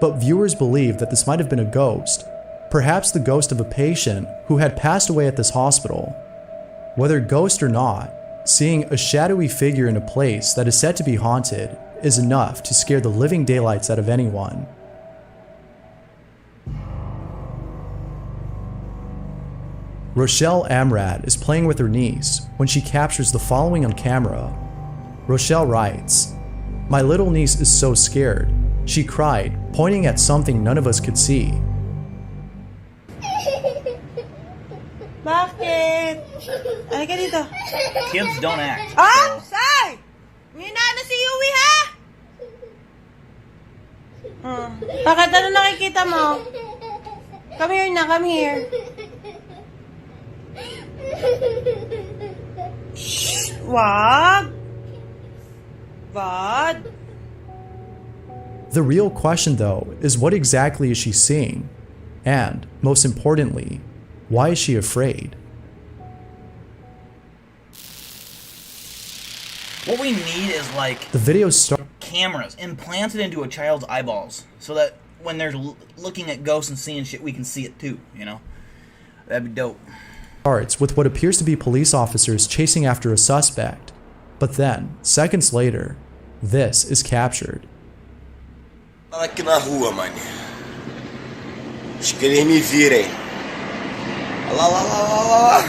but viewers believe that this might have been a ghost, perhaps the ghost of a patient who had passed away at this hospital. Whether ghost or not, seeing a shadowy figure in a place that is said to be haunted is enough to scare the living daylights out of anyone. Rochelle Amrad is playing with her niece when she captures the following on camera. Rochelle writes, "My little niece is so scared. She cried, pointing at something none of us could see." Bakit? Ay ka dito. Kids don't act. Ah! Say! May na si Yui, ha? Bakit ano nakikita mo? Come here na, come here. Shh! Wag! Wag! The real question though is, what exactly is she seeing? And, most importantly, why is she afraid? What we need is like The video cameras implanted into a child's eyeballs so that when they're looking at ghosts and seeing shit, we can see it too, you know? That'd be dope. Starts with what appears to be police officers chasing after a suspect, but then, seconds later, this is captured. Aqui na rua, mano. Acho que eles me virem. Lá.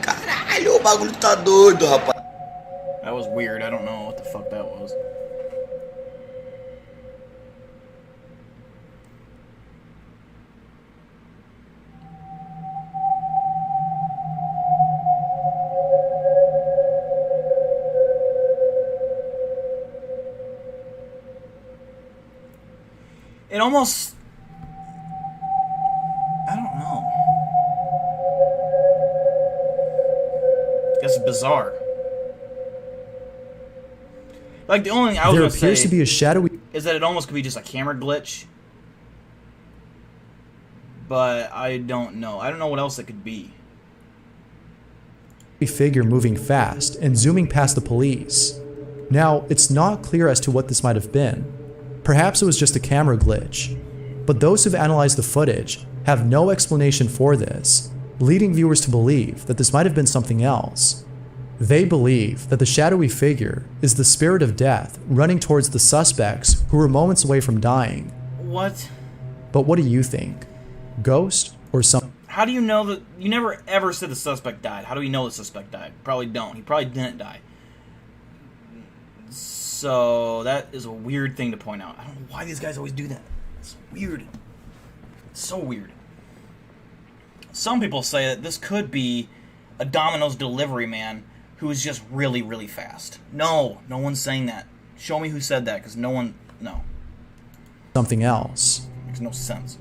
Caralho, o bagulho tá doido, rapaz. That was weird. I don't know what the fuck that was. It almost... I don't know. It's bizarre. Like, the only thing I was There going to say appears to be a shadowy is that it almost could be just a camera glitch. But I don't know. I don't know what else it could be. figure moving fast and zooming past the police. Now, it's not clear as to what this might have been. Perhaps it was just a camera glitch. But those who've analyzed the footage have no explanation for this, leading viewers to believe that this might have been something else. They believe that the shadowy figure is the spirit of death running towards the suspects who were moments away from dying. What? But what do you think? Ghost or something? How do you know that? You never ever said the suspect died. How do we know the suspect died? Probably don't. He probably didn't die. So that is a weird thing to point out. I don't know why these guys always do that. It's weird. It's so weird. Some people say that this could be a Domino's delivery man who is just really, really fast. No one's saying that. Show me who said that, because no. Something else. Makes no sense.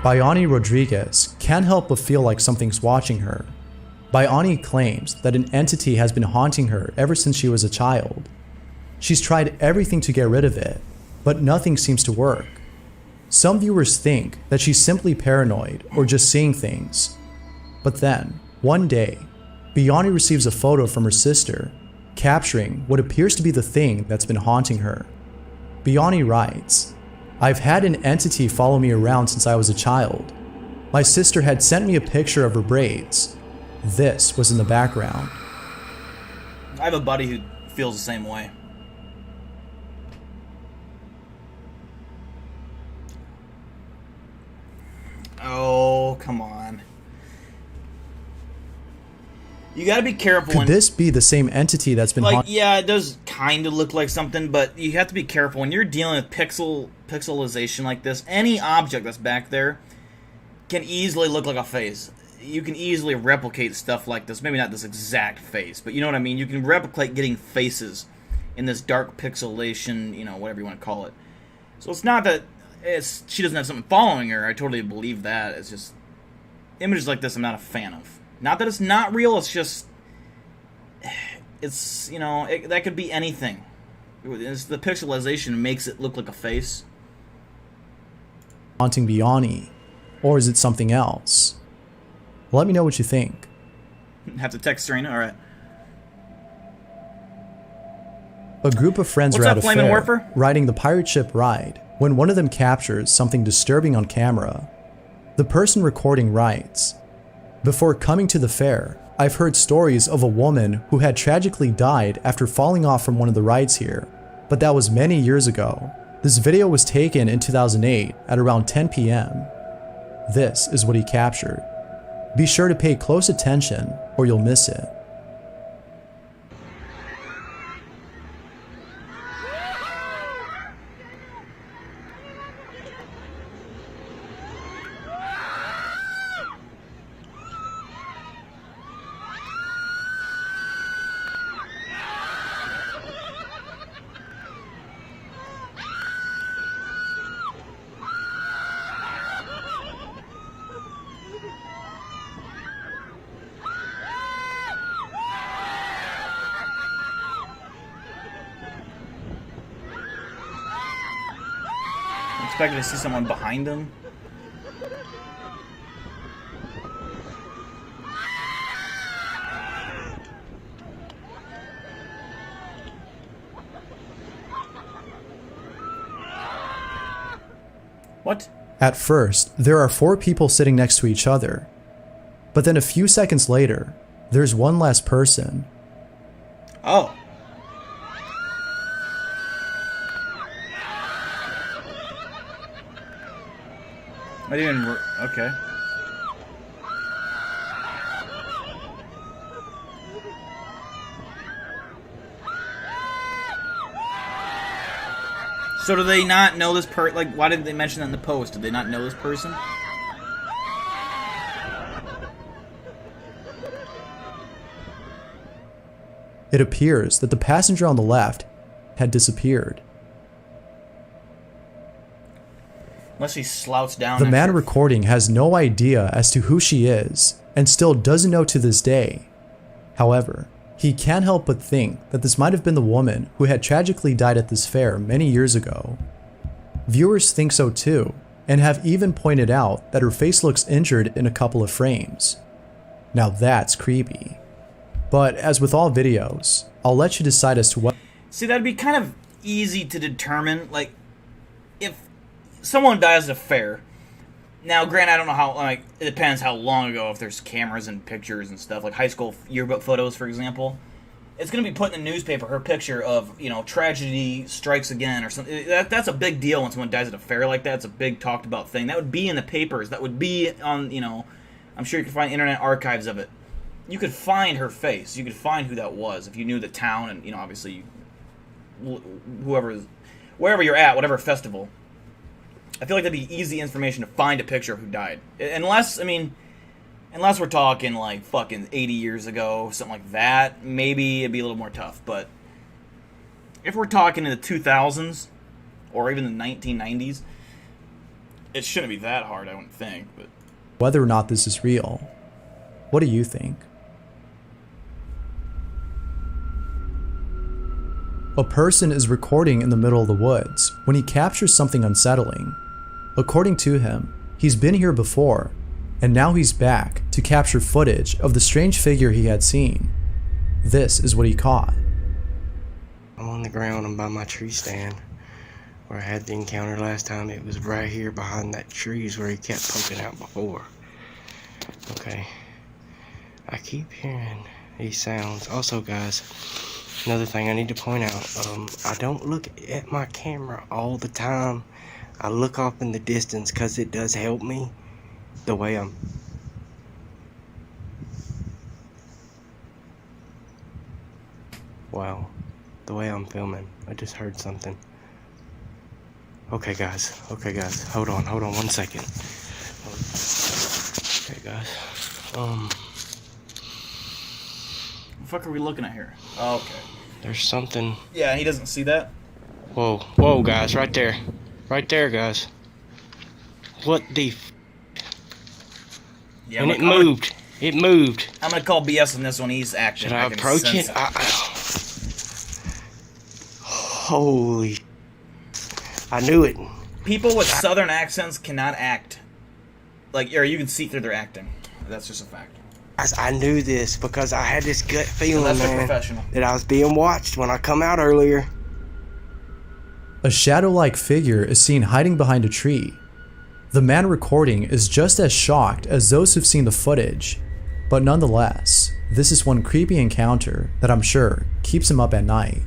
Bayani Rodriguez can't help but feel like something's watching her. Bayani claims that an entity has been haunting her ever since she was a child. She's tried everything to get rid of it, but nothing seems to work. Some viewers think that she's simply paranoid or just seeing things. But then, one day, Bayani receives a photo from her sister, capturing what appears to be the thing that's been haunting her. Bayani writes, "I've had an entity follow me around since I was a child. My sister had sent me a picture of her braids. This was in the background." I have a buddy who feels the same way. Oh, come on. You gotta be careful. Could this be the same entity that's been like, yeah, it does kind of look like something, but you have to be careful when you're dealing with pixelization like this. Any object that's back there can easily look like a face. You can easily replicate stuff like this. Maybe not this exact face, but you know what I mean. You can replicate getting faces in this dark pixelation, you know, whatever you want to call it. So it's not that she doesn't have something following her. I totally believe that. It's just images like this I'm not a fan of. Not that it's not real, it's just, it's, you know, that could be anything. The pixelization makes it look like a face. haunting Biani? Or is it something else? Let me know what you think. Have to text Serena? Alright. A group of friends What's are up, at a Flamin' fair, Warfer? riding the pirate ship ride, when one of them captures something disturbing on camera. The person recording writes, "Before coming to the fair, I've heard stories of a woman who had tragically died after falling off from one of the rides here, but that was many years ago. This video was taken in 2008 at around 10 p.m. This is what he captured. Be sure to pay close attention or you'll miss it." Expected to see someone behind him. What? At first, there are 4 people sitting next to each other. But then a few seconds later, there's one less person. Oh. I didn't even... Okay. So do they not know this like, why didn't they mention that in the post? Did they not know this person? It appears that the passenger on the left had disappeared. Unless she slouched down. The man recording has no idea as to who she is, and still doesn't know to this day. However, he can't help but think that this might have been the woman who had tragically died at this fair many years ago. Viewers think so too, and have even pointed out that her face looks injured in a couple of frames. Now that's creepy. But as with all videos, I'll let you decide as to what... See, that'd be kind of easy to determine, like, if someone dies at a fair. Now, granted, I don't know how, like, it depends how long ago, if there's cameras and pictures and stuff, like high school yearbook photos, for example. It's going to be put in the newspaper, her picture of, you know, tragedy strikes again or something. That's a big deal when someone dies at a fair like that. It's a big talked about thing. That would be in the papers. That would be on, you know, I'm sure you could find internet archives of it. You could find her face. You could find who that was if you knew the town and, you know, obviously, wherever you're at, whatever festival. I feel like that'd be easy information to find a picture of who died. Unless we're talking like fucking 80 years ago, something like that, maybe it'd be a little more tough. But if we're talking in the 2000s or even the 1990s, it shouldn't be that hard, I wouldn't think. But whether or not this is real. What do you think? A person is recording in the middle of the woods when he captures something unsettling. According to him, he's been here before, and now he's back to capture footage of the strange figure he had seen. This is what he caught. I'm on the ground. I'm by my tree stand where I had the encounter last time. It was right here behind that trees where he kept poking out before. Okay. I keep hearing these sounds. Also, guys, another thing I need to point out. I don't look at my camera all the time. I look off in the distance because it does help me the way I'm Wow. The way I'm filming, I just heard something. Okay, guys. Hold on 1 second. Okay, guys. What the fuck are we looking at here? Oh, okay. There's something. Yeah, he doesn't see that. Whoa, guys, right there. Right there, guys. What the Yeah, and it moved. It moved. I'm gonna call BS on this one. He's acting. Should I can approach sense it? Holy. I knew it. People with southern accents cannot act. Like, or you can see through their acting. That's just a fact. I knew this because I had this gut feeling, that's man, professional. that I was being watched when I come out earlier. A shadow-like figure is seen hiding behind a tree. The man recording is just as shocked as those who've seen the footage, but nonetheless, this is one creepy encounter that I'm sure keeps him up at night.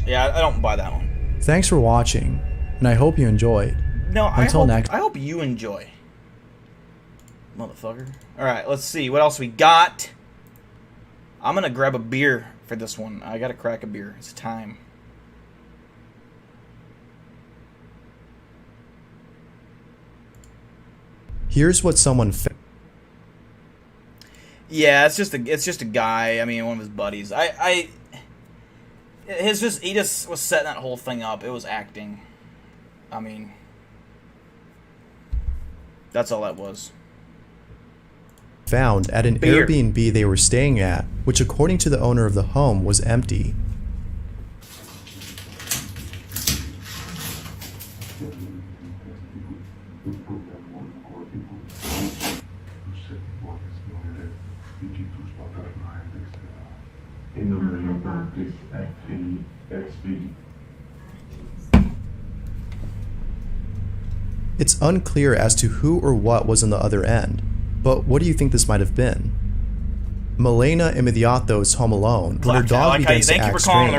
Yeah, I don't buy that one. Thanks for watching, and I hope you enjoyed. No, Until next. I hope you enjoy. Motherfucker. Alright, let's see. What else we got? I'm gonna grab a beer for this one. I gotta crack a beer. It's time. Here's what someone Yeah, it's just a guy. I mean, one of his buddies. He just was setting that whole thing up. It was acting. I mean, that's all that was. found at an Beer. Airbnb they were staying at, which according to the owner of the home was empty. It's unclear as to who or what was on the other end, but what do you think this might have been? Milena Immediato is home alone when her dog begins to act strange.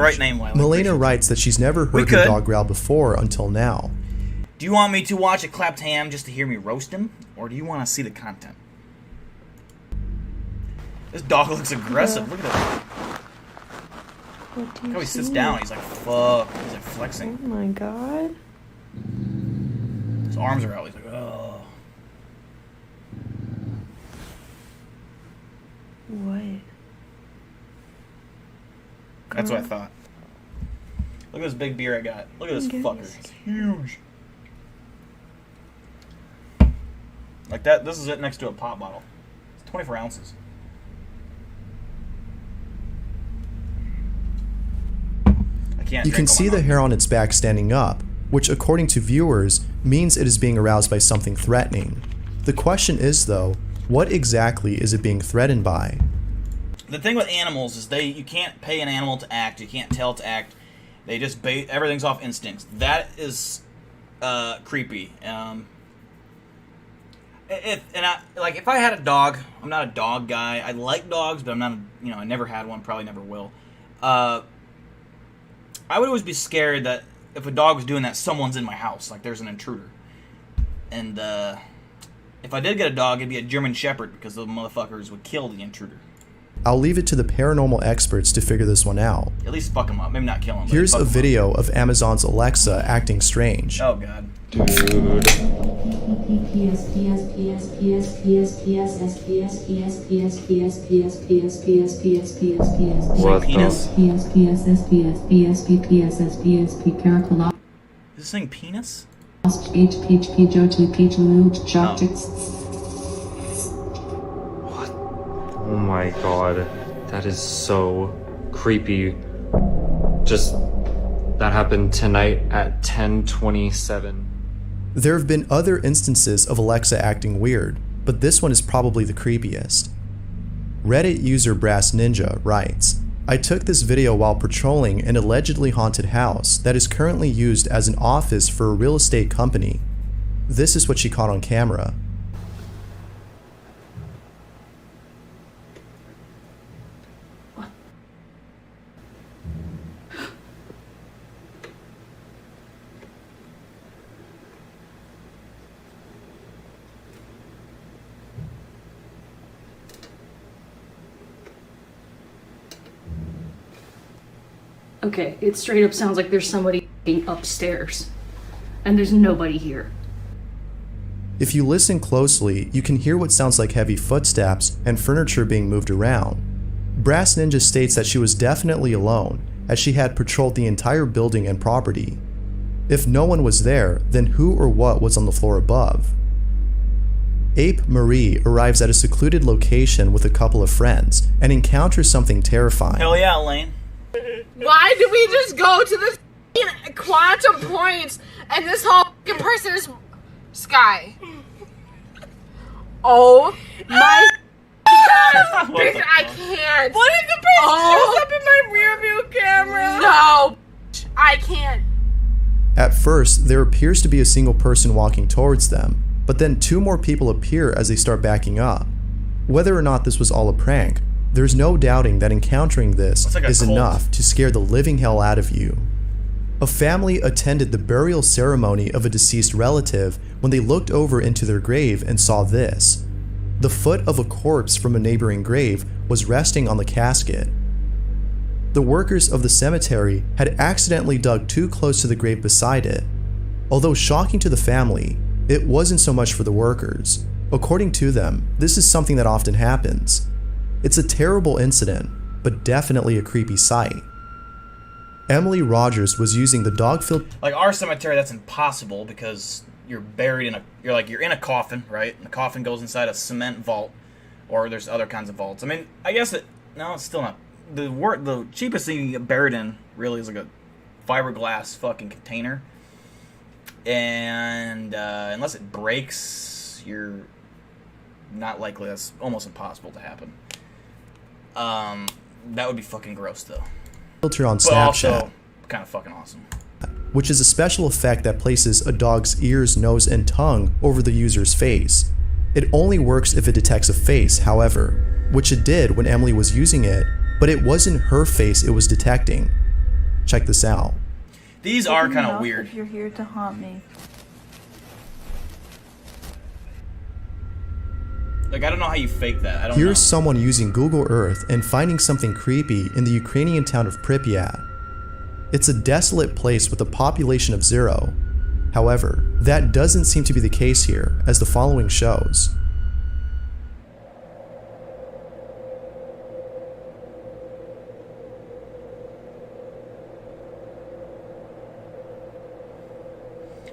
Milena writes that she's never heard her dog growl before until now. Do you want me to watch a clapped ham just to hear me roast him? Or do you want to see the content? This dog looks aggressive. Look at that. Look how he sits down. He's like, fuck. He's like flexing. Oh my god. His arms are out. He's like, oh. What? That's what I thought. Look at this big beer I got. Look at this fucker. It's huge. Like that. This is it next to a pop bottle. It's 24 ounces. You can see the hair on its back standing up, which according to viewers means it is being aroused by something threatening. The question is though, what exactly is it being threatened by? The thing with animals is you can't pay an animal to act. You can't tell it to act. They just everything's off instincts. That is creepy. If I had a dog, I'm not a dog guy. I like dogs, but I'm not. I never had one. Probably never will. I would always be scared that if a dog was doing that, someone's in my house. Like there's an intruder. And if I did get a dog, it'd be a German Shepherd because those motherfuckers would kill the intruder. I'll leave it to the paranormal experts to figure this one out. At least fuck him up. Maybe not kill him. Here's a video of Amazon's Alexa acting strange. Oh god. Dude. Is this saying penis? Oh my god, that is so creepy. Just, that happened tonight at 10:27. There have been other instances of Alexa acting weird, but this one is probably the creepiest. Reddit user Brass Ninja writes, I took this video while patrolling an allegedly haunted house that is currently used as an office for a real estate company. This is what she caught on camera. Okay, it straight up sounds like there's somebody upstairs. And there's nobody here. If you listen closely, you can hear what sounds like heavy footsteps and furniture being moved around. Brass Ninja states that she was definitely alone, as she had patrolled the entire building and property. If no one was there, then who or what was on the floor above? Ape Marie arrives at a secluded location with a couple of friends and encounters something terrifying. Hell yeah, Lane. Why do we just go to the f***ing quantum points and this whole f***ing person is Sky? Oh my god! I can't. What if the person shows up in my rear view camera? No, I can't. At first, there appears to be a single person walking towards them, but then 2 more people appear as they start backing up. Whether or not this was all a prank, there's no doubting that encountering this is enough to scare the living hell out of you. A family attended the burial ceremony of a deceased relative when they looked over into their grave and saw this. The foot of a corpse from a neighboring grave was resting on the casket. The workers of the cemetery had accidentally dug too close to the grave beside it. Although shocking to the family, it wasn't so much for the workers. According to them, this is something that often happens. It's a terrible incident, but definitely a creepy sight. Emily Rogers was using the dog-filled... Like our cemetery, that's impossible because you're buried in a... You're in a coffin, right? And the coffin goes inside a cement vault, or there's other kinds of vaults. I mean, I guess it... No, it's still not... The cheapest thing you can get buried in really is like a fiberglass fucking container. And unless it breaks, you're not likely. That's almost impossible to happen. That would be fucking gross, though. Filter on But Snapchat, also kind of fucking awesome. which is a special effect that places a dog's ears, nose, and tongue over the user's face. It only works if it detects a face, however, which it did when Emily was using it, but it wasn't her face it was detecting. Check this out. These are kind of weird. If you're here to haunt me. Like, I don't know how you fake that. I don't Here's someone using Google Earth and finding something creepy in the Ukrainian town of Pripyat. It's a desolate place with a population of 0. However, that doesn't seem to be the case here, as the following shows.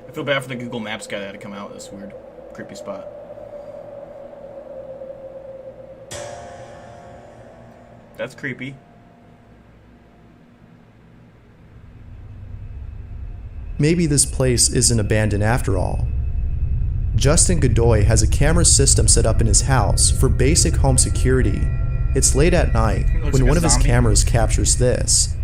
I feel bad for the Google Maps guy that had to come out with this weird, creepy spot. That's creepy. Maybe this place isn't abandoned after all. Justin Godoy has a camera system set up in his house for basic home security. It's late at night when like one a of his zombie. cameras captures this.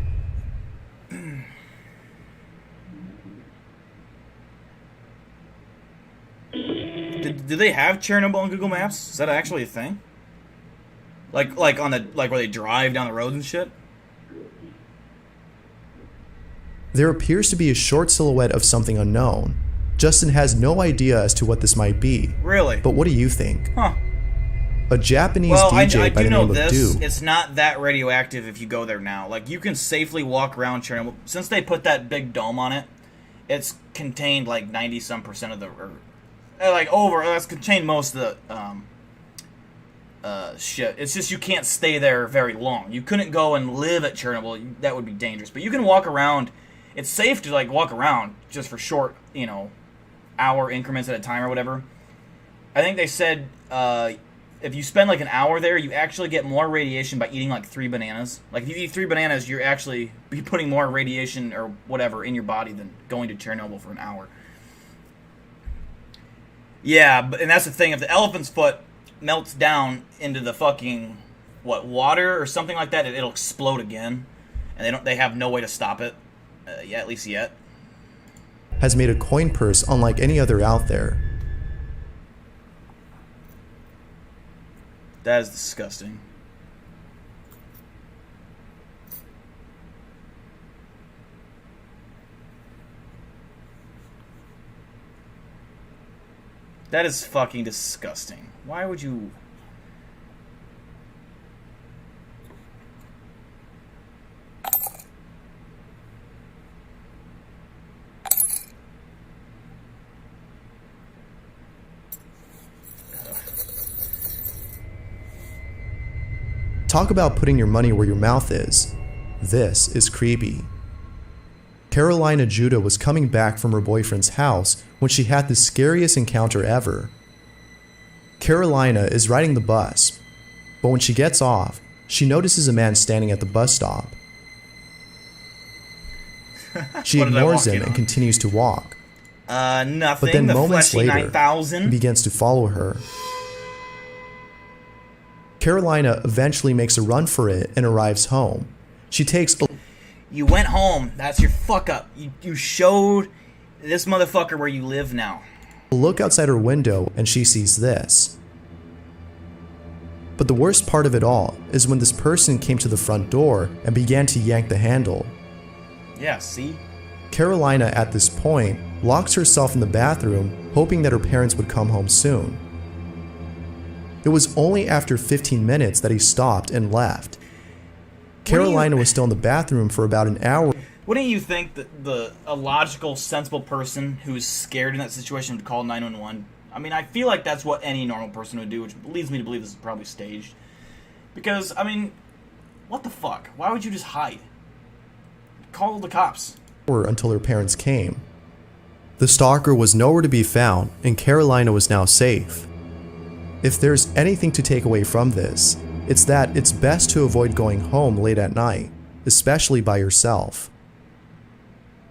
Do they have Chernobyl on Google Maps? Is that actually a thing? Like on the where they drive down the roads and shit? There appears to be a short silhouette of something unknown. Justin has no idea as to what this might be. Really? But what do you think? Huh. A Japanese Well, I DJ by do the know name of this. Do. It's not that radioactive if you go there now. Like, you can safely walk around Chernobyl. Since they put that big dome on it, it's contained like 90-some% of the... that's contained most of the shit. It's just you can't stay there very long. You couldn't go and live at Chernobyl. That would be dangerous. But you can walk around. It's safe to like walk around just for short, hour increments at a time or whatever. I think they said if you spend like an hour there, you actually get more radiation by eating like 3 bananas. Like if you eat 3 bananas, you're actually be putting more radiation or whatever in your body than going to Chernobyl for an hour. Yeah, and that's the thing. If the elephant's foot melts down into the fucking water or something like that, it'll explode again, and they have no way to stop it. At least yet. Has made a coin purse unlike any other out there. That is disgusting. That is fucking disgusting. Why would you... Talk about putting your money where your mouth is. This is creepy. Carolina Judah was coming back from her boyfriend's house when she had the scariest encounter ever. Carolina is riding the bus, but when she gets off, she notices a man standing at the bus stop. She ignores him and continues to walk. Nothing. But then the moments fleshy later, 9000. he begins to follow her. Carolina eventually makes a run for it and arrives home. She takes a You went home. That's your fuck up. You showed this motherfucker where you live now. look outside her window and she sees this. But the worst part of it all is when this person came to the front door and began to yank the handle. Yeah, see? Carolina, at this point, locks herself in the bathroom, hoping that her parents would come home soon. It was only after 15 minutes that he stopped and left. Carolina was still in the bathroom for about an hour. Wouldn't you think that a logical, sensible person who's scared in that situation would call 911? I mean, I feel like that's what any normal person would do, which leads me to believe this is probably staged. Because, I mean, what the fuck? Why would you just hide? Call the cops. Until her parents came. The stalker was nowhere to be found, and Carolina was now safe. If there's anything to take away from this, it's that it's best to avoid going home late at night, especially by yourself.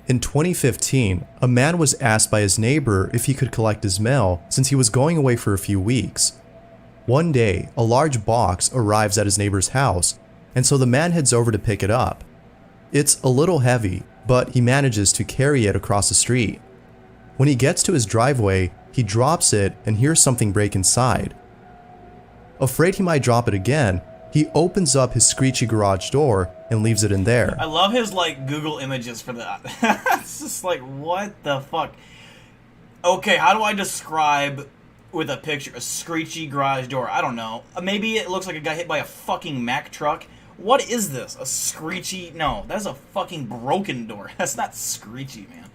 In 2015, a man was asked by his neighbor if he could collect his mail since he was going away for a few weeks. One day, a large box arrives at his neighbor's house, and so the man heads over to pick it up. It's a little heavy, but he manages to carry it across the street. When he gets to his driveway, he drops it and hears something break inside. Afraid he might drop it again, he opens up his screechy garage door and leaves it in there. I love his, like, Google images for that. It's just like, what the fuck? Okay, how do I describe with a picture a screechy garage door? I don't know. Maybe it looks like a guy hit by a fucking Mack truck. What is this? A screechy? No, that's a fucking broken door. That's not screechy, man.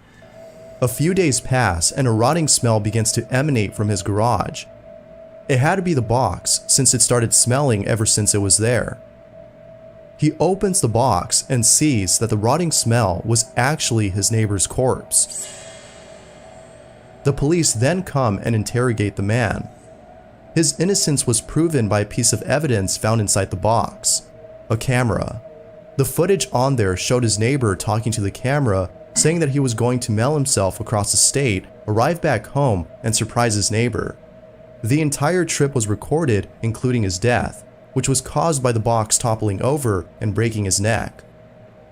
A few days pass and a rotting smell begins to emanate from his garage. It had to be the box since it started smelling ever since it was there. He opens the box and sees that the rotting smell was actually his neighbor's corpse. The police then come and interrogate the man. His innocence was proven by a piece of evidence found inside the box, a camera. The footage on there showed his neighbor talking to the camera, saying that he was going to mail himself across the state, arrive back home, and surprise his neighbor. The entire trip was recorded, including his death, which was caused by the box toppling over and breaking his neck.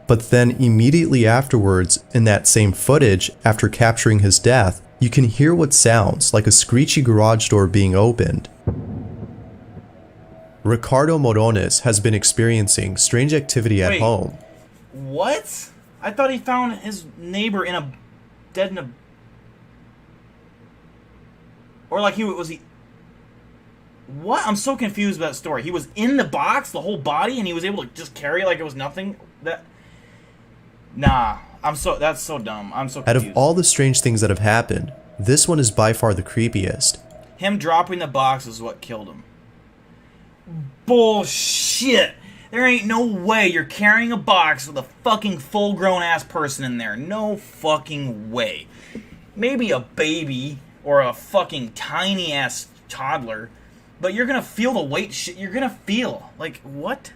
But then immediately afterwards, in that same footage, after capturing his death, you can hear what sounds like a screechy garage door being opened. Ricardo Morones has been experiencing strange activity at home. What? I thought he found his neighbor dead in a... Or like he... What? I'm so confused about that story. He was in the box, the whole body, and he was able to just carry it like it was nothing? Nah. That's so dumb. I'm so confused. Out of all the strange things that have happened, this one is by far the creepiest. Him dropping the box is what killed him. Bullshit! There ain't no way you're carrying a box with a fucking full-grown ass person in there. No fucking way. Maybe a baby or a fucking tiny ass toddler, but you're gonna feel the weight shit. You're gonna feel. Like, what?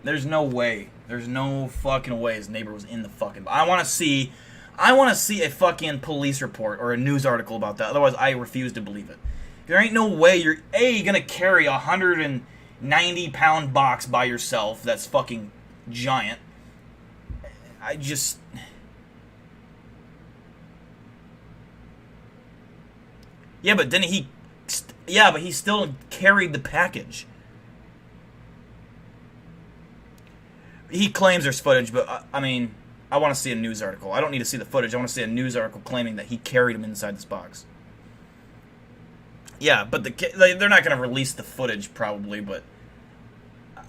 There's no way. There's no fucking way his neighbor was in the fucking... I want to see a fucking police report or a news article about that. Otherwise, I refuse to believe it. There ain't no way you're gonna carry a 190-pound box by yourself that's fucking giant. I just... Yeah, but didn't he... Yeah, but he still carried the package. He claims there's footage, but I mean, I want to see a news article. I don't need to see the footage. I want to see a news article claiming that he carried him inside this box. Yeah, but they're not going to release the footage probably, but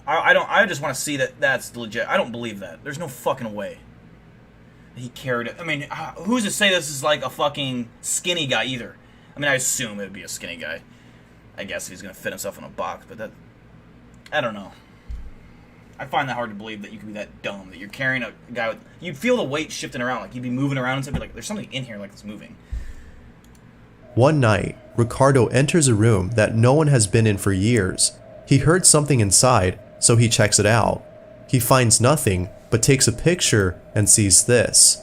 I just want to see that that's legit. I don't believe that. There's no fucking way. he cared. I mean, who's to say this is like a fucking skinny guy either? I mean, I assume it would be a skinny guy. I guess if he's gonna fit himself in a box, but that, I don't know. I find that hard to believe that you could be that dumb, that you're carrying a guy with, you'd feel the weight shifting around, like you'd be moving around and something like, there's something in here like it's moving. One night, Ricardo enters a room that no one has been in for years. He heard something inside, so he checks it out. He finds nothing, but takes a picture and sees this.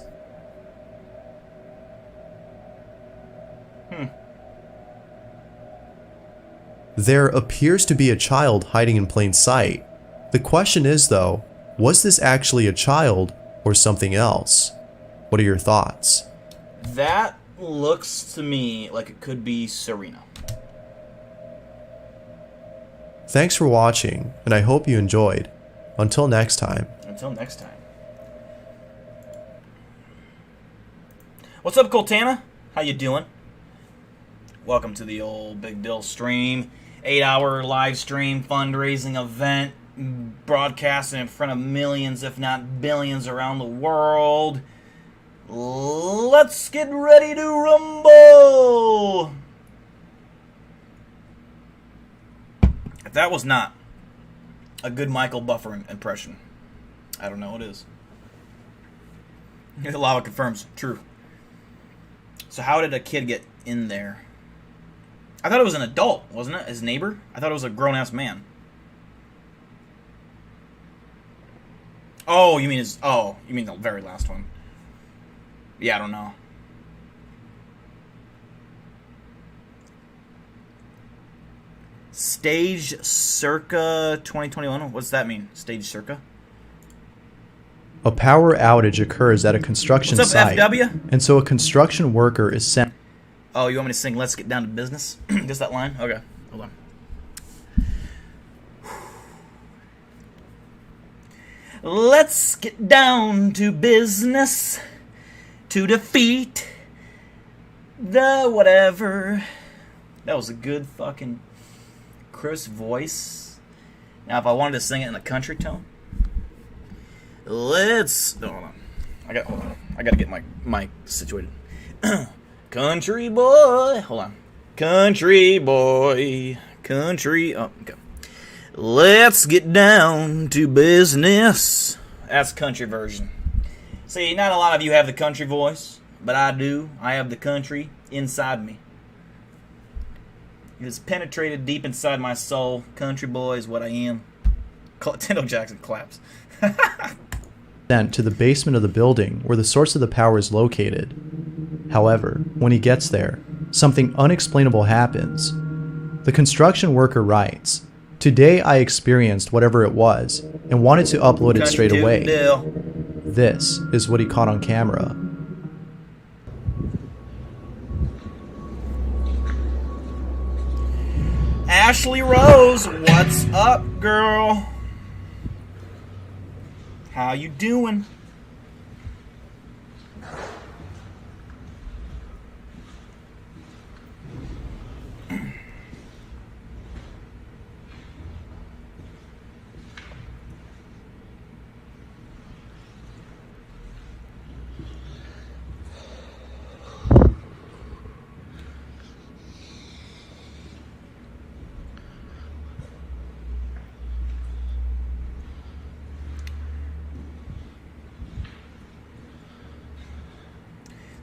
There appears to be a child hiding in plain sight. The question is though, was this actually a child or something else? What are your thoughts? That looks to me like it could be Serena. Thanks for watching, and I hope you enjoyed. Until next time. Until next time. What's up, Coltana? How you doing? Welcome to the old Big Bill stream. 8-hour live stream fundraising event, broadcasting in front of millions, if not billions, around the world. Let's get ready to rumble! If that was not a good Michael Buffer impression, I don't know what is. Lava confirms, true. So how did a kid get in there? I thought it was an adult, wasn't it? His neighbor? I thought it was a grown-ass man. Oh, you mean his... Oh, you mean the very last one. Yeah, I don't know. Stage circa 2021? What's that mean? Stage circa? A power outage occurs at a construction What's up, site, FW? and so a construction worker is sent. Oh, you want me to sing Let's Get Down to Business? Just that line? Okay, hold on. Let's get down to business to defeat the whatever. That was a good fucking crisp voice. Now, if I wanted to sing it in a country tone, let's. Oh, hold on. Hold on. I gotta get my mic situated. Country boy. Hold on. Country boy. Country. Oh, okay. Let's get down to business. That's country version. See, not a lot of you have the country voice, but I do. I have the country inside me. It has penetrated deep inside my soul. Country boy is what I am. Tendo Jackson claps. Sent to the basement of the building where the source of the power is located. However, when he gets there, something unexplainable happens. The construction worker writes, "Today I experienced whatever it was and wanted to upload it straight away." This is what he caught on camera. Ashley Rose, what's up, girl? How you doing?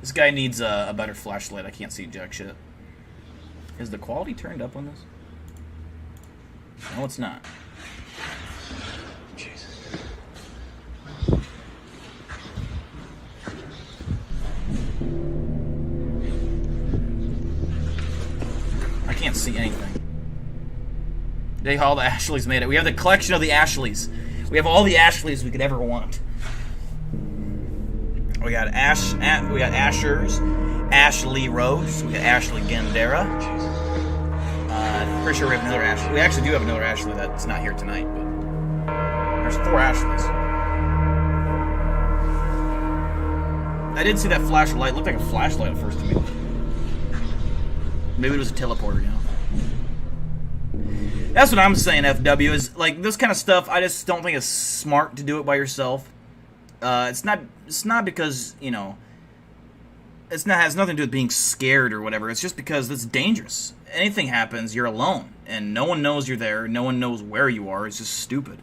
This guy needs a better flashlight. I can't see jack shit. Is the quality turned up on this? No, it's not. Jesus. I can't see anything. They all the Ashleys made it. We have the collection of the Ashleys. We have all the Ashleys we could ever want. We got we got Ashers, Ashley Rose, we got Ashley Gendera. Pretty sure we have another Ashley. We actually do have another Ashley that's not here tonight, but there's 4 Ashleys. I did see that flashlight. It looked like a flashlight at first to me. Maybe it was a teleporter, you know. That's what I'm saying, FW, is like this kind of stuff, I just don't think it's smart to do it by yourself. It's not because, you know, has nothing to do with being scared or whatever. It's just because it's dangerous. Anything happens, you're alone, and no one knows you're there. No one knows where you are. It's just stupid.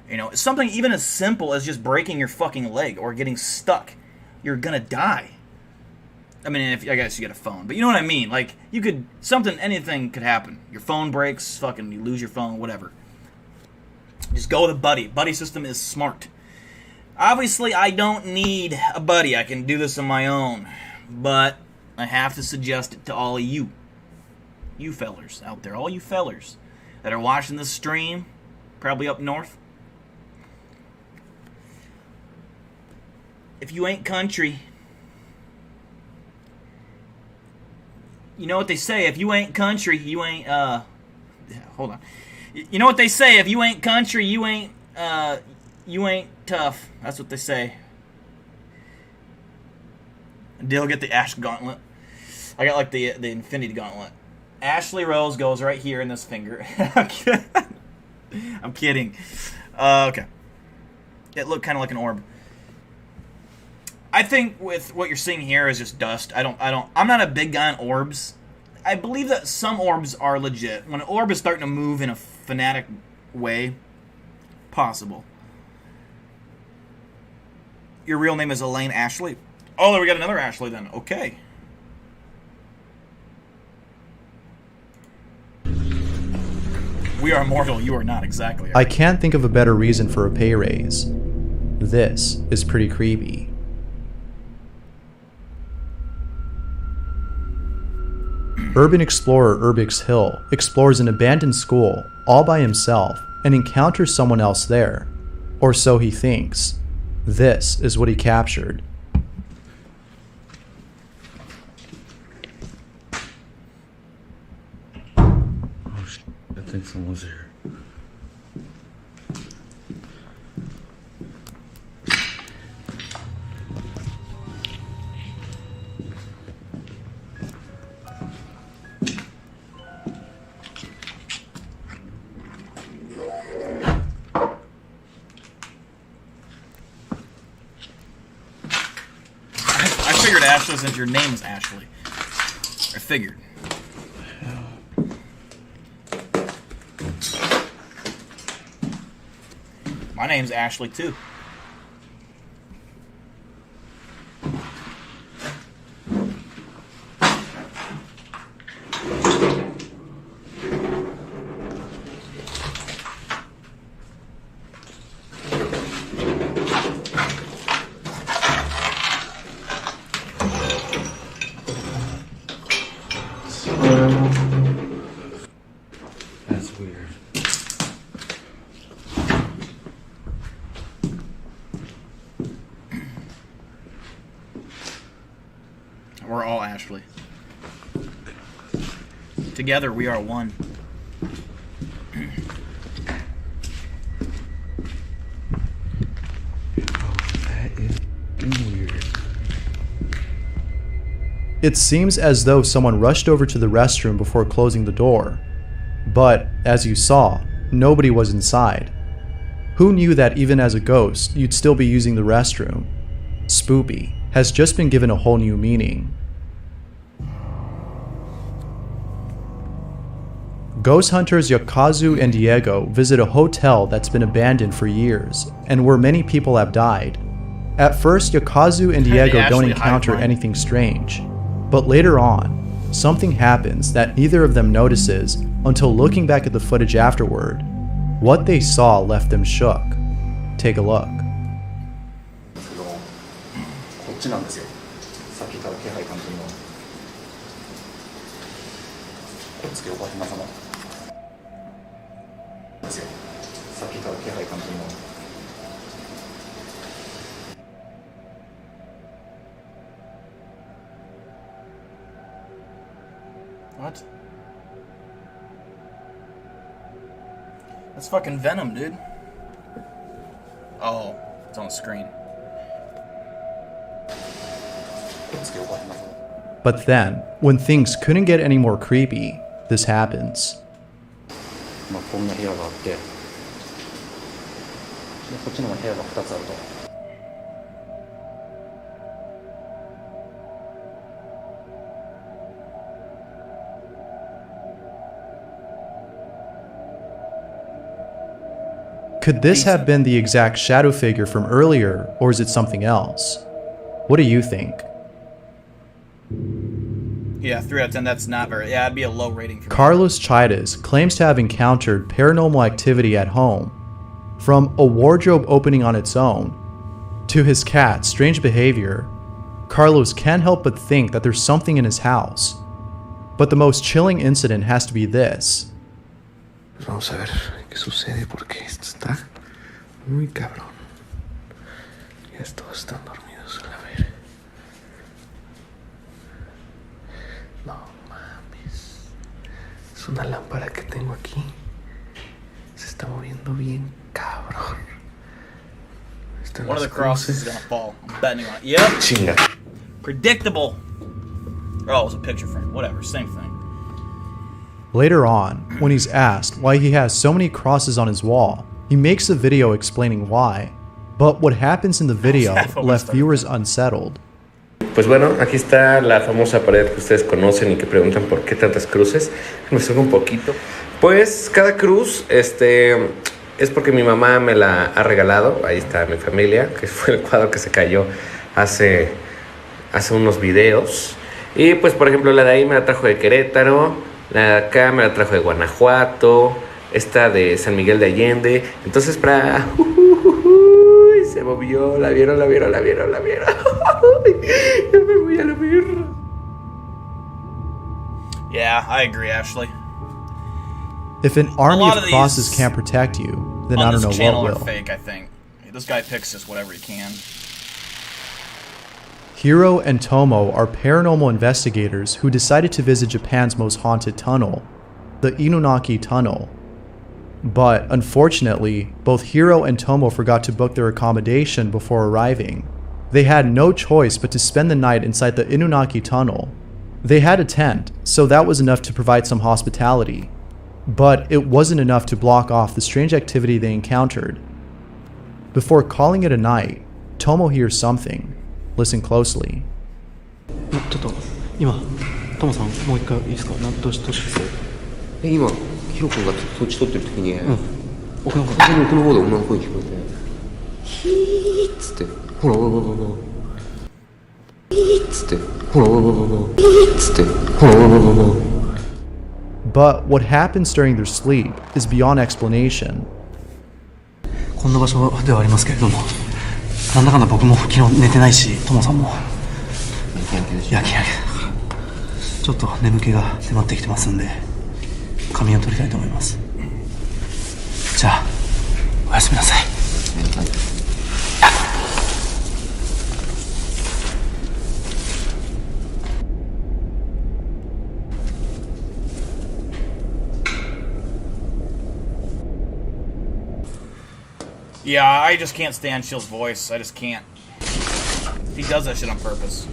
You know, something even as simple as just breaking your fucking leg or getting stuck. You're gonna die. I mean, I guess you get a phone, but you know what I mean. Like, anything could happen. Your phone breaks, fucking, you lose your phone, whatever. Just go with a buddy. Buddy system is smart. Obviously, I don't need a buddy. I can do this on my own. But I have to suggest it to all of you. You fellers out there. All you fellers that are watching this stream, probably up north. If you ain't country, you know what they say, if you ain't country, you ain't, hold on. You know what they say, if you ain't country, you ain't tough. That's what they say. Dill get the Ash Gauntlet. I got, like, the Infinity Gauntlet. Ashley Rose goes right here in this finger. I'm kidding. Okay. It looked kind of like an orb. I think with what you're seeing here is just dust. I'm not a big guy on orbs. I believe that some orbs are legit. When an orb is starting to move in a fanatic way, possible. Your real name is Elaine Ashley. Oh, we got another Ashley then. Okay. We are mortal, you are not, exactly. I can't think of a better reason for a pay raise. This is pretty creepy. Urban explorer Urbix Hill explores an abandoned school all by himself and encounters someone else there. Or so he thinks. This is what he captured. Oh shit, I think someone's here. Ashley, since your name is Ashley. I figured. My name's Ashley too. That's weird. We're all Ashley. Together we are one. It seems as though someone rushed over to the restroom before closing the door. But, as you saw, nobody was inside. Who knew that even as a ghost, you'd still be using the restroom? Spoopy has just been given a whole new meaning. Ghost hunters Yakazu and Diego visit a hotel that's been abandoned for years, and where many people have died. At first, Yakazu and Diego don't encounter anything strange. But later on, something happens that neither of them notices until looking back at the footage afterward. What they saw left them shook. Take a look. こっちなんですよ。さっきから気配感じるの。こっち横浜様。ですよ。さっきから気配感じるの。 What? That's fucking Venom, dude. Oh, it's on the screen. But then, when things couldn't get any more creepy, this happens. まあこんな部屋があって、でこっちにも部屋が2つあると。Could this have been the exact shadow figure from earlier, or is it something else? What do you think? Yeah, 3 out of 10, that's not very... Yeah, it'd be a low rating for me. Carlos Chidas claims to have encountered paranormal activity at home, from a wardrobe opening on its own, to his cat's strange behavior. Carlos can't help but think that there's something in his house. But the most chilling incident has to be this. Vamos a ver qué sucede porque esto está muy cabrón. Ya todos están dormidos, a ver. No mames. Es una lámpara que tengo aquí. Se está moviendo bien cabrón. One of the crosses is gonna fall. I'm betting on it. Yep. Chinga. Predictable. Oh, it was a picture frame. Whatever, same thing. Later on, when he's asked why he has so many crosses on his wall, he makes a video explaining why. But what happens in the video left viewers unsettled. Pues bueno, aquí está la famosa pared que ustedes conocen y que preguntan por qué tantas cruces. Me suena un poquito. Pues cada cruz, es porque mi mamá me la ha regalado. Ahí está mi familia, que fue el cuadro que se cayó hace unos videos. Y pues por ejemplo la de ahí me la trajo de Querétaro, la de acá me la trajo de Guanajuato, esta de San Miguel de Allende. Entonces para... se movió, la vieron. Ya me voy a la mierda. Yeah, I agree, Ashley. If an army of crosses can't protect you, then I don't know what channel will. are fake, I think. This guy picks just whatever he can. Hiro and Tomo are paranormal investigators who decided to visit Japan's most haunted tunnel, the Inunaki Tunnel. But unfortunately, both Hiro and Tomo forgot to book their accommodation before arriving. They had no choice but to spend the night inside the Inunaki Tunnel. They had a tent, so that was enough to provide some hospitality. But it wasn't enough to block off the strange activity they encountered. Before calling it a night, Tomo hears something. Listen closely. ちょっと今トモさんもう一回いいですか？どうします？今ヒロ君がそっち撮ってる時に、奥の方完全に奥の方で女の声聞こえて、ヒーッつってほらヒーッつってほらヒーッつってほら。But what happens during their sleep is beyond explanation. こんな場所ではありますけれども、なんだかんだ僕も昨日寝てないし、トモさんも夜勤明けちょっと眠気が迫ってきてますんで、仮眠を取りたいと思います。じゃあおやすみなさい。Yeah, I just can't stand Chill's voice. I just can't. He does that shit on purpose.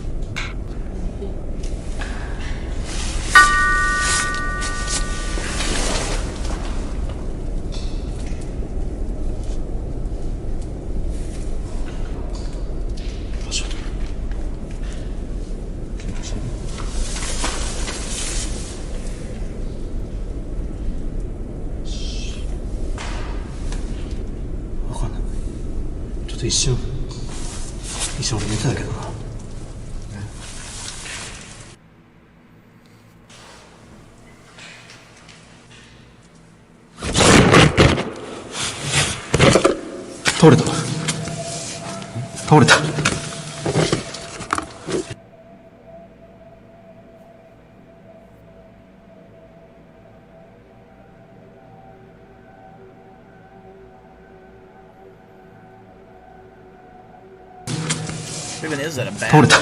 Even is that a bad? 倒れた。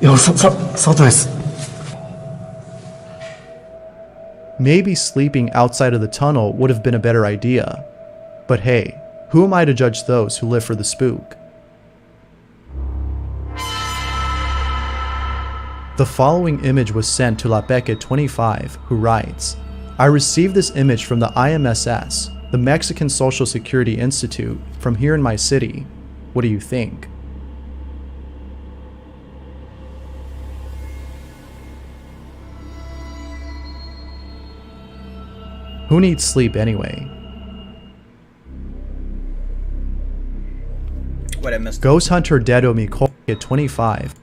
いや、触ってないです。 Maybe sleeping outside of the tunnel would have been a better idea. But hey, who am I to judge those who live for the spook? The following image was sent to Lapeke25, who writes, I received this image from the IMSS, the Mexican Social Security Institute, from here in my city. What do you think? Who needs sleep anyway? Wait, I missed it. Ghost Hunter Dedo Mikol at 25.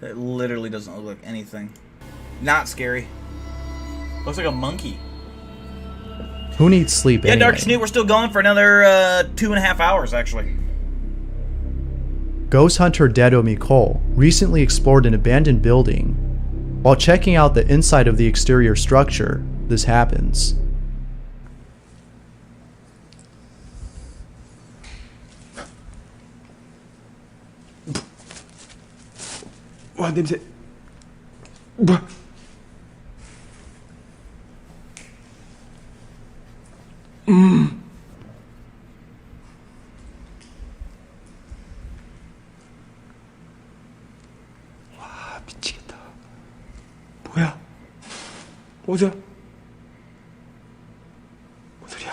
It literally doesn't look like anything. Not scary. Looks like a monkey. Who needs sleep Yeah, anyway? Dark Snoot, we're still going for another 2.5 hours, actually. Ghost Hunter Dedo Mikol recently explored an abandoned building. While checking out the inside of the exterior structure, this happens. 와 냄새. 와 미치겠다. 뭐야? 어디야? 뭔 소리야?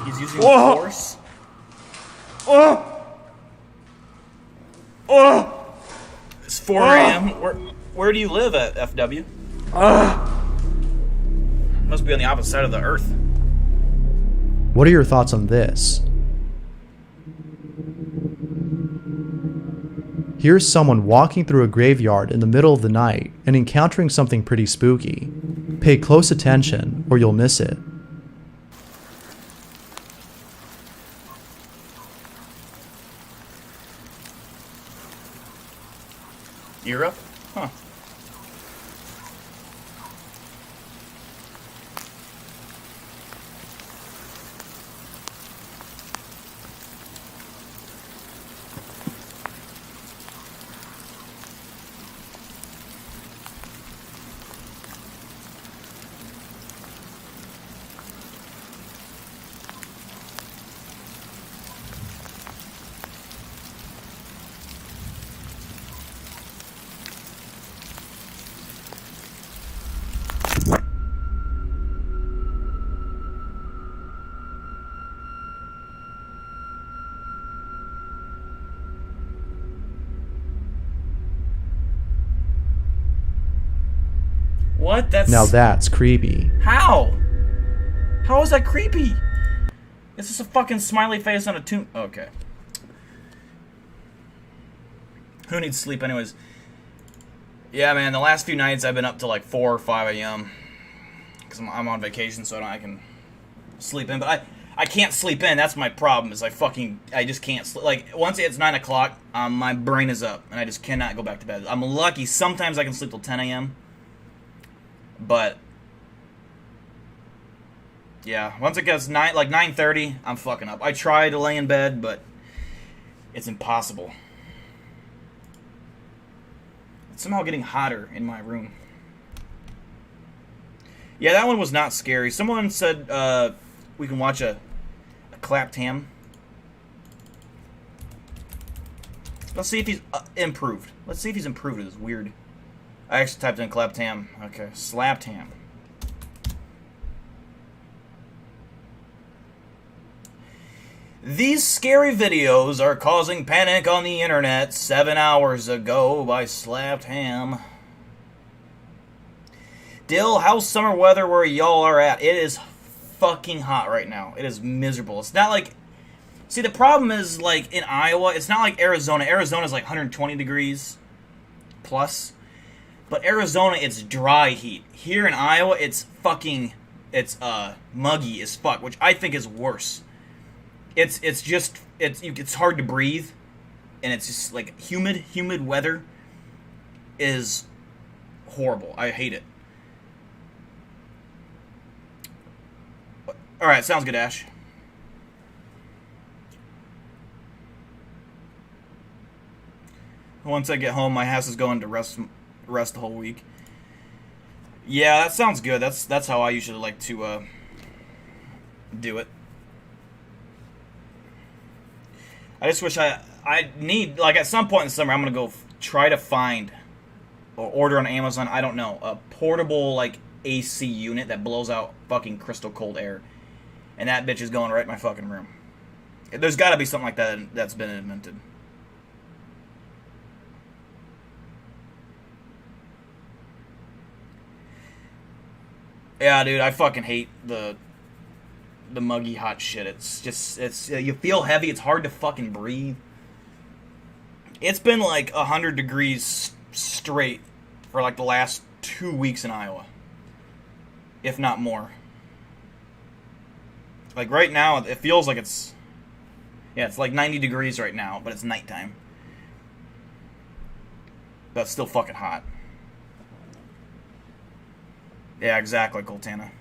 He's using force. It's 4 a.m. Where do you live at, FW? Must be on the opposite side of the earth. What are your thoughts on this? Here's someone walking through a graveyard in the middle of the night and encountering something pretty spooky. Pay close attention or you'll miss it. Europe? Huh. What? Now that's creepy. How? How is that creepy? It's just a fucking smiley face on a tomb. Okay. Who needs sleep anyways? Yeah, man, the last few nights I've been up to like 4 or 5 a.m. Because I'm on vacation, so I can sleep in. But I can't sleep in. That's my problem, is I just can't sleep. Like, once it's 9 o'clock, my brain is up, and I just cannot go back to bed. I'm lucky. Sometimes I can sleep till 10 a.m. But yeah, once it gets 9:30, I'm fucking up. I try to lay in bed, but it's impossible. It's somehow getting hotter in my room. Yeah, that one was not scary. Someone said we can watch a clapped ham. Let's see if he's improved. Let's see if he's improved. It's weird. I actually typed in clapped ham. Okay, slapped ham. These scary videos are causing panic on the internet 7 hours ago by slapped ham. Dill, how's summer weather where y'all are at? It is fucking hot right now. It is miserable. It's not like... See, the problem is, like, in Iowa, it's not like Arizona. Arizona's like 120 degrees plus. But Arizona, it's dry heat. Here in Iowa, it's fucking, it's muggy as fuck, which I think is worse. It's hard to breathe, and it's just like humid weather is horrible. I hate it. All right, sounds good, Ash. Once I get home, my house is going to rest the whole week. Yeah, that sounds good. That's how I usually like to do it. I just wish I need, like, at some point in the summer, I'm gonna go try to find or order on Amazon, I don't know, a portable like AC unit that blows out fucking crystal cold air, and that bitch is going right in my fucking room. There's got to be something like that that's been invented. Yeah, dude, I fucking hate the muggy hot shit. It's just, you feel heavy. It's hard to fucking breathe. It's been like 100 degrees straight for like the last 2 weeks in Iowa, if not more. Like right now, it feels like it's like 90 degrees right now, but it's nighttime. But it's still fucking hot. Yeah, exactly, Coltana.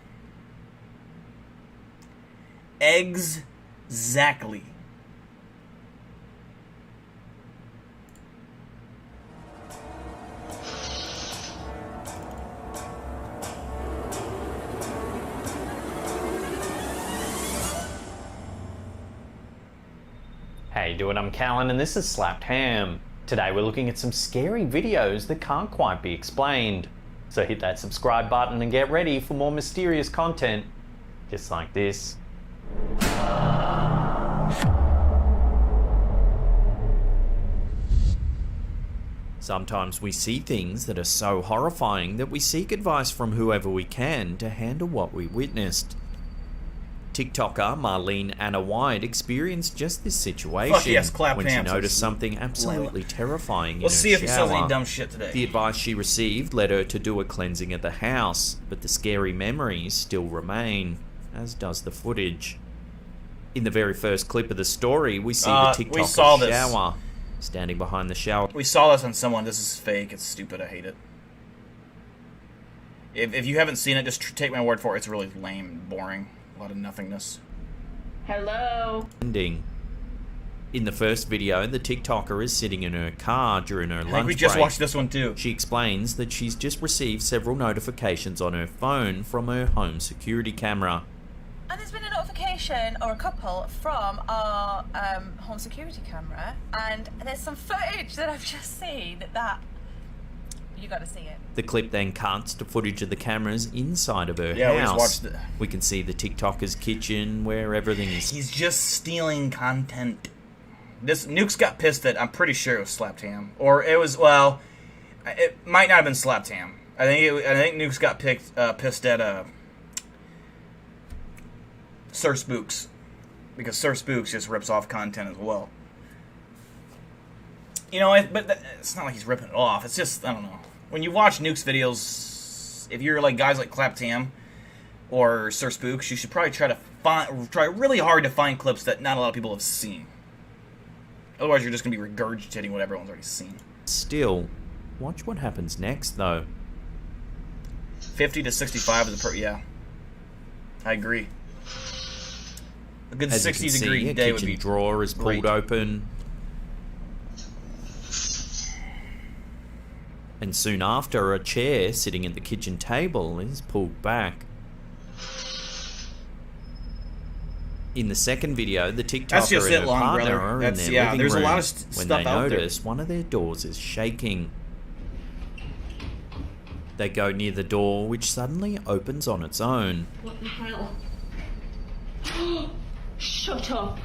Exactly. How you doing? I'm Callan and this is Slapped Ham. Today we're looking at some scary videos that can't quite be explained. So hit that subscribe button and get ready for more mysterious content, just like this. Sometimes we see things that are so horrifying that we seek advice from whoever we can to handle what we witnessed. TikToker Marlene Anna White experienced just this situation when she noticed something absolutely terrifying in her shower. Let's see if he says any dumb shit today. The advice she received led her to do a cleansing of the house, but the scary memories still remain, as does the footage. In the very first clip of the story, we see the TikToker's shower, standing behind the shower. We saw this on someone. This is fake. It's stupid. I hate it. If you haven't seen it, just take my word for it. It's really lame and boring. A lot of nothingness. Hello. In the first video, the TikToker is sitting in her car during her lunch break. We just watched this one too. She explains that she's just received several notifications on her phone from her home security camera. And there's been a notification, or a couple, from our home security camera, and there's some footage that I've just seen that you gotta see it. The clip then cuts to footage of the cameras inside of her house. We just watched it. We can see the TikToker's kitchen where everything is. He's just stealing content. This Nukes got pissed at. I'm pretty sure it was Slapped Ham, or it was it might not have been Slapped Ham. I think Nukes got pissed at Sir Spooks, because Sir Spooks just rips off content as well. You know, but it's not like he's ripping it off. It's just, I don't know. When you watch Nuke's videos, if you're like guys like Clapped Ham or Sir Spooks, you should probably try really hard to find clips that not a lot of people have seen. Otherwise, you're just gonna be regurgitating what everyone's already seen. Still, watch what happens next, though. 50 to 65 is yeah. I agree. A good 60-degree day would be a kitchen drawer is pulled open. And soon after, a chair sitting at the kitchen table is pulled back. In the second video, the TikToker and her partner are in their living room when they notice one of their doors is shaking. They go near the door, which suddenly opens on its own. What the hell? Shut up.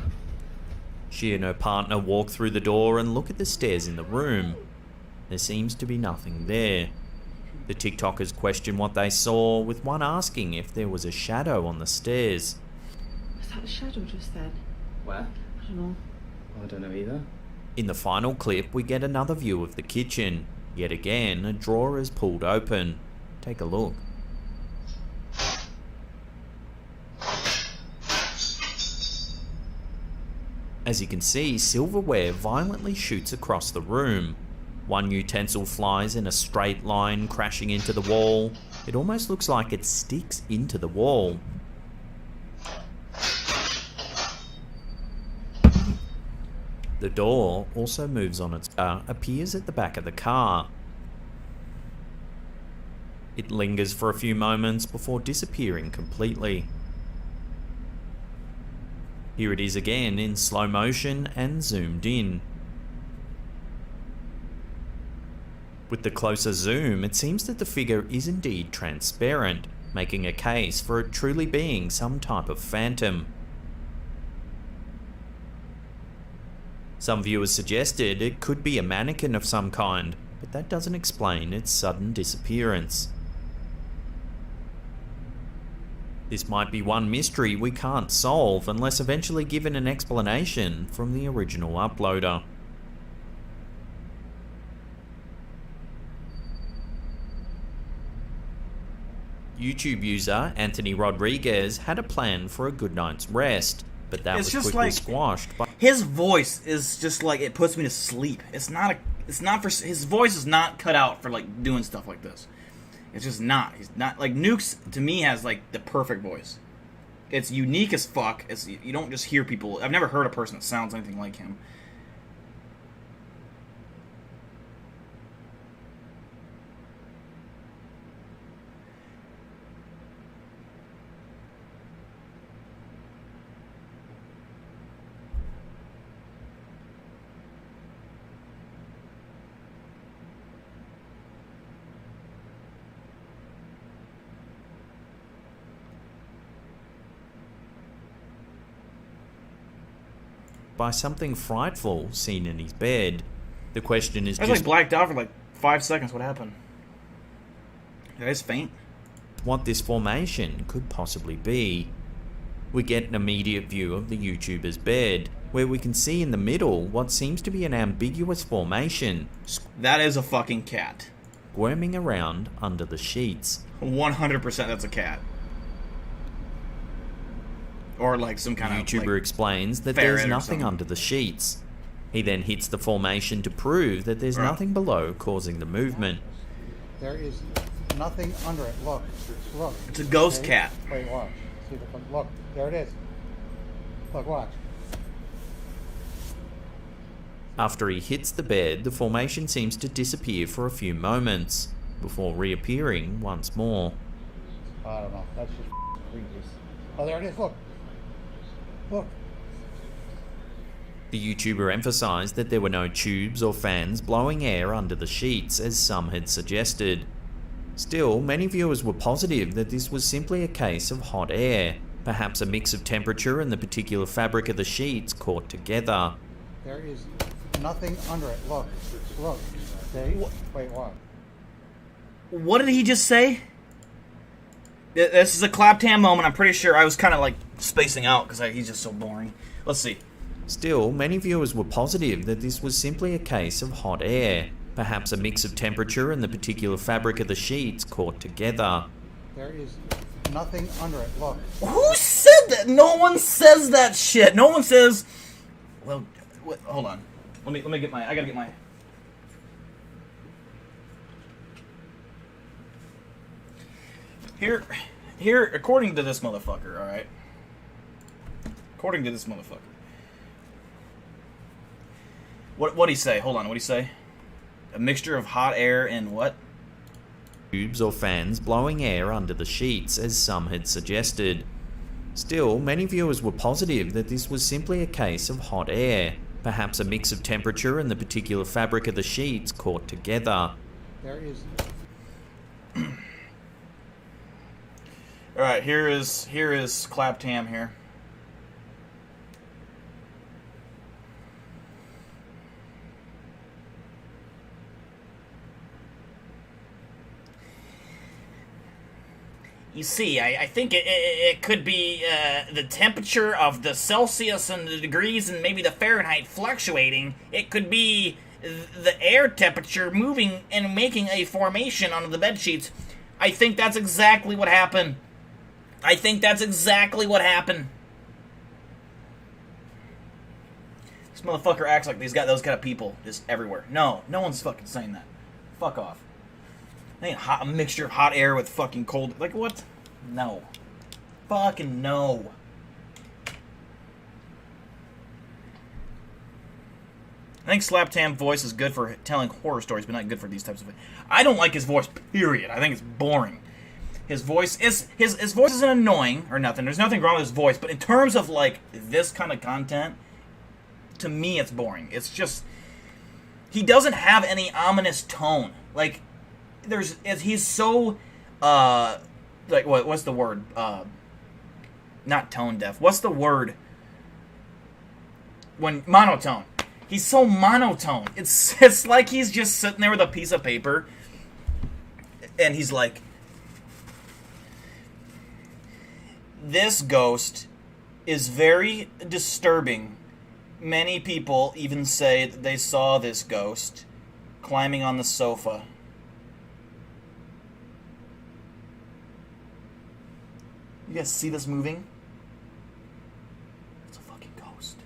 She and her partner walk through the door and look at the stairs in the room. There seems to be nothing there. The TikTokers question what they saw, with one asking if there was a shadow on the stairs. Was that a shadow just then? Where? I don't know. I don't know either. In the final clip, we get another view of the kitchen. Yet again, a drawer is pulled open. Take a look. As you can see, silverware violently shoots across the room. One utensil flies in a straight line, crashing into the wall. It almost looks like it sticks into the wall. The door also moves on its appears at the back of the car. It lingers for a few moments before disappearing completely. Here it is again in slow motion and zoomed in. With the closer zoom, it seems that the figure is indeed transparent, making a case for it truly being some type of phantom. Some viewers suggested it could be a mannequin of some kind, but that doesn't explain its sudden disappearance. This might be one mystery we can't solve unless eventually given an explanation from the original uploader. YouTube user Anthony Rodriguez had a plan for a good night's rest, but that was quickly squashed by his voice is just like, it puts me to sleep. It's not for, his voice is not cut out for like doing stuff like this. It's just not. He's not like Nukes to me has like the perfect voice. It's unique as fuck. It's, you don't just hear people. I've never heard a person that sounds anything like him. by something frightful seen in his bed. The question is I was like blacked out for like 5 seconds. What happened? Did I just faint? What this formation could possibly be. We get an immediate view of the YouTuber's bed, where we can see in the middle what seems to be an ambiguous formation. That is a fucking cat. Squirming around under the sheets. 100% that's a cat. Or like some kind of YouTuber explains that there's nothing under the sheets. He then hits the formation to prove that there's nothing below causing the movement. There is nothing under it. Look. Look. It's a ghost cat. Wait, watch. See if it comes. Look. There it is. Look, watch. After he hits the bed, the formation seems to disappear for a few moments, before reappearing once more. I don't know. That's just creepy. Oh, there it is. Look. Look. The YouTuber emphasized that there were no tubes or fans blowing air under the sheets, as some had suggested. Still, many viewers were positive that this was simply a case of hot air, perhaps a mix of temperature and the particular fabric of the sheets caught together. There is nothing under it. Look. Look. See? Wait, what? What did he just say? This is a Claptam moment. I'm pretty sure I was kind of like spacing out because he's just so boring. Let's see. Still, many viewers were positive that this was simply a case of hot air, perhaps a mix of temperature and the particular fabric of the sheets caught together. There is nothing under it. Look. Who said that? No one says that shit. No one says. Well, hold on. Let me get my. I gotta get my. Here, according to this motherfucker, all right. According to this motherfucker. What'd he say? Hold on, what'd he say? A mixture of hot air and what? Tubes or fans blowing air under the sheets, as some had suggested. Still, many viewers were positive that this was simply a case of hot air, perhaps a mix of temperature and the particular fabric of the sheets caught together. There is. All right, here is Claptam here. You see, I think it could be the temperature of the Celsius and the degrees and maybe the Fahrenheit fluctuating. It could be the air temperature moving and making a formation on the bed sheets. I think that's exactly what happened. I think that's exactly what happened. This motherfucker acts like he's got those kind of people just everywhere. No one's fucking saying that. Fuck off. Ain't a mixture of hot air with fucking cold. Like what? No. Fucking no. I think Slaptam voice is good for telling horror stories, but not good for these types of. I don't like his voice. Period. I think it's boring. His voice is his voice isn't annoying or nothing. There's nothing wrong with his voice, but in terms of like this kind of content, to me it's boring. It's just he doesn't have any ominous tone. Like he's so like what's the word? Not tone deaf. What's the word? When monotone. He's so monotone. It's like he's just sitting there with a piece of paper, and he's like, "This ghost is very disturbing. Many people even say that they saw this ghost climbing on the sofa." You guys see this moving? It's a fucking ghost.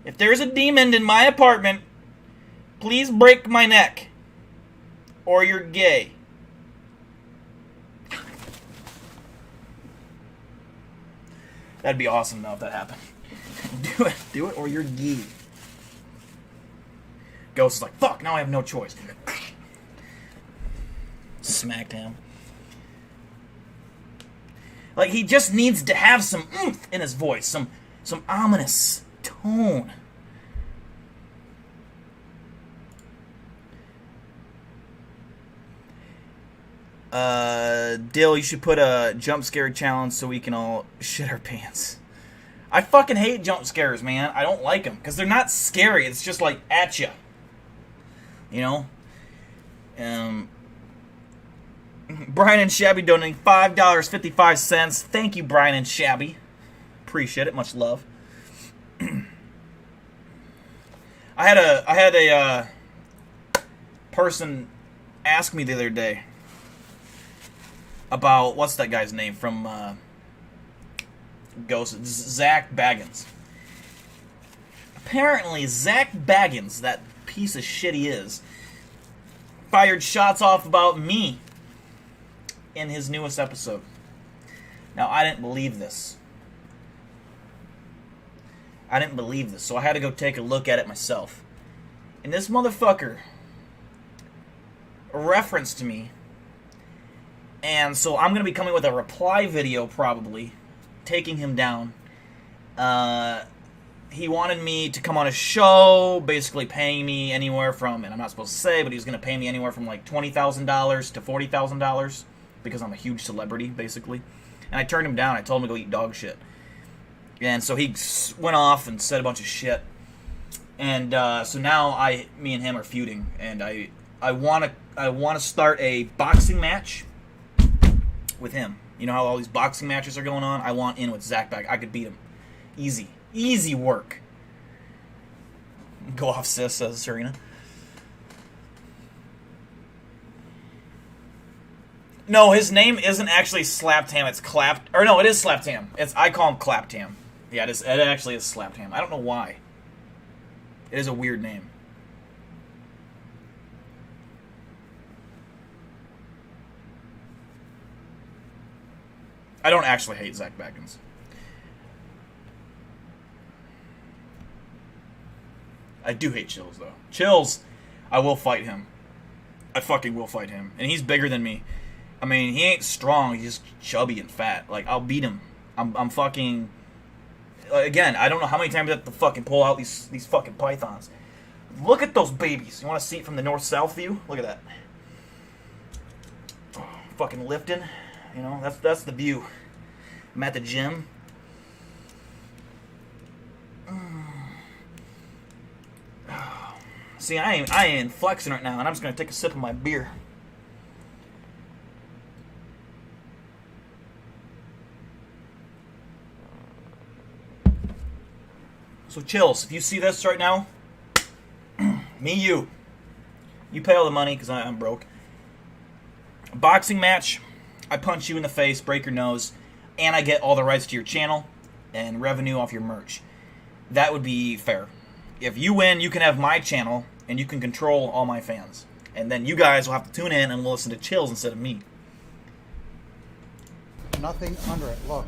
If there's a demon in my apartment, please break my neck. Or you're gay. That'd be awesome though if that happened. Do it or you're gay. Ghost is like, fuck, now I have no choice. Smacked him. Like, he just needs to have some oomph in his voice, some ominous tone. Dill, you should put a jump scare challenge so we can all shit our pants. I fucking hate jump scares, man. I don't like them, because they're not scary. It's just like, at ya. You know? Brian and Shabby donating $5.55. Thank you, Brian and Shabby. Appreciate it. Much love. I had a person ask me the other day about, what's that guy's name from Ghost? Zach Baggins. Apparently, Zach Baggins, that piece of shit he is, fired shots off about me in his newest episode. Now, I didn't believe this. So I had to go take a look at it myself. And this motherfucker referenced me. And so I'm going to be coming with a reply video, probably, taking him down. He wanted me to come on a show, basically paying me anywhere from, and I'm not supposed to say, but he was going to pay me anywhere from like $20,000 to $40,000. Because I'm a huge celebrity, basically. And I turned him down. I told him to go eat dog shit. And so he went off and said a bunch of shit. And so now me and him are feuding. And I want to start a boxing match with him. You know how all these boxing matches are going on? I want in with Zach Bag. I could beat him. Easy. Easy work. Go off, sis, says Serena. No, his name isn't actually Slaptam. It's Clapped. Or no, it is Slaptam. I call him Claptam. Yeah, it actually is Slaptam. I don't know why. It is a weird name. I don't actually hate Zach Baggins. I do hate Chills, though. Chills, I will fight him. I fucking will fight him. And he's bigger than me. I mean, he ain't strong. He's just chubby and fat. Like, I'll beat him. I'm fucking... Again, I don't know how many times I have to fucking pull out these fucking pythons. Look at those babies. You want to see it from the north-south view? Look at that. Oh, fucking lifting. You know, that's the view. I'm at the gym. See, I ain't flexing right now, and I'm just going to take a sip of my beer. So, Chills, if you see this right now, you pay all the money because I'm broke. Boxing match, I punch you in the face, break your nose, and I get all the rights to your channel and revenue off your merch. That would be fair. If you win, you can have my channel, and you can control all my fans. And then you guys will have to tune in and we'll listen to Chills instead of me. Nothing under it. Look.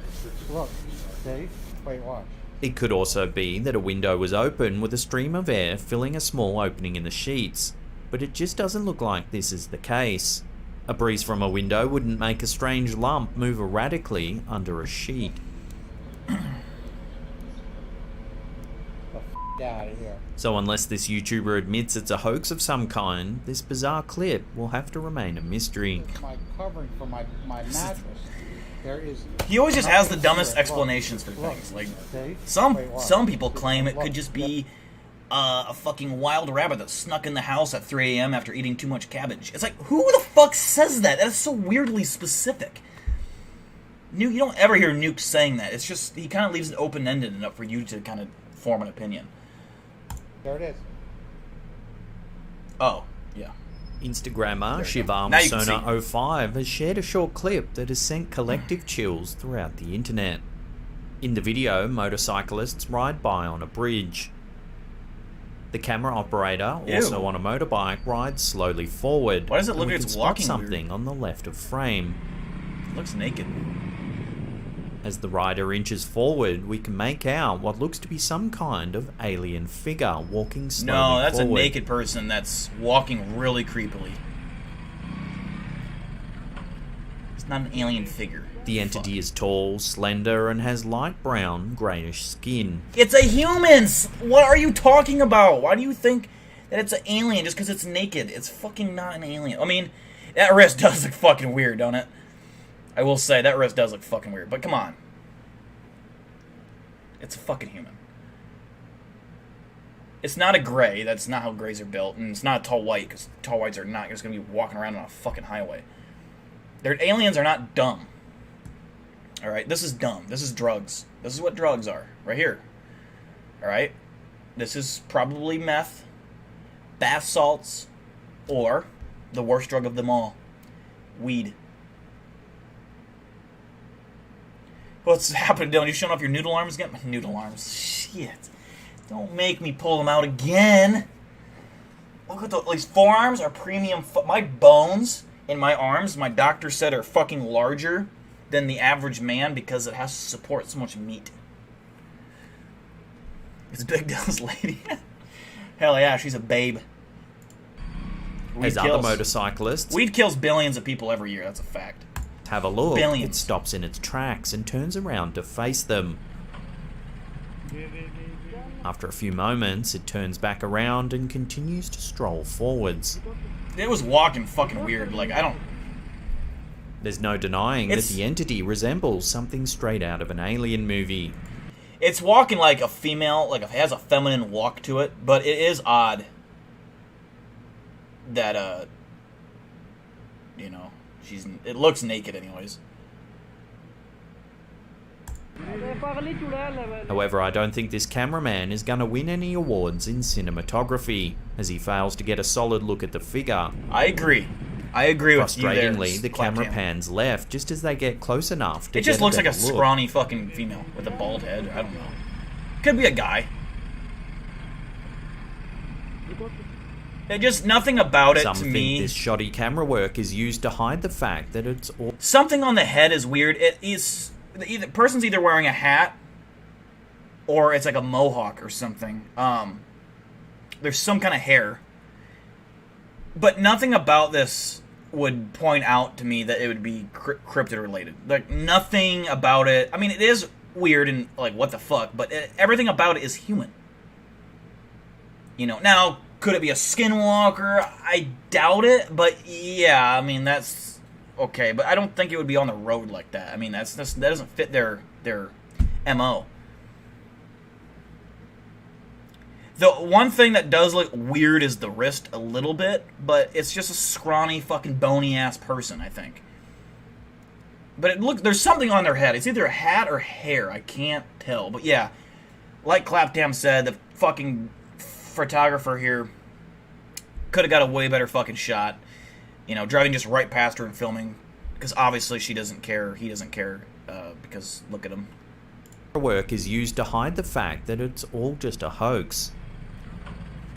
See? Wait, watch. It could also be that a window was open with a stream of air filling a small opening in the sheets, but it just doesn't look like this is the case. A breeze from a window wouldn't make a strange lump move erratically under a sheet. Out of here. So unless this YouTuber admits it's a hoax of some kind, this bizarre clip will have to remain a mystery. This is my covering for my mattress. He always just has the dumbest explanations for things. Like, some people claim it could just be a fucking wild rabbit that snuck in the house at 3 a.m. after eating too much cabbage. It's like, who the fuck says that? That is so weirdly specific. You don't ever hear Nuke saying that. It's just, he kind of leaves it open-ended enough for you to kind of form an opinion. There it is. Oh, yeah. Instagrammer Shivarmasona05 has shared a short clip that has sent collective chills throughout the internet. In the video, motorcyclists ride by on a bridge. The camera operator, also on a motorbike, rides slowly forward. Why does it look like it's walking something weird? On the left of frame. It looks naked. As the rider inches forward, we can make out what looks to be some kind of alien figure walking slowly forward. No, that's a naked person that's walking really creepily. It's not an alien figure. The entity is tall, slender, and has light brown, greyish skin. It's a human! What are you talking about? Why do you think that it's an alien just because it's naked? It's fucking not an alien. I mean, that wrist does look fucking weird, don't it? I will say, that wrist does look fucking weird, but come on. It's a fucking human. It's not a gray, that's not how grays are built, and it's not a tall white, because tall whites are not just going to be walking around on a fucking highway. Aliens are not dumb. Alright, this is dumb. This is drugs. This is what drugs are, right here. Alright? This is probably meth, bath salts, or the worst drug of them all, weed. What's happening, Dylan? You showing off your noodle arms again? My noodle arms. Shit. Don't make me pull them out again. Look at these forearms are premium. My bones in my arms, my doctor said, are fucking larger than the average man because it has to support so much meat. It's Big Dylan's lady. Hell yeah, she's a babe. As other motorcyclists, weed kills billions of people every year. That's a fact. Have a look. Billions. It stops in its tracks and turns around to face them. After a few moments, it turns back around and continues to stroll forwards. It was walking fucking weird. Like, I don't... There's no denying that the entity resembles something straight out of an alien movie. It's walking like a female, like it has a feminine walk to it, but it is odd that, you know, it looks naked anyways. However, I don't think this cameraman is going to win any awards in cinematography, as he fails to get a solid look at the figure. I agree. I agree with you there. Frustratingly, the camera pans left just as they get close enough to it just looks like a scrawny fucking female with a bald head. I don't know. Could be a guy. It just, nothing about it to me. This shoddy camera work is used to hide the fact that it's all... Something on the head is weird. It is... The person's either wearing a hat or it's like a mohawk or something. There's some kind of hair. But nothing about this would point out to me that it would be cryptid related. Like, nothing about it. I mean, it is weird and, like, what the fuck, but everything about it is human. You know, now, could it be a skinwalker? I doubt it, but yeah, I mean, that's okay. But I don't think it would be on the road like that. I mean, that doesn't fit their MO. The one thing that does look weird is the wrist a little bit, but it's just a scrawny, fucking bony-ass person, I think. But there's something on their head. It's either a hat or hair. I can't tell. But yeah, like Claptam said, the fucking photographer here could have got a way better fucking shot. You know, driving just right past her and filming. Because obviously she doesn't care. He doesn't care. Because look at him. Work is used to hide the fact that it's all just a hoax.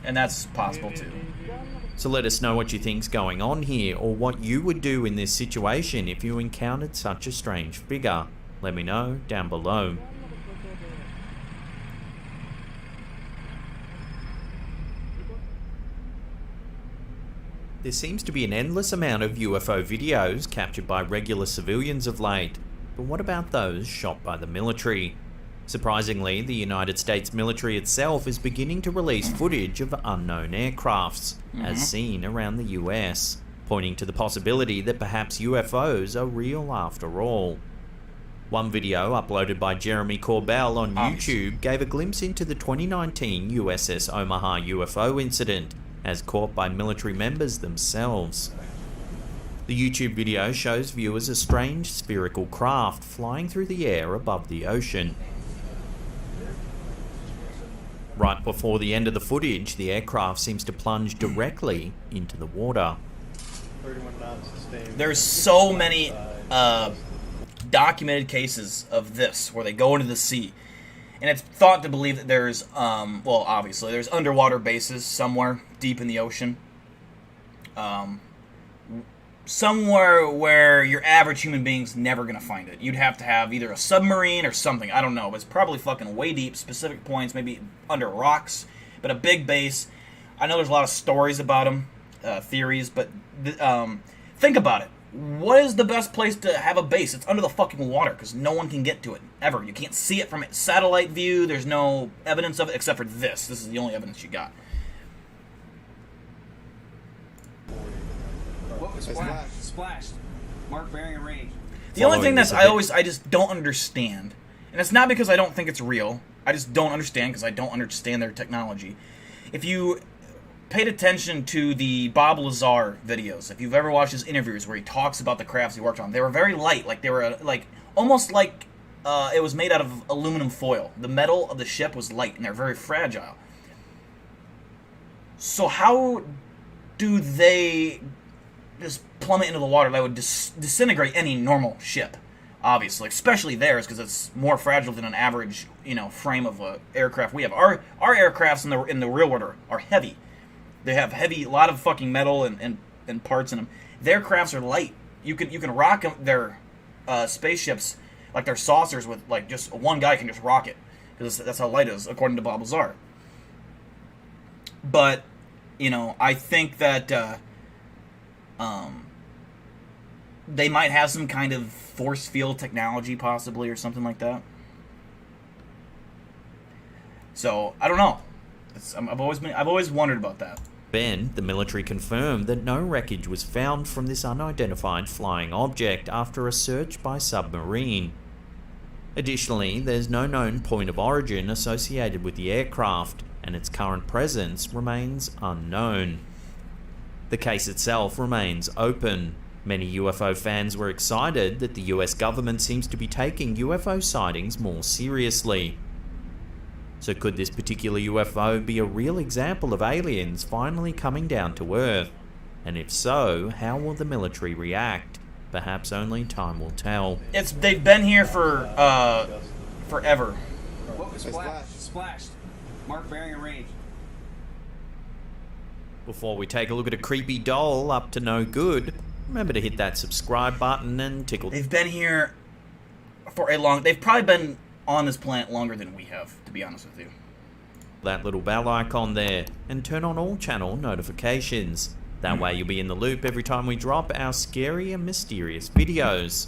And that's possible too. So let us know what you think's going on here, or what you would do in this situation if you encountered such a strange figure. Let me know down below. There seems to be an endless amount of UFO videos captured by regular civilians of late, but what about those shot by the military? Surprisingly, the United States military itself is beginning to release footage of unknown aircrafts, as seen around the US, pointing to the possibility that perhaps UFOs are real after all. One video uploaded by Jeremy Corbell on YouTube gave a glimpse into the 2019 USS Omaha UFO incident, as caught by military members themselves. The YouTube video shows viewers a strange spherical craft flying through the air above the ocean. Right before the end of the footage, the aircraft seems to plunge directly into the water. There's so many documented cases of this where they go into the sea, and it's thought to believe that there's well, obviously there's underwater bases somewhere deep in the ocean, somewhere where your average human being's never gonna find it. You'd have to have either a submarine or something, I don't know, but it's probably fucking way deep, specific points, maybe under rocks, but a big base. I know there's a lot of stories about them, theories, but think about it. What is the best place to have a base? It's under the fucking water, because no one can get to it, ever. You can't see it from satellite view. There's no evidence of it, except for this. This is the only evidence you got. What was splashed? Mark bearing and range. The only thing I just don't understand, and it's not because I don't think it's real, I just don't understand because I don't understand their technology. If you paid attention to the Bob Lazar videos, if you've ever watched his interviews where he talks about the crafts he worked on, they were very light, like they were almost like it was made out of aluminum foil. The metal of the ship was light, and they're very fragile. So how do they just plummet into the water that would disintegrate any normal ship? Obviously, especially theirs, because it's more fragile than an average, frame of a aircraft we have. Our aircrafts in the real world are heavy. They have a lot of fucking metal and parts in them. Their crafts are light. You can rock them, their spaceships, like their saucers, with like just one guy can just rock it, because that's how light it is, according to Bob Lazar. But I think that they might have some kind of force field technology, possibly, or something like that. So I don't know. I've always wondered about that. Then, the military confirmed that no wreckage was found from this unidentified flying object after a search by submarine. Additionally, there's no known point of origin associated with the aircraft, and its current presence remains unknown. The case itself remains open. Many UFO fans were excited that the US government seems to be taking UFO sightings more seriously. So could this particular UFO be a real example of aliens finally coming down to Earth? And if so, how will the military react? Perhaps only time will tell. They've been here for forever. What was splashed? Mark bearing and range. Before we take a look at a creepy doll up to no good, remember to hit that subscribe button and tickle. They've been here for they've probably been on this planet longer than we have, to be honest with you. That little bell icon there, and turn on all channel notifications. That way you'll be in the loop every time we drop our scary and mysterious videos.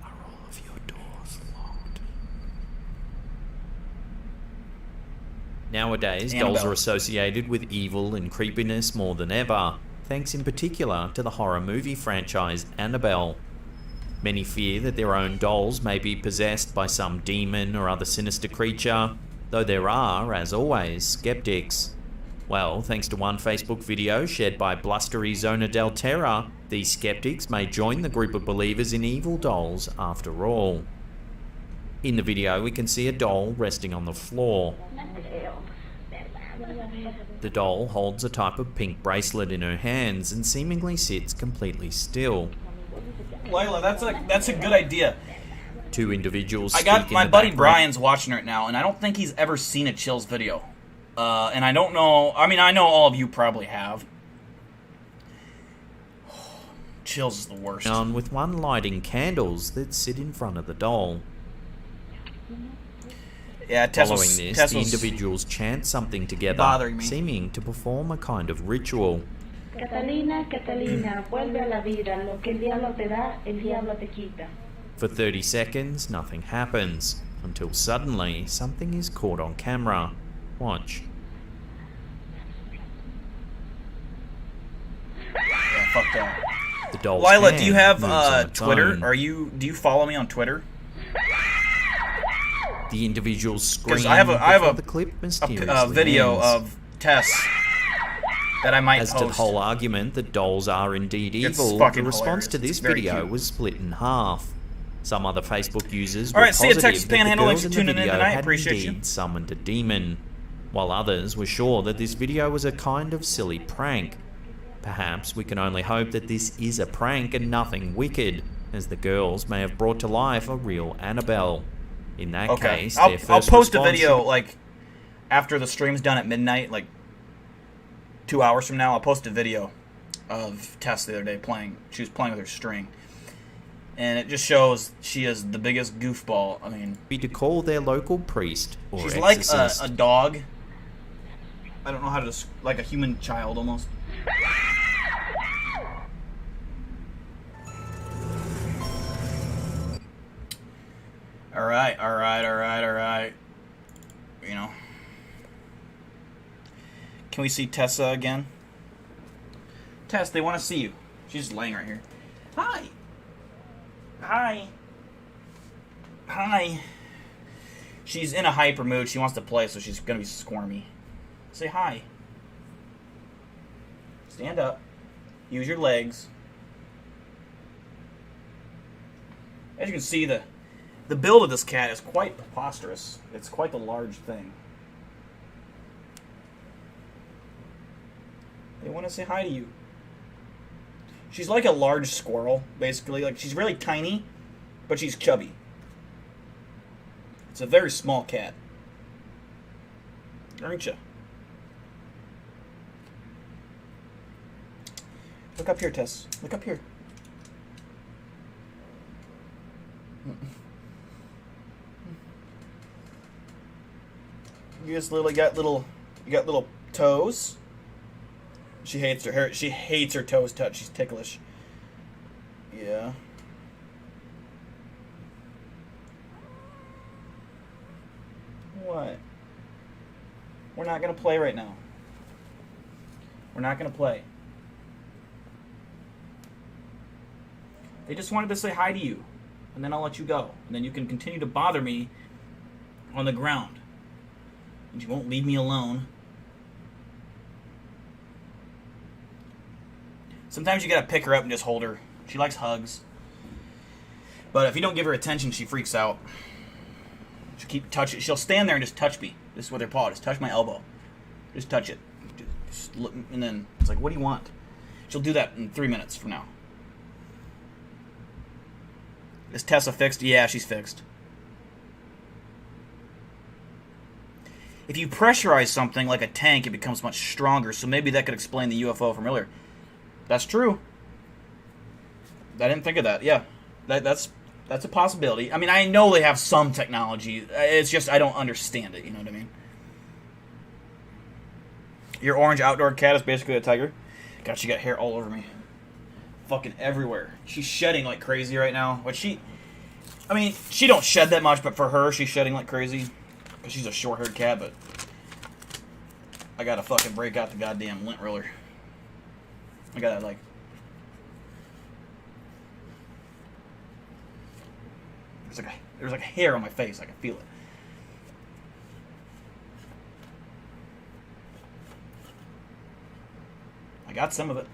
Are all of your doors locked? Nowadays, dolls are associated with evil and creepiness more than ever, thanks in particular to the horror movie franchise Annabelle. Many fear that their own dolls may be possessed by some demon or other sinister creature, though there are, as always, skeptics. Well, thanks to one Facebook video shared by blustery Zona del Terra, these skeptics may join the group of believers in evil dolls after all. In the video, we can see a doll resting on the floor. The doll holds a type of pink bracelet in her hands and seemingly sits completely still. Layla, that's a good idea. Two individuals. I got my buddy Brian's watching it now, and I don't think he's ever seen a Chills video. And I don't know. I mean, I know all of you probably have. Chills is the worst. On with one lighting candles that sit in front of the doll. Yeah, Following this, the individuals chant something together, seeming to perform a kind of ritual. Catalina, Catalina, vuelve a la vida. Lo que el diablo te da, el diablo te quita. For 30 seconds, nothing happens, until suddenly something is caught on camera. Watch. Yeah, fuck that. The doll's Lila, hand do you have moves on its Twitter? own. Do you follow me on Twitter? The individual screamed Because I have before the clip mysteriously video ends. of Tess that I might As post. to the whole argument that dolls are indeed It's evil, the fucking response to hilarious. this It's very video cute. was split in half. Some other Facebook users All were right, see you, positive Texas that the Panhandle. girls Thanks for in the tuning in video tonight. had Appreciate you. indeed summoned a demon, while others were sure that this video was a kind of silly prank. Perhaps we can only hope that this is a prank and nothing wicked, as the girls may have brought to life a real Annabelle. In that case, their first I'll post a response video should- like after the stream's done at midnight, like 2 hours from now. I'll post a video of Tess the other day playing. She was playing with her string, and it just shows she is the biggest goofball. I mean, be to call their local priest or she's exorcist. like a dog. I don't know how to like a human child almost. All right. You know, can we see Tessa again? Tess, they want to see you. She's just laying right here. Hi. She's in a hyper mood. She wants to play, so she's gonna be squirmy. Say hi. Stand up. Use your legs. As you can see, the build of this cat is quite preposterous. It's quite the large thing. They want to say hi to you. She's like a large squirrel, basically. Like, she's really tiny, but she's chubby. It's a very small cat. Aren't you? Look up here, Tess. Look up here. You just literally got little toes. She hates her hair. She hates her toes touched. She's ticklish. Yeah. What? We're not gonna play right now. We're not gonna play. They just wanted to say hi to you, and then I'll let you go, and then you can continue to bother me on the ground, and you won't leave me alone. Sometimes you gotta pick her up and just hold her. She likes hugs. But if you don't give her attention, she freaks out. She'll keep touching. She'll stand there and just touch me. Just with her paw. Just touch my elbow. Just touch it. Just look, and then it's like, what do you want? She'll do that in 3 minutes from now. Is Tessa fixed? Yeah, she's fixed. If you pressurize something like a tank, it becomes much stronger. So maybe that could explain the UFO from earlier. That's true. I didn't think of that. Yeah, that's a possibility. I mean, I know they have some technology. It's just I don't understand it. You know what I mean? Your orange outdoor cat is basically a tiger. God, she got hair all over me. Fucking everywhere. She's shedding like crazy right now. But she don't shed that much, but for her, she's shedding like crazy. Because she's a short-haired cat, but I gotta fucking break out the goddamn lint roller. I gotta, like... There's like a hair on my face. I can feel it. I got some of it.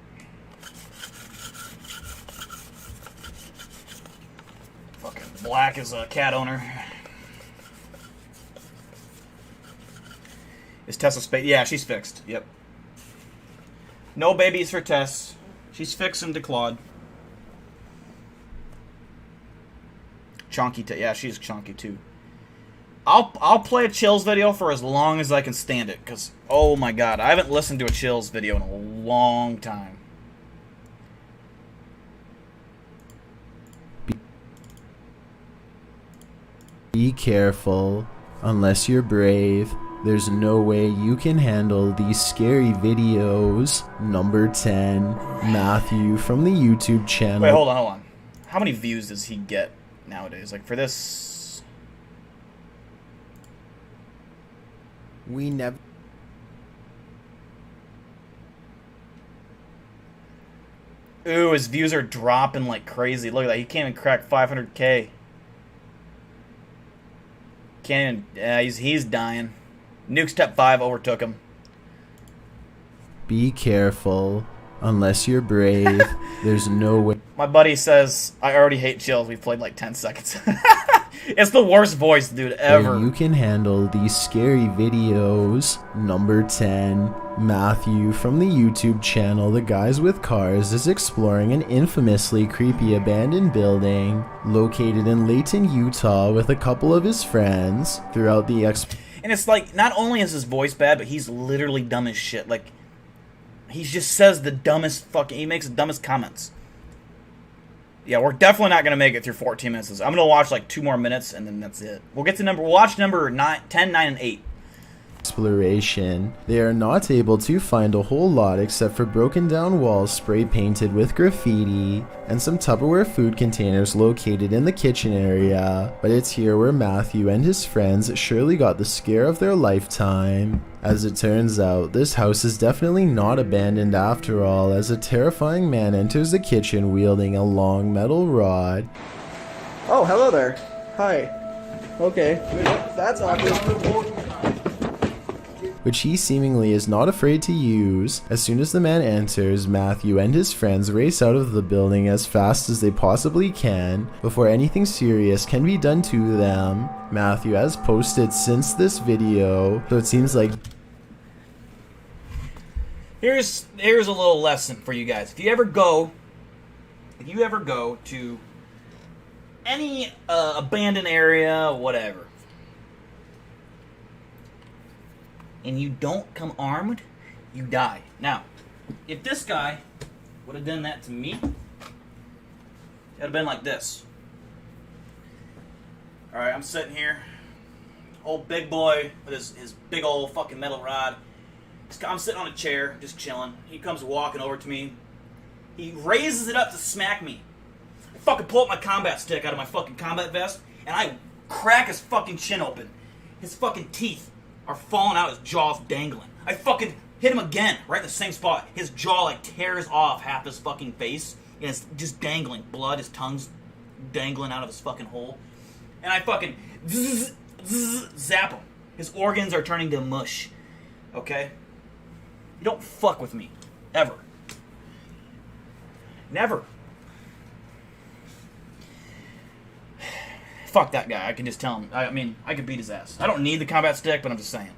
Fucking black as a cat owner. Is Tessa yeah, she's fixed. Yep. No babies for Tess. She's fixing to Claude. Chonky, yeah, she's chonky too. I'll play a Chills video for as long as I can stand it, because, oh my god, I haven't listened to a Chills video in a long time. Be careful. Unless you're brave, there's no way you can handle these scary videos. Number 10, Matthew from the YouTube channel. Wait, hold on. How many views does he get nowadays? Like, for this... We never... Ooh, his views are dropping like crazy. Look at that. He can't even crack 500k. Can't can't even. He's dying. Nuke Step 5 overtook him. Be careful. Unless you're brave, there's no way. My buddy says, I already hate chills. We've played like 10 seconds. It's the worst voice, dude, ever. You can handle these scary videos. Number 10. Matthew from the YouTube channel The Guys with Cars is exploring an infamously creepy abandoned building located in Layton, Utah with a couple of his friends. Throughout the And it's like, not only is his voice bad, but he's literally dumb as shit. Like, he just says the dumbest fucking... He makes the dumbest comments. Yeah, we're definitely not going to make it through 14 minutes. I'm going to watch like 2 more minutes, and then that's it. We'll get to we'll watch number 9, 10, 9, and 8. Exploration. They are not able to find a whole lot except for broken down walls spray painted with graffiti and some Tupperware food containers located in the kitchen area. But it's here where Matthew and his friends surely got the scare of their lifetime. As it turns out, this house is definitely not abandoned after all, as a terrifying man enters the kitchen wielding a long metal rod. Oh, hello there. Hi. Okay. That's obvious. Which he seemingly is not afraid to use. As soon as the man enters, Matthew and his friends race out of the building as fast as they possibly can before anything serious can be done to them. Matthew has posted since this video, so it seems like... Here's a little lesson for you guys. If you ever go to any abandoned area, whatever, and you don't come armed, you die. Now, if this guy would have done that to me, it would have been like this. Alright, I'm sitting here, old big boy with his big old fucking metal rod. I'm sitting on a chair, just chilling. He comes walking over to me. He raises it up to smack me. I fucking pull up my combat stick out of my fucking combat vest, and I crack his fucking chin open. His fucking teeth are falling out, his jaw's dangling. I fucking hit him again, right in the same spot. His jaw like tears off half his fucking face, and it's just dangling. Blood, his tongue's dangling out of his fucking hole. And I fucking zap him. His organs are turning to mush. Okay? You don't fuck with me. Ever. Never. Fuck that guy. I can just tell him. I mean, I could beat his ass. I don't need the combat stick, but I'm just saying.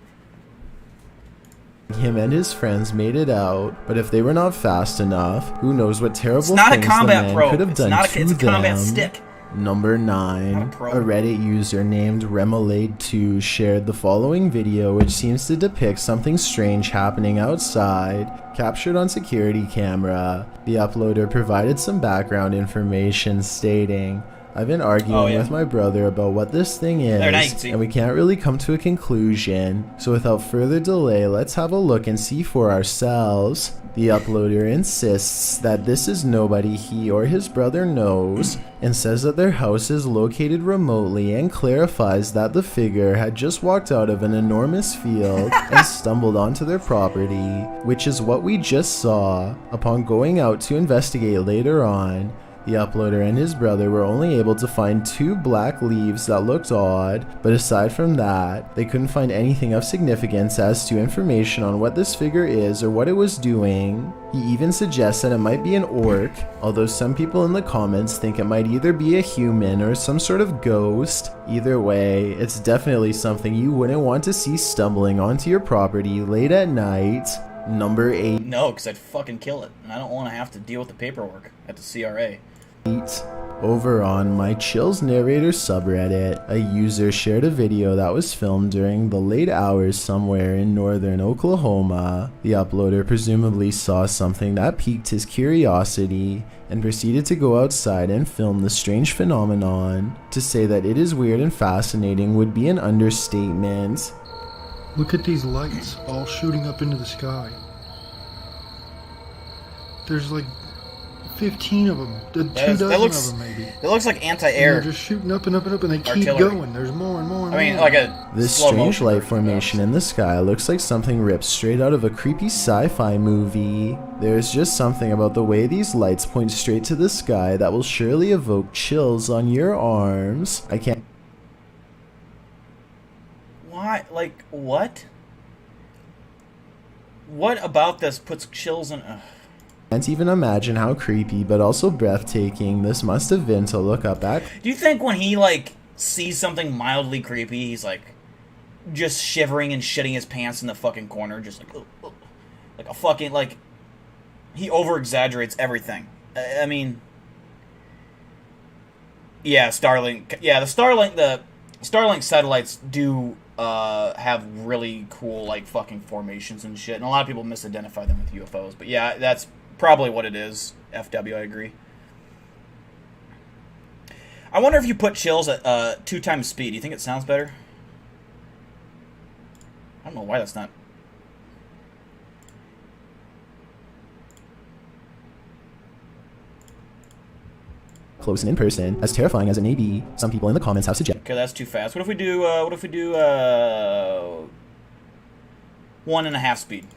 Him and his friends made it out, but if they were not fast enough, who knows what terrible It's not things a combat the man probe. could have done It's to a them. combat stick. Number 9, a Reddit user named Remoulade2 shared the following video, which seems to depict something strange happening outside, captured on security camera. The uploader provided some background information stating, I've been arguing with my brother about what this thing is, and we can't really come to a conclusion. So without further delay, let's have a look and see for ourselves. The uploader insists that this is nobody he or his brother knows, and says that their house is located remotely, and clarifies that the figure had just walked out of an enormous field and stumbled onto their property, which is what we just saw. Upon going out to investigate later on, the uploader and his brother were only able to find 2 black leaves that looked odd, but aside from that, they couldn't find anything of significance as to information on what this figure is or what it was doing. He even suggests that it might be an orc, although some people in the comments think it might either be a human or some sort of ghost. Either way, it's definitely something you wouldn't want to see stumbling onto your property late at night. Number 8. No, because I'd fucking kill it, and I don't want to have to deal with the paperwork at the CRA. Over on My Chills Narrator subreddit, a user shared a video that was filmed during the late hours somewhere in northern Oklahoma. The uploader presumably saw something that piqued his curiosity and proceeded to go outside and film the strange phenomenon. To say that it is weird and fascinating would be an understatement. Look at these lights all shooting up into the sky. There's like 15 of them, 2 dozen of them maybe. It looks like anti-air. They're just shooting up and up and up, and they keep artillery. going. There's more and more and more. I mean, like a This slow strange motion light formation in the sky looks like something ripped straight out of a creepy sci-fi movie. There is just something about the way these lights point straight to the sky that will surely evoke chills on your arms. I can't... Why? Like, what? What about this puts chills in... Can't even imagine how creepy but also breathtaking this must have been to look up at. Do you think when he, like, sees something mildly creepy, he's, like, just shivering and shitting his pants in the fucking corner, just like, like a fucking, like, he over-exaggerates everything. I mean, yeah, Starlink, the Starlink satellites do have really cool, like, fucking formations and shit, and a lot of people misidentify them with UFOs, but yeah, that's probably what it is. FW, I agree. I wonder if you put chills at 2 times speed, do you think it sounds better? I don't know why that's not... Close and in person, as terrifying as it may be, some people in the comments have suggested. Okay, that's too fast. What if we do 1.5 speed?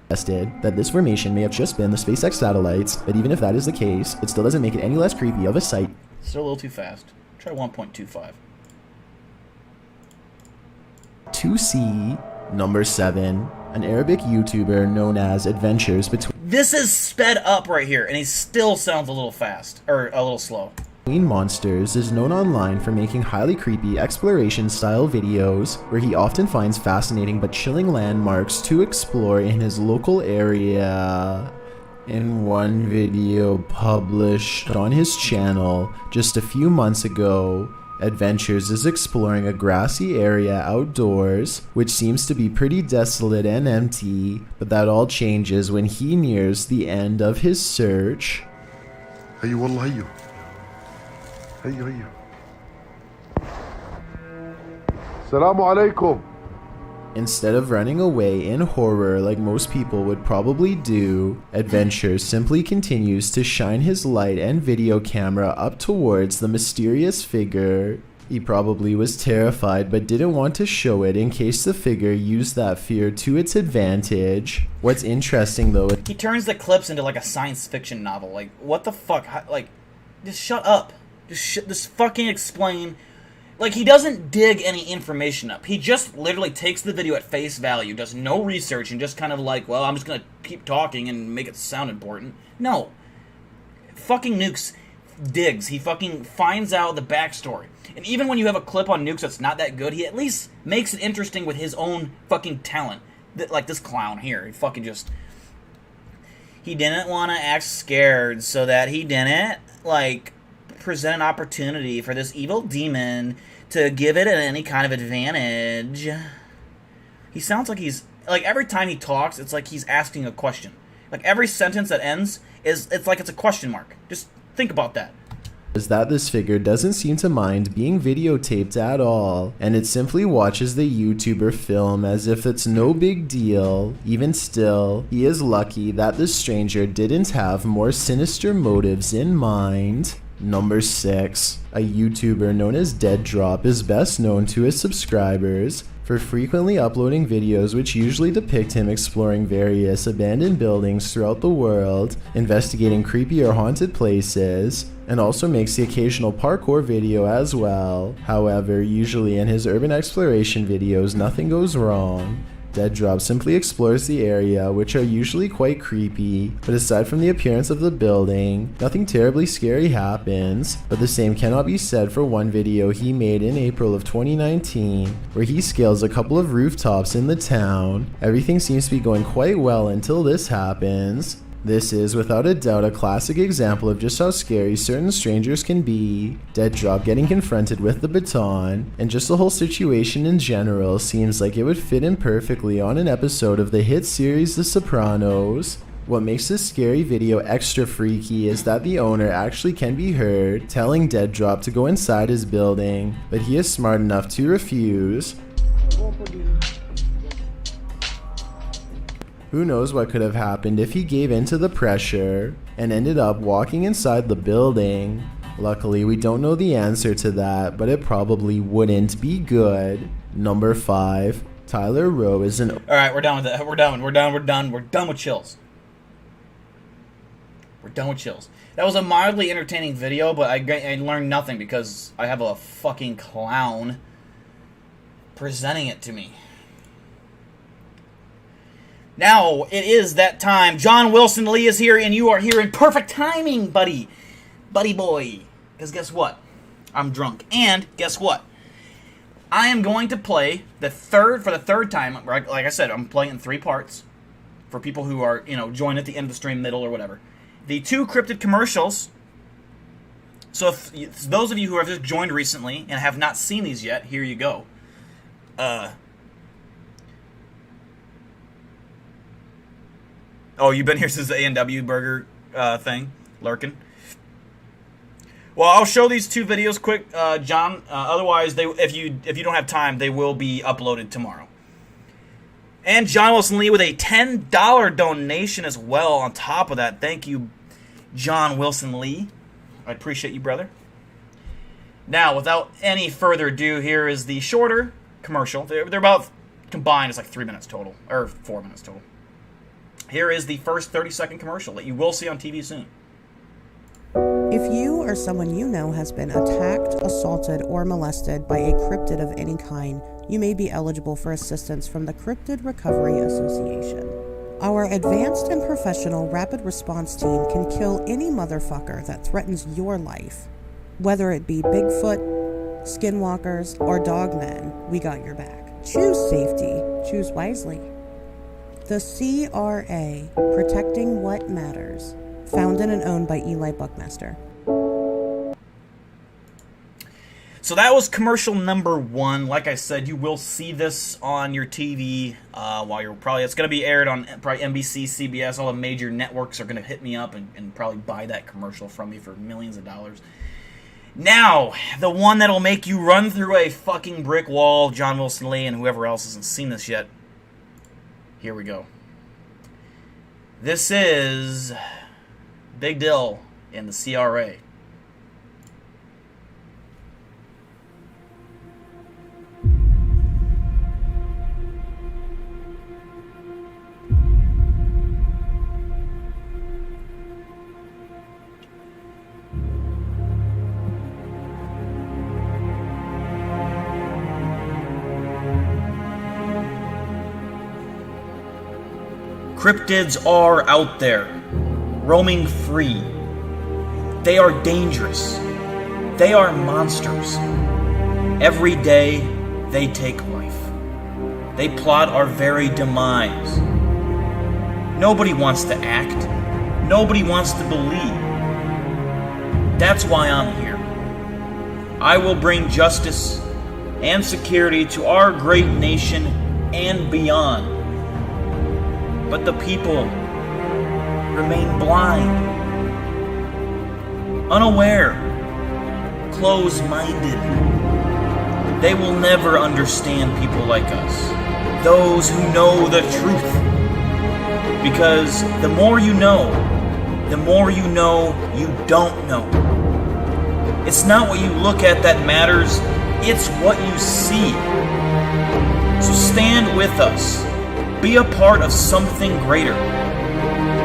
That this formation may have just been the SpaceX satellites, but even if that is the case, it still doesn't make it any less creepy of a sight. Still a little too fast. Try 1.25. 2C, number 7, an Arabic YouTuber known as Adventures Between... This is sped up right here, and he still sounds a little fast, or a little slow. Monsters is known online for making highly creepy exploration-style videos, where he often finds fascinating but chilling landmarks to explore in his local area. In one video published on his channel just a few months ago, Adventures is exploring a grassy area outdoors, which seems to be pretty desolate and empty, but that all changes when he nears the end of his search. هيو والله هيو هيو السلام عليكم. Instead of running away in horror like most people would probably do, Adventures simply continues to shine his light and video camera up towards the mysterious figure. He probably was terrified but didn't want to show it in case the figure used that fear to its advantage. What's interesting though... He turns the clips into like a science fiction novel. Like, what the fuck? Like, just shut up. Just fucking explain... Like, he doesn't dig any information up. He just literally takes the video at face value, does no research, and just kind of like, well, I'm just gonna keep talking and make it sound important. No. Fucking Nukes digs. He fucking finds out the backstory. And even when you have a clip on Nukes that's not that good, he at least makes it interesting with his own fucking talent. Like this clown here. He fucking just... He didn't want to act scared so that he didn't, like... present an opportunity for this evil demon to give it any kind of advantage. He sounds like he's... Like, every time he talks, it's like he's asking a question. Like, every sentence that ends, it's like it's a question mark. Just think about that. Is that this figure doesn't seem to mind being videotaped at all, and it simply watches the YouTuber film as if it's no big deal. Even still, he is lucky that this stranger didn't have more sinister motives in mind. Number 6. A YouTuber known as Dead Drop is best known to his subscribers for frequently uploading videos which usually depict him exploring various abandoned buildings throughout the world, investigating creepy or haunted places, and also makes the occasional parkour video as well. However, usually in his urban exploration videos, nothing goes wrong. Dead Drop simply explores the area, which are usually quite creepy, but aside from the appearance of the building, nothing terribly scary happens. But the same cannot be said for one video he made in April of 2019, where he scales a couple of rooftops in the town. Everything seems to be going quite well until this happens. This is without a doubt a classic example of just how scary certain strangers can be. Dead Drop getting confronted with the baton, and just the whole situation in general seems like it would fit in perfectly on an episode of the hit series The Sopranos. What makes this scary video extra freaky is that the owner actually can be heard telling Dead Drop to go inside his building, but he is smart enough to refuse. Who knows what could have happened if he gave in to the pressure and ended up walking inside the building. Luckily, we don't know the answer to that, but it probably wouldn't be good. Number 5. Tyler Rowe is an... Alright, we're done with that. We're done with chills. We're done with chills. That was a mildly entertaining video, but I learned nothing because I have a fucking clown presenting it to me. Now, it is that time. John Wilson Lee is here, and you are here in perfect timing, buddy. Buddy boy. Because guess what? I'm drunk. And guess what? I am going to play for the third time. Like I said, I'm playing in 3 parts for people who are, join at the end of the stream, middle, or whatever. The 2 Cryptid commercials. So if those of you who have just joined recently and have not seen these yet, here you go. Oh, you've been here since the A&W Burger thing, lurking. Well, I'll show these 2 videos quick, John. Otherwise, if you don't have time, they will be uploaded tomorrow. And John Wilson Lee with a $10 donation as well on top of that. Thank you, John Wilson Lee. I appreciate you, brother. Now, without any further ado, here is the shorter commercial. They're about combined. It's like 3 minutes total, or 4 minutes total. Here is the first 30-second commercial that you will see on TV soon. If you or someone you know has been attacked, assaulted, or molested by a cryptid of any kind, you may be eligible for assistance from the Cryptid Recovery Association. Our advanced and professional rapid response team can kill any motherfucker that threatens your life. Whether it be Bigfoot, skinwalkers, or dogmen, we got your back. Choose safety. Choose wisely. The CRA, Protecting What Matters. Founded and owned by Eli Buckmaster. So that was commercial number 1. Like I said, you will see this on your TV while you're probably... It's going to be aired on probably NBC, CBS. All the major networks are going to hit me up and probably buy that commercial from me for millions of dollars. Now, the one that'll make you run through a fucking brick wall, John Wilson Lee and whoever else hasn't seen this yet. Here we go. This is Big Dill in the CRA. Cryptids are out there, roaming free. They are dangerous. They are monsters. Every day, they take life. They plot our very demise. Nobody wants to act. Nobody wants to believe. That's why I'm here. I will bring justice and security to our great nation and beyond. But the people remain blind, unaware, close-minded. They will never understand people like us, those who know the truth. Because the more you know you don't know. It's not what you look at that matters, it's what you see. So stand with us. Be a part of something greater.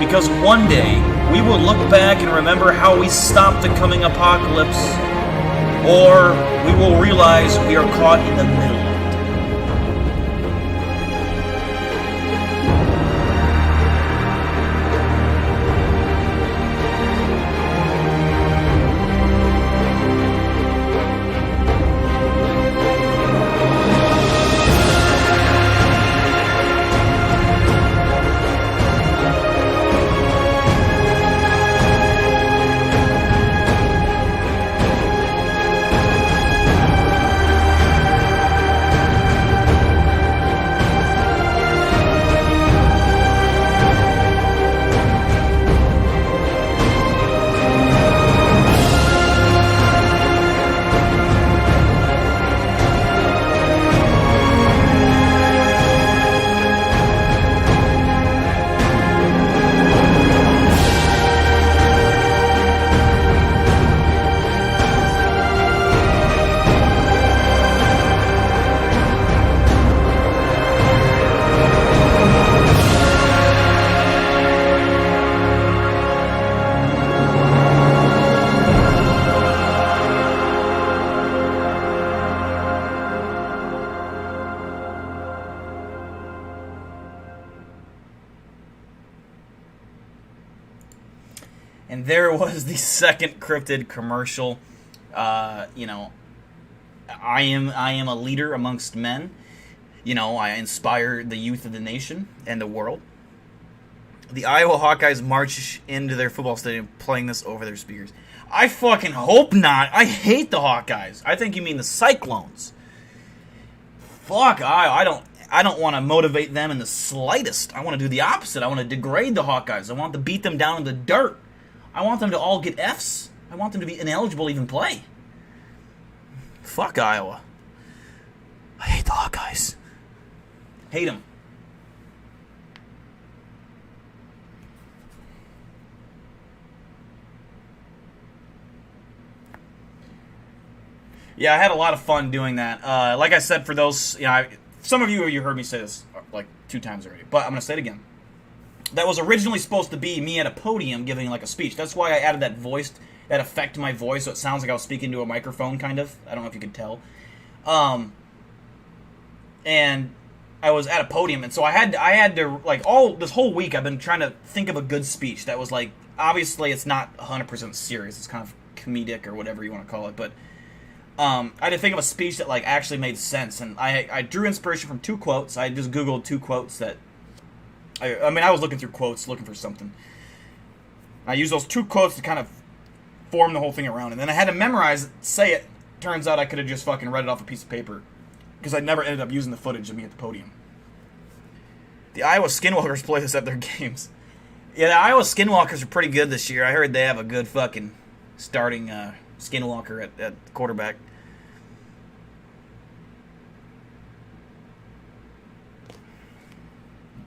Because one day, we will look back and remember how we stopped the coming apocalypse, or we will realize we are caught in the middle. And there was the second Cryptid commercial. You know, I am a leader amongst men. You know, I inspire the youth of the nation and the world. The Iowa Hawkeyes march into their football stadium playing this over their speakers. I fucking hope not. I hate the Hawkeyes. I think you mean the Cyclones. Fuck Iowa. I don't want to motivate them in the slightest. I want to do the opposite. I want to degrade the Hawkeyes. I want to beat them down in the dirt. I want them to all get Fs. I want them to be ineligible to even play. Fuck Iowa. I hate the Hawkeyes. Hate them. Yeah, I had a lot of fun doing that. Like I said, for those, you know, some of you heard me say this like 2 times already, but I'm going to say it again. That was originally supposed to be me at a podium giving like a speech. That's why I added that voice, that effect to my voice, so it sounds like I was speaking to a microphone, kind of. I don't know if you can tell. And I was at a podium, and so I had to like this whole week I've been trying to think of a good speech that was like, obviously it's not 100% serious. It's kind of comedic or whatever you want to call it, but I had to think of a speech that like actually made sense, and I drew inspiration from 2 quotes. I just Googled 2 quotes that I mean I was looking through quotes looking for something. I used those 2 quotes to kind of form the whole thing around, and then I had to memorize it, say it. Turns out I could have just fucking read it off a piece of paper because I never ended up using the footage of me at the podium. The Iowa Skinwalkers play this at their games. Yeah, the Iowa Skinwalkers are pretty good this year. I heard they have a good fucking starting Skinwalker at quarterback.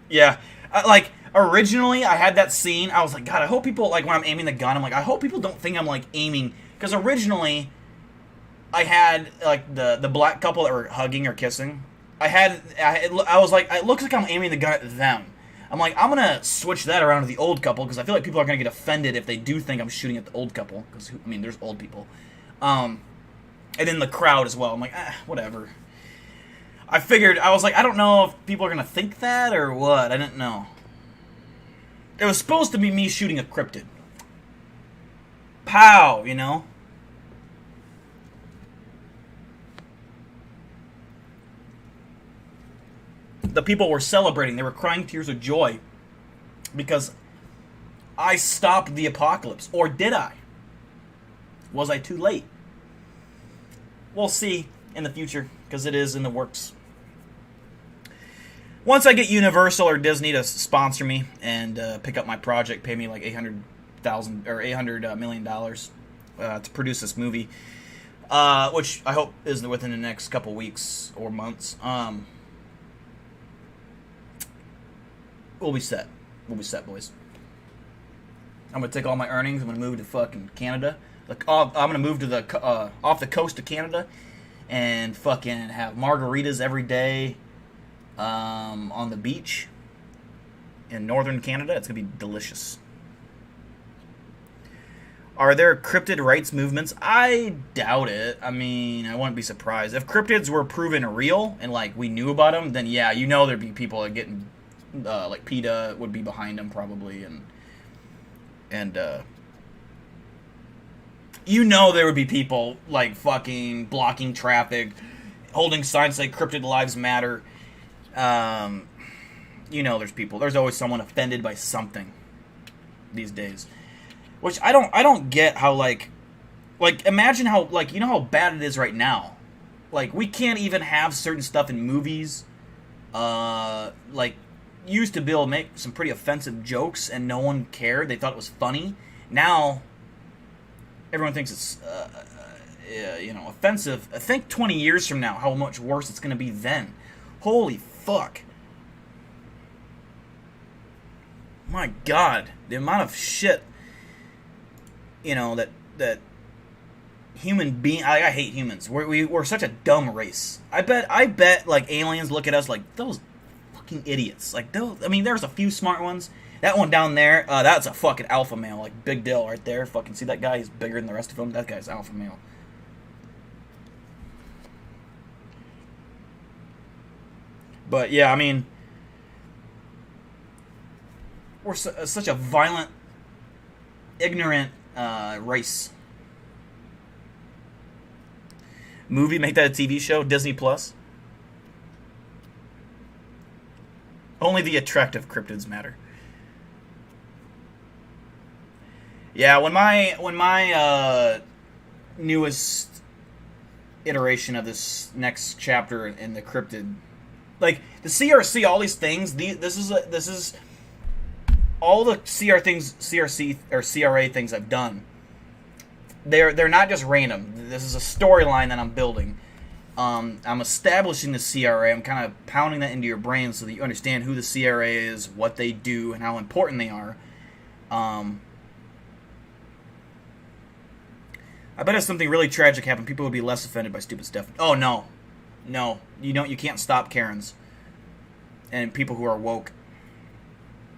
Yeah, like originally I had that scene. I was like, God, I hope people like when I'm aiming the gun. I'm like, I hope people don't think I'm like aiming, because originally I had like the black couple that were hugging or kissing. I was like, it looks like I'm aiming the gun at them. I'm like, I'm gonna switch that around to the old couple because I feel like people are gonna get offended if they do think I'm shooting at the old couple. Because I mean, there's old people, and then the crowd as well. I'm like, whatever. I figured, I was like, I don't know if people are gonna think that or what. I didn't know. It was supposed to be me shooting a Cryptid. Pow, you know. The people were celebrating. They were crying tears of joy because I stopped the apocalypse. Or did I? Was I too late? We'll see in the future, because it is in the works. Once I get Universal or Disney to sponsor me and pick up my project, pay me like $800 million to produce this movie, which I hope is within the next couple weeks or months. We'll be set. We'll be set, boys. I'm gonna take all my earnings. I'm gonna move to fucking Canada. Like, I'm gonna move to the off the coast of Canada and fucking have margaritas every day on the beach in northern Canada. It's gonna be delicious. Are there cryptid rights movements? I doubt it. I mean, I wouldn't be surprised if cryptids were proven real and like we knew about them. Then yeah, you know there'd be people that getting like PETA would be behind them probably, and you know there would be people like fucking blocking traffic, holding signs like "Cryptid Lives Matter." You know, there's always someone offended by something these days, which I don't get how like imagine how like, you know how bad it is right now. Like, we can't even have certain stuff in movies. Like, used to be able to make some pretty offensive jokes and no one cared. They thought it was funny. Now, everyone thinks it's, offensive. I think 20 years from now, how much worse it's going to be then. Holy fuck. My God. The amount of shit, that human being. I hate humans. We're such a dumb race. I bet like aliens look at us like those fucking idiots. Like those. I mean, there's a few smart ones. That one down there, that's a fucking alpha male. Like Big Dill right there. Fucking see that guy? He's bigger than the rest of them. That guy's alpha male. But yeah, I mean, we're such a violent ignorant race. Movie, make that a TV show, Disney Plus. Only the attractive cryptids matter. Yeah, when my newest iteration of this next chapter in the Cryptid, like the CRC, all these things, this is all the CRC or CRA things I've done. They're not just random. This is a storyline that I'm building. I'm establishing the CRA. I'm kind of pounding that into your brain so that you understand who the CRA is, what they do, and how important they are. I bet if something really tragic happened, people would be less offended by stupid stuff. Oh no, you can't stop Karens and people who are woke.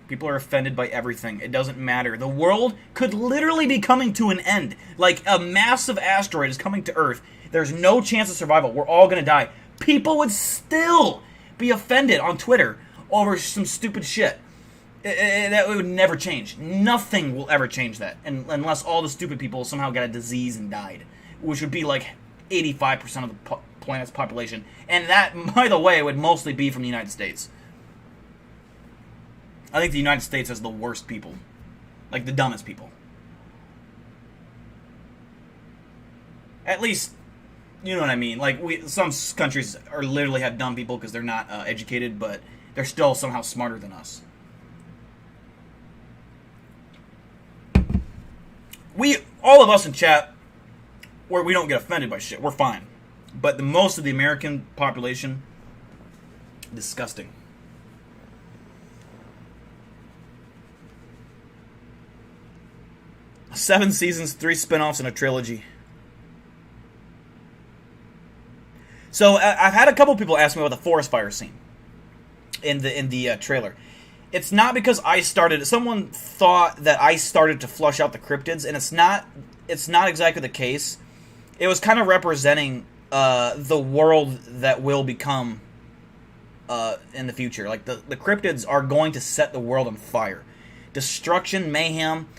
People are offended by everything. It doesn't matter. The world could literally be coming to an end. Like a massive asteroid is coming to Earth. There's no chance of survival. We're all going to die. People would still be offended on Twitter over some stupid shit. That would never change. Nothing will ever change that. Unless all the stupid people somehow got a disease and died. Which would be like 85% of the planet's population. And that, by the way, would mostly be from the United States. I think the United States has the worst people. Like, the dumbest people. At least, you know what I mean. Like, some countries literally have dumb people because they're not educated, but they're still somehow smarter than us. All of us in chat, where we don't get offended by shit, we're fine. But most of the American population, disgusting. 7 seasons, 3 spin-offs, and a trilogy. So I've had a couple people ask me about the forest fire scene in the trailer. It's not because I started. Someone thought that I started to flush out the cryptids, and it's not exactly the case. It was kind of representing the world that will become in the future. Like the cryptids are going to set the world on fire, destruction, mayhem.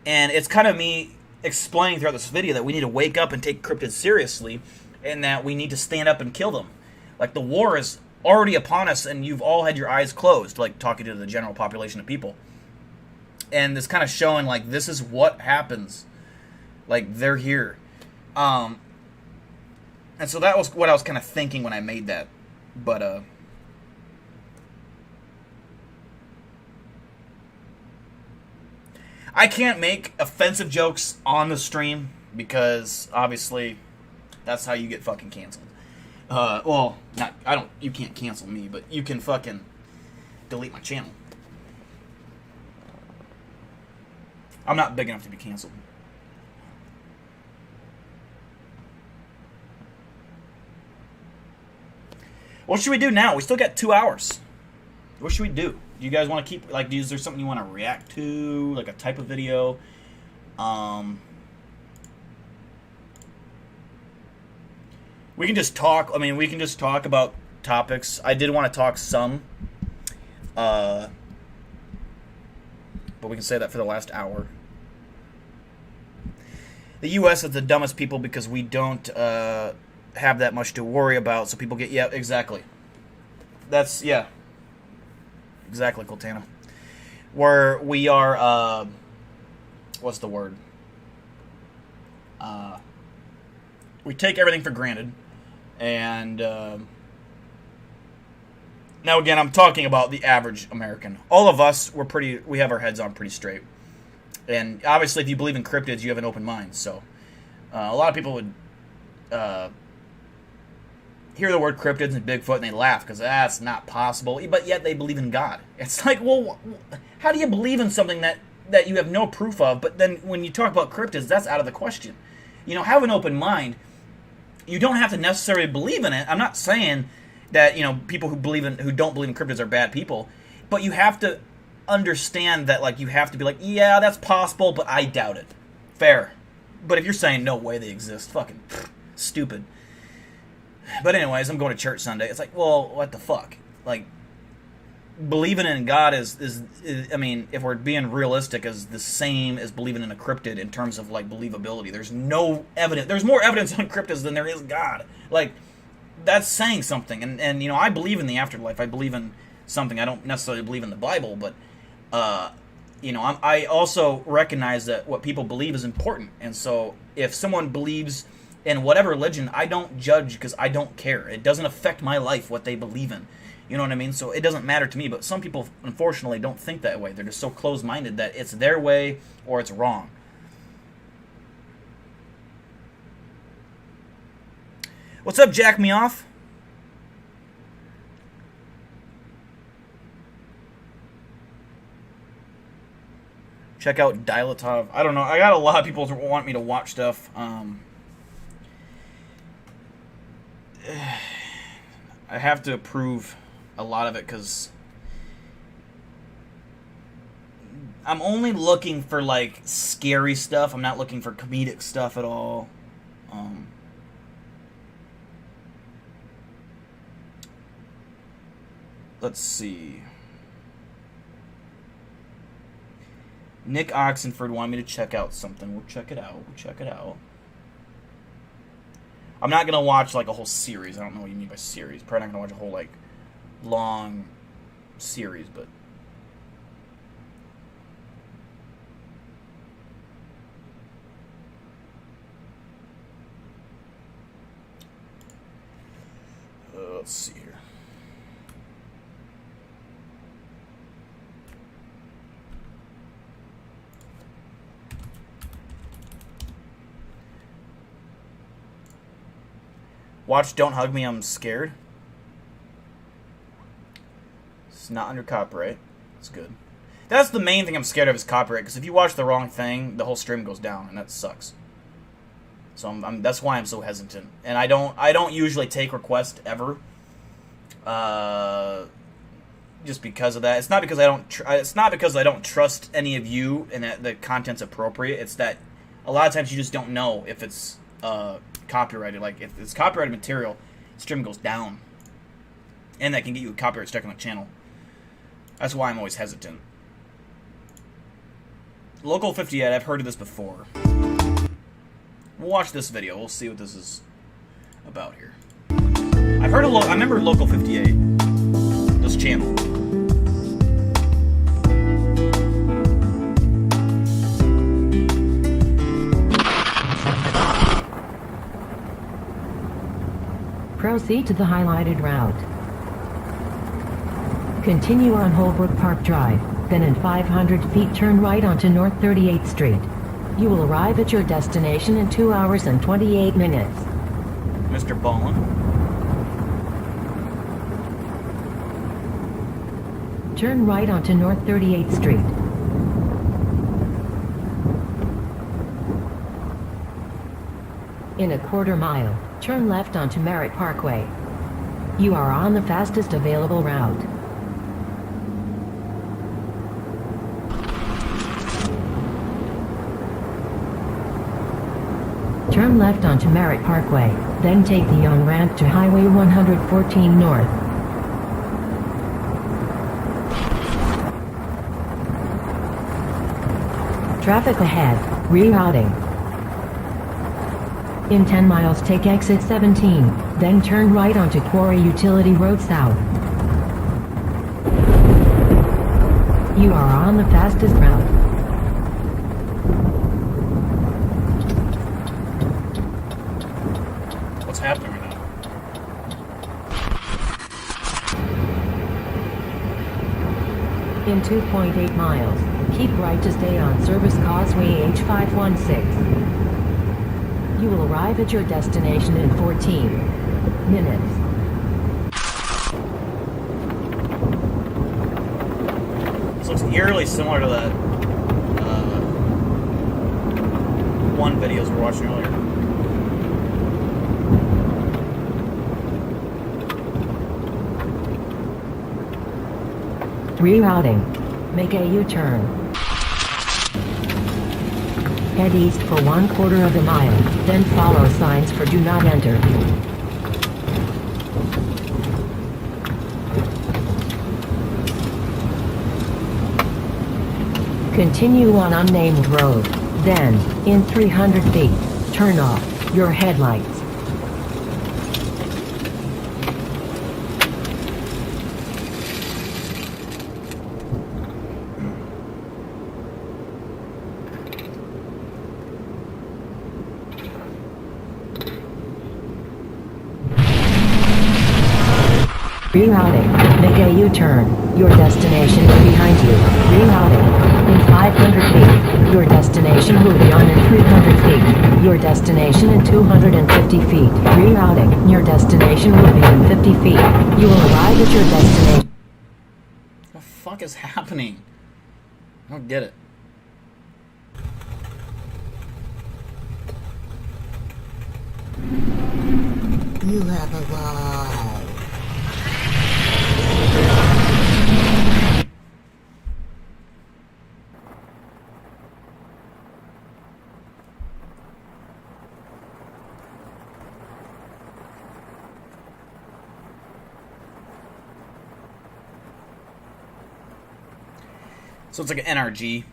And it's kind of me explaining throughout this video that we need to wake up and take cryptids seriously, and that we need to stand up and kill them. Like, the war is already upon us, and you've all had your eyes closed, like, talking to the general population of people. And it's kind of showing, like, this is what happens. Like, they're here. And so that was what I was kind of thinking when I made that. But, I can't make offensive jokes on the stream because obviously that's how you get fucking canceled. Well, you can't cancel me, but you can fucking delete my channel. I'm not big enough to be canceled. What should we do now? We still got 2 hours. What should we do? Do you guys want to keep, like, is there something you want to react to? Like a type of video? We can just talk. I mean, we can just talk about topics. I did want to talk some. But we can say that for the last hour. The U.S. is the dumbest people because we don't have that much to worry about, so people get, yeah, exactly. That's, yeah. Exactly, Coltana. Where we are, what's the word? We take everything for granted. And, now again, I'm talking about the average American. All of us, we have our heads on pretty straight. And obviously, if you believe in cryptids, you have an open mind. So, a lot of people would, hear the word cryptids and Bigfoot and they laugh because that's not possible, but yet they believe in God. It's like, well, how do you believe in something that you have no proof of, but then when you talk about cryptids, that's out of the question. You know, have an open mind. You don't have to necessarily believe in it. I'm not saying that, you know, people who don't believe in cryptids are bad people, but you have to understand that, like, you have to be like, yeah, that's possible, but I doubt it. Fair. But if you're saying no way they exist, fucking stupid. But anyways, I'm going to church Sunday. It's like, well, what the fuck? Like, believing in God is I mean, if we're being realistic, is the same as believing in a cryptid in terms of like believability. There's no evidence. There's more evidence on cryptids than there is God. Like, that's saying something. And you know, I believe in the afterlife. I believe in something. I don't necessarily believe in the Bible, but you know, I also recognize that what people believe is important. And so if someone believes in whatever religion, I don't judge because I don't care. It doesn't affect my life what they believe in. You know what I mean? So it doesn't matter to me. But some people, unfortunately, don't think that way. They're just so closed-minded that it's their way or it's wrong. What's up, Jack Me Off? Check out Dilatov. I don't know. I got a lot of people who want me to watch stuff. I have to approve a lot of it because I'm only looking for like scary stuff. I'm not looking for comedic stuff at all. Let's see. Nick Oxenford wanted me to check out something. We'll check it out. We'll check it out. I'm not going to watch like a whole series. I don't know what you mean by series. Probably not going to watch a whole like long series, but let's see here. Watch Don't Hug Me, I'm Scared. It's not under copyright. It's good. That's the main thing I'm scared of is copyright, because if you watch the wrong thing, the whole stream goes down, and that sucks. So that's why I'm so hesitant. And I don't usually take requests ever. Just because of that. It's not because I don't trust any of you and that the content's appropriate. It's that a lot of times you just don't know if it's copyrighted. Like, if it's copyrighted material, the stream goes down. And that can get you a copyright strike on the channel. That's why I'm always hesitant. Local 58, I've heard of this before. We'll watch this video. We'll see what this is about here. I remember Local 58. This channel. Proceed to the highlighted route. Continue on Holbrook Park Drive, then in 500 feet turn right onto North 38th Street. You will arrive at your destination in 2 hours and 28 minutes. Mr. Ballin. Turn right onto North 38th Street. In a quarter mile, turn left onto Merritt Parkway. You are on the fastest available route. Turn left onto Merritt Parkway, then take the on-ramp to Highway 114 North. Traffic ahead, rerouting. In 10 miles, take exit 17, then turn right onto Quarry Utility Road South. You are on the fastest route. What's happening right now? In 2.8 miles, keep right to stay on Service Causeway H516. You will arrive at your destination in 14 minutes. This looks eerily similar to that one videos we were watching earlier. Rerouting. Make a U-turn. Head east for 1/4 of a mile, then follow signs for do not enter. Continue on unnamed road. Then, in 300 feet, turn off your headlights. Rerouting. Make a U-turn. Your destination is behind you. Rerouting. In 500 feet. Your destination will be on in 300 feet. Your destination in 250 feet. Rerouting. Your destination will be in 50 feet. You will arrive at your destination. What the fuck is happening? I don't get it. You have arrived. So it's like an NRG,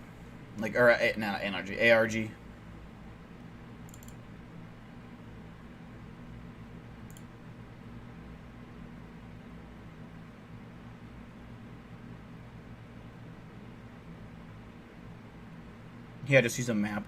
like, or not NRG, ARG. Yeah, just use a map.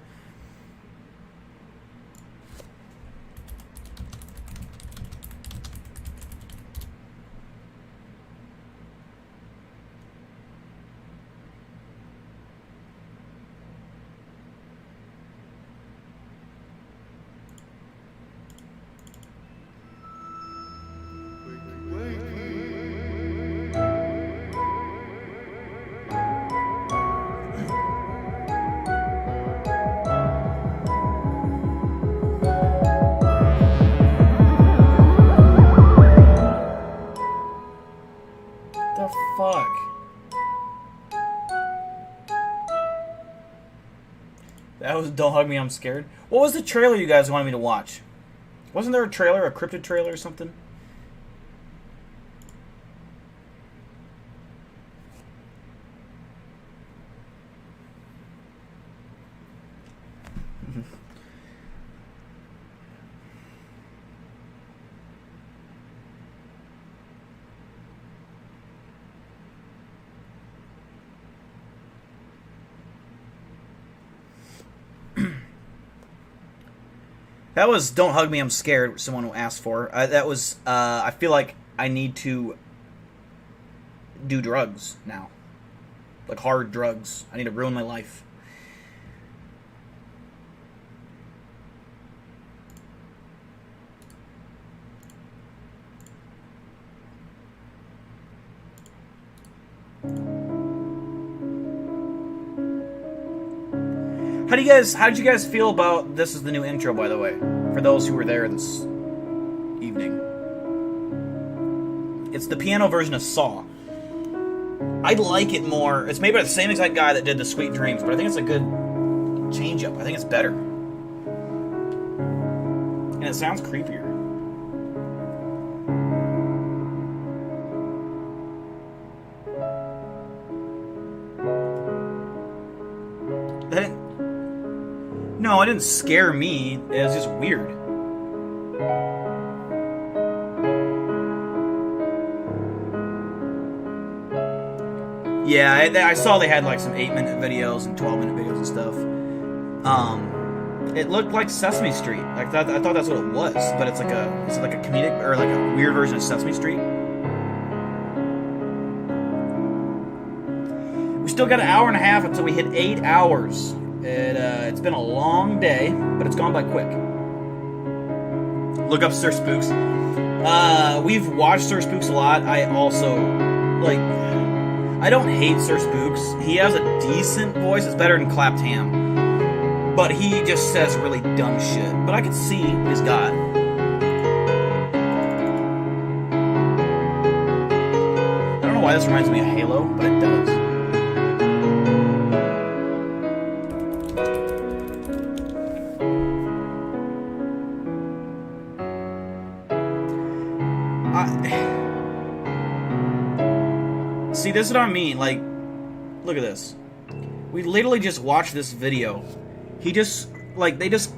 That was Don't Hug Me, I'm Scared. What was the trailer you guys wanted me to watch? Wasn't there a trailer, a Cryptid trailer or something? That was Don't Hug Me, I'm Scared, someone who asked for. That was, I feel like I need to do drugs now. Like hard drugs. I need to ruin my life. How did you guys feel about this is the new intro, by the way, for those who were there this evening? It's the piano version of Saw. I like it more. It's made by the same exact guy that did the Sweet Dreams, but I think it's a good change up. I think it's better. And it sounds creepier. No, it didn't scare me. It was just weird. Yeah, I saw they had like some 8-minute videos and 12-minute videos and stuff. It looked like Sesame Street. I thought that's what it was, but it's like a comedic or like a weird version of Sesame Street. We still got an hour and a half until we hit 8 hours. It's been a long day, but it's gone by quick. Look up Sir Spooks. We've watched Sir Spooks a lot. I also, I don't hate Sir Spooks. He has a decent voice. It's better than Clapped Ham. But he just says really dumb shit. But I can see what he's got. I don't know why this reminds me of Halo, but it does. See, this is what I mean. Like, look at this. We literally just watched this video. He just, like, they just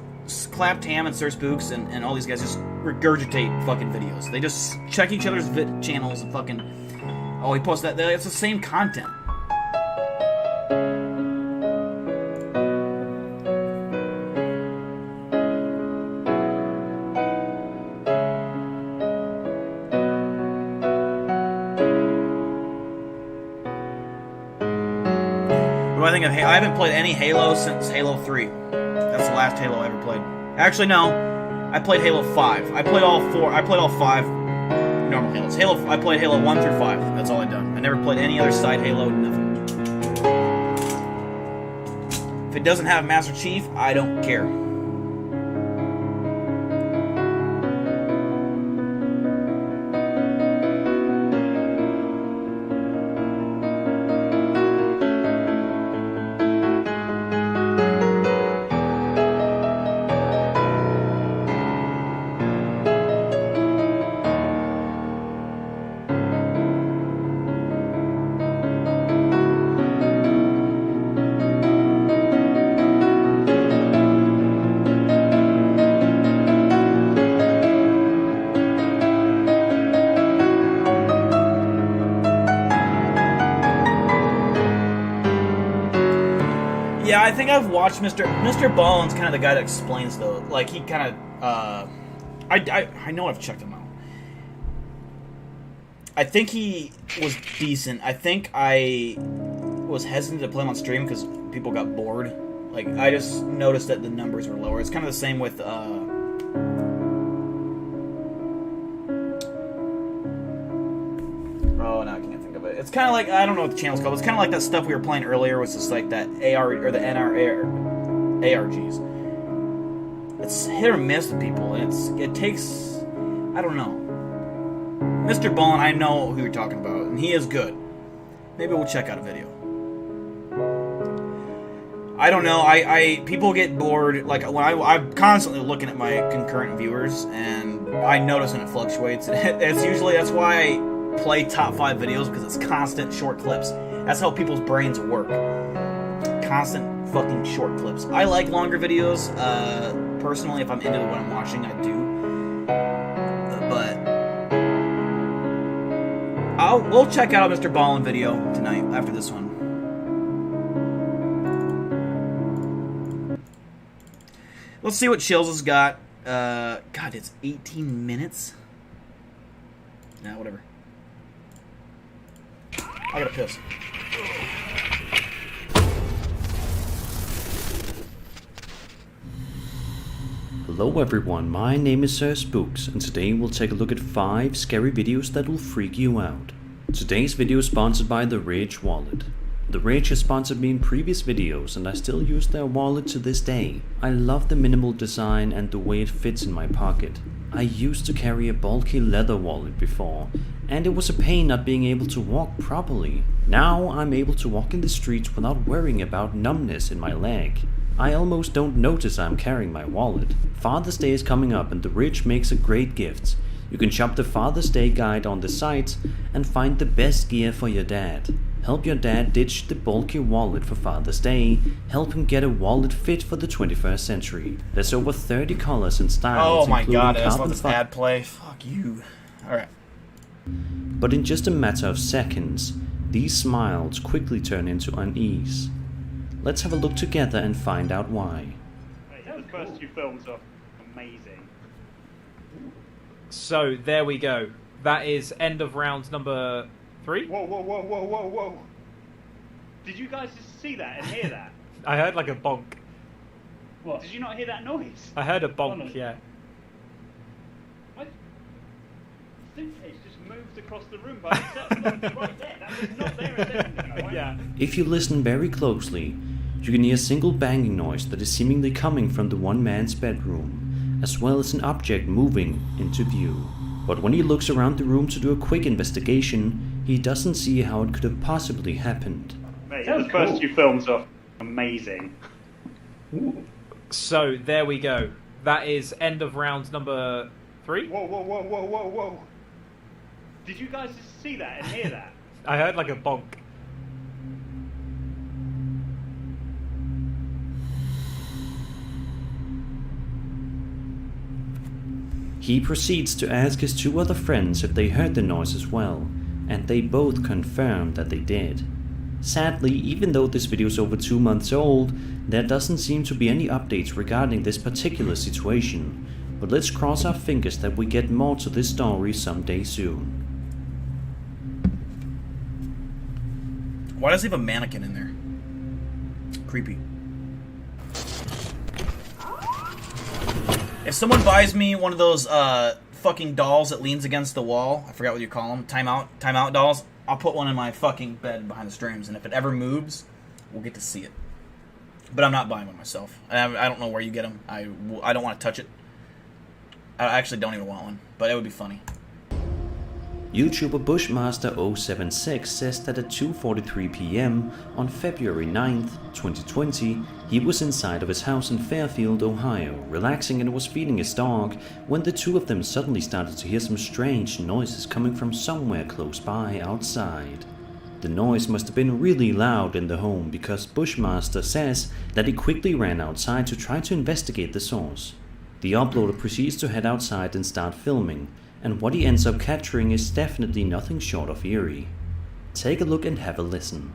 clap Tam and Sir Spooks and all these guys just regurgitate fucking videos. They just check each other's channels and fucking... Oh, he posts that. It's the same content. What do I think of Halo? I haven't played any Halo since Halo 3. That's the last Halo I ever played. Actually, no. I played Halo 5. I played all 4. I played all 5 normal Halos. I played Halo 1 through 5. That's all I've done. I never played any other side Halo, nothing. If it doesn't have Master Chief, I don't care. Yeah, I think I've watched Mr. Ballin's kind of the guy that explains though. Like he kind of, I know I've checked him out. I think he was decent. I think I was hesitant to play him on stream because people got bored. Like I just noticed that the numbers were lower. It's kind of the same with oh, no, I can't think of it. It's kind of like, I don't know what the channel's called. It's kind of like that stuff we were playing earlier, was just like that AR or the ARGs. It's hit or miss with people, and it takes, I don't know. Mr. Ballin, I know who you're talking about, and he is good. Maybe we'll check out a video. I don't know. People get bored. Like when I'm constantly looking at my concurrent viewers, and I notice when it fluctuates. That's why I play top 5 videos, because it's constant short clips. That's how people's brains work. Constant fucking short clips. I like longer videos. Personally, if I'm into what I'm watching, I do. But we'll check out a Mr. Ballin video tonight after this one. Let's see what Chills has got. God, it's 18 minutes. Nah, whatever. I gotta piss. Hello everyone, my name is Sir Spooks, and today we'll take a look at 5 scary videos that will freak you out. Today's video is sponsored by the Rage Wallet. The Rage has sponsored me in previous videos, and I still use their wallet to this day. I love the minimal design and the way it fits in my pocket. I used to carry a bulky leather wallet before, and it was a pain not being able to walk properly. Now I'm able to walk in the streets without worrying about numbness in my leg. I almost don't notice I'm carrying my wallet. Father's Day is coming up, and the Rich makes a great gift. You can shop the Father's Day guide on the site and find the best gear for your dad. Help your dad ditch the bulky wallet for Father's Day. Help him get a wallet fit for the 21st century. There's over 30 colors and styles. Oh my god, I just let this ad play. Fuck you. Alright. But in just a matter of seconds, these smiles quickly turn into unease. Let's have a look together and find out why. Those first 2 films are amazing. So, there we go. That is end of round number 3. Whoa, whoa, whoa, whoa, whoa, whoa. Did you guys just see that and hear that? I heard like a bonk. What? Did you not hear that noise? I heard a bonk, yeah. What? Suitcase just moved across the room by itself. Look, right there. That was not there a second ago. Right? Yeah. If you listen very closely, you can hear a single banging noise that is seemingly coming from the one man's bedroom, as well as an object moving into view. But when he looks around the room to do a quick investigation, he doesn't see how it could have possibly happened. Mate, those first 2 films are amazing. So, there we go. That is end of round number 3. Whoa, whoa, whoa, whoa, whoa, whoa. Did you guys just see that and hear that? I heard like a bonk. He proceeds to ask his two other friends if they heard the noise as well, and they both confirmed that they did. Sadly, even though this video is over 2 months old, there doesn't seem to be any updates regarding this particular situation, but let's cross our fingers that we get more to this story someday soon. Why does he have a mannequin in there? Creepy. If someone buys me one of those fucking dolls that leans against the wall, I forgot what you call them, timeout dolls, I'll put one in my fucking bed behind the streams, and if it ever moves, we'll get to see it. But I'm not buying one myself. I don't know where you get them. I don't want to touch it. I actually don't even want one, but it would be funny. YouTuber Bushmaster076 says that at 2:43 PM on February 9th, 2020, he was inside of his house in Fairfield, Ohio, relaxing and was feeding his dog when the two of them suddenly started to hear some strange noises coming from somewhere close by outside. The noise must have been really loud in the home because Bushmaster says that he quickly ran outside to try to investigate the source. The uploader proceeds to head outside and start filming, and what he ends up capturing is definitely nothing short of eerie. Take a look and have a listen.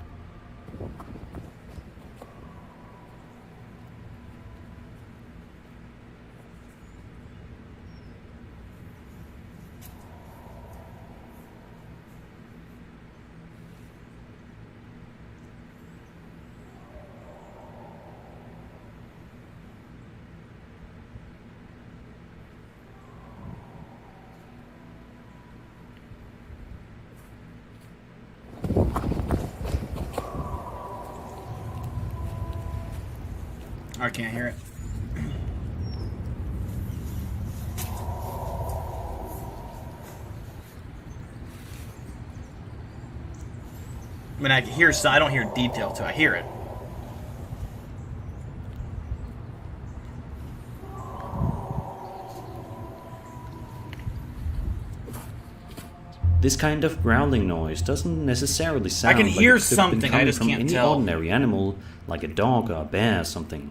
I can't hear it. I mean, I hear, I don't hear detail to it. I hear it. This kind of growling noise doesn't necessarily sound I can hear like it could have been something, I coming just from can't any tell. ordinary animal, like a dog or a bear or something.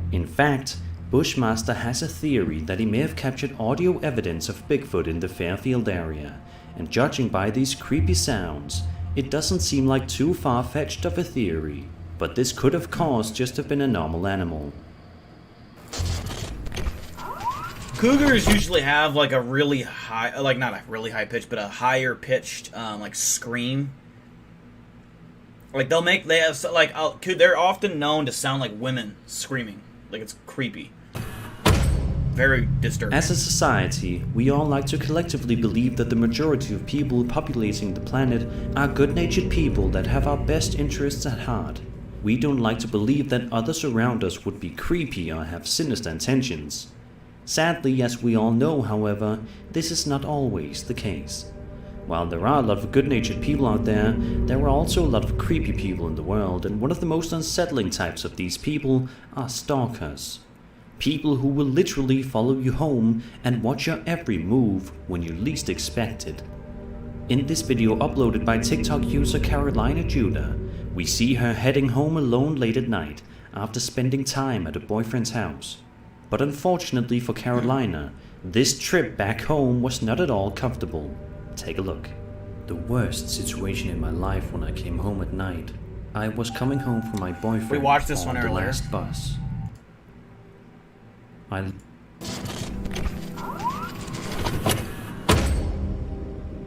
In fact, Bushmaster has a theory that he may have captured audio evidence of Bigfoot in the Fairfield area, and judging by these creepy sounds, it doesn't seem like too far-fetched of a theory, but this could of course just have been a normal animal. Cougars usually have like a really high, like not a really high pitch, but a higher pitched like scream. Like they have like they're often known to sound like women screaming. Like it's creepy. Very disturbing. As a society, we all like to collectively believe that the majority of people populating the planet are good-natured people that have our best interests at heart. We don't like to believe that others around us would be creepy or have sinister intentions. Sadly, as we all know, however, this is not always the case. While there are a lot of good-natured people out there, there are also a lot of creepy people in the world, and one of the most unsettling types of these people are stalkers. People who will literally follow you home and watch your every move when you least expect it. In this video uploaded by TikTok user Carolina Judah, we see her heading home alone late at night after spending time at a boyfriend's house. But unfortunately for Carolina, this trip back home was not at all comfortable. Take a look. The worst situation in my life when I came home at night. I was coming home from my boyfriend. We watched this on one the earlier. last bus.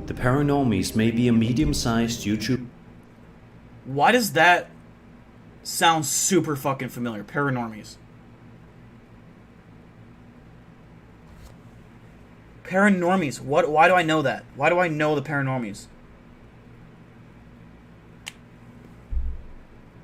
The Paranormies may be a medium-sized YouTube. Why does that sound super fucking familiar? Paranormies. Paranormies. What? Why do I know that? Why do I know the Paranormies?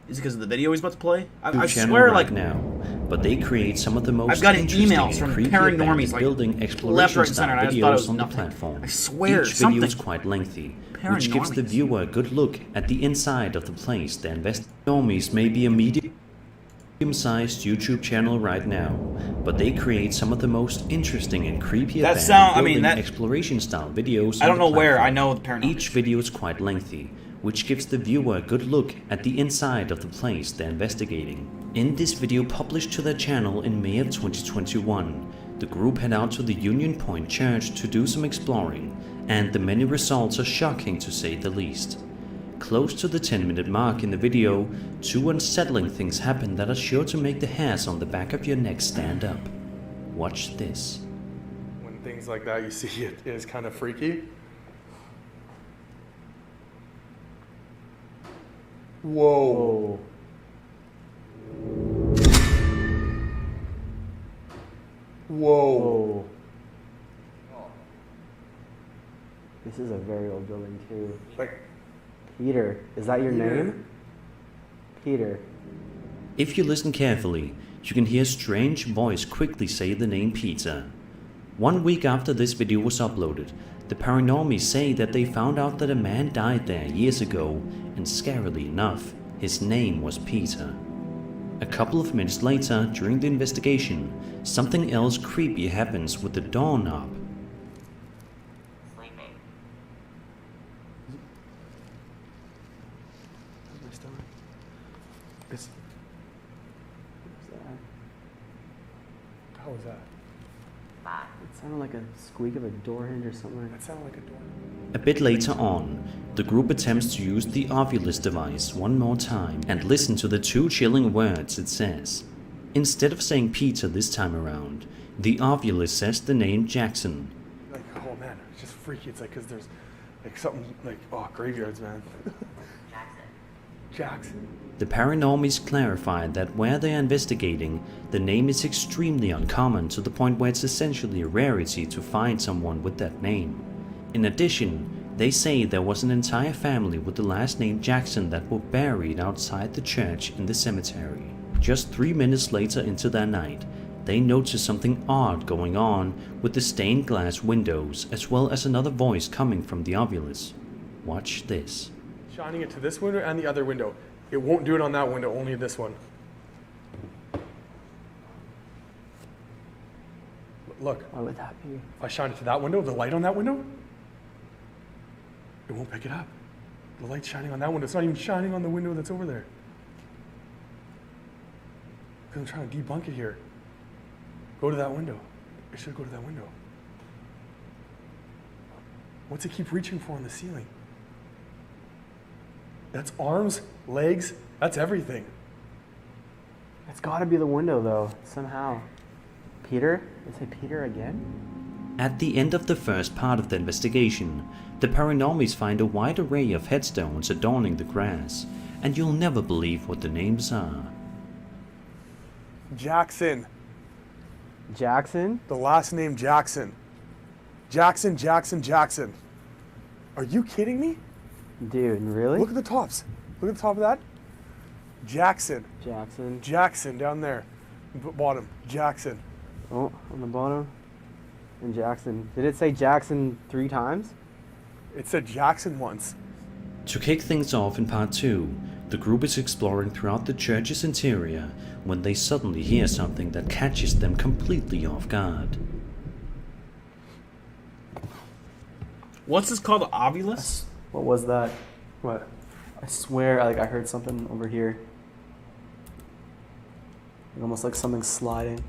Is it because of the video he's about to play? I swear, like now, but they create some of the most I've gotten interesting emails from and creepy Paranormies, like, building left, exploration right, and center, style and I just thought it videos was on the nothing. platform. I swear, Each something. video is quite lengthy, which gives the viewer a good look at the inside of the place they invest. Paranormies may be a medium-sized YouTube channel right now, but they create some of the most interesting and creepy exploration style videos. I don't know where I know the Paranormies. Each video is quite lengthy, which gives the viewer a good look at the inside of the place they're investigating. In this video published to their channel in May of 2021, The group head out to the Union Point Church to do some exploring, and the many results are shocking to say the least. Close to the 10-minute mark in the video, 2 unsettling things happen that are sure to make the hairs on the back of your neck stand up. Watch this. When things like that you see, it is kind of freaky. Whoa. Whoa. This is a very old building too. Like, Peter, is that your name? Peter. If you listen carefully, you can hear a strange voice quickly say the name Peter. 1 week after this video was uploaded, the Paranormies say that they found out that a man died there years ago, and scarily enough, his name was Peter. A couple of minutes later, during the investigation, something else creepy happens with the doorknob. How was that? It sounded like a squeak of a door hinge or something. That sounded like a door. A bit later on, the group attempts to use the Ovilus device one more time and listen to the 2 chilling words it says. Instead of saying Peter this time around, the Ovilus says the name Jackson. Like, oh man, it's just freaky. It's like, because there's like something like, oh, graveyards, man. Jackson. The Paranormies clarified that where they are investigating, the name is extremely uncommon to the point where it's essentially a rarity to find someone with that name. In addition, they say there was an entire family with the last name Jackson that were buried outside the church in the cemetery. Just 3 minutes later into their night, they notice something odd going on with the stained glass windows as well as another voice coming from the Ovilus. Watch this. Shining it to this window and the other window. It won't do it on that window, only this one. Look. Why would that be? If I shine it to that window, the light on that window, it won't pick it up. The light's shining on that window. It's not even shining on the window that's over there. Because I'm trying to debunk it here. Go to that window. It should go to that window. What's it keep reaching for on the ceiling? That's arms, legs, that's everything. It's gotta be the window though, somehow. Peter? Is it Peter again? At the end of the first part of the investigation, the Paranormies find a wide array of headstones adorning the grass, and you'll never believe what the names are. Jackson. Jackson? The last name Jackson. Jackson, Jackson, Jackson. Are you kidding me? Dude, really? Look at the tops. Look at the top of that. Jackson. Jackson. Jackson down there. Bottom. Jackson. Oh, on the bottom. And Jackson. Did it say Jackson 3 times? It said Jackson once. To kick things off in part 2, the group is exploring throughout the church's interior when they suddenly hear something that catches them completely off guard. What's this called? The Ovilus? What was that? What? I swear, I heard something over here. Like almost like something sliding.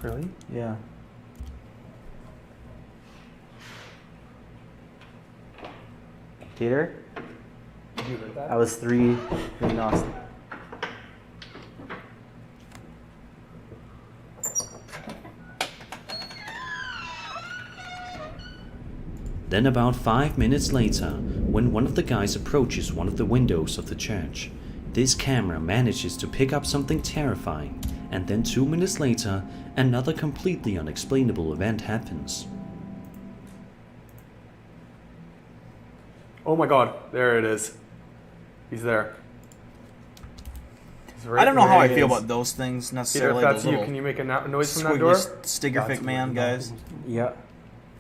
Really? Yeah. Peter? Did you hear that? I was 3 knocks. Then about 5 minutes later, when one of the guys approaches one of the windows of the church, this camera manages to pick up something terrifying, and then 2 minutes later, another completely unexplainable event happens. Oh my god, there it is. He's there. He's right, I don't know how I there feel he is. about those things Peter, necessarily. if that's those you, little can you make a noise from that door? Stiggerfic man, guys. Yeah.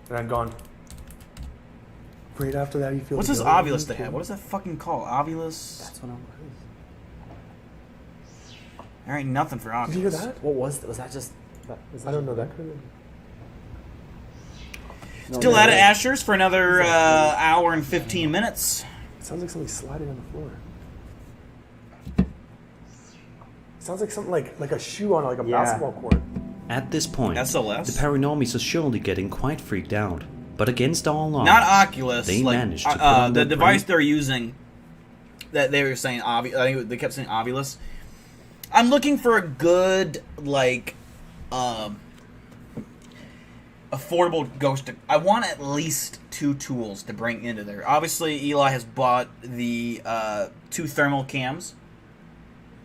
And I'm gone. Right after that, you feel. What's the this building Ovilus they have? What is that fucking called? Ovilus? That's what I'm. There ain't nothing for Ovilus. Did you hear that? What was that? Was that just? I don't know. That could have been. Still at it, Ashers, for another hour and 15 minutes. It sounds like something sliding on the floor. It sounds like something like a shoe on like a basketball court. At this point, SLS? the Paranormies are surely getting quite freaked out. But against all odds, not Oculus. they like, managed to put on the their device brave- they're using. That they were saying, I think they kept saying Ovilus. I'm looking for a good, like, affordable ghost. I want at least 2 tools to bring into there. Obviously, Eli has bought the 2 thermal cams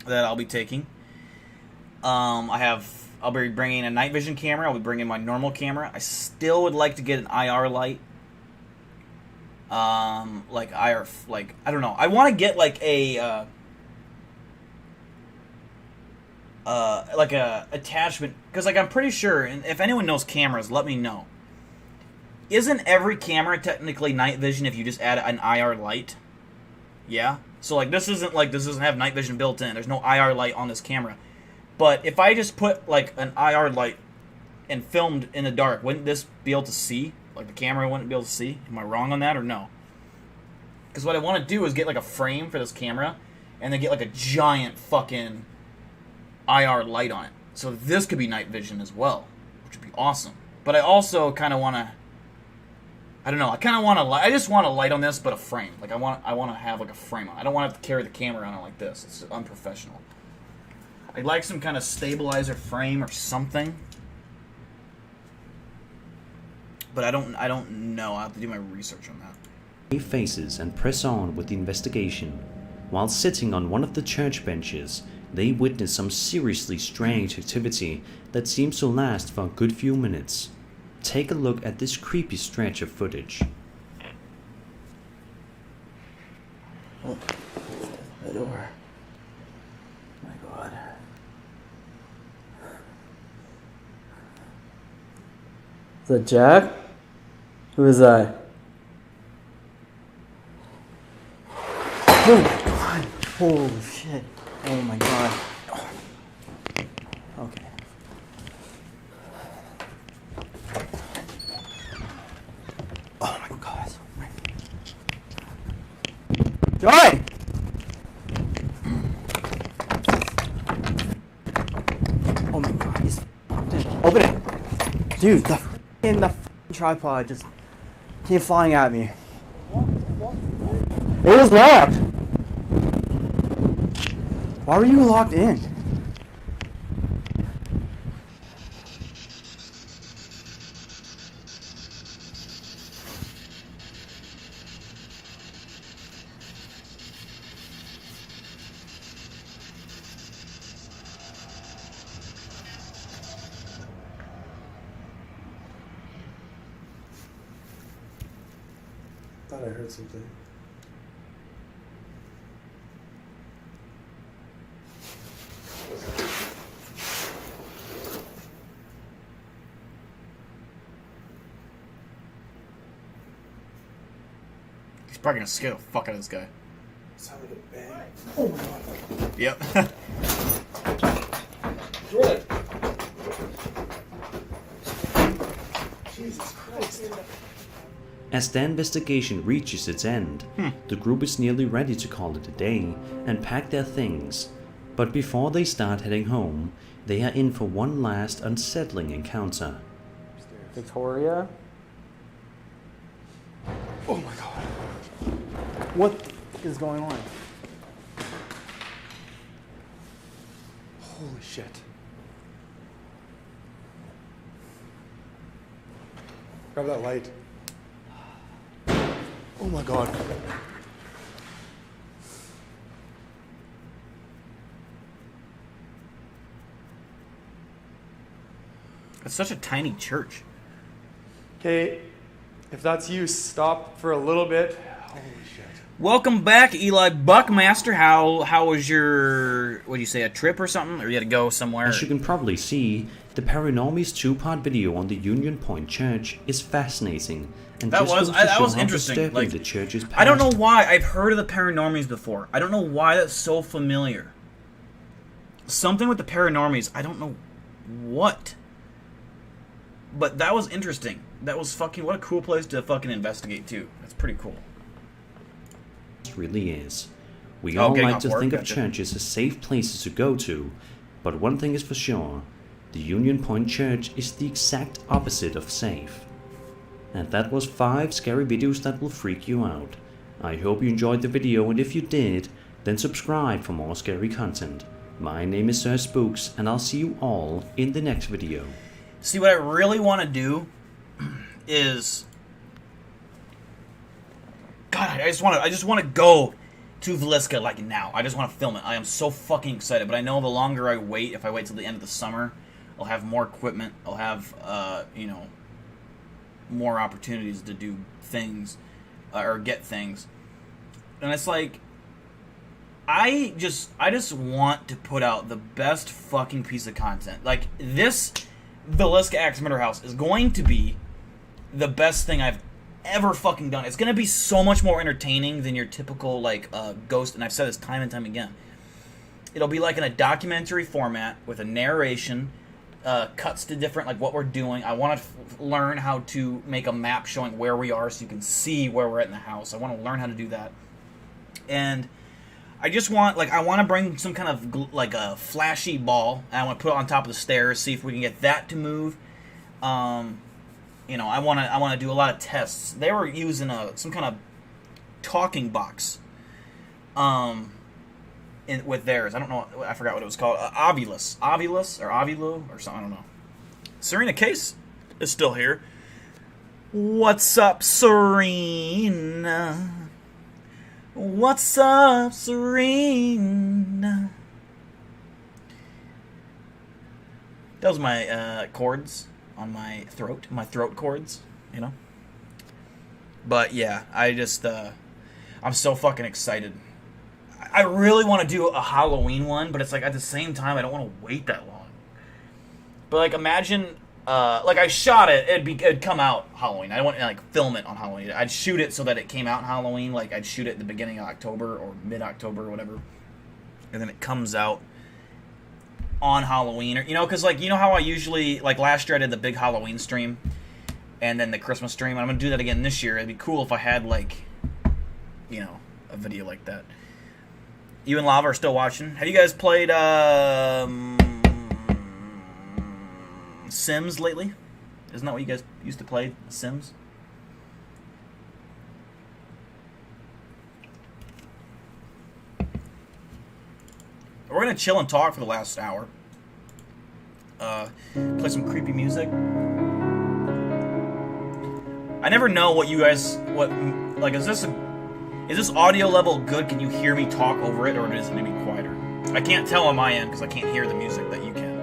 that I'll be taking. I'll be bringing a night vision camera. I'll be bringing my normal camera. I still would like to get an IR light. Like IR, like, I don't know. I want to get like a attachment, because like I'm pretty sure, and if anyone knows cameras, let me know. Isn't every camera technically night vision if you just add an IR light? Yeah. So like this doesn't have night vision built in. There's no IR light on this camera. But if I just put like an IR light and filmed in the dark, wouldn't this be able to see? Like the camera wouldn't be able to see? Am I wrong on that or no? Because what I want to do is get like a frame for this camera and then get like a giant fucking IR light on it. So this could be night vision as well, which would be awesome. But I also kind of want to, I don't know, I just want a light on this, but a frame. Like I want to have like a frame on it. I don't want to have to carry the camera on it like this. It's unprofessional. I'd like some kind of stabilizer frame or something. But I don't know. I'll have to do my research on that. Faces and press on with the investigation. While sitting on one of the church benches, they witness some seriously strange activity that seems to last for a good few minutes. Take a look at this creepy stretch of footage. Oh, the door. My God. Is that Jack? Who is that? Oh God! Holy shit! Oh my God! Okay. Oh my God! Joy! Oh my God! He's open it, dude. The tripod just came flying at me. It was locked. Why were you locked in? Thought I heard something. He's probably gonna scare the fuck out of this guy. Sounded like a bang. Oh my God. Yep. Jordan. Jesus Christ. As the investigation reaches its end, the group is nearly ready to call it a day and pack their things. But before they start heading home, they are in for one last unsettling encounter. Victoria? Oh my God. What is going on? Holy shit. Grab that light. Oh my God. It's such a tiny church. Okay, if that's you, stop for a little bit. Holy shit. Welcome back, Eli Buckmaster. How was your, what do you say, a trip or something? Or you had to go somewhere? As you can probably see, the Paranormies 2-part video on the Union Point Church is fascinating. And That just was goes to show how interesting. disturbing Like, the church's past. I don't know why I've heard of the Paranormies before. I don't know why that's so familiar. Something with the Paranormies. I don't know what. But that was interesting. That was fucking, what a cool place to fucking investigate too. That's pretty cool. It really is. We Oh, all getting like off to work? think of Gotcha. churches as safe places to go to, but one thing is for sure, The Union Point Church is the exact opposite of safe. And that was 5 scary videos that will freak you out. I hope you enjoyed the video, and if you did, then subscribe for more scary content. My name is Sir Spooks, and I'll see you all in the next video. See, what I really want to do is... God, I just want to go to Villisca like now. I just want to film it. I am so fucking excited, but I know the longer I wait, if I wait till the end of the summer, I'll have more equipment. I'll have, more opportunities to do things, or get things. And it's like, I just want to put out the best fucking piece of content. Like, this Villisca Axe Murder House is going to be the best thing I've ever fucking done. It's going to be so much more entertaining than your typical, like, ghost, and I've said this time and time again. It'll be like in a documentary format with a narration, cuts to different, like, what we're doing. I want to learn how to make a map showing where we are so you can see where we're at in the house. I want to learn how to do that. And I just want, like, I want to bring some kind of, like, a flashy ball, and I want to put it on top of the stairs, see if we can get that to move. I want to do a lot of tests. They were using some kind of talking box with theirs. I don't know. I forgot what it was called. Ovulus or Ovulu or something. I don't know. Serena Case is still here. What's up, Serena? What's up, Serena? That was my chords on my throat chords, you know? But yeah, I'm so fucking excited. I really want to do a Halloween one, but it's like at the same time, I don't want to wait that long. But like, imagine, like I shot it, it'd come out Halloween. I don't want to like film it on Halloween. I'd shoot it so that it came out in Halloween. Like I'd shoot it at the beginning of October or mid-October or whatever. And then it comes out on Halloween, or because like how I usually, like last year I did the big Halloween stream and then the Christmas stream, and I'm gonna do that again this year. It'd be cool if I had like a video like that. You and Lava are still watching. Have you guys played Sims lately? Isn't that what you guys used to play, Sims? We're going to chill and talk for the last hour. Play some creepy music. I never know what you guys... is this audio level good? Can you hear me talk over it, or does it need to be quieter? I can't tell on my end because I can't hear the music that you can.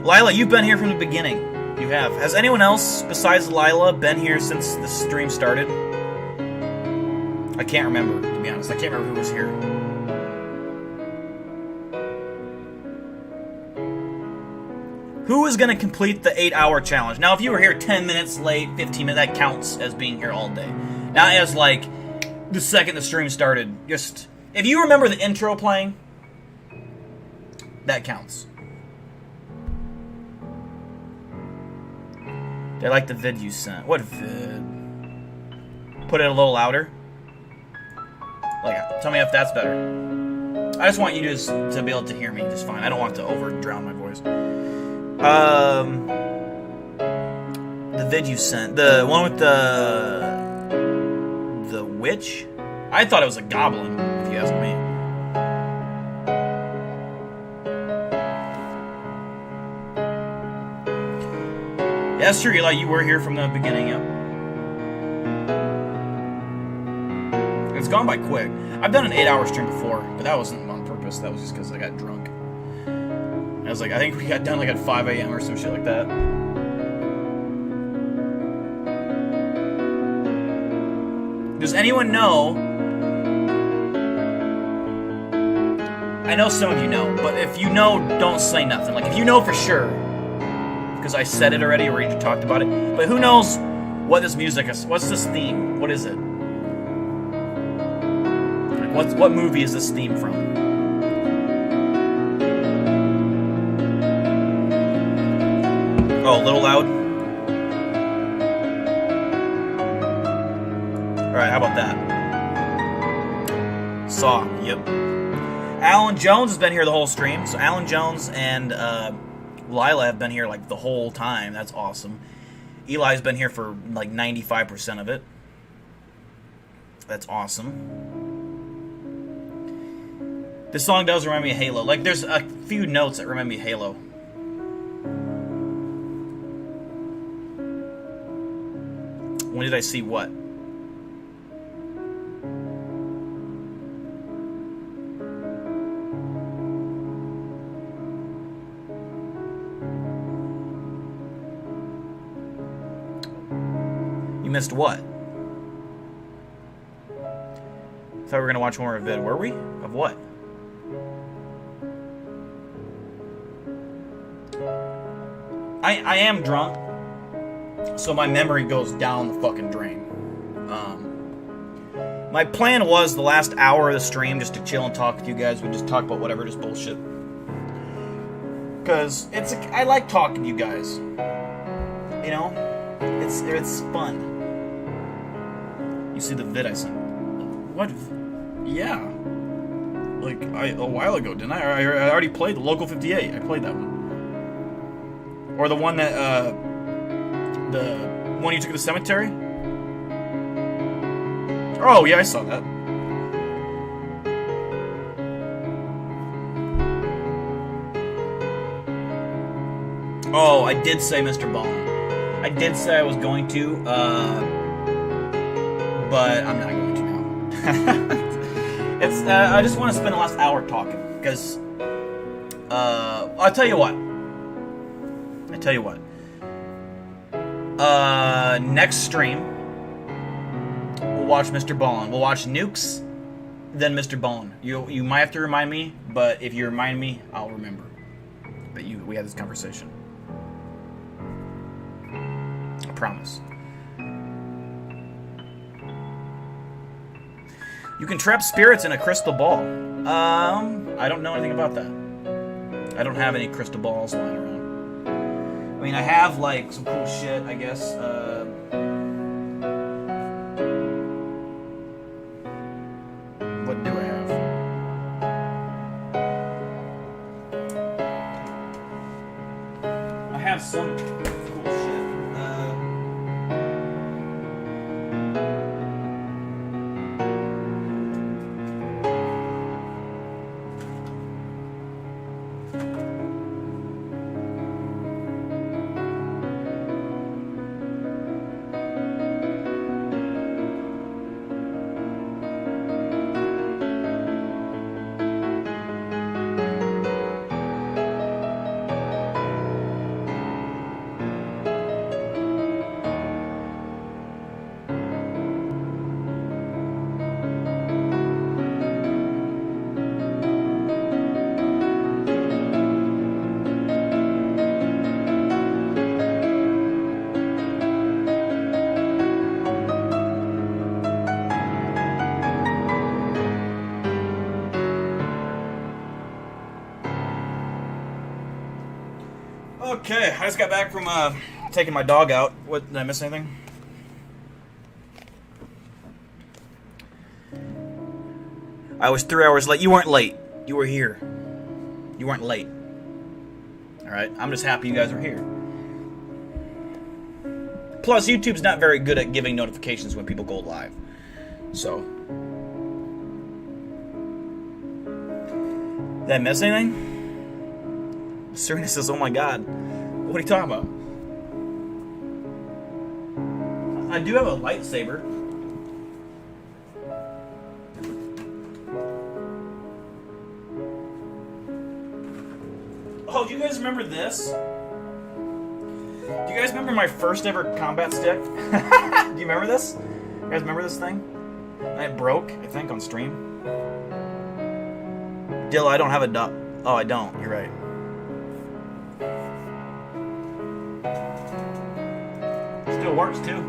Lila, you've been here from the beginning. You have. Has anyone else besides Lila been here since the stream started? I can't remember, to be honest. I can't remember who was here. Who is going to complete the 8-hour challenge? Now, if you were here 10 minutes late, 15 minutes, that counts as being here all day. Now, as like the second the stream started, just if you remember the intro playing, that counts. They like the vid you sent. What vid? Put it a little louder. Like, tell me if that's better. I just want you to be able to hear me just fine. I don't want to over-drown my voice. The vid you sent. The one with the witch? I thought it was a goblin, if you ask me. Yeah, that's true. You were here from the beginning, yeah. It's gone by quick. I've done an 8-hour stream before, but that wasn't on purpose. That was just because I got drunk. I was like, I think we got done like at 5 a.m. or some shit like that. Does anyone know? I know some of you know, but if you know, don't say nothing. Like, if you know for sure, because I said it already or we talked about it, but who knows what this music is? What's this theme? What is it? What movie is this theme from? Oh, a little loud? Alright, how about that? Saw, yep. Alan Jones has been here the whole stream. So Alan Jones and Lila have been here like the whole time. That's awesome. Eli's been here for like 95% of it. That's awesome. This song does remind me of Halo. Like, there's a few notes that remind me of Halo. When did I see what? You missed what? I thought we were going to watch one more vid. Were we? Of what? I am drunk, so my memory goes down the fucking drain. My plan was the last hour of the stream just to chill and talk with you guys. We just talk about whatever, just bullshit. Because I like talking to you guys. You know? It's fun. You see the vid I sent? What? Yeah. Like, a while ago, didn't I? I already played the Local 58. I played that one. Or the one that, the one you took to the cemetery? Oh, yeah, I saw that. Oh, I did say Mr. Ballin. I did say I was going to, but I'm not going to now. I just want to spend the last hour talking, because, I'll tell you what. Next stream, we'll watch Mr. Ballin. We'll watch Nukes, then Mr. Ballin. You might have to remind me, but if you remind me, I'll remember that we had this conversation. I promise. You can trap spirits in a crystal ball. I don't know anything about that. I don't have any crystal balls lying around. I mean, I have, like, some cool shit, I guess. What do I have? I have some cool shit. Okay, I just got back from taking my dog out. What, did I miss anything? I was 3 hours late. You weren't late. You were here. You weren't late. Alright, I'm just happy you guys were here. Plus, YouTube's not very good at giving notifications when people go live. So. Did I miss anything? Serena says, oh my god. What are you talking about? I do have a lightsaber. Oh, do you guys remember this? Do you guys remember my first ever combat stick? Do you remember this? You guys remember this thing? It broke, I think, on stream. Dill, I don't have a dot. Oh, I don't. You're right. Still works too.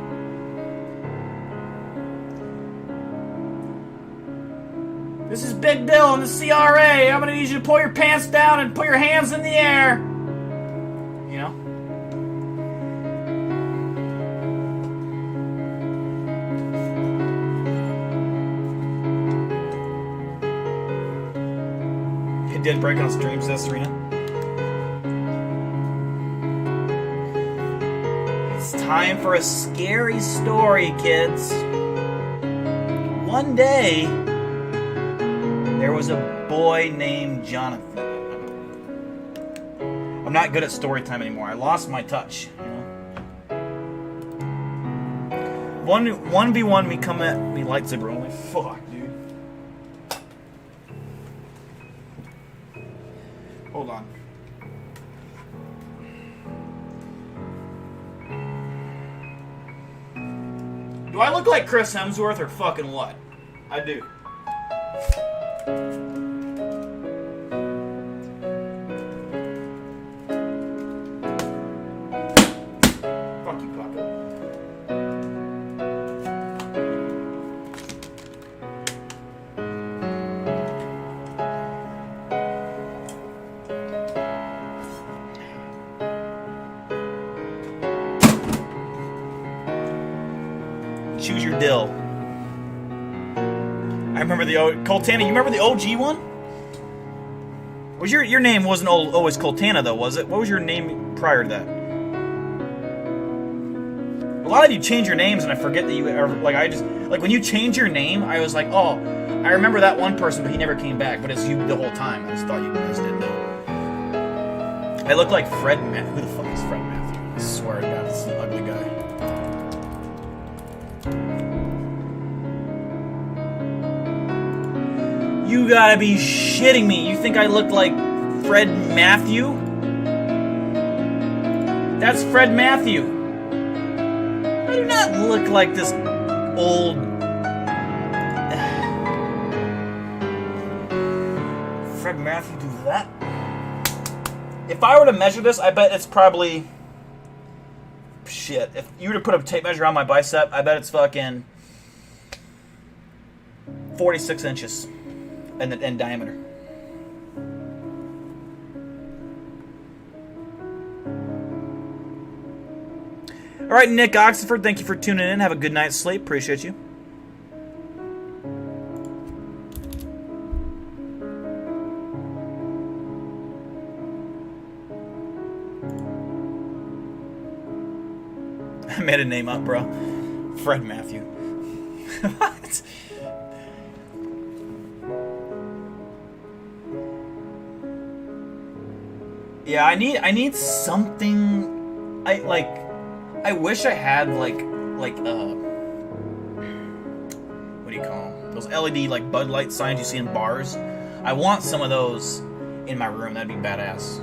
This is Big Bill in the CRA. I'm gonna need you to pull your pants down and put your hands in the air. You know? did break on stream, says Serena. It's time for a scary story, kids. One day, there was a boy named Jonathan. I'm not good at story time anymore. I lost my touch. You know? 1v1 me come at me lightsaber only. Fuck, dude. Hold on. Do I look like Chris Hemsworth or fucking what? I do. Fuck you, Paco. Choose your dill. I remember the Coltana. You remember the OG one? Was your name wasn't always Coltana though, was it? What was your name prior to that? A lot of you change your names, and I forget that you are like when you change your name, I was like, oh, I remember that one person, but he never came back. But it's you the whole time. I just thought you guys didn't know. I look like Fred Matthew. Who the fuck is Fred Matthew? I swear to God, this is an ugly guy. You gotta be shitting me. You think I look like Fred Matthew? That's Fred Matthew. I do not look like this old... Fred Matthew do that? If I were to measure this, I bet it's probably... Shit. If you were to put a tape measure on my bicep, I bet it's fucking... 46 inches. In diameter. Alright, Nick Oxford, thank you for tuning in. Have a good night's sleep. Appreciate you. I made a name up, bro. Fred Matthew. What? Yeah, I need something. I wish I had like what do you call them? Those LED like Bud Light signs you see in bars. I want some of those in my room. That'd be badass.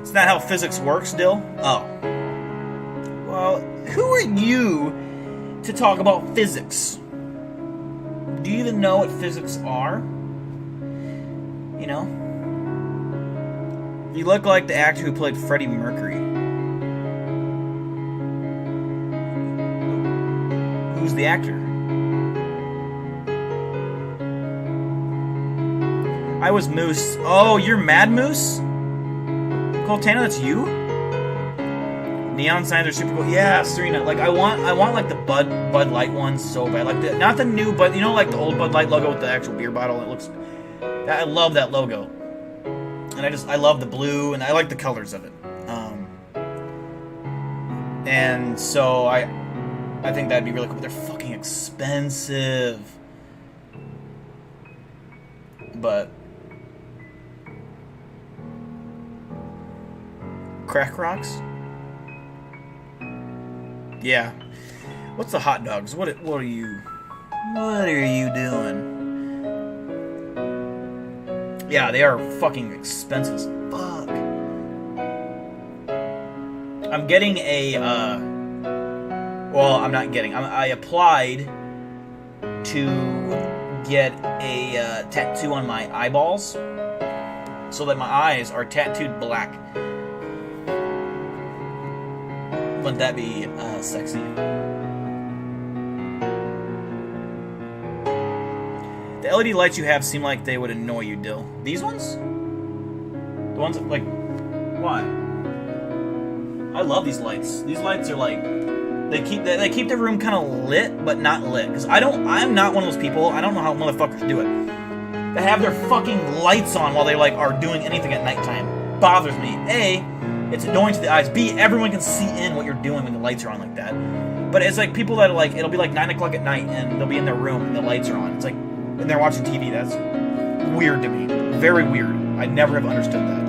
It's not how physics works, Dill. Oh. Well, who are you to talk about physics? Do you even know what physics are? You know? You look like the actor who played Freddie Mercury. Who's the actor? I was Moose. Oh, you're Mad Moose? Coltana, that's you? Neon signs are super cool. Yeah, Serena. Like I want like the Bud Light ones so bad. Like not the new, but you know, like the old Bud Light logo with the actual beer bottle. It looks. I love that logo. And I love the blue, and I like the colors of it. And so I think that'd be really cool. But they're fucking expensive. But Crack Rocks? Yeah. What's the hot dogs? What are you doing? Yeah, they are fucking expensive as fuck. I'm getting a, well, I'm not getting, I applied to get a tattoo on my eyeballs so that my eyes are tattooed black. Wouldn't that be sexy? The LED lights you have seem like they would annoy you, Dill. These ones? The ones that, like, why? I love these lights. These lights are like, they keep the room kind of lit, but not lit. Because I'm not one of those people. I don't know how motherfuckers do it. that have their fucking lights on while they like are doing anything at nighttime bothers me. A, it's annoying to the eyes. B, everyone can see in what you're doing when the lights are on like that. But it's like people that are like, it'll be like 9 o'clock at night and they'll be in their room and the lights are on. It's like, and they're watching TV. That's weird to me. Very weird. I never have understood that.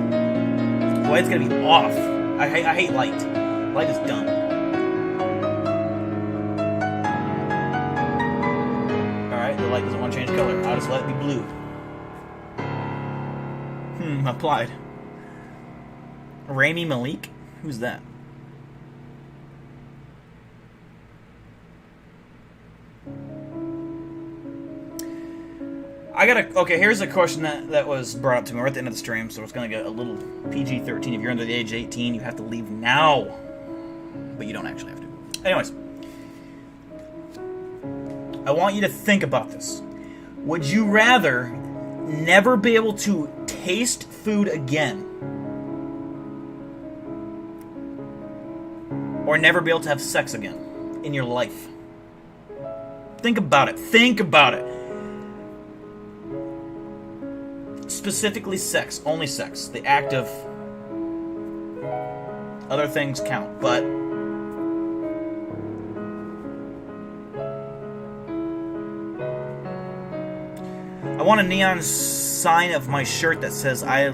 The light's gotta be off. I hate light. Light is dumb. Alright, the light doesn't want to change color. I'll just let it be blue. Applied. Rami Malik? Who's that? Okay, here's a question that was brought up to me. We're at the end of the stream, so it's going to get a little PG-13. If you're under the age of 18, you have to leave now. But you don't actually have to. Anyways. I want you to think about this. Would you rather never be able to taste food again? Or never be able to have sex again in your life? Think about it. Think about it. Specifically sex. Only sex. The act of... Other things count, but... I want a neon sign of my shirt that says I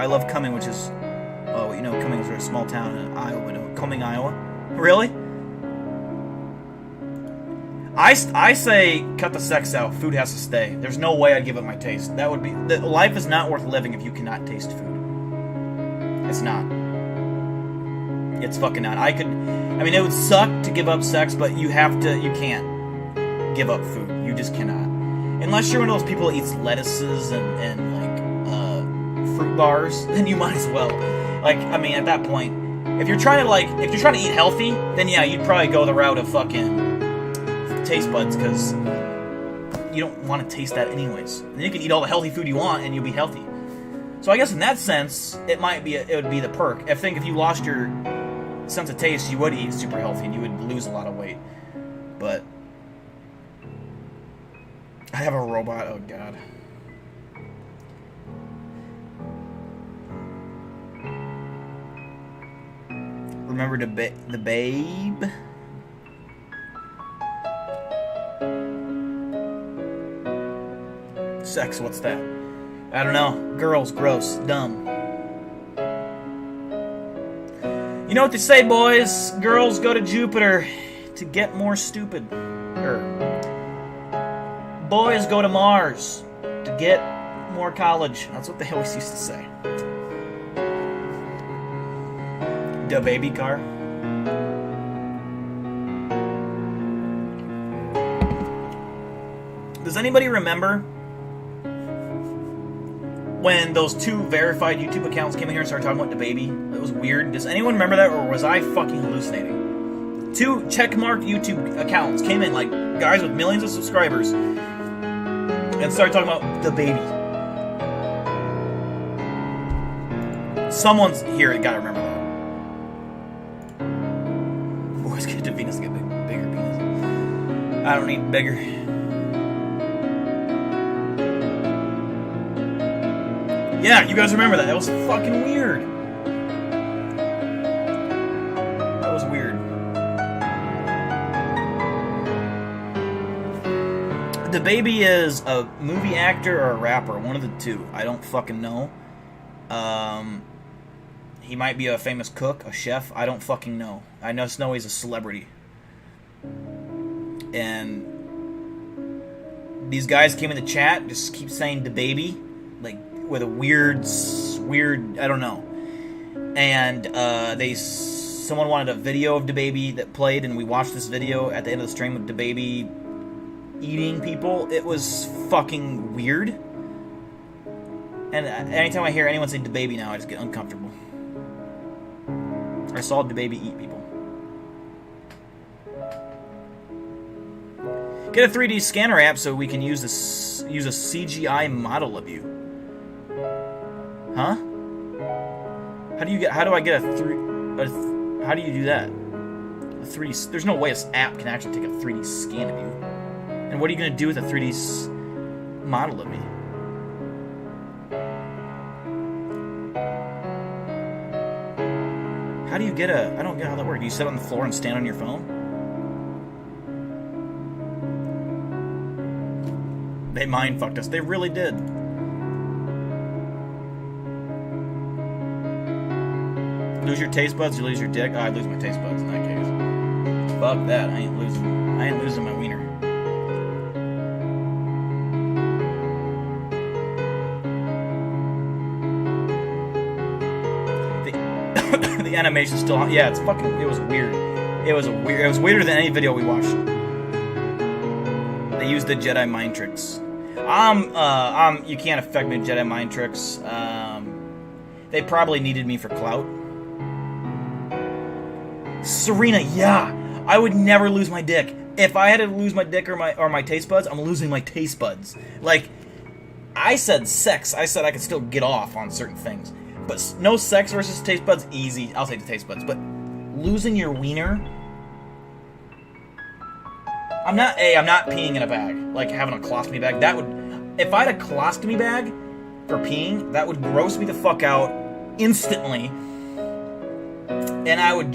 love Cumming, which is... Oh, you know, Cumming is a small town in Iowa. No, Cumming, Iowa. Really? I say cut the sex out. Food has to stay. There's no way I'd give up my taste. That would be... Life is not worth living if you cannot taste food. It's not. It's fucking not. I mean, it would suck to give up sex, but you can't give up food. You just cannot. Unless you're one of those people that eats lettuces and fruit bars, then you might as well. Like, I mean, at that point, if you're trying to eat healthy, then yeah, you'd probably go the route of fucking taste buds, because you don't want to taste that anyways. And then you can eat all the healthy food you want and you'll be healthy. So I guess in that sense, it would be the perk. I think if you lost your sense of taste, you would eat super healthy and you would lose a lot of weight. But I have a robot. Oh god. Remember the babe? Sex, what's that? I don't know. Girls, gross, dumb. You know what they say, boys? Girls go to Jupiter to get more stupid. Boys go to Mars to get more college. That's what they always used to say. The baby car. Does anybody remember when those 2 verified YouTube accounts came in here and started talking about the baby? It was weird. Does anyone remember that, or was I fucking hallucinating? 2 checkmarked YouTube accounts came in, like guys with millions of subscribers, and started talking about the baby. Someone's here gotta remember that. Boys get to Venus to get bigger penis. I don't need bigger. Yeah, you guys remember that. That was fucking weird. That was weird. The baby is a movie actor or a rapper. One of the two. I don't fucking know. He might be a famous cook, a chef. I don't fucking know. I just know he's a celebrity. And these guys came in the chat, just keep saying the baby, like with a weird, I don't know. And someone wanted a video of the baby that played, and we watched this video at the end of the stream with the baby eating people. It was fucking weird. And anytime I hear anyone say the baby now, I just get uncomfortable. I saw the baby eat people. Get a 3D scanner app so we can use a CGI model of you. Huh? How do you do that? A 3D. There's no way this app can actually take a 3D scan of you. And what are you gonna do with a 3D? model of me. How do you get a... I don't get how that works. Do you sit on the floor and stand on your phone? They mind fucked us. They really did. Lose your taste buds, you lose your dick. Oh, I'd lose my taste buds in that case. Fuck that. I ain't losing my wiener. The animation's still on. Yeah, it's fucking... It was weird. It was weirder than any video we watched. They used the Jedi mind tricks. You can't affect me with Jedi mind tricks. They probably needed me for clout. Serena, yeah! I would never lose my dick. If I had to lose my dick or my taste buds, I'm losing my taste buds. Like, I said sex. I said I could still get off on certain things. But no sex versus taste buds, easy. I'll take the taste buds. But losing your wiener... I'm not peeing in a bag. Like having a colostomy bag. That would... If I had a colostomy bag for peeing, that would gross me the fuck out instantly. And I would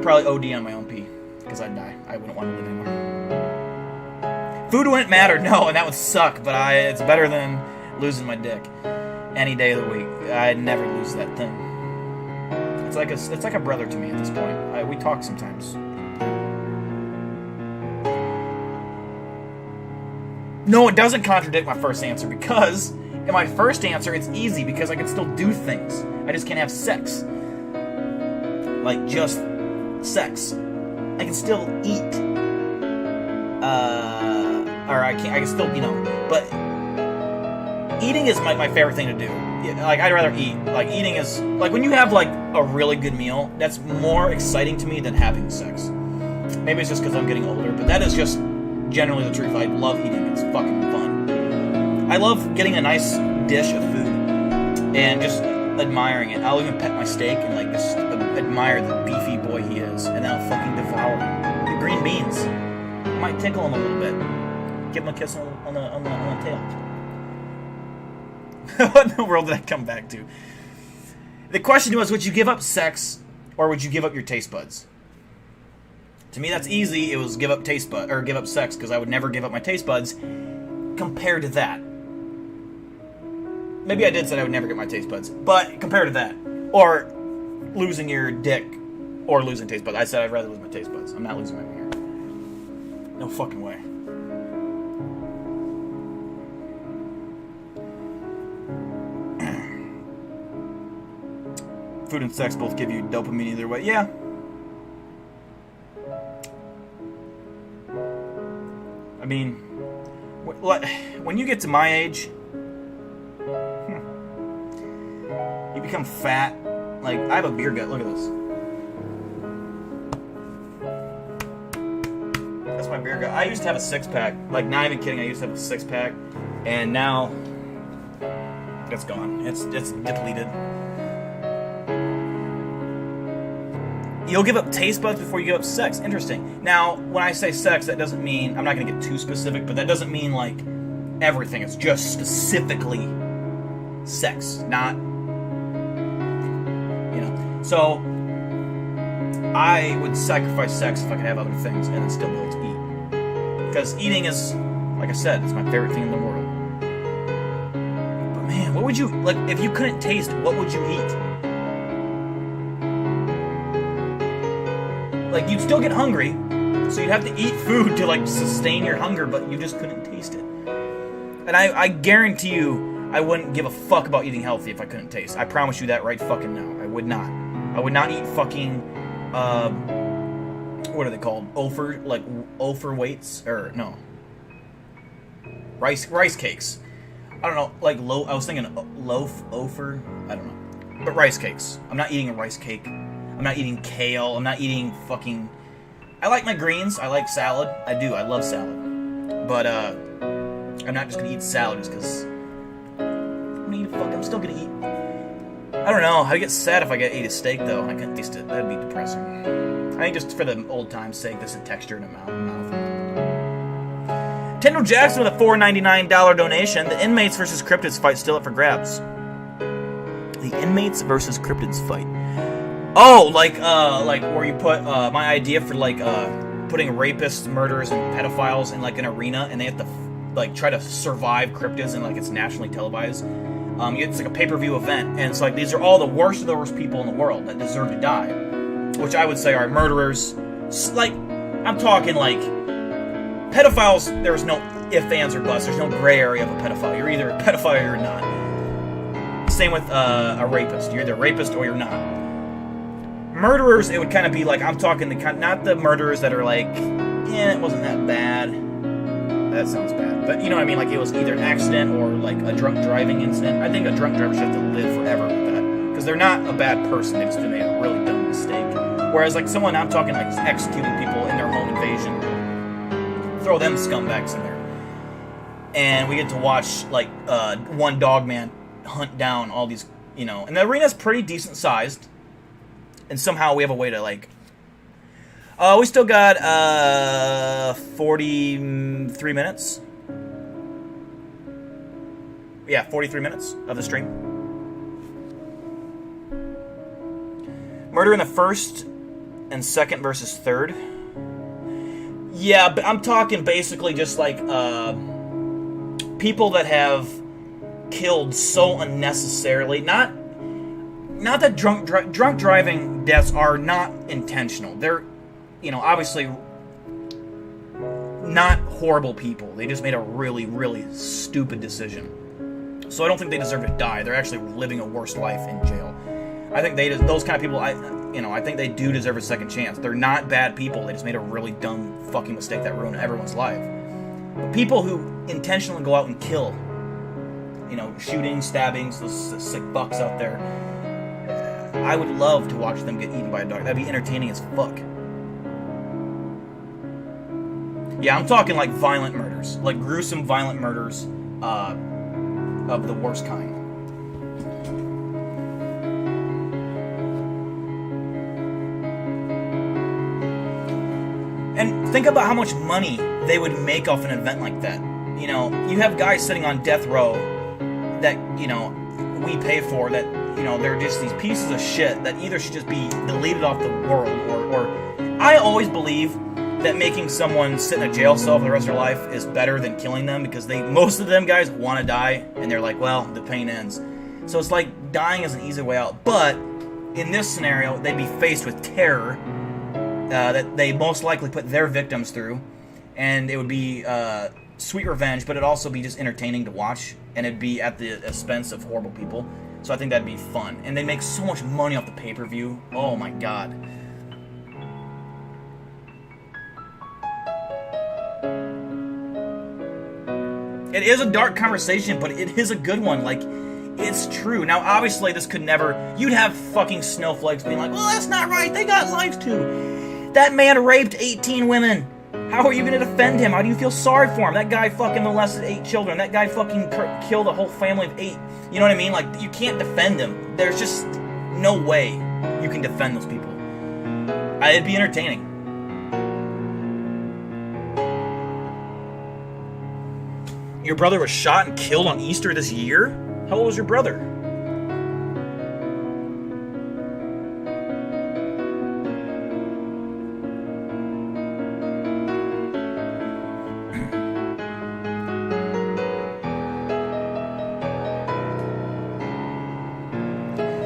probably OD on my own pee. Because I'd die. I wouldn't want to live anymore. Food wouldn't matter, no, and that would suck. But it's better than losing my dick. Any day of the week. I'd never lose that thing. It's like a brother to me at this point. We talk sometimes. No, it doesn't contradict my first answer, because in my first answer it's easy because I can still do things. I just can't have sex. Like just sex. I can still eat. Or I can still, but eating is my favorite thing to do. Like, I'd rather eat. Like, eating is... Like, when you have, like, a really good meal, that's more exciting to me than having sex. Maybe it's just because I'm getting older, but that is just generally the truth. I love eating. It's fucking fun. I love getting a nice dish of food and just admiring it. I'll even pet my steak and, like, just admire the beefy boy he is, and I'll fucking devour him. The green beans. I might tickle him a little bit. Give him a kiss on the tail. What in the world did I come back to? The question was, would you give up sex or would you give up your taste buds? To me, that's easy. It was give up taste bud or give up sex, because I would never give up my taste buds. Compared to that, maybe I did say I would never get my taste buds, but compared to that, or losing your dick or losing taste buds, I said I'd rather lose my taste buds. I'm not losing my wiener. No fucking way. Food and sex both give you dopamine either way. Yeah. I mean, when you get to my age, you become fat. Like, I have a beer gut. Look at this. That's my beer gut. I used to have a six-pack. Like, not even kidding. I used to have a six-pack. And now, it's gone. It's depleted. You'll give up taste buds before you give up sex. Interesting. Now, when I say sex, that doesn't mean... I'm not going to get too specific, but that doesn't mean, like, everything. It's just specifically sex, not... So, I would sacrifice sex if I could have other things and then still be able to eat. Because eating is, like I said, it's my favorite thing in the world. But man, what would you... Like, if you couldn't taste, what would you eat? Like, you'd still get hungry, so you'd have to eat food to, like, sustain your hunger, but you just couldn't taste it. And I guarantee you, I wouldn't give a fuck about eating healthy if I couldn't taste. I promise you that right fucking now. I would not. I would not eat fucking, what are they called? Ofer weights? Or, no. Rice cakes. I don't know, like, I was thinking ofer? I don't know. But rice cakes. I'm not eating a rice cake. I'm not eating kale. I'm not eating fucking... I like my greens. I like salad. I do. I love salad. But, I'm not just gonna eat salad just because... I'm still gonna eat... I don't know. I'd get sad if I ate a steak, though. I couldn't taste it. That'd be depressing. I think just for the old time's sake, there's a texture in the mouth. Kendall Jackson with a $4.99 donation. The Inmates versus Cryptids fight still up for grabs. The Inmates versus Cryptids fight. Oh, like where you put my idea for like putting rapists, murderers, and pedophiles in like an arena, and they have to like try to survive cryptids, and like it's nationally televised. It's like a pay-per-view event, and it's like these are all the worst of the worst people in the world that deserve to die, which I would say are murderers. Like I'm talking like pedophiles. There's no ifs, ands, or buts. There's no gray area of a pedophile. You're either a pedophile or you're not. Same with a rapist. You're either a rapist or you're not. Murderers, it would kind of be like, I'm talking not the murderers that are like, it wasn't that bad. That sounds bad. But you know what I mean? Like it was either an accident or like a drunk driving incident. I think a drunk driver should have to live forever with that. Because they're not a bad person. They just made a really dumb mistake. Whereas like someone, I'm talking like executing people in their home invasion. Throw them scumbags in there. And we get to watch like one dog man hunt down all these, you know. And the arena's pretty decent sized. And somehow we have a way to, like... we still got, 43 minutes. Yeah, 43 minutes of the stream. Murder in the first and second versus third. Yeah, but I'm talking basically just, like, people that have killed so unnecessarily. Not that drunk driving deaths are not intentional. They're, you know, obviously not horrible people. They just made a really, really stupid decision. So I don't think they deserve to die. They're actually living a worse life in jail. I think those kind of people, I think they do deserve a second chance. They're not bad people. They just made a really dumb fucking mistake that ruined everyone's life. But people who intentionally go out and kill, you know, shootings, stabbings, those sick fucks out there, I would love to watch them get eaten by a dog. That'd be entertaining as fuck. Yeah, I'm talking like violent murders. Like gruesome, violent murders of the worst kind. And think about how much money they would make off an event like that. You know, you have guys sitting on death row that, you know, we pay for that. You know, they're just these pieces of shit that either should just be deleted off the world, or I always believe that making someone sit in a jail cell for the rest of their life is better than killing them, because most of them guys want to die, and they're like, well, the pain ends. So it's like dying is an easy way out. But in this scenario, they'd be faced with terror that they most likely put their victims through, and it would be sweet revenge, but it'd also be just entertaining to watch, and it'd be at the expense of horrible people. So I think that'd be fun. And they make so much money off the pay-per-view. Oh my god. It is a dark conversation, but it is a good one. Like, it's true. Now, obviously, this could never... You'd have fucking snowflakes being like, well, that's not right. They got lives too. That man raped 18 women. How are you going to defend him? How do you feel sorry for him? That guy fucking molested 8 children. That guy fucking killed a whole family of 8. You know what I mean? Like, you can't defend him. There's just no way you can defend those people. It'd be entertaining. Your brother was shot and killed on Easter this year? How old was your brother?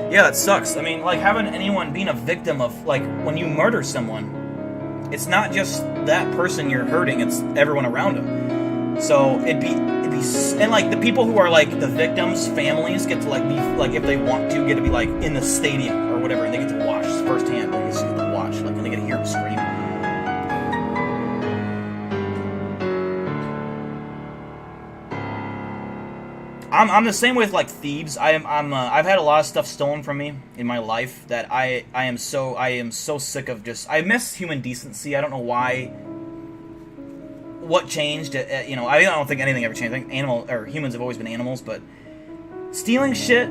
Yeah, that sucks. I mean, like, having anyone being a victim of, like, when you murder someone, it's not just that person you're hurting, it's everyone around them. So, it'd be, and, like, the people who are, like, the victims' families get to, like, be, like, if they want to, get to be, like, in the stadium or whatever, and they get to watch firsthand. They just get to watch, like, and they get to hear them scream. I'm the same with, like, thieves. I've had a lot of stuff stolen from me in my life that I am so sick of. Just, I miss human decency. I don't know why. What changed? You know, I don't think anything ever changed. I think humans have always been animals, but stealing shit,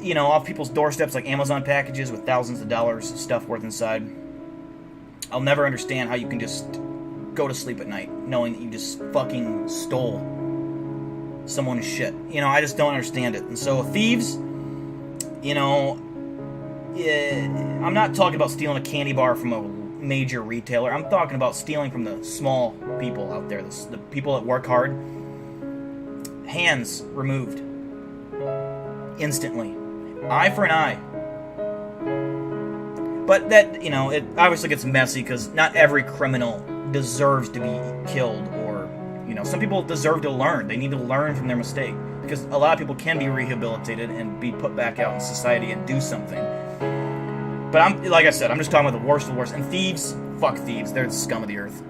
you know, off people's doorsteps, like Amazon packages with thousands of dollars of stuff worth inside. I'll never understand how you can just go to sleep at night knowing that you just fucking stole someone's shit. You know, I just don't understand it. And so thieves, you know, I'm not talking about stealing a candy bar from a major retailer. I'm talking about stealing from the small people out there, the people that work hard. Hands removed instantly, eye for an eye. But that, you know, it obviously gets messy because not every criminal deserves to be killed, or, you know, some people deserve to learn. They need to learn from their mistake, because a lot of people can be rehabilitated and be put back out in society and do something. But I'm, like I said, I'm just talking about the worst of the worst. And thieves, fuck thieves. They're the scum of the earth.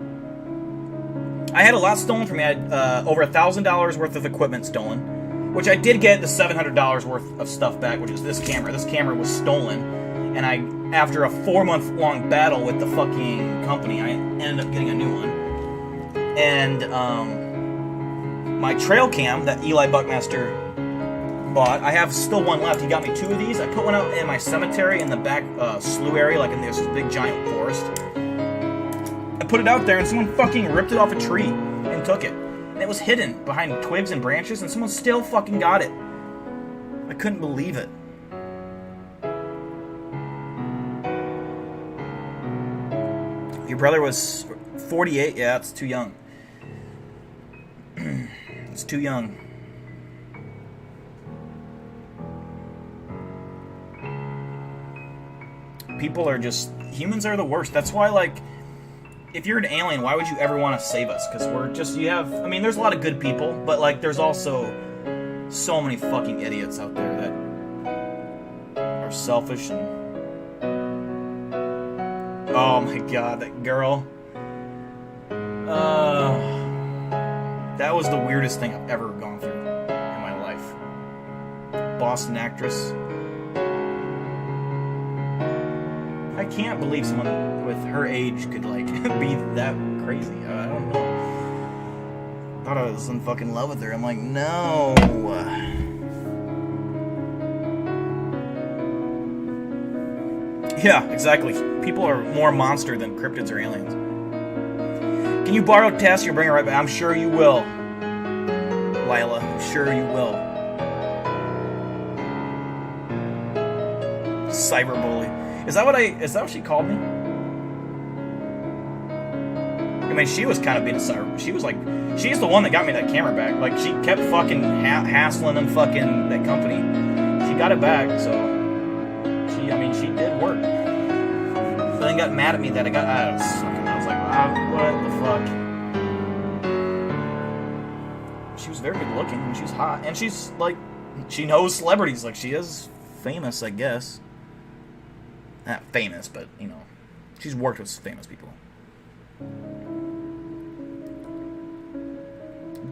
I had a lot stolen from me. I had over $1,000 worth of equipment stolen, which I did get the $700 worth of stuff back, which is this camera. This camera was stolen, and after a 4-month-long battle with the fucking company, I ended up getting a new one. And my trail cam that Eli Buckmaster bought, I have still one left. He got me 2 of these. I put one out in my cemetery in the back slough area, like in this big giant forest. I put it out there, and someone fucking ripped it off a tree and took it. And it was hidden behind twigs and branches, and someone still fucking got it. I couldn't believe it. Your brother was 48? Yeah, it's too young. It's too young. People are just... Humans are the worst. That's why, like, if you're an alien, why would you ever want to save us? Because we're just... You have... I mean, there's a lot of good people, but, like, there's also so many fucking idiots out there that are selfish and... Oh my god, that girl. That was the weirdest thing I've ever gone through in my life. Boston actress. I can't believe someone with her age could, like, be that crazy. I don't know. I thought I was in fucking love with her. I'm like, no. Yeah, exactly. People are more monster than cryptids or aliens. Can you borrow Tess? You'll bring her right back. I'm sure you will, Lila. I'm sure you will. Cyberbully. Is that what she called me? I mean, she was kind of being a cyber. She was like, she's the one that got me that camera back. Like, she kept fucking hassling and fucking that company. She got it back, so she did work. So then got mad at me that I was like, what the fuck? She was very good looking, and she's hot, and she's like, she knows celebrities. Like, she is famous, I guess. Not famous, but, you know, she's worked with famous people.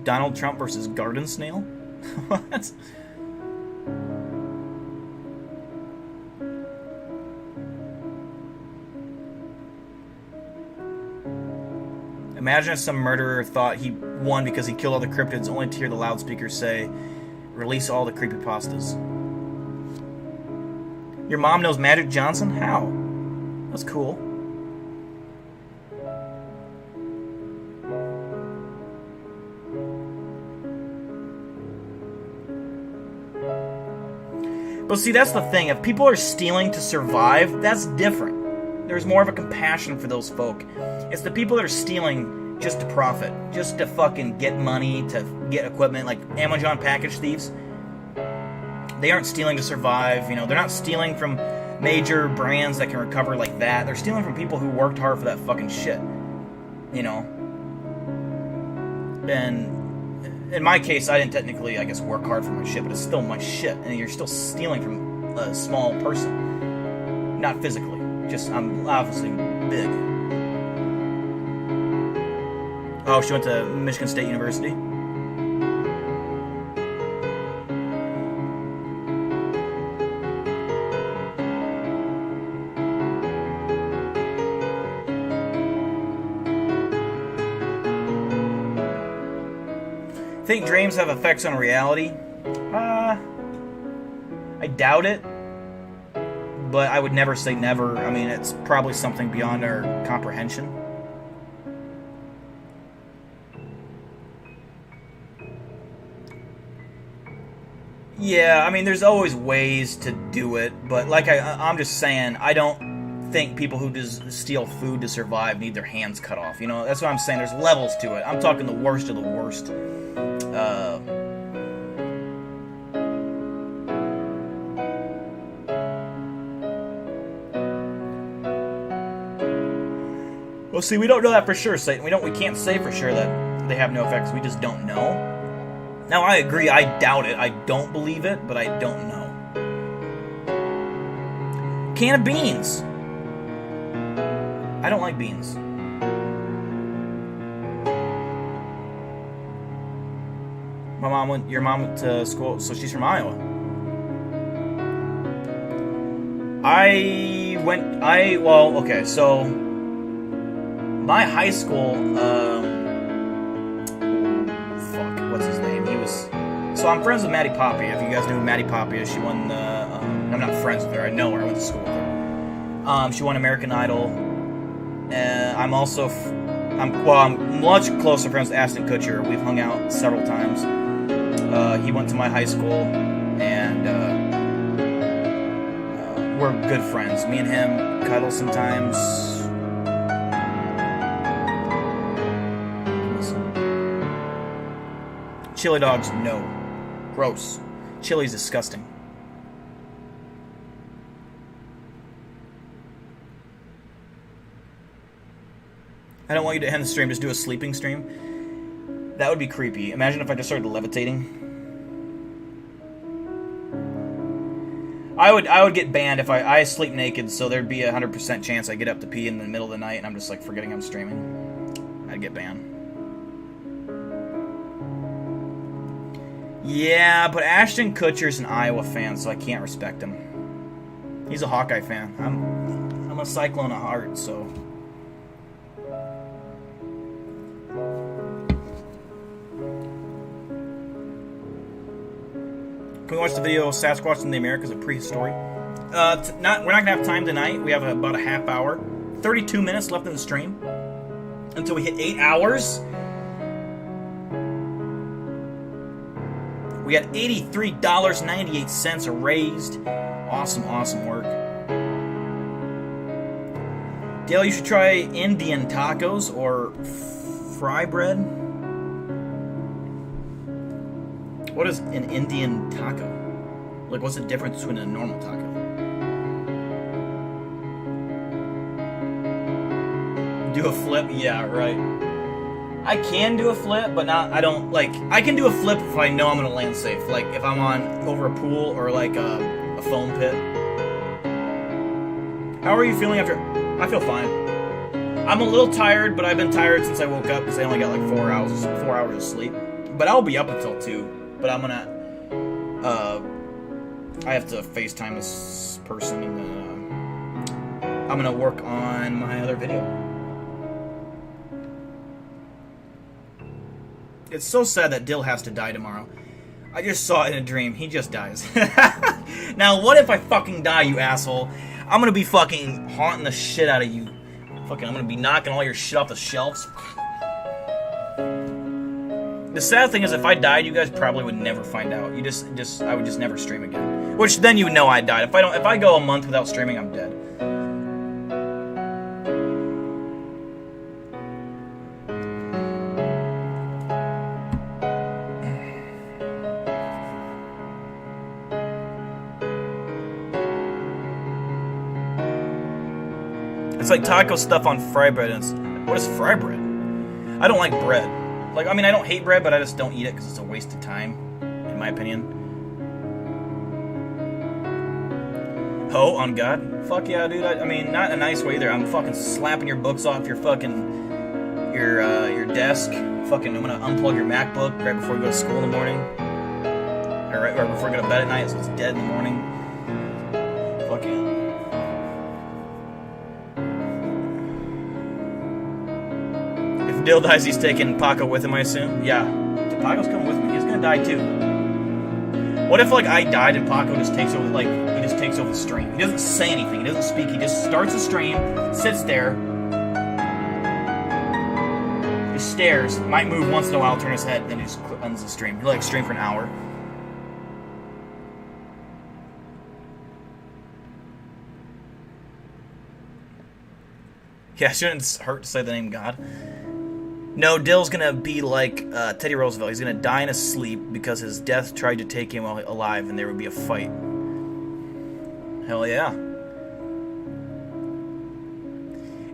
Donald Trump versus Garden Snail? What? Imagine if some murderer thought he won because he killed all the cryptids, only to hear the loudspeakers say, release all the creepypastas. Your mom knows Magic Johnson? How? That's cool. But see, that's the thing. If people are stealing to survive, that's different. There's more of a compassion for those folk. It's the people that are stealing just to profit, just to fucking get money, to get equipment, like Amazon package thieves. They aren't stealing to survive, you know, they're not stealing from major brands that can recover like that. They're stealing from people who worked hard for that fucking shit, you know. And in my case, I didn't technically, I guess, work hard for my shit, but it's still my shit, and you're still stealing from a small person. Not physically, just, I'm obviously big. Oh, she went to Michigan State University? Think dreams have effects on reality? I doubt it, but I would never say never. I mean, it's probably something beyond our comprehension. Yeah, I mean, there's always ways to do it, but like I'm just saying, I don't think people who just steal food to survive need their hands cut off. You know, that's what I'm saying. There's levels to it. I'm talking the worst of the worst. Well, see, we don't know that for sure, Satan. We can't say for sure that they have no effects. We just don't know. Now, I agree. I doubt it. I don't believe it, but I don't know. Can of beans. I don't like beans. Your mom went to school, so she's from Iowa. Okay, so my high school, what's his name? So I'm friends with Maddie Poppy. If you guys know who Maddie Poppy is, she won the, I'm not friends with her, I know her, I went to school with her. She won American Idol. I'm much closer friends with Ashton Kutcher. We've hung out several times. He went to my high school, and we're good friends. Me and him cuddle sometimes. Chili dogs, no. Gross. Chili's disgusting. I don't want you to end the stream, just do a sleeping stream. That would be creepy. Imagine if I just started levitating. I would get banned if I sleep naked, so there'd be a 100% chance I get up to pee in the middle of the night and I'm just like forgetting I'm streaming. I'd get banned. Yeah, but Ashton Kutcher's an Iowa fan, so I can't respect him. He's a Hawkeye fan. I'm a Cyclone at heart, so. Can we watch the video Sasquatch in the Americas of Prehistory? We're not gonna have time tonight. We have about a half hour, 32 minutes left in the stream until we hit 8 hours. We got $83.98 raised. Awesome work. Dale, you should try Indian tacos or fry bread. What is an Indian taco? Like, what's the difference between a normal taco? Do a flip? Yeah, right. I can do a flip, but I can do a flip if I know I'm going to land safe. Like, if I'm over a pool or, like, a foam pit. How are you feeling after? I feel fine. I'm a little tired, but I've been tired since I woke up because I only got, like, 4 hours of sleep. But I'll be up until 2. But I'm going to, I have to FaceTime this person, and then, I'm going to work on my other video. It's so sad that Dill has to die tomorrow. I just saw it in a dream. He just dies. Now, what if I fucking die, you asshole? I'm gonna be fucking haunting the shit out of you. Fucking, I'm gonna be knocking all your shit off the shelves. The sad thing is, if I died, you guys probably would never find out. I would just never stream again. Which then you would know I died. If I go a month without streaming, I'm dead. It's like taco stuff on fry bread. What is fry bread? I don't like bread. Like, I mean, I don't hate bread, but I just don't eat it because it's a waste of time, in my opinion. Oh, on God? Fuck yeah, dude. I mean, not in a nice way either. I'm fucking slapping your books off your fucking, your desk. Fucking, I'm gonna unplug your MacBook right before you go to school in the morning. Or right before you go to bed at night, so it's dead in the morning. Fucking. If Dill dies, he's taking Paco with him, I assume. Yeah, Paco's coming with me. He's gonna die too. What if, like, I died and Paco just takes over, like, he just takes over the stream? He doesn't say anything. He doesn't speak. He just starts the stream, sits there, just stares, might move once in a while, turn his head, then he just ends the stream. He'll, like, stream for an hour. Yeah, it shouldn't hurt to say the name God. No, Dill's gonna be like Teddy Roosevelt. He's gonna die in his sleep because his death tried to take him while alive, and there would be a fight. Hell yeah.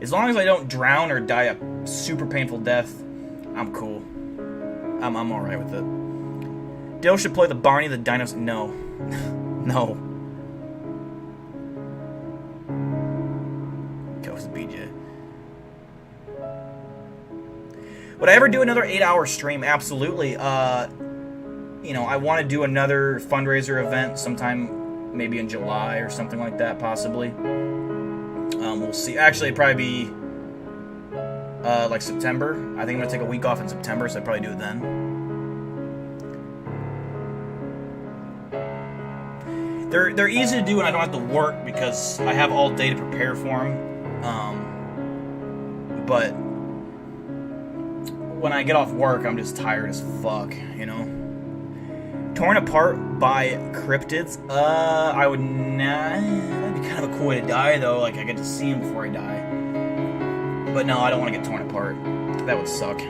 As long as I don't drown or die a super painful death, I'm cool. I'm alright with it. Dill should play the Barney the Dinosaur. No. No. Ghost BJ. Would I ever do another 8-hour stream? Absolutely. You know, I want to do another fundraiser event sometime, maybe in July or something like that, possibly. We'll see. Actually, it'd probably be like September. I think I'm gonna take a week off in September, so I'd probably do it then. They're easy to do and I don't have to work because I have all day to prepare for them. But when I get off work, I'm just tired as fuck, you know? Torn apart by cryptids? I would not... That'd be kind of a cool way to die, though. Like, I get to see him before I die. But no, I don't want to get torn apart. That would suck.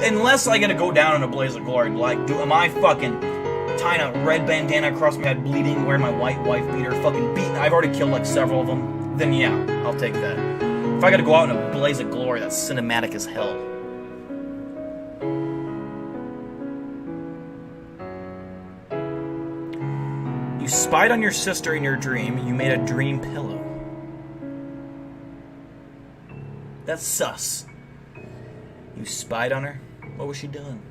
Unless I gotta go down in a blaze of glory. Like, am I fucking tying a red bandana across my head, bleeding, wearing my white wife beater, fucking beating... I've already killed, like, several of them. Then yeah, I'll take that. If I gotta go out in a blaze of glory, that's cinematic as hell. You spied on your sister in your dream. You made a dream pillow. That's sus. You spied on her? What was she doing?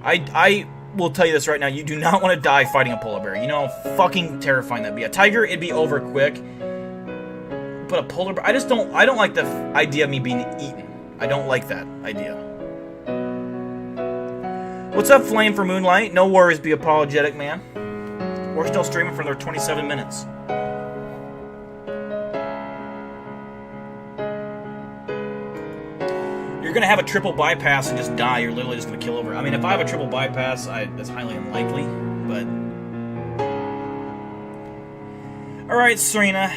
I will tell you this right now. You do not want to die fighting a polar bear. You know how fucking terrifying that'd be. A tiger, it'd be over quick. But a polar bear, I don't like the idea of me being eaten. I don't like that idea. What's up, Flame for Moonlight? No worries, be apologetic, man. We're still streaming for another 27 minutes. You're gonna have a triple bypass and just die. You're literally just gonna kill over. I mean, if I have a triple bypass, that's highly unlikely, but... Alright, Serena.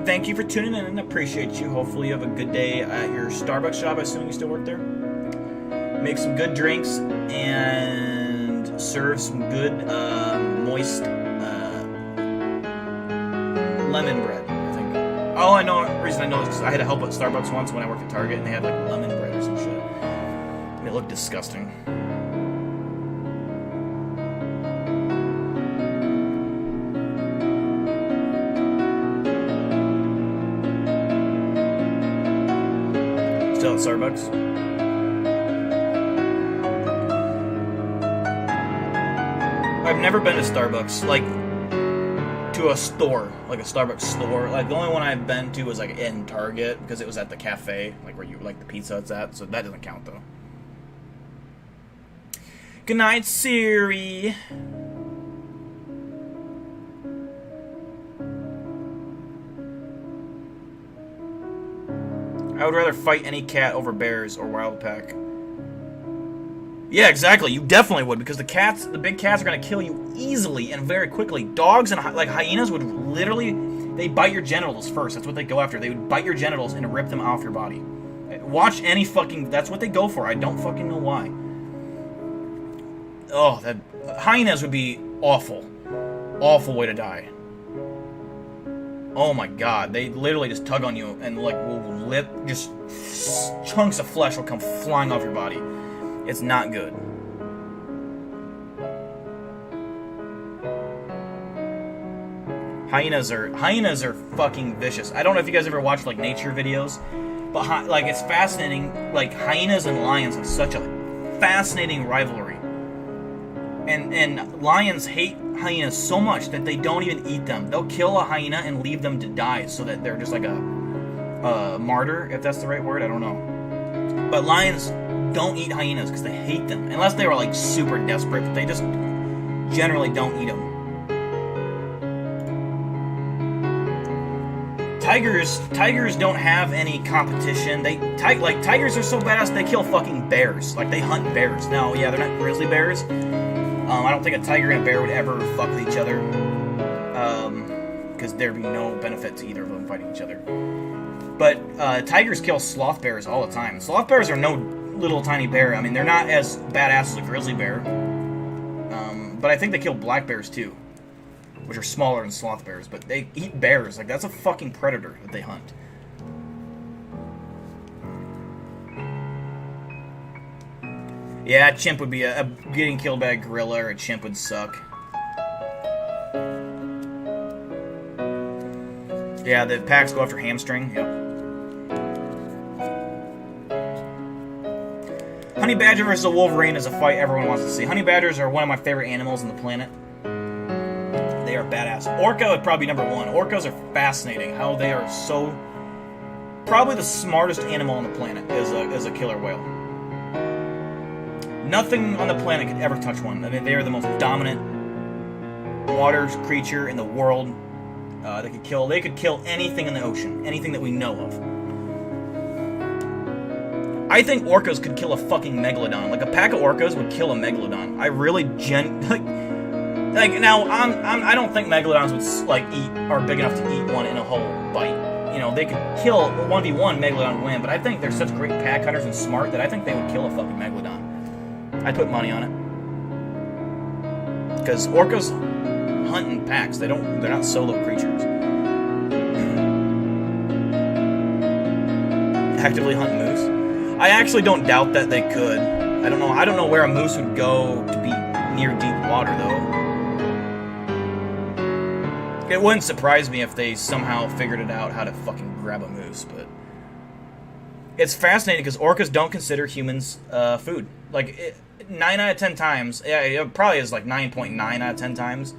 Thank you for tuning in and appreciate you. Hopefully you have a good day at your Starbucks shop. I assume you still work there. Make some good drinks and serve some good, moist, lemon bread, I think. Oh, I know, the reason I know is because I had to help at Starbucks once when I worked at Target, and they had, like, lemon bread or some shit. And it looked disgusting. Still at Starbucks? I've never been to Starbucks, like, to a store, like a Starbucks store. Like, the only one I've been to was, like, in Target, because it was at the cafe, like, where you, like, the pizza it's at, so that doesn't count, though. Good night, Siri. I would rather fight any cat over bears or wild pack. Yeah, exactly. You definitely would, because the big cats are going to kill you easily and very quickly. Dogs and, like, hyenas would literally, they bite your genitals first. That's what they go after. They would bite your genitals and rip them off your body. Watch any fucking, that's what they go for. I don't fucking know why. Oh, hyenas would be awful. Awful way to die. Oh my god, they literally just tug on you and, like, will just chunks of flesh will come flying off your body. It's not good. Hyenas are fucking vicious. I don't know if you guys ever watched, like, nature videos, but like, it's fascinating. Like, hyenas and lions have such a fascinating rivalry, and lions hate hyenas so much that they don't even eat them. They'll kill a hyena and leave them to die, so that they're just like a martyr, if that's the right word. I don't know. But lions don't eat hyenas because they hate them, unless they were, like, super desperate. But they just generally don't eat them. tigers don't have any competition. Tigers are so badass they kill fucking bears. Like, they hunt bears. Now, yeah, they're not grizzly bears. I don't think a tiger and a bear would ever fuck with each other. Because there'd be no benefit to either of them fighting each other. But tigers kill sloth bears all the time. Sloth bears are no little tiny bear. I mean, they're not as badass as a grizzly bear. But I think they kill black bears too, which are smaller than sloth bears. But they eat bears. Like, that's a fucking predator that they hunt. Yeah, a chimp would be getting killed by a gorilla or a chimp would suck. Yeah, the packs go after hamstring. Yep. Honey badger versus a wolverine is a fight everyone wants to see. Honey badgers are one of my favorite animals on the planet. They are badass. Orca would probably be number one. Orcas are fascinating. How they are so... Probably the smartest animal on the planet is a killer whale. Nothing on the planet could ever touch one. I mean, they are the most dominant water creature in the world. They could kill anything in the ocean, anything that we know of. I think orcas could kill a fucking megalodon. Like, a pack of orcas would kill a megalodon. I really like now I don't think megalodons would are big enough to eat one in a whole bite. You know, they could kill 1v1 megalodon win, but I think they're such great pack hunters and smart that I think they would kill a fucking megalodon. I'd put money on it. Because orcas hunt in packs. They're not solo creatures. Actively hunt moose. I actually don't doubt that they could. I don't know where a moose would go to be near deep water though. It wouldn't surprise me if they somehow figured it out how to fucking grab a moose, but it's fascinating because orcas don't consider humans food. Like 9 out of 10 times, yeah, it probably is like 9.9 out of 10 times.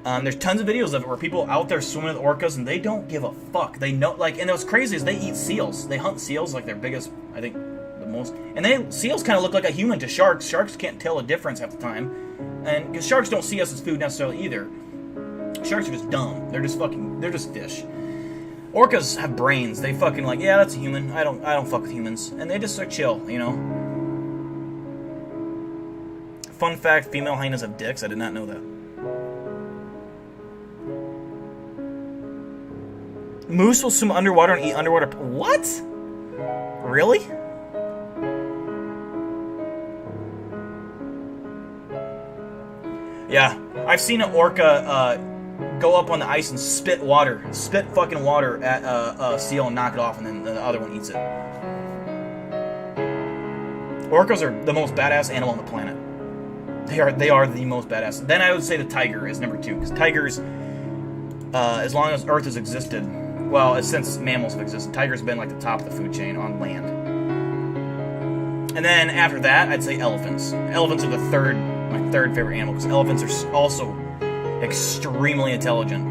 There's tons of videos of it where people out there swimming with orcas and they don't give a fuck. They know, like, and what's crazy is they eat seals. They hunt seals like their biggest, I think, the most. And seals kind of look like a human to sharks. Sharks can't tell a difference half the time, and because sharks don't see us as food necessarily either. Sharks are just dumb. They're just fish. Orcas have brains. They fucking like, yeah, that's a human. I don't fuck with humans, and they just chill, you know. Fun fact: female hyenas have dicks. I did not know that. Moose will swim underwater and eat underwater. What? Really? Yeah, I've seen an orca go up on the ice and spit fucking water at a seal and knock it off, and then the other one eats it. Orcas are the most badass animal on the planet. They are the most badass. Then I would say the tiger is number 2, because tigers, as long as Earth has existed, well, since mammals have existed, tigers have been like the top of the food chain on land. And then after that, I'd say elephants. Elephants are my third favorite animal, because elephants are also extremely intelligent.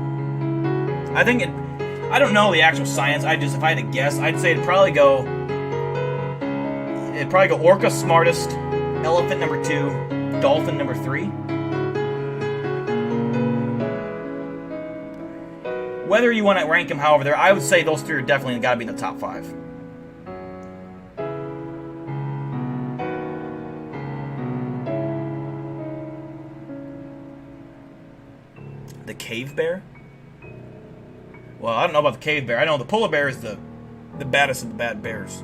I don't know the actual science. If I had to guess, I'd say it'd probably go orca smartest, elephant number 2, dolphin number 3. Whether you want to rank them however, I would say those 3 are definitely got to be in the top 5. The cave bear? Well, I don't know about the cave bear. I know the polar bear is the baddest of the bad bears.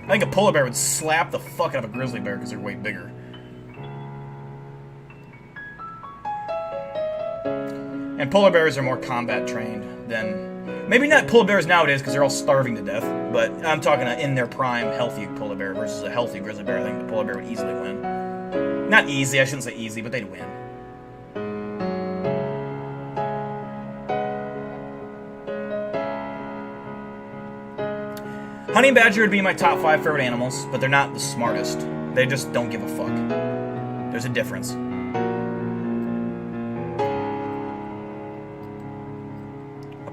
I think a polar bear would slap the fuck out of a grizzly bear because they're way bigger. And polar bears are more combat trained than... Maybe not polar bears nowadays because they're all starving to death, but I'm talking in their prime healthy polar bear versus a healthy grizzly bear. I think the polar bear would easily win. Not easy, I shouldn't say easy, but they'd win. Honey badger would be my top 5 favorite animals, but they're not the smartest. They just don't give a fuck. There's a difference.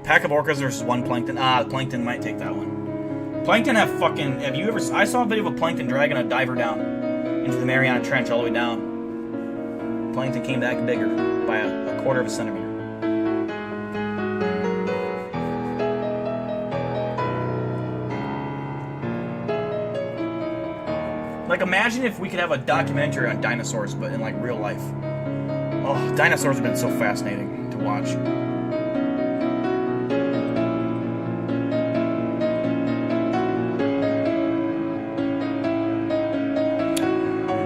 Pack of orcas versus 1 plankton. The plankton might take that one. Plankton have fucking... I saw a video of a plankton dragging a diver down into the Mariana Trench all the way down. Plankton came back bigger by a quarter of a centimeter. Like, imagine if we could have a documentary on dinosaurs, but in, like, real life. Oh, dinosaurs have been so fascinating to watch.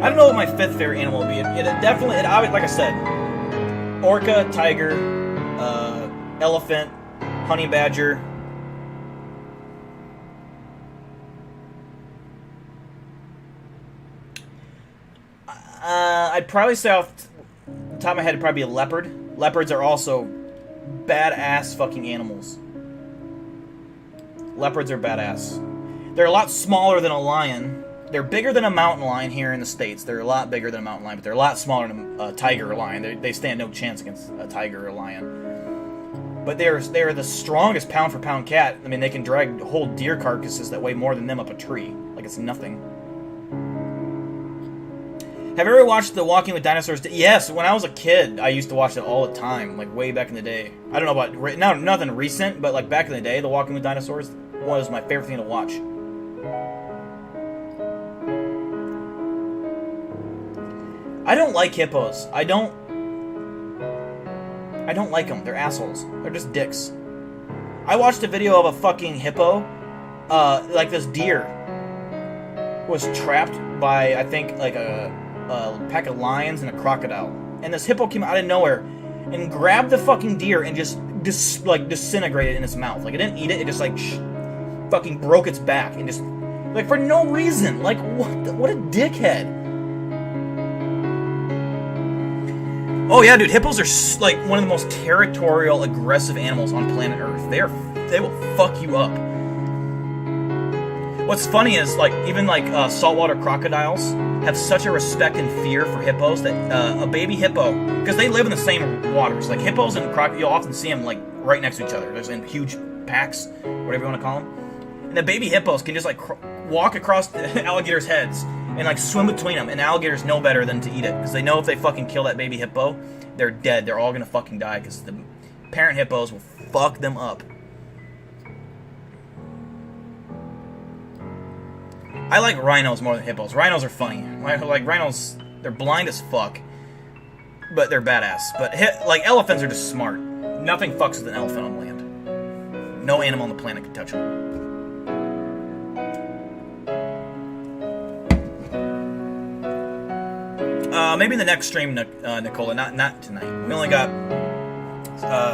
I don't know what my fifth favorite animal would be. It definitely, like I said, orca, tiger, elephant, honey badger. I'd probably say off the top of my head, it'd probably be a leopard. Leopards are also badass fucking animals. Leopards are badass. They're a lot smaller than a lion. They're bigger than a mountain lion here in the States. They're a lot bigger than a mountain lion, but they're a lot smaller than a tiger or lion. They stand no chance against a tiger or a lion. But they're the strongest pound for pound cat. I mean, they can drag whole deer carcasses that weigh more than them up a tree. Like it's nothing. Have you ever watched The Walking with Dinosaurs? Yes, when I was a kid, I used to watch it all the time, like way back in the day. I don't know about now, nothing recent, but like back in the day, The Walking with Dinosaurs was my favorite thing to watch. I don't like hippos. I don't like them. They're assholes. They're just dicks. I watched a video of a fucking hippo, like this deer was trapped by, I think, like a pack of lions and a crocodile. And this hippo came out of nowhere and grabbed the fucking deer and just disintegrated it in its mouth. Like, it didn't eat it, it just, like, fucking broke its back and just, like, for no reason. Like, what a dickhead. Oh yeah, dude, hippos are, like, one of the most territorial, aggressive animals on planet Earth. They will fuck you up. What's funny is, like, even, like, saltwater crocodiles have such a respect and fear for hippos that a baby hippo, because they live in the same waters. Like, hippos and crocodiles, you'll often see them, like, right next to each other. There's in huge packs, whatever you want to call them. And the baby hippos can just, like, walk across the alligators' heads and, like, swim between them. And alligators know better than to eat it, because they know if they fucking kill that baby hippo, they're dead. They're all gonna fucking die, because the parent hippos will fuck them up. I like rhinos more than hippos. Rhinos are funny. Like rhinos, they're blind as fuck, but they're badass. But like elephants are just smart. Nothing fucks with an elephant on land. No animal on the planet can touch them. Maybe in the next stream, Nicola. Not tonight. We only got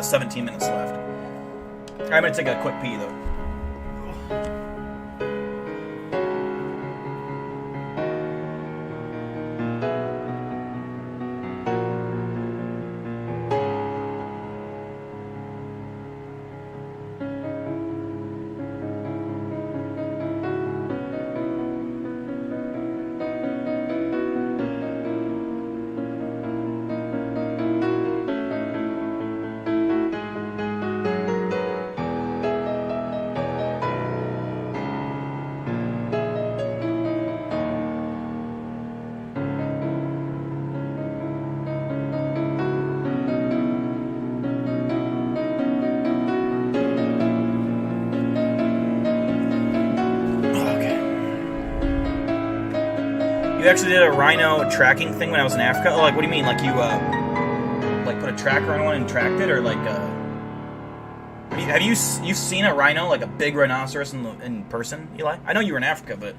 17 minutes left. Alright, I'm gonna take a quick pee though. You actually did a rhino tracking thing when I was in Africa? Oh, like, what do you mean? Like, you, like, put a tracker on one and tracked it? Or, like, have you seen a rhino, like a big rhinoceros in person, Eli? I know you were in Africa, but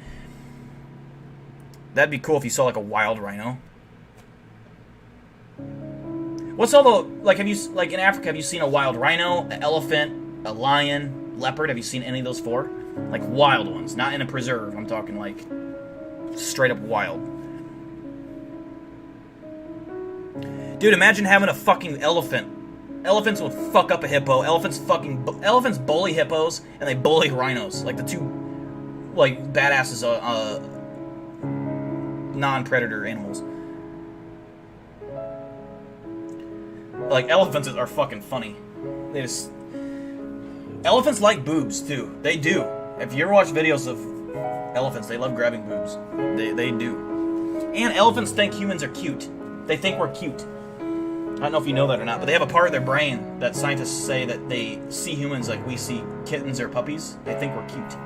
that'd be cool if you saw, like, a wild rhino. What's all the, like, have you, like, in Africa, have you seen a wild rhino, an elephant, a lion, leopard? Have you seen any of those four? Like, wild ones, not in a preserve. I'm talking, like, straight up wild. Dude, imagine having a fucking elephant. Elephants would fuck up a hippo. Elephants bully hippos, and they bully rhinos. Like the two, like, badasses, non-predator animals. Like, elephants are fucking funny. Elephants like boobs, too. They do. If you ever watch videos of elephants, they love grabbing boobs. They do. And elephants think humans are cute. They think we're cute. I don't know if you know that or not, but they have a part of their brain that scientists say that they see humans like we see kittens or puppies. They think we're cute.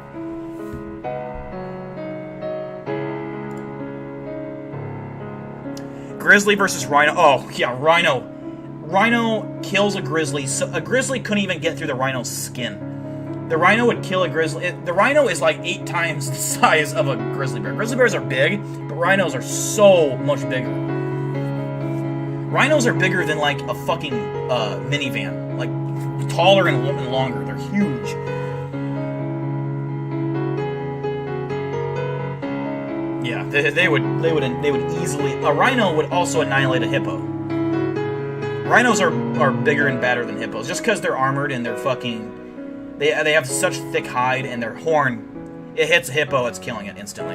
Grizzly versus rhino. Oh, yeah, rhino. Rhino kills a grizzly. So a grizzly couldn't even get through the rhino's skin. The rhino would kill a grizzly. The rhino is like 8 times the size of a grizzly bear. Grizzly bears are big, but rhinos are so much bigger. Rhinos are bigger than like a fucking minivan. Like taller and longer. They're huge. Yeah, they would easily. A rhino would also annihilate a hippo. Rhinos are bigger and badder than hippos, just because they're armored and they're fucking. They have such thick hide and their horn. It hits a hippo, it's killing it instantly.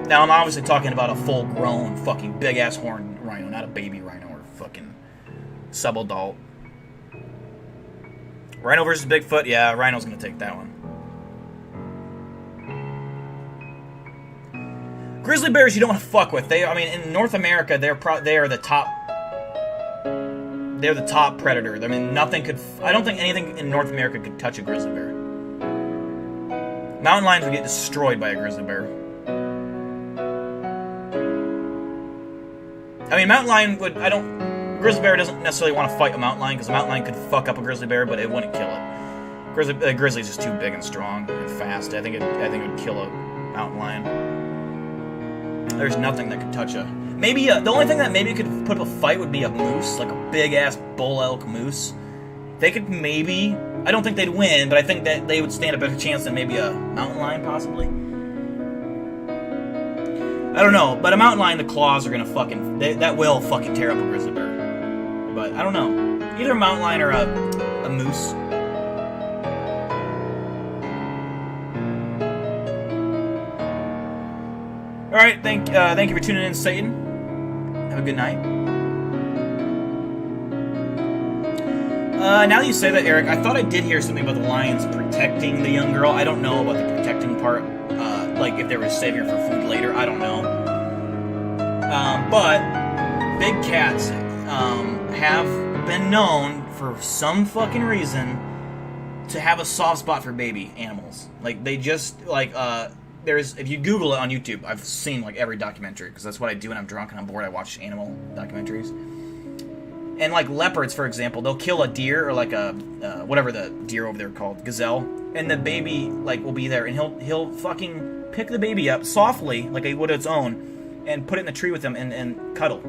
Now I'm obviously talking about a full-grown fucking big-ass horn rhino, not a baby rhino or fucking subadult. Rhino versus Bigfoot, yeah, rhino's gonna take that one. Grizzly bears you don't want to fuck with. In North America, they are the top. They're the top predator. I mean, nothing could. I don't think anything in North America could touch a grizzly bear. Mountain lions would get destroyed by a grizzly bear. I mean, mountain lion would. Grizzly bear doesn't necessarily want to fight a mountain lion because a mountain lion could fuck up a grizzly bear, but it wouldn't kill it. Grizzly's just too big and strong and fast. I think it would kill a mountain lion. There's nothing that could touch a... Maybe the only thing that maybe could put up a fight would be a moose, like a big-ass bull elk moose. They could maybe... I don't think they'd win, but I think that they would stand a better chance than maybe a mountain lion, possibly. I don't know, but a mountain lion, the claws are gonna fucking... that will fucking tear up a grizzly bear. But, I don't know. Either a mountain lion or a moose. Alright, thank you for tuning in, Satan. Have a good night. Now that you say that, Eric, I thought I did hear something about the lions protecting the young girl. I don't know about the protecting part. Like, if they were saving her for food later, I don't know. But big cats have been known, for some fucking reason, to have a soft spot for baby animals. Like, they just, like, if you Google it on YouTube, I've seen like every documentary because that's what I do when I'm drunk and I'm bored. I watch animal documentaries. And like leopards, for example, they'll kill a deer or like a whatever the deer over there called, gazelle, and the baby like will be there, and he'll fucking pick the baby up softly like he would its own, and put it in the tree with him and cuddle.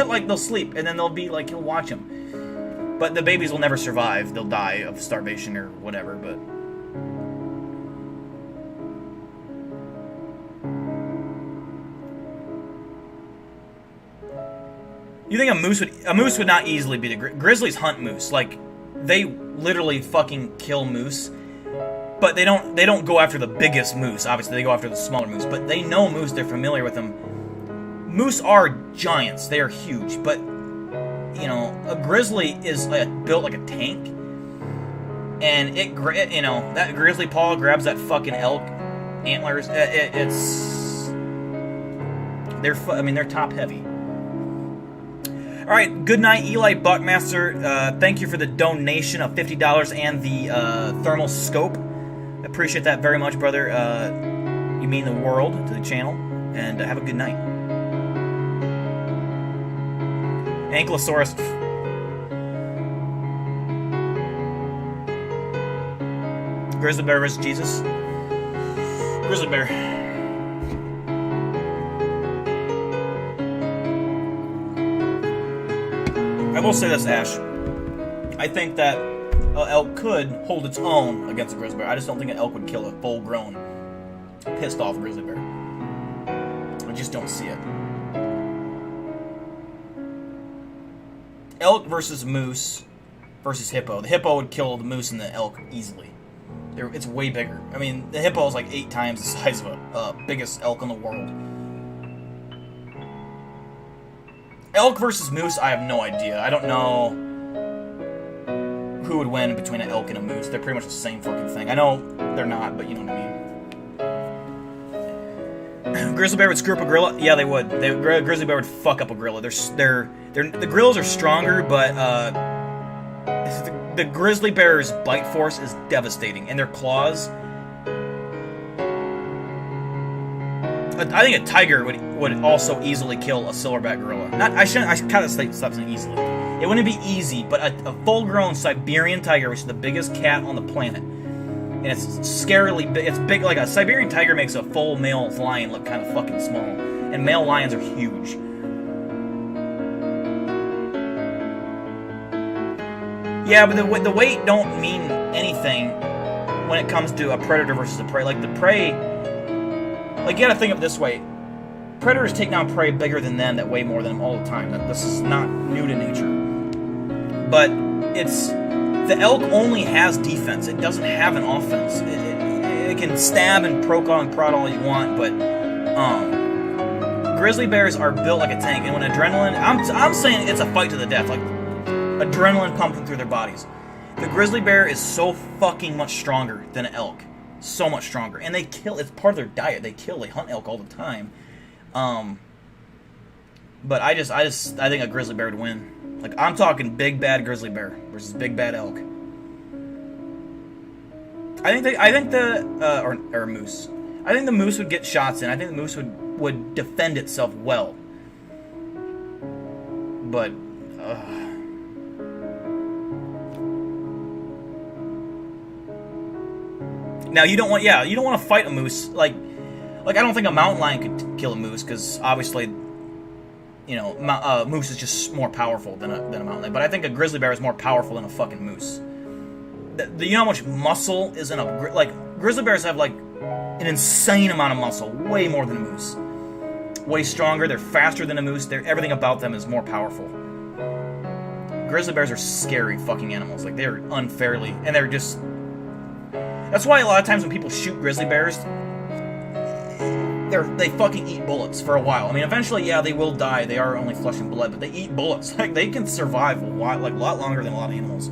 Like they'll sleep, and then they'll be like he'll watch him. But the babies will never survive. They'll die of starvation or whatever. But you think a moose would not easily beat a grizzlies hunt moose. Like, they literally fucking kill moose. But they don't go after the biggest moose. Obviously, they go after the smaller moose. But they know moose. They're familiar with them. Moose are giants. They are huge. But, you know, a grizzly is built like a tank. And that grizzly paw grabs that fucking elk antlers. They're top heavy. All right, good night, Eli Buckmaster. Thank you for the donation of $50 and the thermal scope. Appreciate that very much, brother. You mean the world to the channel. And have a good night. Ankylosaurus. Grizzly bear versus Jesus. Grizzly bear. I will say this, Ash. I think that an elk could hold its own against a grizzly bear. I just don't think an elk would kill a full-grown, pissed-off grizzly bear. I just don't see it. Elk versus moose versus hippo. The hippo would kill the moose and the elk easily. It's way bigger. I mean, the hippo is like 8 times the size of a biggest elk in the world. Elk versus moose, I have no idea. I don't know who would win between an elk and a moose. They're pretty much the same fucking thing. I know they're not, but you know what I mean. Grizzly bear would screw up a gorilla? Yeah, they would. Grizzly bear would fuck up a gorilla. The gorillas are stronger, but the grizzly bear's bite force is devastating, and their claws. I think a tiger would also easily kill a silverback gorilla. I kind of stop saying easily. It wouldn't be easy, but a full-grown Siberian tiger, which is the biggest cat on the planet, and it's scarily big. It's big. Like a Siberian tiger makes a full male lion look kind of fucking small, and male lions are huge. Yeah, but the weight don't mean anything when it comes to a predator versus a prey. Like the prey, like you gotta think of it this way: predators take down prey bigger than them that weigh more than them all the time. This is not new to nature. But the elk only has defense. It doesn't have an offense. It can stab and prod all you want, but grizzly bears are built like a tank. And when adrenaline, I'm saying it's a fight to the death, like adrenaline pumping through their bodies. The grizzly bear is so fucking much stronger than an elk, so much stronger. And they kill. It's part of their diet. They hunt elk all the time. But I think a grizzly bear would win. Like, I'm talking big bad grizzly bear versus big bad elk. I think the moose. I think the moose would get shots in. I think the moose would defend itself well. But now you don't want to fight a moose. Like I don't think a mountain lion could kill a moose because obviously, moose is just more powerful than a mountain lion. But I think a grizzly bear is more powerful than a fucking moose. You know how much muscle is in grizzly bears have like an insane amount of muscle, way more than a moose. Way stronger, they're faster than a moose, everything about them is more powerful. Grizzly bears are scary fucking animals, like they're unfairly, and they're just... That's why a lot of times when people shoot grizzly bears, they fucking eat bullets for a while. I mean, eventually, yeah, they will die, they are only flesh and blood, but they eat bullets. Like, they can survive a lot longer than a lot of animals.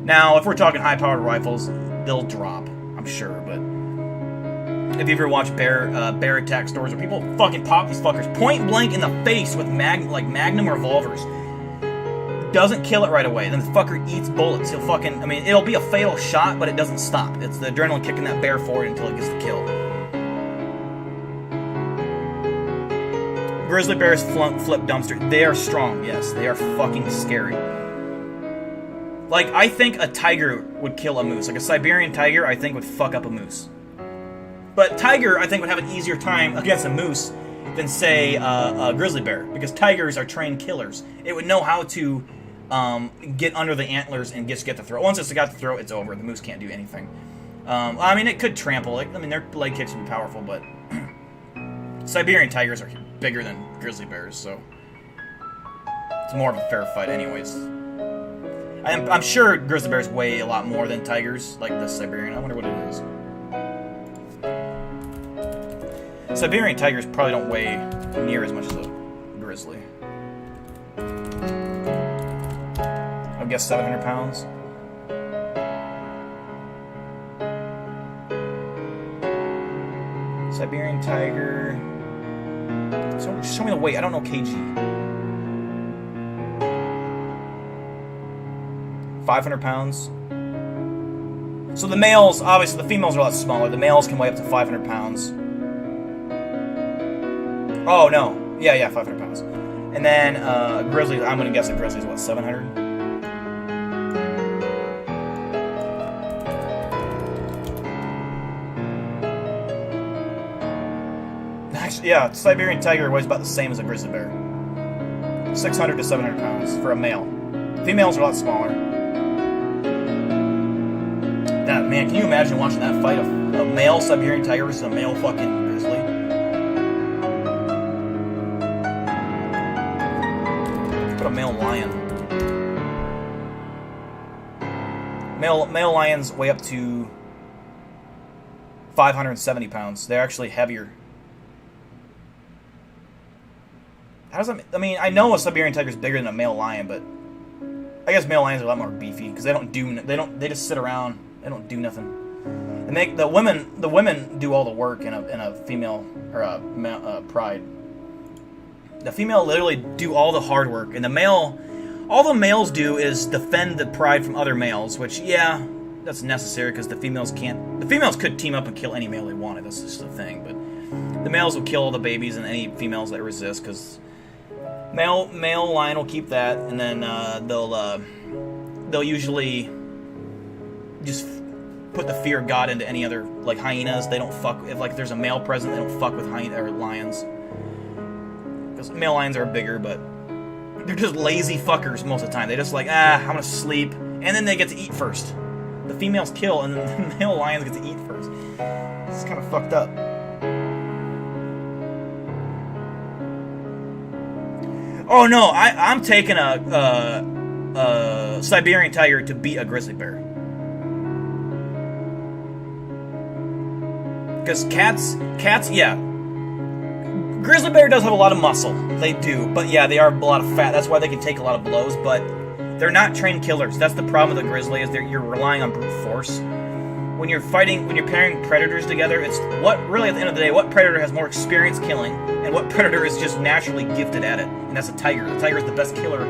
Now, if we're talking high-powered rifles, they'll drop, I'm sure, but... If you ever watch bear attack stores where people fucking pop these fuckers point blank in the face with Magnum revolvers, doesn't kill it right away, then the fucker eats bullets. He'll fucking... I mean, it'll be a fatal shot, but it doesn't stop. It's the adrenaline kicking that bear forward until it gets the kill. Grizzly bears flip dumpster. They are strong, yes. They are fucking scary. Like, I think a tiger would kill a moose. Like, a Siberian tiger, I think, would fuck up a moose. But tiger, I think, would have an easier time against a moose than, say, a grizzly bear. Because tigers are trained killers. It would know how to get under the antlers and just get the throat. Once it's got the throat, it's over. The moose can't do anything. I mean, it could trample. I mean, their leg kicks would be powerful, but... Siberian tigers are bigger than grizzly bears, so... It's more of a fair fight anyways. I'm sure grizzly bears weigh a lot more than tigers, like the Siberian. I wonder what it is. Siberian tigers probably don't weigh near as much as a grizzly. I guess 700 pounds. Siberian tiger. So show me the weight. I don't know kg. 500 pounds. So the males, obviously the females are a lot smaller. The males can weigh up to 500 pounds. Oh, no. Yeah, 500 pounds. And then grizzly, I'm going to guess a grizzly is what, 700? Actually, yeah, Siberian tiger weighs about the same as a grizzly bear. 600 to 700 pounds for a male. Females are a lot smaller. Man, can you imagine watching that fight? A male Siberian tiger versus a male fucking grizzly? What a male lion. Male lions weigh up to 570 pounds. They're actually heavier. How does that... I mean, I know a Siberian tiger is bigger than a male lion, but I guess male lions are a lot more beefy because they just sit around. They don't do nothing. And the women do all the work in a female or a pride. The female literally do all the hard work, and all the males do is defend the pride from other males. Which, yeah, that's necessary because the females could team up and kill any male they wanted. That's just the thing. But the males will kill all the babies and any females that resist, because male lion will keep that, and then they'll usually just put the fear of God into any other, like hyenas. They don't fuck, if like there's a male present, they don't fuck with or lions, because male lions are bigger, but they're just lazy fuckers most of the time. They just like, I'm gonna sleep, and then they get to eat first. The females kill, and then the male lions get to eat first. It's kind of fucked up. Oh no, I'm taking a Siberian tiger to beat a grizzly bear. Because cats, yeah. Grizzly bear does have a lot of muscle. They do. But yeah, they are a lot of fat. That's why they can take a lot of blows. But they're not trained killers. That's the problem with the grizzly, is you're relying on brute force. When you're fighting, when you're pairing predators together, it's what really, at the end of the day, what predator has more experience killing, and what predator is just naturally gifted at it. And that's a tiger. The tiger is the best killer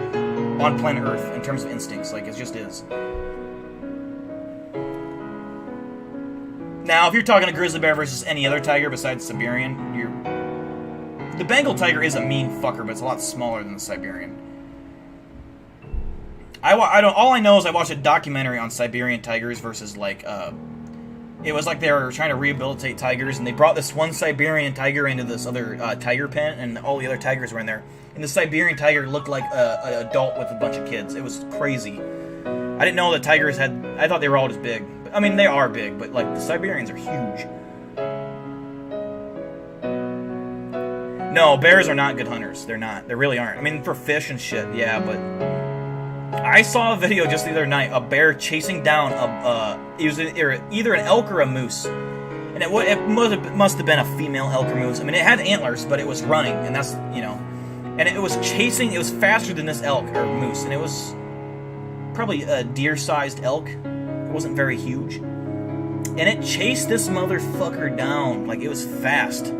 on planet Earth in terms of instincts. Like, it just is. Now, if you're talking a grizzly bear versus any other tiger besides Siberian, the Bengal tiger is a mean fucker, but it's a lot smaller than the Siberian. All I know is I watched a documentary on Siberian tigers versus, like, it was like they were trying to rehabilitate tigers, and they brought this one Siberian tiger into this other tiger pen, and all the other tigers were in there. And the Siberian tiger looked like an adult with a bunch of kids. It was crazy. I didn't know the tigers I thought they were all just big. I mean, they are big, but, like, the Siberians are huge. No, bears are not good hunters. They're not. They really aren't. I mean, for fish and shit, yeah, but I saw a video just the other night, a bear chasing down it was either an elk or a moose. And it must have been a female elk or moose. I mean, it had antlers, but it was running, and that's, you know. And it was faster than this elk or moose, and it was probably a deer-sized elk. It wasn't very huge. And it chased this motherfucker down. Like, it was fast.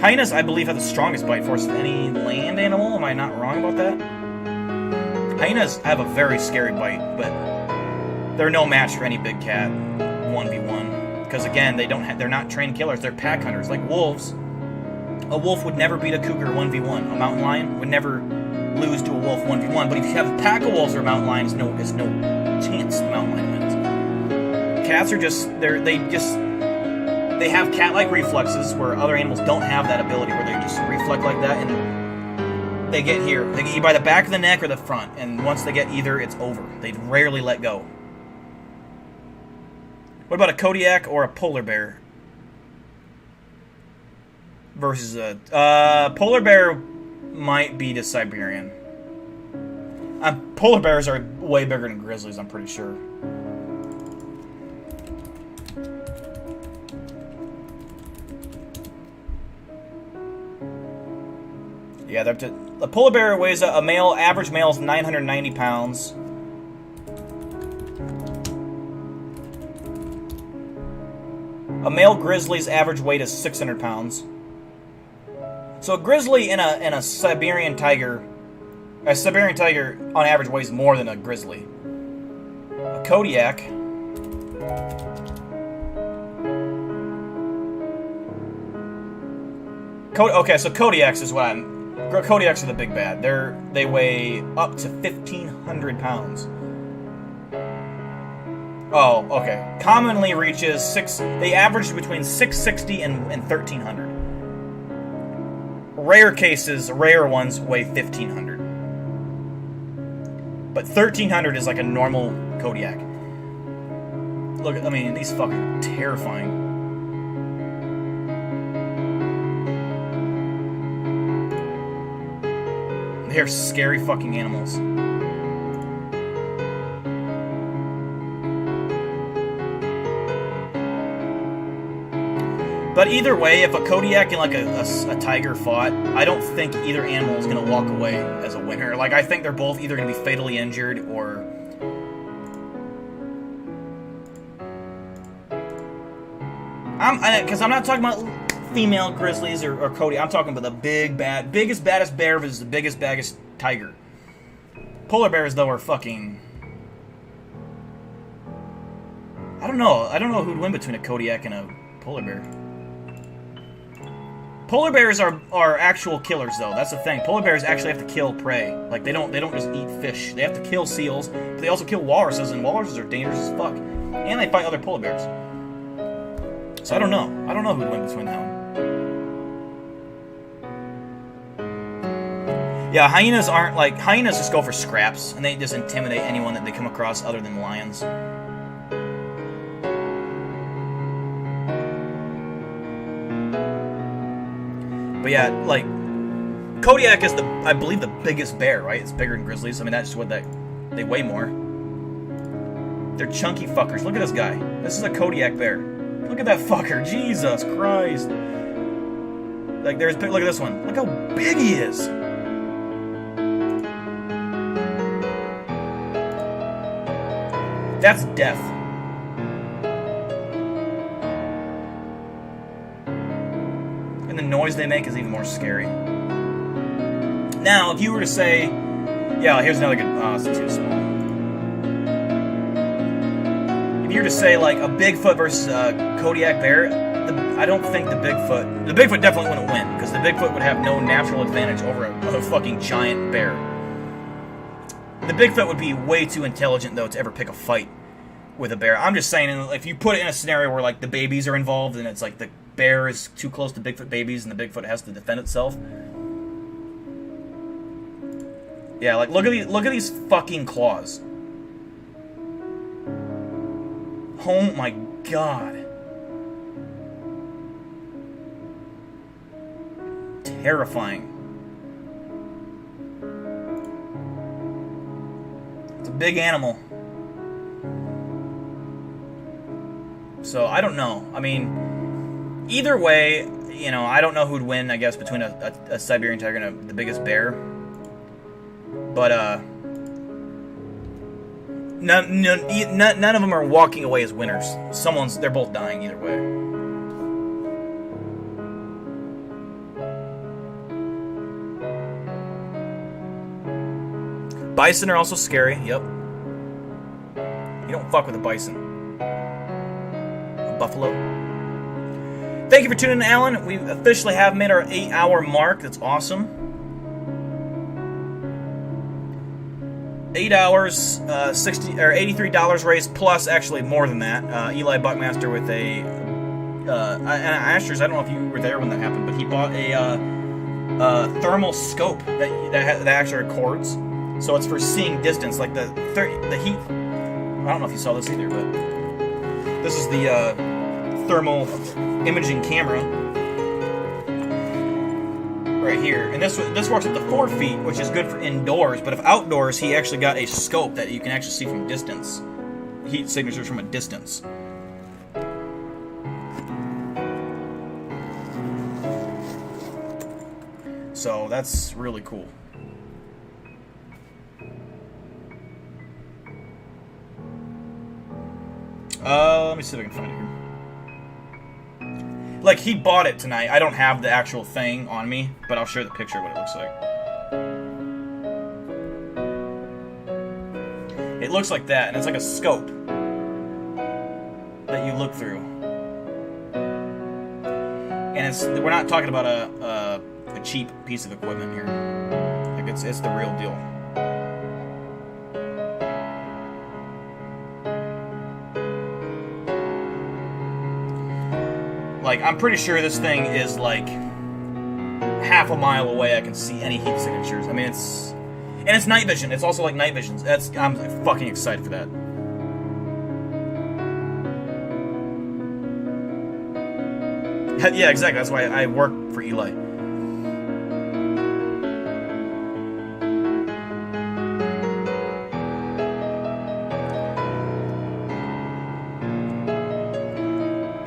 Hyenas, I believe, have the strongest bite force of any land animal. Am I not wrong about that? Hyenas have a very scary bite, but they're no match for any big cat 1v1. Because again, they're not trained killers. They're pack hunters, like wolves. A wolf would never beat a cougar 1v1. A mountain lion would never lose to a wolf 1v1. But if you have a pack of wolves or a mountain lion, there's no chance the mountain lion wins. Cats are they have cat-like reflexes where other animals don't have that ability, where they just reflect like that, and they get here. They get you by the back of the neck or the front, and once they get either, it's over. They rarely let go. What about a Kodiak or a polar bear? Versus a polar bear might beat a Siberian. Polar bears are way bigger than grizzlies, I'm pretty sure. Yeah, the polar bear weighs average male is 990 pounds. A male grizzly's average weight is 600 pounds. So a grizzly and a Siberian tiger on average weighs more than a grizzly. A Kodiak. Okay, so Kodiaks is what Kodiaks are the big bad. They weigh up to 1,500 pounds. Oh, okay. Commonly reaches they average between 660 and 1,300. Rare ones weigh 1,500. But 1,300 is like a normal Kodiak. Look, I mean, these fucking terrifying. They're scary fucking animals. But either way, if a Kodiak and like a tiger fought, I don't think either animal is going to walk away as a winner. Like, I think they're both either going to be fatally injured or... Because I'm not talking about female grizzlies or Kodiak. I'm talking about the biggest, baddest bear versus the biggest, baddest tiger. Polar bears, though, are fucking... I don't know. I don't know who'd win between a Kodiak and a polar bear. Polar bears are actual killers, though. That's the thing. Polar bears actually have to kill prey. Like, they don't just eat fish. They have to kill seals, but they also kill walruses, and walruses are dangerous as fuck. And they fight other polar bears. So I don't know. I don't know who'd win between that one. Yeah, hyenas aren't like... Hyenas just go for scraps, and they just intimidate anyone that they come across other than lions. But yeah, like, Kodiak is I believe the biggest bear, right? It's bigger than grizzlies. I mean, that's what they weigh more. They're chunky fuckers. Look at this guy. This is a Kodiak bear. Look at that fucker. Jesus Christ. Like, look at this one. Look how big he is. That's death. The noise they make is even more scary. Now, if you were to say, yeah, here's another good. Oh, it's too small. If you were to say like a Bigfoot versus a Kodiak bear, I don't think the Bigfoot definitely wouldn't win because the Bigfoot would have no natural advantage over a fucking giant bear. The Bigfoot would be way too intelligent though to ever pick a fight with a bear. I'm just saying, if you put it in a scenario where like the babies are involved and it's like the bear is too close to Bigfoot babies and the Bigfoot has to defend itself. Yeah, like look at these fucking claws. Oh my god. Terrifying. It's a big animal. So I don't know. I mean, either way, you know, I don't know who'd win, I guess, between a Siberian tiger and the biggest bear. But, none of them are walking away as winners. They're both dying either way. Bison are also scary, yep. You don't fuck with a bison. Buffalo. Thank you for tuning in, Alan. We officially have made our 8-hour mark. That's awesome. 8 hours, $83 raised, plus actually more than that. Eli Buckmaster with a Asher's. I don't know if you were there when that happened, but he bought a thermal scope that actually records. So it's for seeing distance, like the heat. I don't know if you saw this either, but this is the thermal imaging camera right here, and this works up to 4 feet, which is good for indoors. But if outdoors, he actually got a scope that you can actually see from distance, heat signatures from a distance. So that's really cool. Let me see if I can find it here. Like, he bought it tonight. I don't have the actual thing on me, but I'll share the picture of what it looks like. It looks like that, and it's like a scope that you look through. And we're not talking about a cheap piece of equipment here. Like, it's the real deal. Like, I'm pretty sure this thing is like half a mile away. I can see any heat signatures. I mean, it's night vision. It's also like night vision. I'm fucking excited for that. Yeah, exactly. That's why I work for Eli.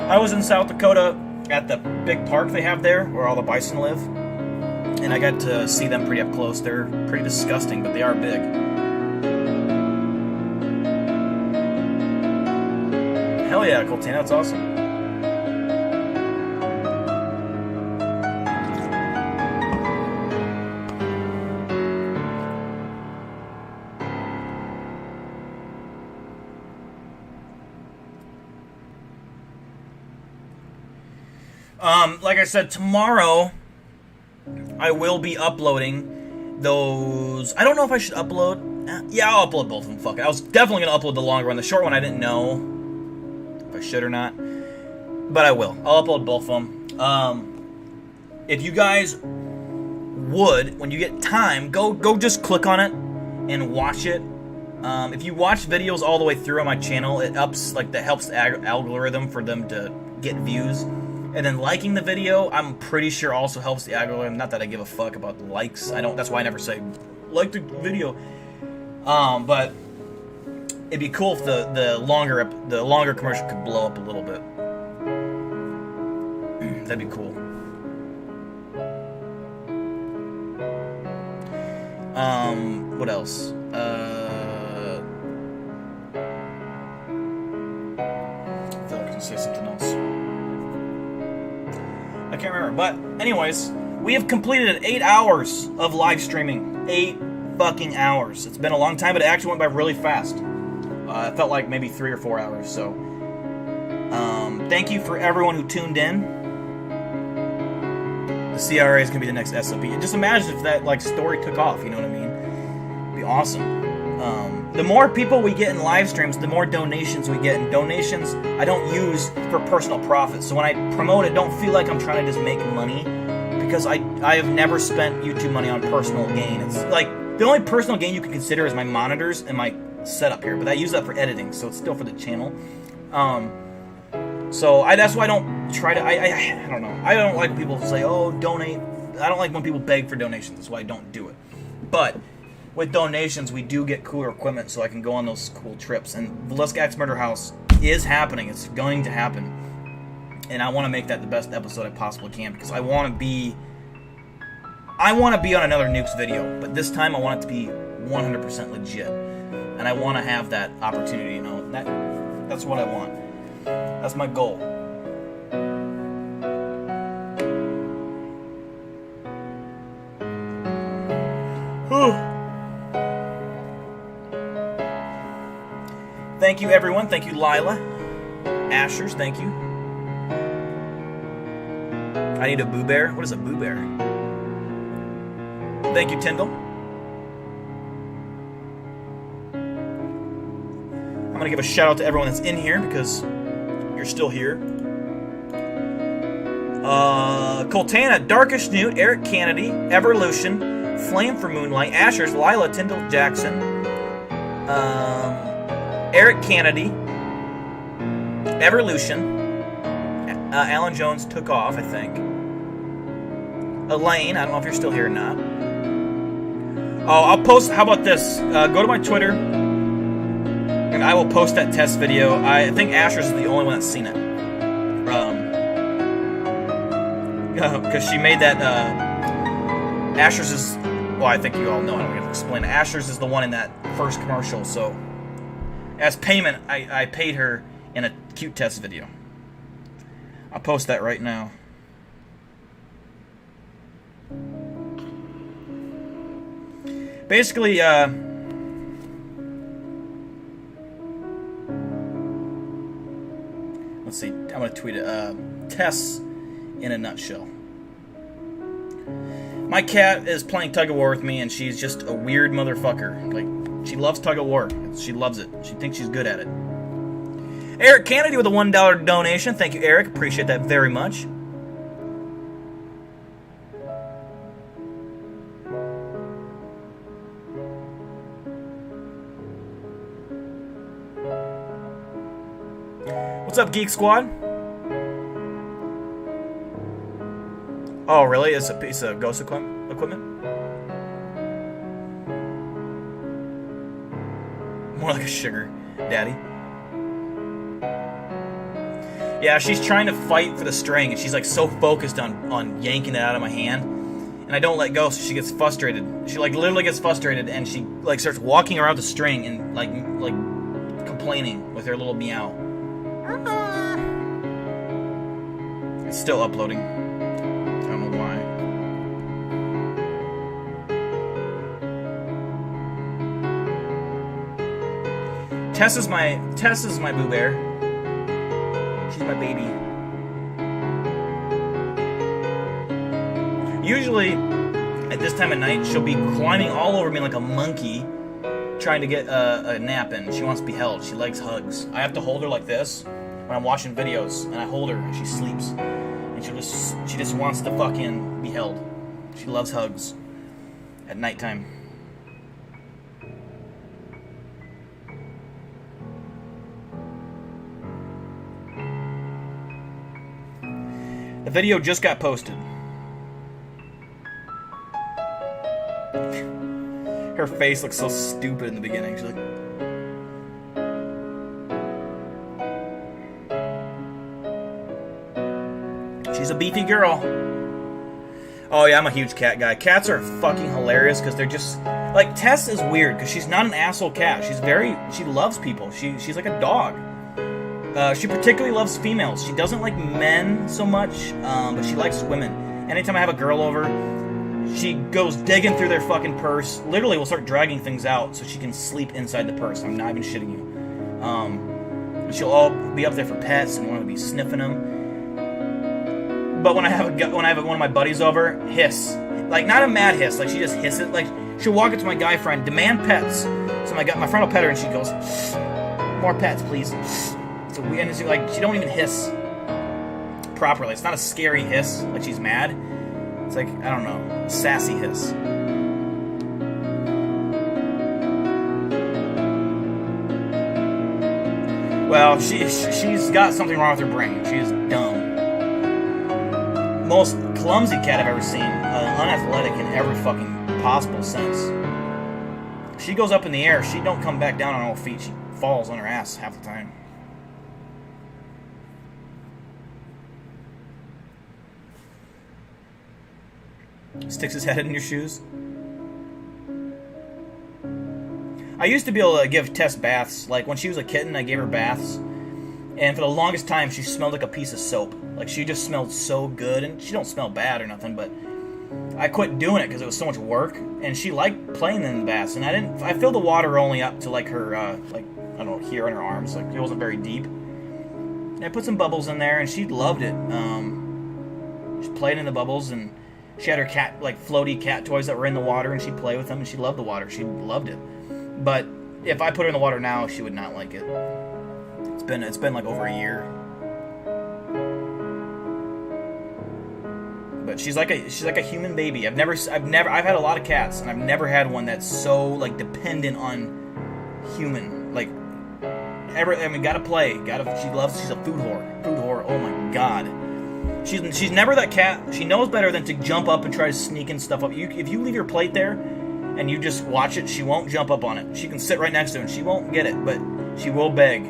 I was in South Dakota at the big park they have there, where all the bison live, and I got to see them pretty up close. They're pretty disgusting, but they are big. Hell yeah, Coltana, that's awesome. Like I said, tomorrow I will be uploading those. I don't know if I should upload. Yeah, I'll upload both of them. Fuck it. I was definitely gonna upload the longer one. The short one I didn't know if I should or not, but I will. I'll upload both of them. If you guys would, when you get time, go just click on it and watch it. If you watch videos all the way through on my channel, it helps the algorithm for them to get views. And then liking the video, I'm pretty sure also helps the algorithm. Not that I give a fuck about the likes. I don't. That's why I never say like the video. But it'd be cool if the longer commercial could blow up a little bit. That'd be cool. What else? I feel like I can say something else. I can't remember. But anyways, we have completed 8 hours of live streaming. 8 fucking hours. It's been a long time, but it actually went by really fast. It felt like maybe 3 or 4 hours. So, thank you for everyone who tuned in. The CRA is gonna be the next SOP. Just imagine if that story took off. You know what I mean? It'd be awesome. The more people we get in live streams, the more donations we get. And donations I don't use for personal profit. So when I promote it, don't feel like I'm trying to just make money, because I have never spent YouTube money on personal gain. It's like the only personal gain you can consider is my monitors and my setup here, but I use that for editing, so it's still for the channel. So that's why I don't try to. I don't know. I don't like when people say, "Oh, donate." I don't like when people beg for donations. That's why I don't do it. But with donations, we do get cooler equipment, so I can go on those cool trips. And Velisca X Murder House is happening. It's going to happen, and I want to make that the best episode I possibly can, because I want to be on another Nukes video, but this time I want it to be 100% legit, and I want to have that opportunity. You know, that's what I want. That's my goal. Thank you, everyone. Thank you, Lila. Ashers, thank you. I need a Boo Bear. What is a Boo Bear? Thank you, Tyndall. I'm going to give a shout out to everyone that's in here, because you're still here. Coltana, Darkish Newt, Eric Kennedy, Evolution, Flame for Moonlight, Ashers, Lila, Tyndall Jackson, Eric Kennedy, Evolution, Alan Jones took off, I think. Elaine, I don't know if you're still here or not. Oh, I'll post, how about this? Go to my Twitter, and I will post that test video. I think Asher's is the only one that's seen it. Because she made that, Asher's is, well, I think you all know, I don't have to explain it. Asher's is the one in that first commercial, so as payment, I paid her in a cute test video. I'll post that right now. Basically, let's see, I'm going to tweet it. Tess in a nutshell. My cat is playing tug-of-war with me, and she's just a weird motherfucker. Like, she loves tug-of-war. She loves it. She thinks she's good at it. Eric Kennedy with a $1 donation. Thank you, Eric. Appreciate that very much. What's up, Geek Squad? Oh, really? It's a piece of ghost equipment? More like a sugar daddy. Yeah, she's trying to fight for the string, and she's like so focused on yanking it out of my hand, and I don't let go, so she gets frustrated. She like literally gets frustrated, and she like starts walking around the string and like complaining with her little meow. It's still uploading. I don't know why. Tess is my Boo Bear. She's my baby. Usually, at this time of night, she'll be climbing all over me like a monkey, trying to get a nap in. She wants to be held. She likes hugs. I have to hold her like this when I'm watching videos, and I hold her and she sleeps. And she just wants to fucking be held. She loves hugs at nighttime. The video just got posted. Her face looks so stupid in the beginning. She's like... She's a beefy girl. Oh yeah, I'm a huge cat guy. Cats are fucking hilarious because they're just... Like, Tess is weird because she's not an asshole cat. She loves people. She's like a dog. She particularly loves females. She doesn't like men so much, but she likes women. Anytime I have a girl over, she goes digging through their fucking purse. Literally, will start dragging things out so she can sleep inside the purse. I'm not even shitting you. She'll all be up there for pets and want to be sniffing them. But when I have one of my buddies over, hiss, like not a mad hiss, like she just hisses. Like she'll walk up to my guy friend, demand pets. So my friend will pet her, and she goes, "More pets, please." It's a weird, and it's like she don't even hiss properly. It's not a scary hiss, like she's mad. It's like, I don't know, a sassy hiss. Well, she's got something wrong with her brain. She is dumb. Most clumsy cat I've ever seen. Unathletic in every fucking possible sense. She goes up in the air. She don't come back down on all feet. She falls on her ass half the time. Sticks his head in your shoes. I used to be able to give Tess baths. Like, when she was a kitten, I gave her baths. And for the longest time, she smelled like a piece of soap. Like, she just smelled so good. And she don't smell bad or nothing, but I quit doing it because it was so much work. And she liked playing in the baths. And I filled the water only up to, like, her, like, I don't know, here in her arms. Like, it wasn't very deep. And I put some bubbles in there, and she loved it. She played in the bubbles, and she had her cat, like, floaty cat toys that were in the water, and she'd play with them, and she loved the water. She loved it. But if I put her in the water now, she would not like it. It's been like over a year. But she's like a human baby. I've had a lot of cats, and I've never had one that's so, like, dependent on human. Like, gotta play. She's a food whore. Oh my god. She's never that cat. She knows better than to jump up and try to sneak and stuff up. If you leave your plate there and you just watch it, she won't jump up on it. She can sit right next to it and she won't get it, but she will beg.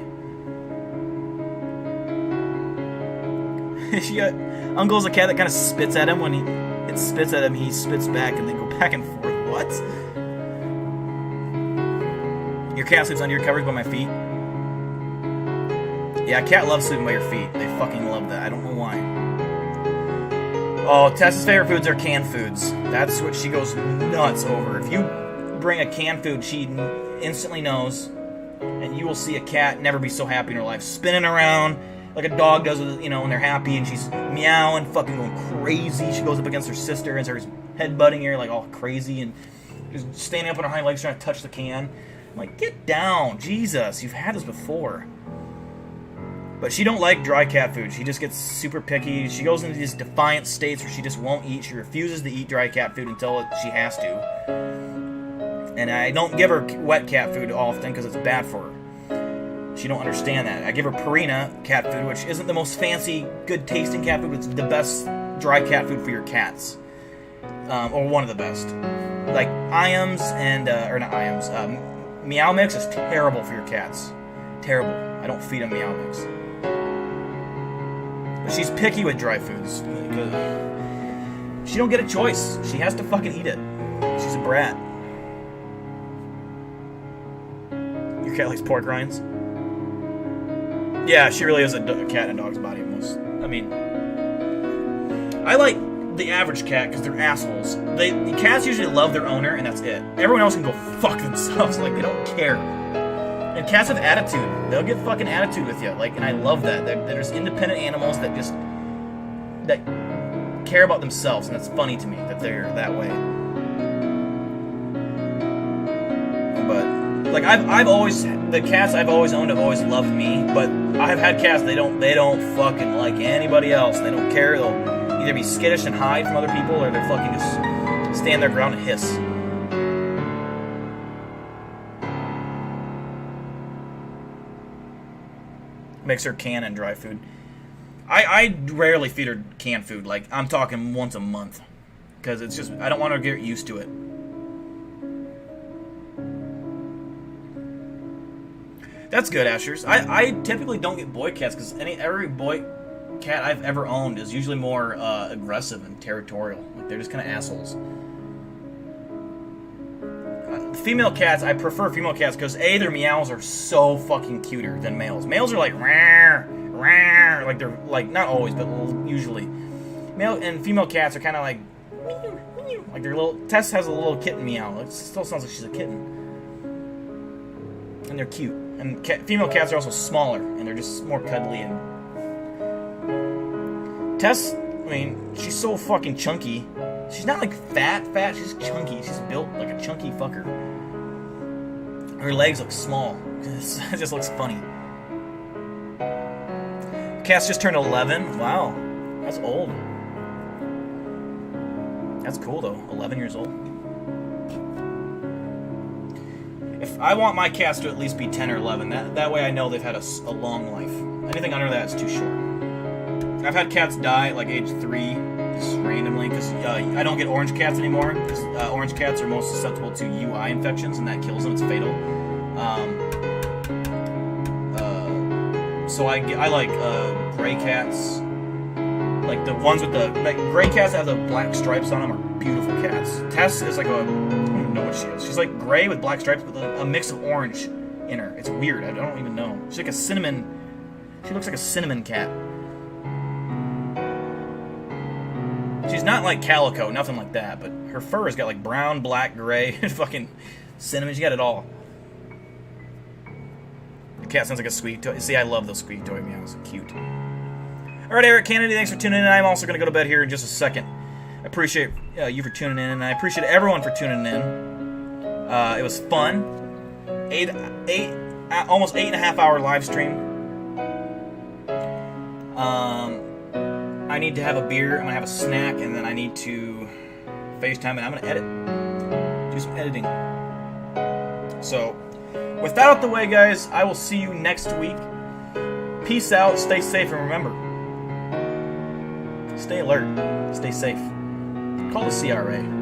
Uncle's a cat that kind of spits at him. When it spits at him, he spits back and they go back and forth. What? Your cat sleeps under your covers by my feet? Yeah, a cat loves sleeping by your feet. They fucking love that. I don't know why. Oh, Tessa's favorite foods are canned foods. That's what she goes nuts over. If you bring a canned food, she instantly knows. And you will see a cat never be so happy in her life. Spinning around like a dog does, when they're happy. And she's meowing, fucking going crazy. She goes up against her sister and starts headbutting her like all crazy. And just standing up on her hind legs trying to touch the can. I'm like, get down. Jesus, you've had this before. But she don't like dry cat food. She just gets super picky. She goes into these defiant states where she just won't eat. She refuses to eat dry cat food until she has to. And I don't give her wet cat food often because it's bad for her. She don't understand that. I give her Purina cat food, which isn't the most fancy, good tasting cat food, but it's the best dry cat food for your cats. Or one of the best. Like Iams and, or not Iams, Meow Mix is terrible for your cats. Terrible. I don't feed them Meow Mix. But she's picky with dry foods. She don't get a choice. She has to fucking eat it. She's a brat. Your cat likes pork rinds? Yeah, she really is a cat in a dog's body. I like the average cat because they're assholes. The cats usually love their owner, and that's it. Everyone else can go fuck themselves. Like, they don't care. And cats have attitude. They'll get fucking attitude with you. Like, and I love that. There's independent animals that care about themselves, and it's funny to me that they're that way. But like I've always, the cats I've always owned have always loved me, but I've had cats they don't fucking like anybody else. They don't care. They'll either be skittish and hide from other people, or they're fucking just stand their ground and hiss. Makes her can and dry food. I rarely feed her canned food. Like, I'm talking once a month. Because it's just, I don't want her to get used to it. That's good, Ashers. I typically don't get boy cats because every boy cat I've ever owned is usually more aggressive and territorial. Like, they're just kind of assholes. Female cats, I prefer female cats because A, their meows are so fucking cuter than males. Males are like, rawr, rawr, like they're like, not always, but usually. Male and female cats are kind of like, meow, meow, like their little. Tess has a little kitten meow. It still sounds like she's a kitten, and they're cute. And female cats are also smaller, and they're just more cuddly. And Tess, I mean, she's so fucking chunky. She's not like fat, she's chunky. She's built like a chunky fucker. Her legs look small. It just looks funny. Cass just turned 11. Wow, that's old. That's cool though, 11 years old. If I want my cats to at least be 10 or 11, that way I know they've had a long life. Anything under that is too short. I've had cats die at like age 3, just randomly, because I don't get orange cats anymore, because orange cats are most susceptible to UI infections, and that kills them, it's fatal. So I like gray cats, like the ones with the, like, gray cats that have the black stripes on them are beautiful cats. Tess is like I don't even know what she is. She's like gray with black stripes with a mix of orange in her. It's weird, I don't even know. She's like a cinnamon, she looks like a cinnamon cat. She's not like calico, nothing like that, but her fur has got like brown, black, gray, fucking cinnamon. She got it all. The cat sounds like a squeak toy. See, I love those squeak toy meows. Cute. Alright, Eric Kennedy, thanks for tuning in. I'm also going to go to bed here in just a second. I appreciate you for tuning in, and I appreciate everyone for tuning in. It was fun. Almost 8.5 hour live stream. I need to have a beer, I'm going to have a snack, and then I need to FaceTime, and I'm going to edit. Do some editing. So, with that out the way, guys, I will see you next week. Peace out, stay safe, and remember, stay alert, stay safe. Call the CRA.